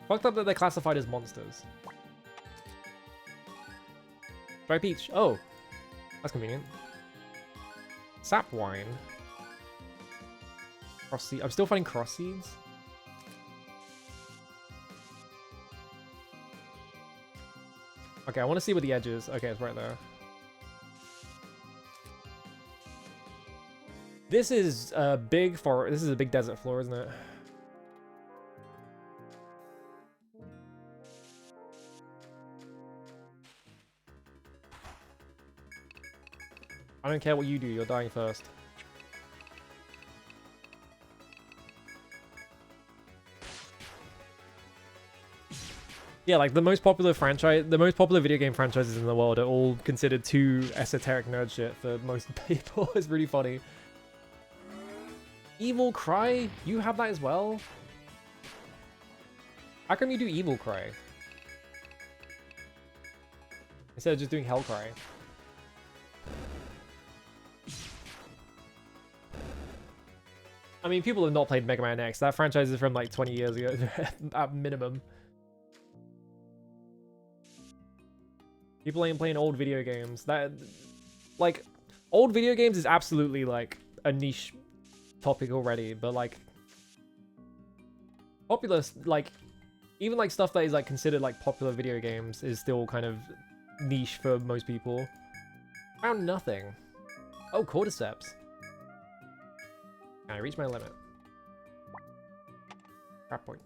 Fucked up that they're classified as monsters. Dry peach. Oh, that's convenient. Sap wine. Cross seed. I'm still finding cross seeds. Okay, I want to see where the edge is. Okay, it's right there. This is a big forest. This is a big desert floor, isn't it? I don't care what you do. You're dying first. Yeah, like the most popular video game franchises in the world are all considered too esoteric nerd shit for most people. It's really funny. Evil Cry? You have that as well? How come you do Evil Cry? Instead of just doing Hell Cry. I mean, people have not played Mega Man X. That franchise is from like 20 years ago at minimum. People ain't playing old video games. That, like, old video games is absolutely like a niche topic already, but like popular, like even like stuff that is like considered like popular video games is still kind of niche for most people. Found nothing. Oh, cordyceps. I reached my limit. Crap point.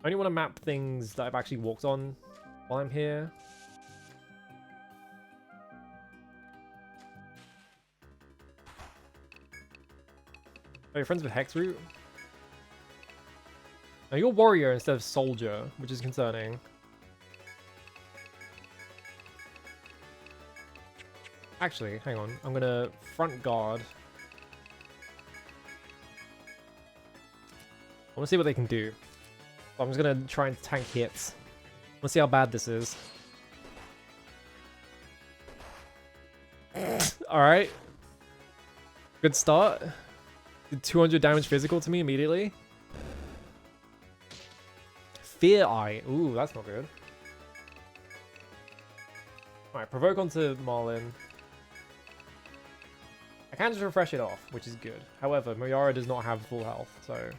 I only want to map things that I've actually walked on while I'm here. Oh, you're friends with Hexroot? Now you're warrior instead of soldier, which is concerning. Actually, hang on. I'm gonna front guard. I want to see what they can do. I'm just gonna try and tank hits. Let's see how bad this is. Alright. Good start. Did 200 damage physical to me immediately. Fear Eye. Ooh, that's not good. Alright, provoke onto Marlin. I can just refresh it off, which is good. However, Moyara does not have full health, so...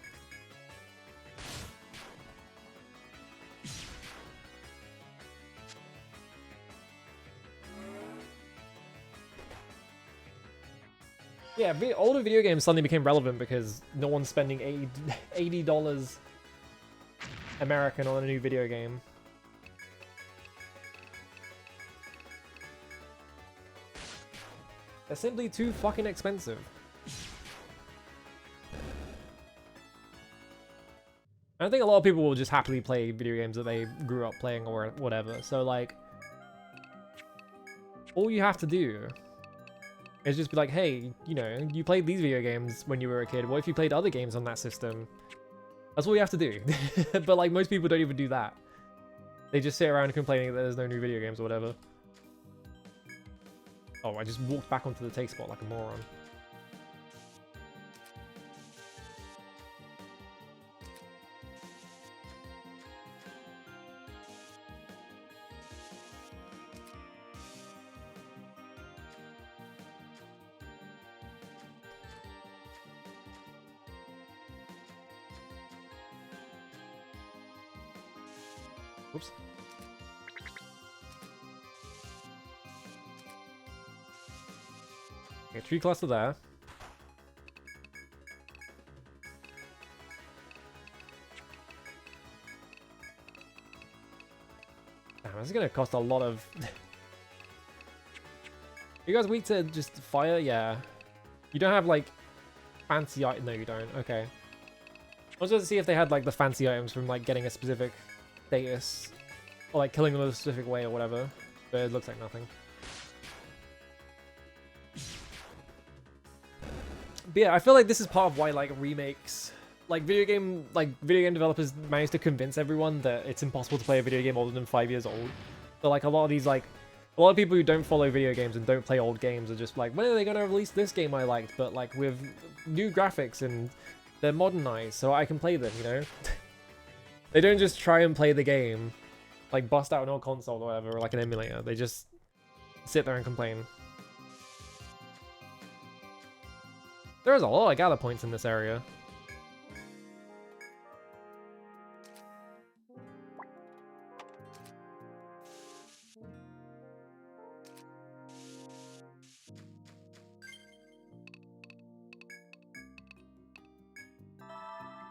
Yeah, older video games suddenly became relevant because no one's spending $80 American on a new video game. They're simply too fucking expensive. I think a lot of people will just happily play video games that they grew up playing or whatever. So like, all you have to do is just be like, hey, you know, you played these video games when you were a kid. What if you played other games on that system? That's all you have to do. But like, most people don't even do that. They just sit around complaining that there's no new video games or whatever. Oh, I just walked back onto the take spot like a moron. Oops. Okay, tree cluster there. Damn, this is gonna cost a lot of... You guys weak to just fire? Yeah. You don't have, like, fancy items? No, you don't. Okay. I was just to see if they had, like, the fancy items from, like, getting a specific status. Or, like, killing them in a specific way or whatever. But it looks like nothing. But yeah, I feel like this is part of why, like, remakes... Like, video game developers manage to convince everyone that it's impossible to play a video game older than 5 years old. So, like, a lot of these, like... A lot of people who don't follow video games and don't play old games are just like, when are they going to release this game I liked, but like with new graphics and they're modernized so I can play them, you know? They don't just try and play the game, like bust out an old console or whatever, or like an emulator. They just sit there and complain. There's a lot of gather points in this area.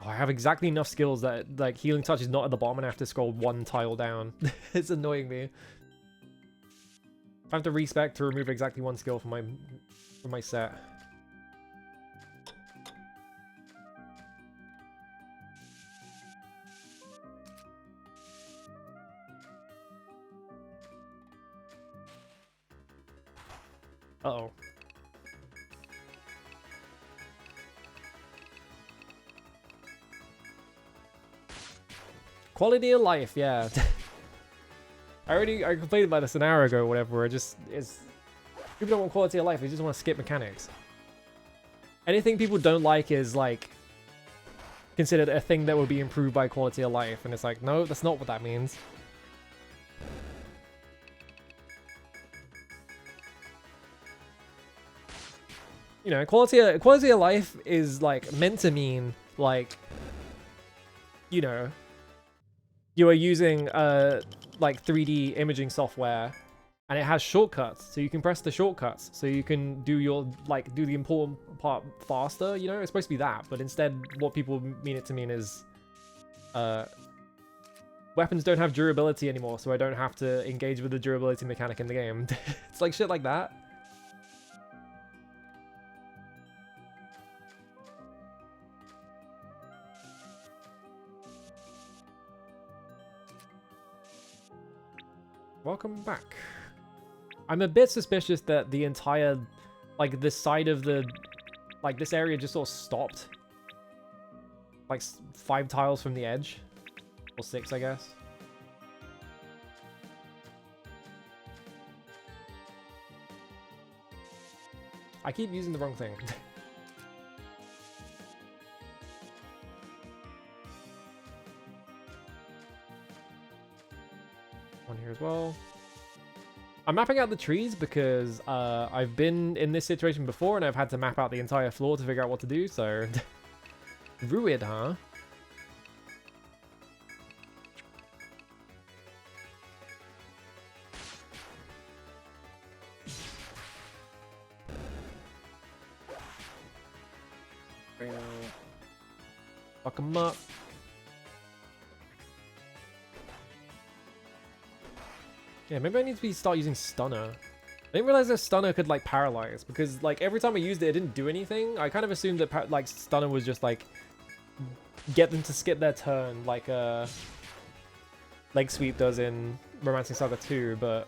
I have exactly enough skills that like healing touch is not at the bottom and I have to scroll one tile down. It's annoying me. I have to respec to remove exactly one skill from my set. Uh-oh. Quality of life, yeah. I complained about this an hour ago or whatever, where people don't want quality of life, they just want to skip mechanics. Anything people don't like is like considered a thing that will be improved by quality of life, and it's like, no, that's not what that means. You know, quality of life is like meant to mean like, you know, you are using like 3D imaging software and it has shortcuts, so you can press the shortcuts so you can do the important part faster, you know? It's supposed to be that, but instead what people mean it to mean is weapons don't have durability anymore, so I don't have to engage with the durability mechanic in the game. It's like shit like that. Welcome back. I'm a bit suspicious that the entire, like, this side of the, like, this area just sort of stopped. Like, 5 tiles from the edge. Or 6, I guess. I keep using the wrong thing. One here as well. I'm mapping out the trees because I've been in this situation before and I've had to map out the entire floor to figure out what to do, so... Ruined, huh? Fuck 'em up. Yeah, maybe I need to start using Stunner. I didn't realize that Stunner could, like, paralyze, because, like, every time I used it, it didn't do anything. I kind of assumed that, like, Stunner was just, like, get them to skip their turn, like, Leg Sweep does in Romancing Saga 2, but...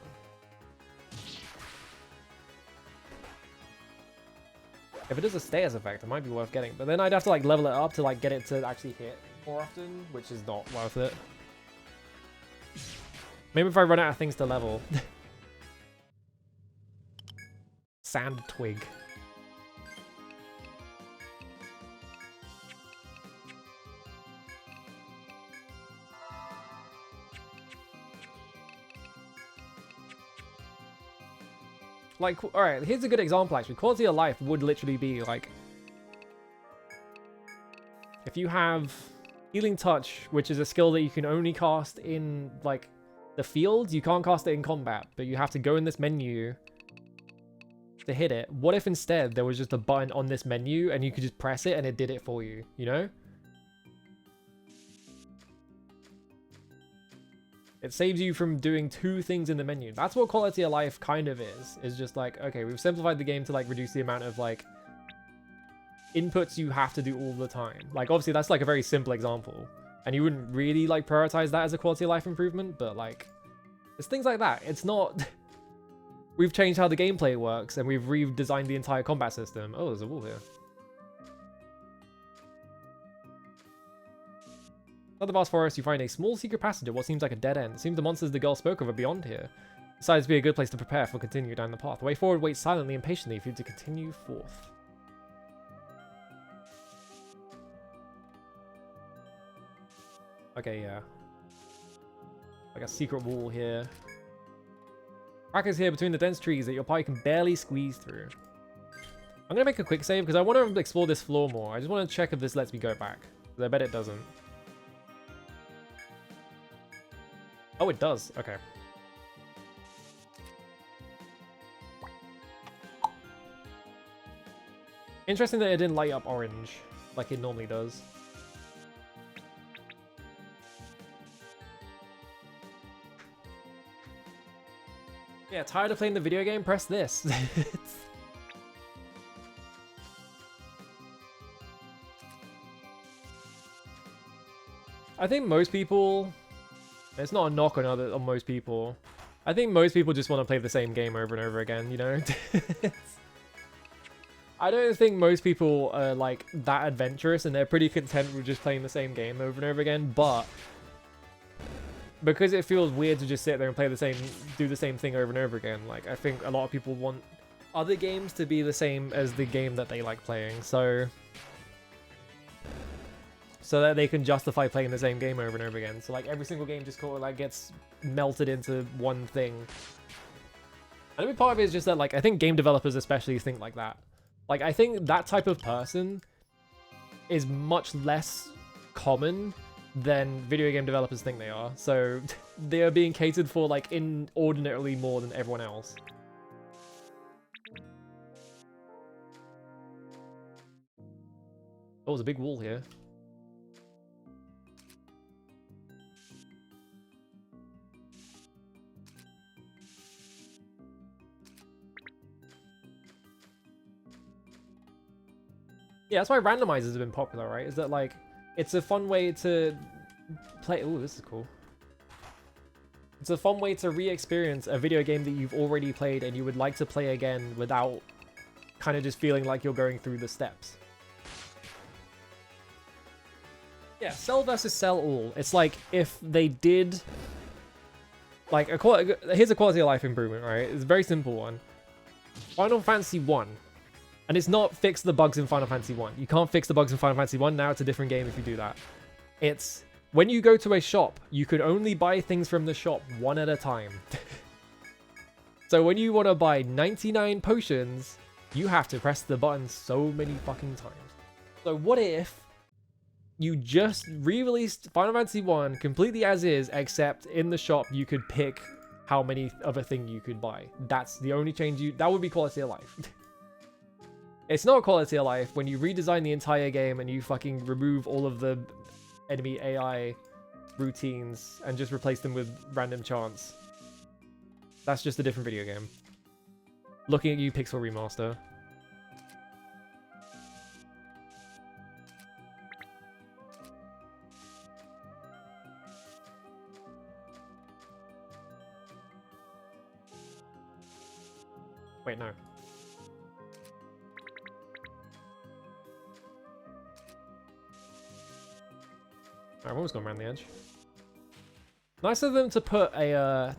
if it is a status effect, it might be worth getting. But then I'd have to, like, level it up to, like, get it to actually hit more often, which is not worth it. Maybe if I run out of things to level. Sand Twig. Like, alright, here's a good example actually. Quality of life would literally be like... if you have Healing Touch, which is a skill that you can only cast in, like... the field, you can't cast it in combat, but you have to go in this menu to hit it. What if instead there was just a button on this menu and you could just press it and it did it for you, you know? It saves you from doing 2 things in the menu. That's what quality of life kind of is. It's just like, okay, we've simplified the game to like reduce the amount of like inputs you have to do all the time. Like obviously that's like a very simple example. And you wouldn't really, like, prioritize that as a quality of life improvement, but, like, it's things like that. It's not... we've changed how the gameplay works, and we've redesigned the entire combat system. Oh, there's a wall here. At the vast forest, you find a small secret passage at what seems like a dead end. It seems the monsters the girl spoke of are beyond here. Besides, to be a good place to prepare for continue down the path. The way forward waits silently and patiently for you to continue forth. Okay, yeah. Like a secret wall here. Crack is here between the dense trees that your party can barely squeeze through. I'm gonna make a quick save because I want to explore this floor more. I just want to check if this lets me go back. I bet it doesn't. Oh, it does. Okay. Interesting that it didn't light up orange like it normally does. Yeah, tired of playing the video game? Press this. I think most people... it's not a knock on most people. I think most people just want to play the same game over and over again, you know? I don't think most people are, like, that adventurous, and they're pretty content with just playing the same game over and over again, but... because it feels weird to just sit there and do the same thing over and over again. Like, I think a lot of people want other games to be the same as the game that they like playing, so that they can justify playing the same game over and over again. So like every single game just like gets melted into one thing. And a big part of it is just that, like, I think game developers especially think like that. Like, I think that type of person is much less common than video game developers think they are. So they are being catered for, like, inordinately more than everyone else. Oh, there's a big wall here. Yeah, that's why randomizers have been popular, right? Is that, like, it's a fun way to play... Ooh, this is cool. It's a fun way to re-experience a video game that you've already played and you would like to play again without kind of just feeling like you're going through the steps. Yeah, sell versus sell all. It's like if they did... Like, here's a quality of life improvement, right? It's a very simple one. Final Fantasy 1. And it's not fix the bugs in Final Fantasy 1. You can't fix the bugs in Final Fantasy 1. Now it's a different game if you do that. It's when you go to a shop, you can only buy things from the shop one at a time. So when you want to buy 99 potions, you have to press the button so many fucking times. So what if you just re-released Final Fantasy 1 completely as is, except in the shop you could pick how many of a thing you could buy. That's the only change that would be quality of life. It's not quality of life when you redesign the entire game and you fucking remove all of the enemy AI routines and just replace them with random chants. That's just a different video game. Looking at you, Pixel Remaster. Wait, no. I've almost gone around the edge. Nice of them to put a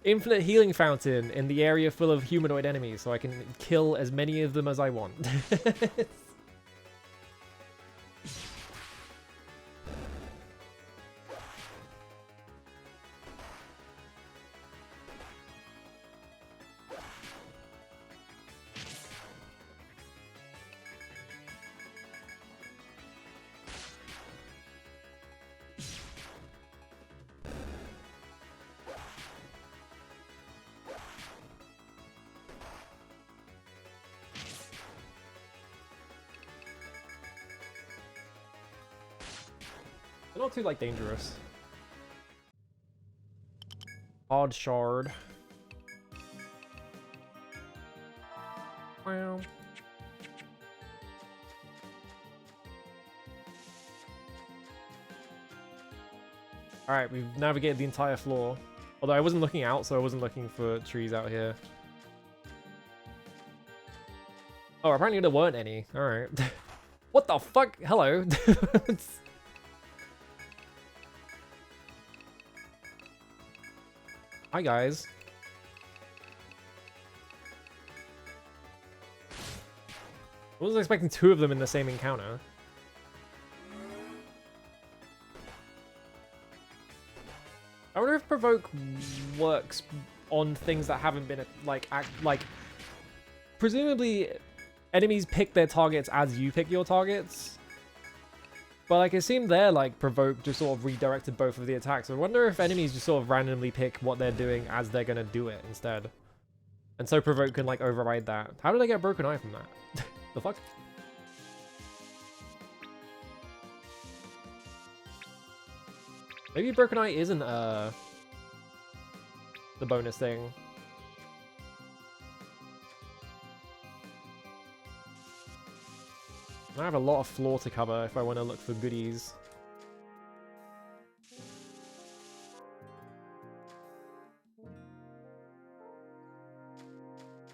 infinite healing fountain in the area full of humanoid enemies so I can kill as many of them as I want. They're not too, like, dangerous. Odd shard. Wow. Alright, we've navigated the entire floor. Although I wasn't looking out, so I wasn't looking for trees out here. Oh, apparently there weren't any. Alright. What the fuck? Hello. Hi, guys. I wasn't expecting two of them in the same encounter. I wonder if Provoke works on things that haven't been, like, presumably enemies pick their targets as you pick your targets. But, like, it seemed there, like, Provoke just sort of redirected both of the attacks. I wonder if enemies just sort of randomly pick what they're doing as they're gonna do it instead. And so Provoke can, like, override that. How did I get a broken eye from that? The fuck? Maybe broken eye isn't, the bonus thing. I have a lot of floor to cover if I want to look for goodies.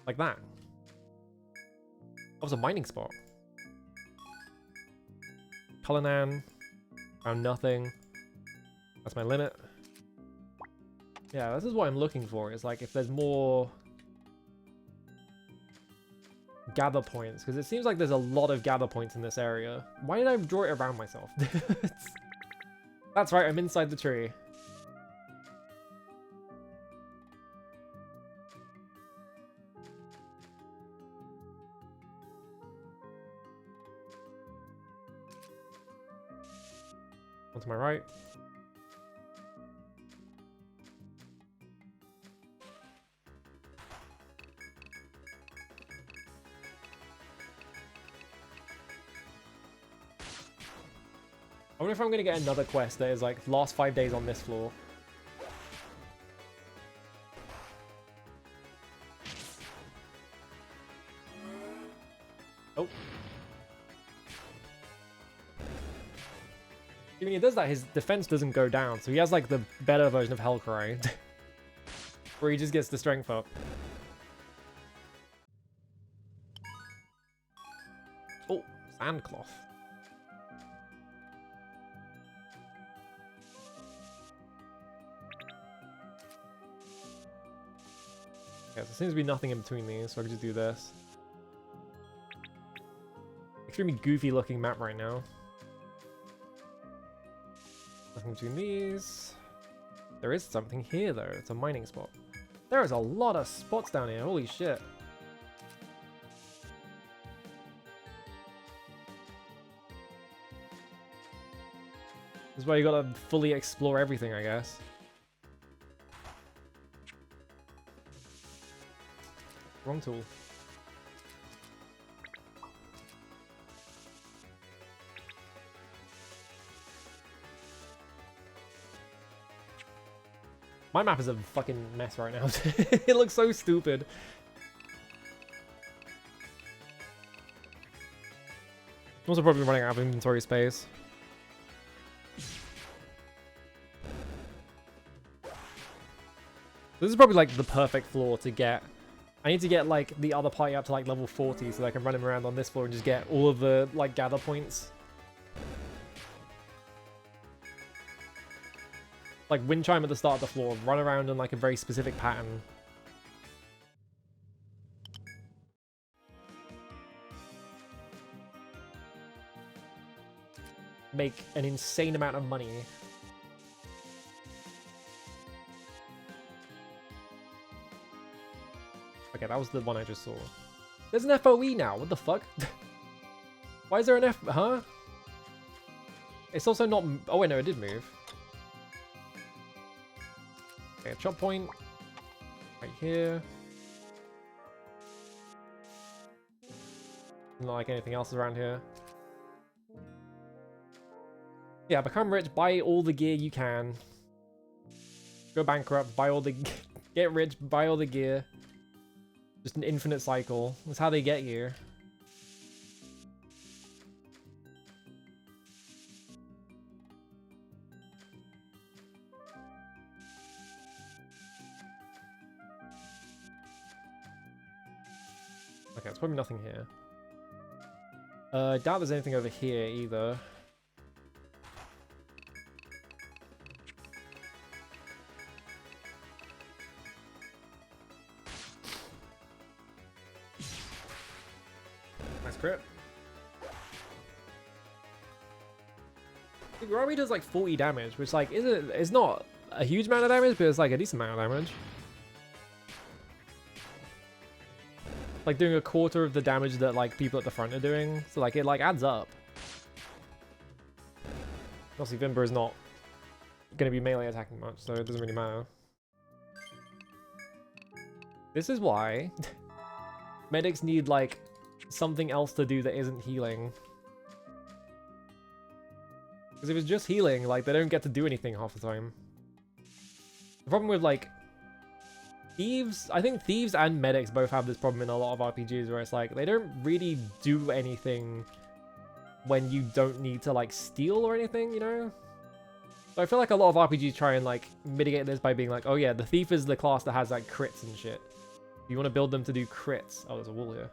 Like that. That was a mining spot. Cullinan. Found nothing. That's my limit. Yeah, this is what I'm looking for. It's like if there's more gather points, because it seems like there's a lot of gather points in this area. Why did I draw it around myself? That's right, I'm inside the tree. One to my right. I wonder if I'm going to get another quest that is like last 5 days on this floor. Oh. When he does that, his defense doesn't go down, so he has like the better version of Hellcry. Where he just gets the strength up. Oh, sandcloth. Okay, so there seems to be nothing in between these, so I can just do this. Extremely goofy looking map right now. Nothing between these. There is something here though, it's a mining spot. There is a lot of spots down here, holy shit. This is why you gotta fully explore everything, I guess. Wrong tool. My map is a fucking mess right now. It looks so stupid. I'm also probably running out of inventory space. This is probably like the perfect floor to get. I need to get like the other party up to like level 40 so that I can run him around on this floor and just get all of the like gather points. Like wind chime at the start of the floor, run around in like a very specific pattern. Make an insane amount of money. Okay, that was the one I just saw. There's an FOE now, what the fuck? Why is there an huh? It's also not, oh wait, no, it did move. Okay, a chop point. Right here. Not like anything else around here. Yeah, become rich, buy all the gear you can. Go bankrupt, buy all the... Get rich, buy all the gear. Just an infinite cycle. That's how they get you. Okay, it's probably nothing here. I doubt there's anything over here either. Nice crit. Robbie does like 40 damage, which like it's not a huge amount of damage, but it's like a decent amount of damage. Like doing a quarter of the damage that like people at the front are doing, so like it like adds up. Obviously Vimber is not going to be melee attacking much, so it doesn't really matter. This is why medics need like something else to do that isn't healing. Because if it's just healing, like they don't get to do anything half the time. The problem with like Thieves, I think Thieves and Medics both have this problem in a lot of RPGs where it's like, they don't really do anything when you don't need to like steal or anything, you know? So I feel like a lot of RPGs try and like mitigate this by being like, oh yeah, the Thief is the class that has like crits and shit. You want to build them to do crits. Oh, there's a wall here.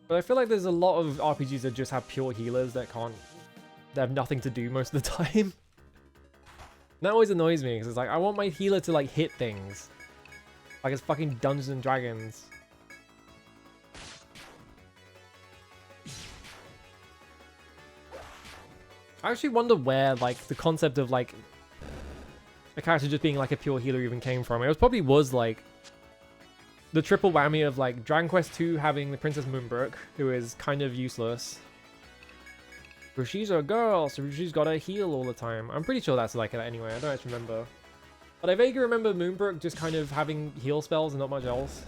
But I feel like there's a lot of RPGs that just have pure healers that can't they have nothing to do most of the time. That always annoys me because it's like I want my healer to like hit things, like it's fucking Dungeons and Dragons. I actually wonder where like the concept of like a character just being like a pure healer even came from. It probably was like the triple whammy of like Dragon Quest II having the Princess Moonbrook, who is kind of useless. But she's a girl, so she's gotta heal all the time. I'm pretty sure that's like that anyway, I don't actually remember. But I vaguely remember Moonbrook just kind of having heal spells and not much else.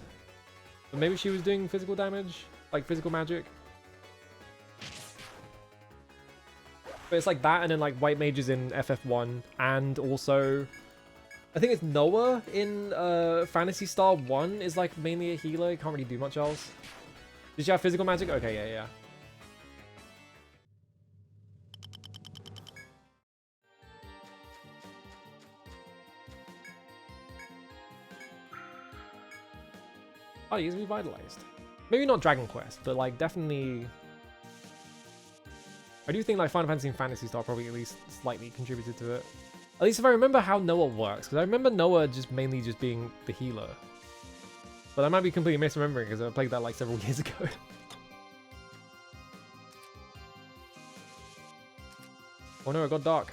But maybe she was doing physical damage, like physical magic. But it's like that and then like white mages in FF1 and also I think it's Noah in Phantasy Star 1 is like mainly a healer, can't really do much else. Did she have physical magic? Okay, yeah. Oh, he's revitalized. Maybe not Dragon Quest, but like definitely... I do think like Final Fantasy and Phantasy Star probably at least slightly contributed to it. At least if I remember how Noah works, because I remember Noah just mainly just being the healer. But I might be completely misremembering because I played that like several years ago. Oh no, it got dark.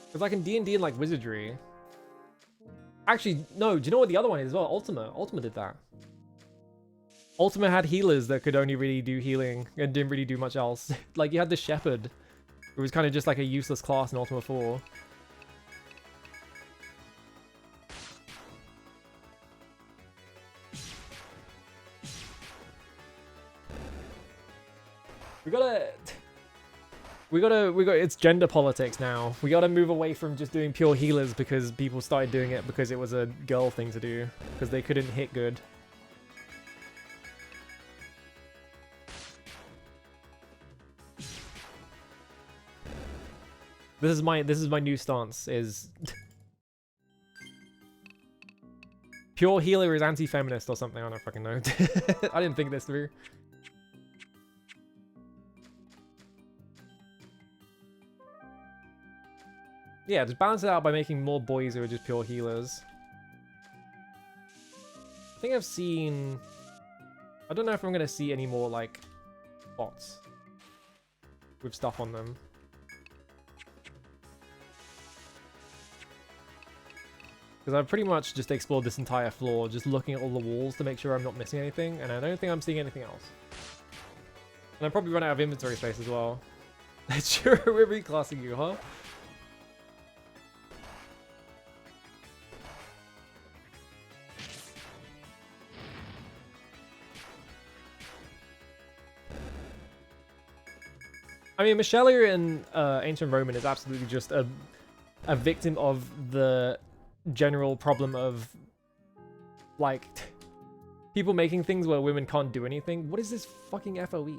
Because like in D&D and like Wizardry... Actually, no, do you know what the other one is as well? Ultima. Ultima did that. Ultima had healers that could only really do healing and didn't really do much else. Like you had the Shepherd, who was kind of just like a useless class in Ultima 4. It's gender politics now. We gotta move away from just doing pure healers because people started doing it because it was a girl thing to do. Because they couldn't hit good. This is my new stance is pure healer is anti-feminist or something, I don't fucking know. I didn't think this through. Yeah, just balance it out by making more boys who are just pure healers. I think I've seen... I don't know if I'm going to see any more, like, bots with stuff on them. Because I've pretty much just explored this entire floor, just looking at all the walls to make sure I'm not missing anything, and I don't think I'm seeing anything else. And I probably run out of inventory space as well. Sure, we're reclassing you, huh? I mean, Michelia in Ancient Roman is absolutely just a victim of the general problem of, like, people making things where women can't do anything. What is this fucking FOE?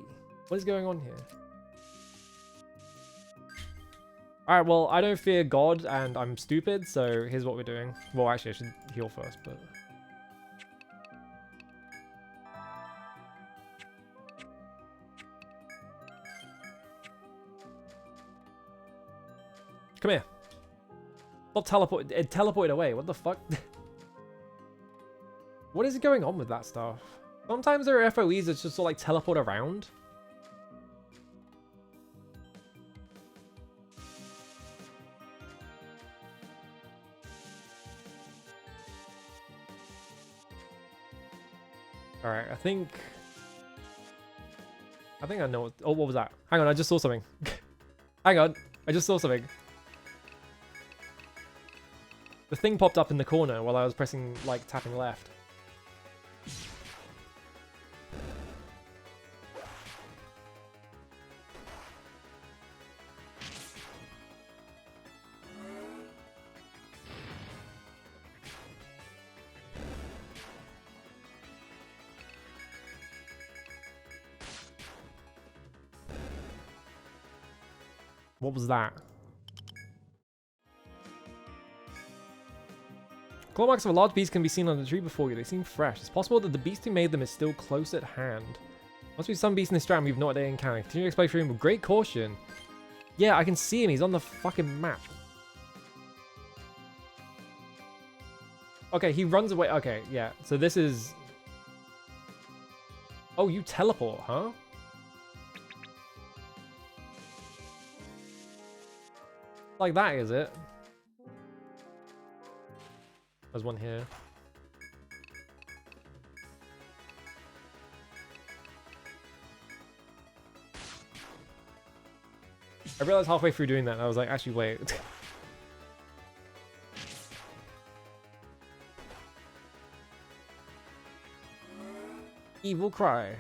What is going on here? Alright, well, I don't fear God, and I'm stupid, so here's what we're doing. Well, actually, I should heal first, but... Come here. Stop teleport. It teleported away. What the fuck? What is going on with that stuff? Sometimes there are FOEs that just sort of like teleport around. Alright, I think I know what... Oh, what was that? Hang on, I just saw something. Hang on, I just saw something. The thing popped up in the corner while I was pressing, like, tapping left. What was that? Claw marks of a large beast can be seen on the tree before you. They seem fresh. It's possible that the beast who made them is still close at hand. Must be some beast in this stratum we've not yet encountered. Continue exploration with great caution. Yeah, I can see him. He's on the fucking map. Okay, he runs away. Okay, yeah. So this is... Oh, you teleport, huh? Like that, is it? There's one here. I realized halfway through doing that, and I was like, actually, wait. Evil cry.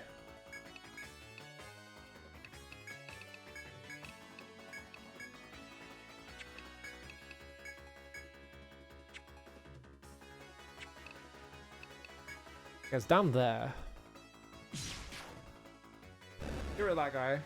It's down there. Get rid of that guy.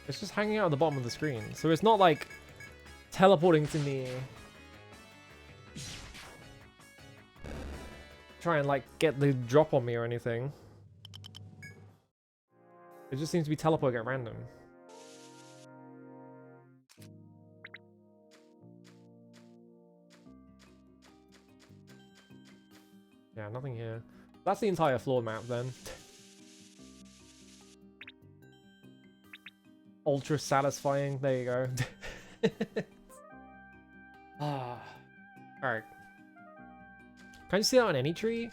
It's just hanging out at the bottom of the screen, so it's not like teleporting to me. Try and like get the drop on me or anything. It just seems to be teleporting at random. Yeah, nothing here. That's the entire floor map then. Ultra satisfying. There you go. Ah. Alright. Can you see that on any tree?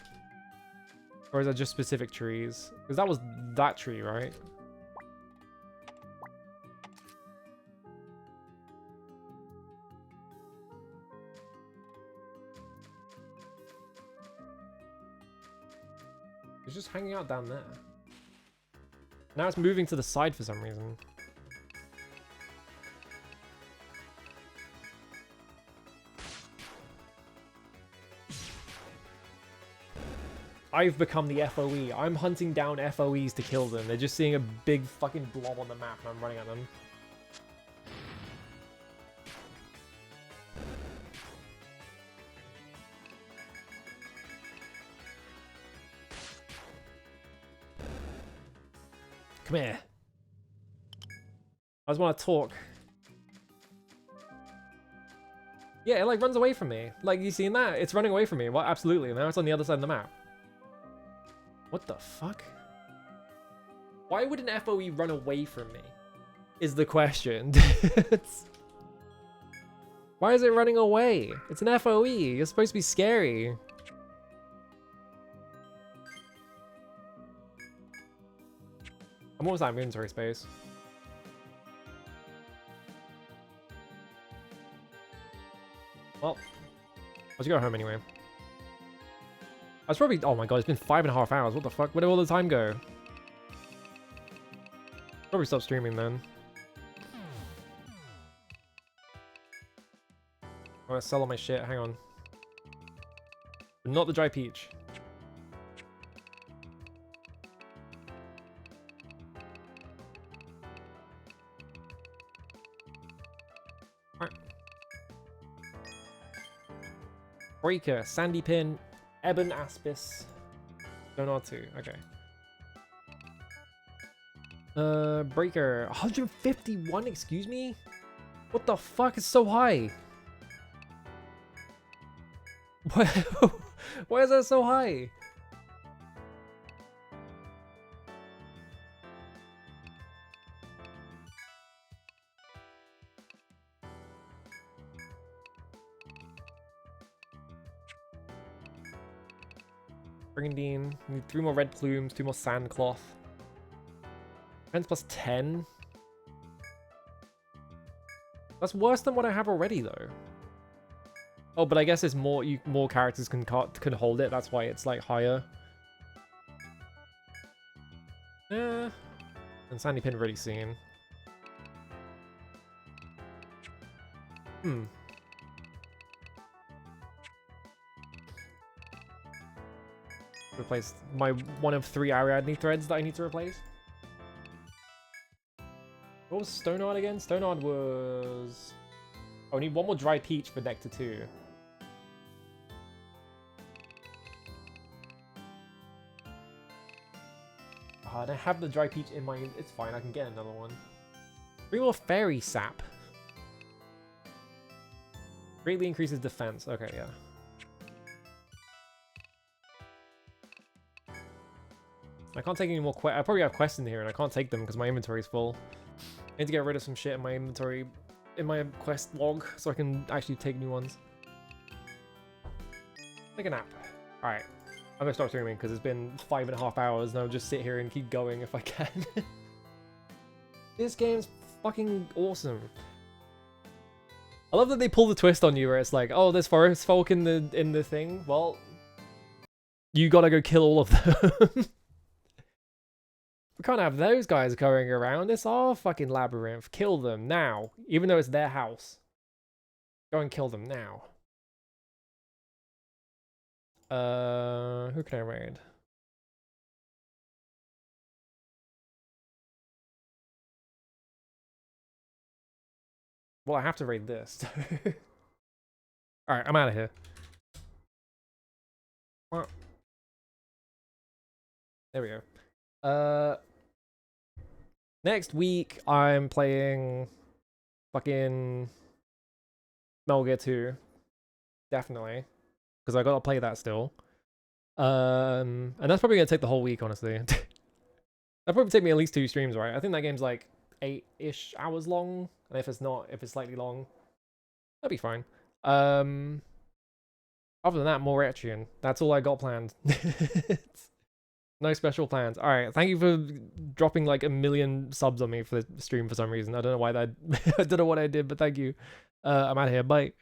Or is that just specific trees? Because that was that tree, right? It's just hanging out down there. Now it's moving to the side for some reason. I've become the FOE. I'm hunting down FOEs to kill them. They're just seeing a big fucking blob on the map and I'm running at them. Come here. I just want to talk. Yeah, it like runs away from me. Like, you seen that? It's running away from me. Well, absolutely. Now it's on the other side of the map. What the fuck? Why would an FOE run away from me? Is the question. Why is it running away? It's an FOE. You're supposed to be scary. I'm almost out of inventory space. Well, let's go home anyway. I was probably... Oh my god, it's been 5.5 hours. What the fuck? Where did all the time go? Probably stop streaming then. I'm gonna sell all my shit. Hang on. But not the dry peach. Alright. Breaker, Sandy Pin, Ebon Aspis. Donatu. Okay. Breaker. 151, excuse me? What the fuck is so high? Why is that so high? Brigandine. Need 3 more red plumes, 2 more sand cloth. Defense plus 10. That's worse than what I have already, though. Oh, but I guess it's more. More characters can hold it. That's why it's like higher. Yeah. And Sandy Pin already seen. Replace my one of 3 Ariadne threads that I need to replace. What was Stonard again? Stonard was... Oh, I need 1 more dry peach for Nectar 2. And I have the dry peach in my... It's fine, I can get another one. 3 more fairy sap. Greatly increases defense. Okay, yeah. I can't take any more quests. I probably have quests in here and I can't take them because my inventory is full. I need to get rid of some shit in my inventory, in my quest log, so I can actually take new ones. Take a nap. Alright. I'm gonna start streaming because it's been 5.5 hours and I'll just sit here and keep going if I can. This game's fucking awesome. I love that they pull the twist on you where it's like, oh, there's forest folk in the thing. Well, you gotta go kill all of them. We can't have those guys going around. It's our fucking labyrinth. Kill them now. Even though it's their house. Go and kill them now. Who can I raid? Well, I have to raid this. Alright, I'm out of here. There we go. Next week, I'm playing fucking Metal Gear 2. Definitely. Because I gotta play that still. And that's probably gonna take the whole week, honestly. That'll probably take me at least 2 streams, right? I think that game's like 8-ish hours long. And if it's not, if it's slightly long, that'll be fine. Other than that, more Etrian. That's all I got planned. No special plans. Alright, thank you for dropping like 1 million subs on me for the stream for some reason. I don't know why that... I don't know what I did, but thank you. I'm out of here. Bye.